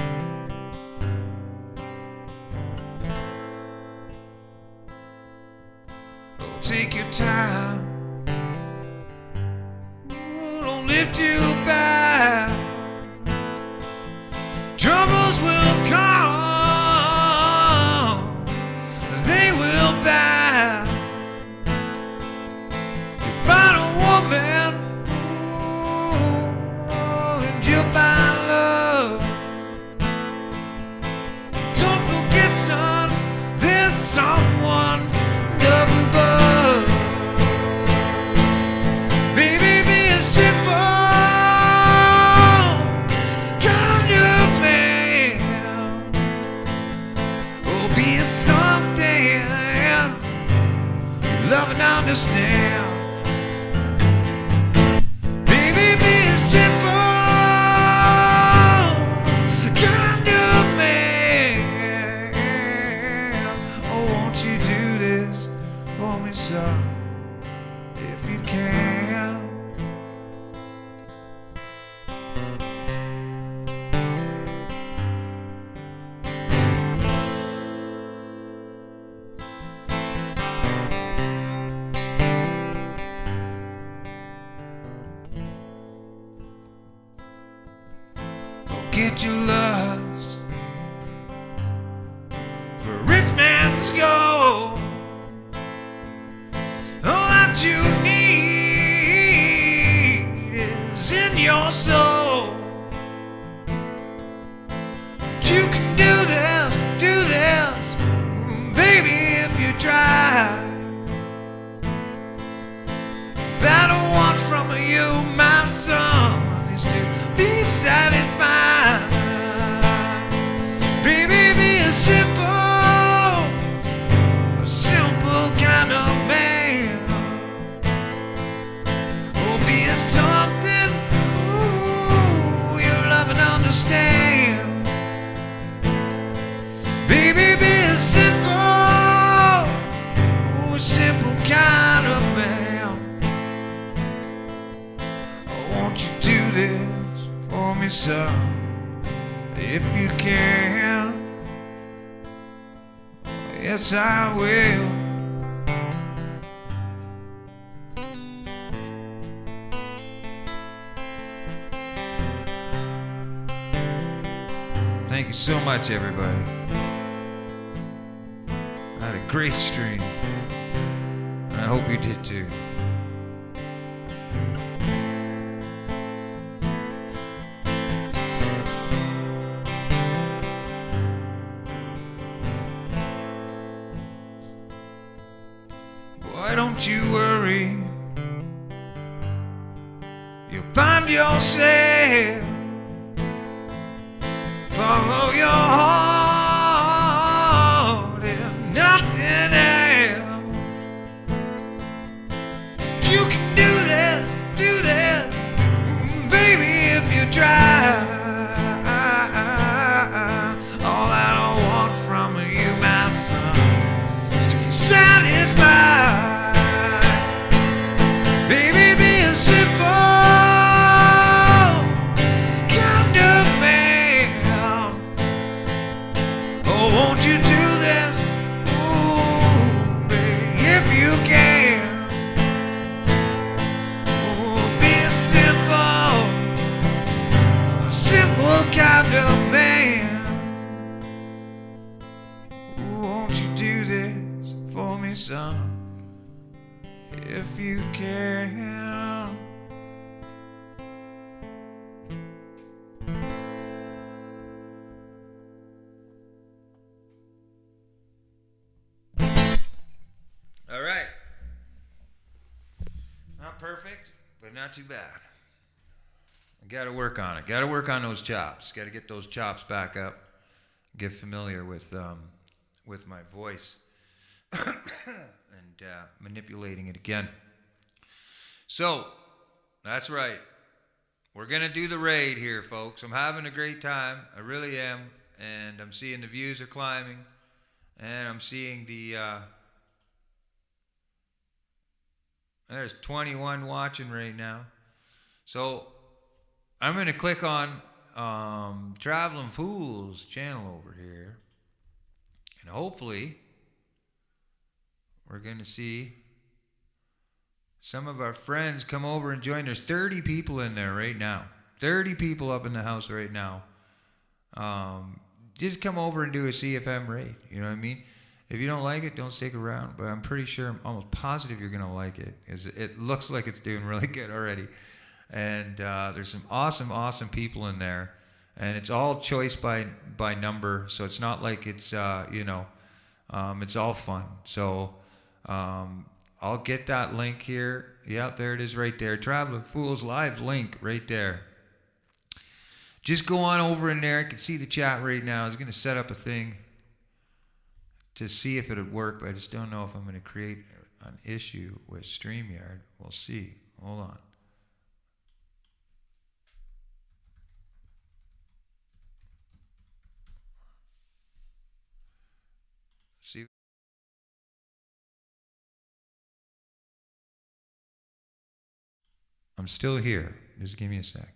Oh, take your time. Don't live too fast. Troubles will come. They will pass. You find a woman, and you'll find love. Don't forget, son, there's someone up above. Baby, be a simple kind of man. Oh, be a something you love and understand. Baby, be a simple kind of man. Oh, won't you do this for me, son, if you can? Forget your lust for rich man's gold. All that you need is in your soul. But you can do this, baby, if you try. That I want from you, my son, is to be satisfied. Baby, be a simple kind of man. Oh, be a something, ooh, you love and understand. Baby, be a simple kind of man. Oh, won't you do this for me, son, if you can? Yes, I will. Thank you so much, everybody. I had a great stream. And I hope you did too. Boy, don't you worry. You'll find yourself Follow your heart and nothing else. You can do this, baby, if you try. All I don't want from you, my son, is to be satisfied. Baby, be a simple kind of man. Oh, won't you do this? Ooh, baby, if you can. Oh, be a simple kind of man. Ooh, won't you do this for me, son? If you can. All right. Not perfect, but not too bad. I got to work on it. Got to work on those chops. Got to get those chops back up. Get familiar with my voice and manipulating it again. So, that's right. We're going to do the raid here, folks. I'm having a great time. I really am. And I'm seeing the views are climbing. And I'm seeing there's 21 watching right now. So, I'm going to click on Traveling Fools channel over here. And hopefully, we're going to see some of our friends come over and join. There's 30 people in there right now. 30 people up in the house right now. Just come over and do a CFM raid. You know what I mean? If you don't like it, don't stick around. But I'm pretty sure, I'm almost positive you're going to like it. It looks like it's doing really good already. And there's some awesome people in there. And it's all choice by number. So it's not like it's, it's all fun. So I'll get that link here. Yeah, there it is right there. Traveling Fools live link right there. Just go on over in there. I can see the chat right now. I was going to set up a thing to see if it would work, but I just don't know if I'm going to create an issue with StreamYard. We'll see. Hold on. See. I'm still here. Just give me a sec.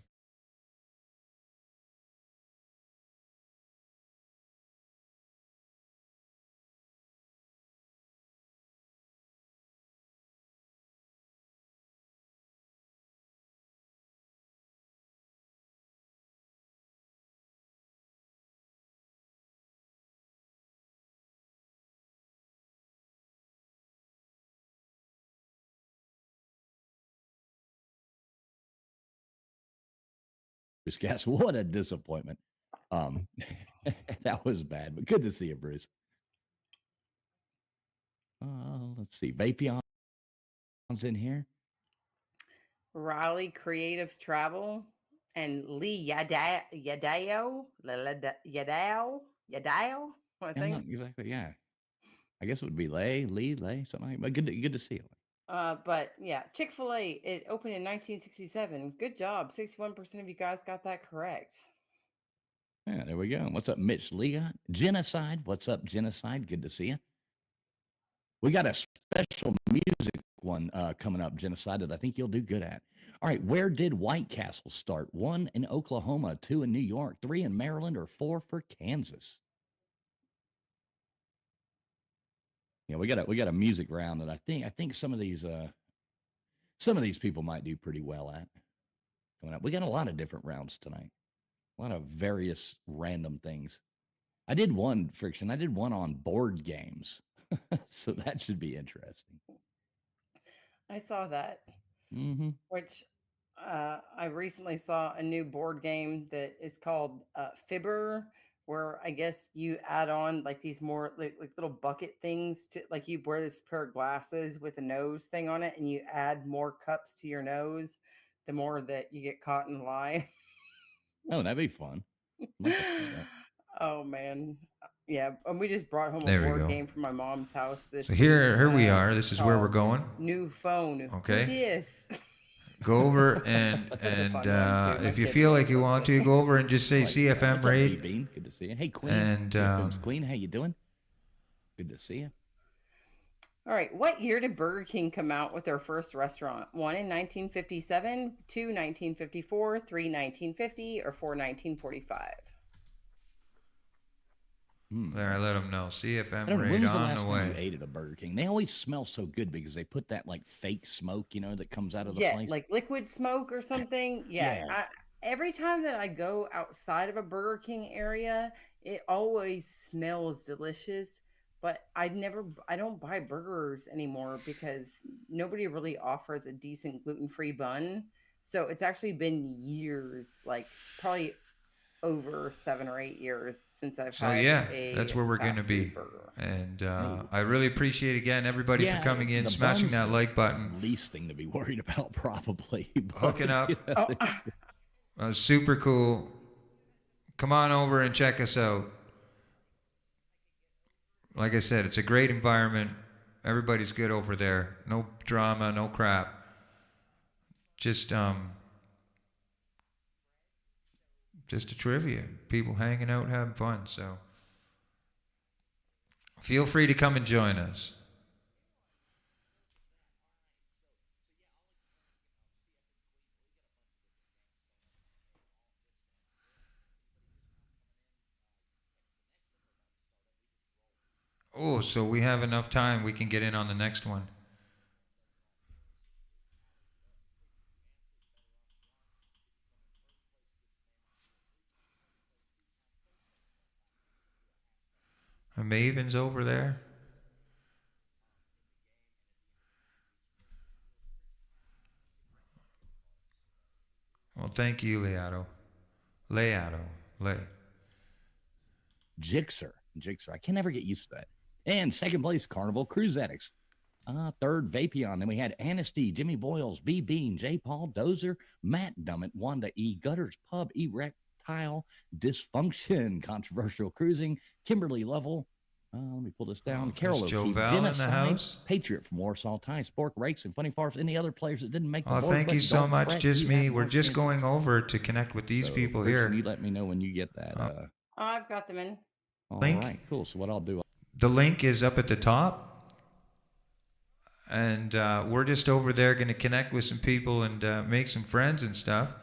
Guess what a disappointment. That was bad, but good to see you, Bruce. Let's see. Vapion's in here. Riley Creative Travel and Lee Yadao, I think. Not exactly, yeah. I guess it would be Lee, something like that. But good to see you. But yeah, Chick-fil-A, it opened in 1967. Good job. 61% of you guys got that correct. Yeah, there we go. What's up, Mitch Lee? Genocide. What's up, Genocide? Good to see you. We got a special music one coming up, Genocide, that I think you'll do good at. All right, where did White Castle start? 1 in Oklahoma, 2 in New York, 3 in Maryland, or 4 for Kansas? Yeah, we got a music round that I think some of these people might do pretty well at coming up. We got a lot of different rounds tonight, a lot of various random things. I did one on board games, so that should be interesting. I saw that. Mm-hmm. Which I recently saw a new board game that is called Fibber, where I guess you add on like these more like little bucket things to, like, you wear this pair of glasses with a nose thing on it, and you add more cups to your nose the more that you get caught in the lie. Oh, that'd be fun. Like to see that. Oh man. Yeah, and we just brought home a There we board go. game from my mom's house this So week. here we are. This is where we're Called going. New Phone. Okay. Who dis? Go over and That's a fun one, too. My if you kids feel really like you love want it. to, go over and just say Like, CFM what's up, raid. B-Bean? Good to see you. Hey, Queen. And, CFM's Queen, how you doing? Good to see you. All right, what year did Burger King come out with their first restaurant? 1 in 1957, 2 1954, 3 1950, or 4 1945? There, I let them know. CFM I don't know, when raid was the on last the time you way. ate at a Burger King? They always smell so good because they put that like fake smoke, you know, that comes out of the Yeah, place. like liquid smoke or something. Yeah. Yeah. Every time that I go outside of a Burger King area, it always smells delicious. But I don't buy burgers anymore because nobody really offers a decent gluten-free bun. So it's actually been years, like probably over 7 or 8 years since I've So had yeah, a that's where we're going to fast food be. burger. And I really appreciate again everybody for coming in, the smashing bun's that like button, the least thing to be worried about, probably. but, hooking up. you know, Super cool. Come on over and check us out. Like I said, it's a great environment. Everybody's good over there. No drama, no crap. Just a trivia. People hanging out, having fun. So feel free to come and join us. Oh, so we have enough time. We can get in on the next one. Are Maven's over there? Well, thank you, Leato. Lay. Jixer. I can never get used to that. And second place, Carnival Cruise Addicts. Third, Vapion. Then we had Anasty, Jimmy Boyles, B. Bean, J. Paul, Dozer, Matt Dummett, Wanda E. Gutters, Pub, Erectile, Dysfunction, Controversial Cruising, Kimberly Lovell. Let me pull this down. Carol Joe O'Keefe, Val in the Genocide, house. Patriot from Warsaw, Ty Spork, Rakes, and Funny Farms. Any other players that didn't make the Oh, board? thank but you so don't much. fret, Just you me. have We're more just chances. going over to connect with these So, people Christian, here. You let me know when you get that. I've got them in. All Link? right, cool. So what I'll do, The link is up at the top. And we're just over there going to connect with some people and make some friends and stuff.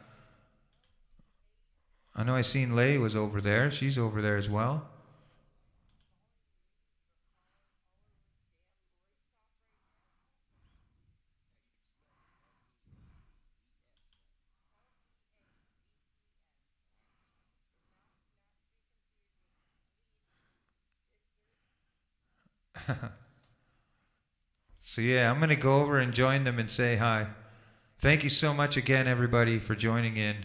I know I seen Lay was over there. She's over there as well. So yeah, I'm going to go over and join them and say hi. Thank you so much again, everybody, for joining in.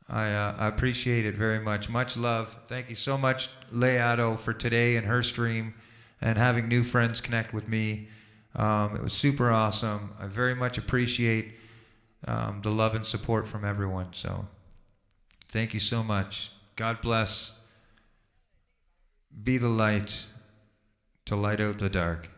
I appreciate it very much. Much love. Thank you so much, Leato, for today and her stream and having new friends connect with me. It was super awesome. I very much appreciate the love and support from everyone. So thank you so much. God bless. Be the light to light out the dark.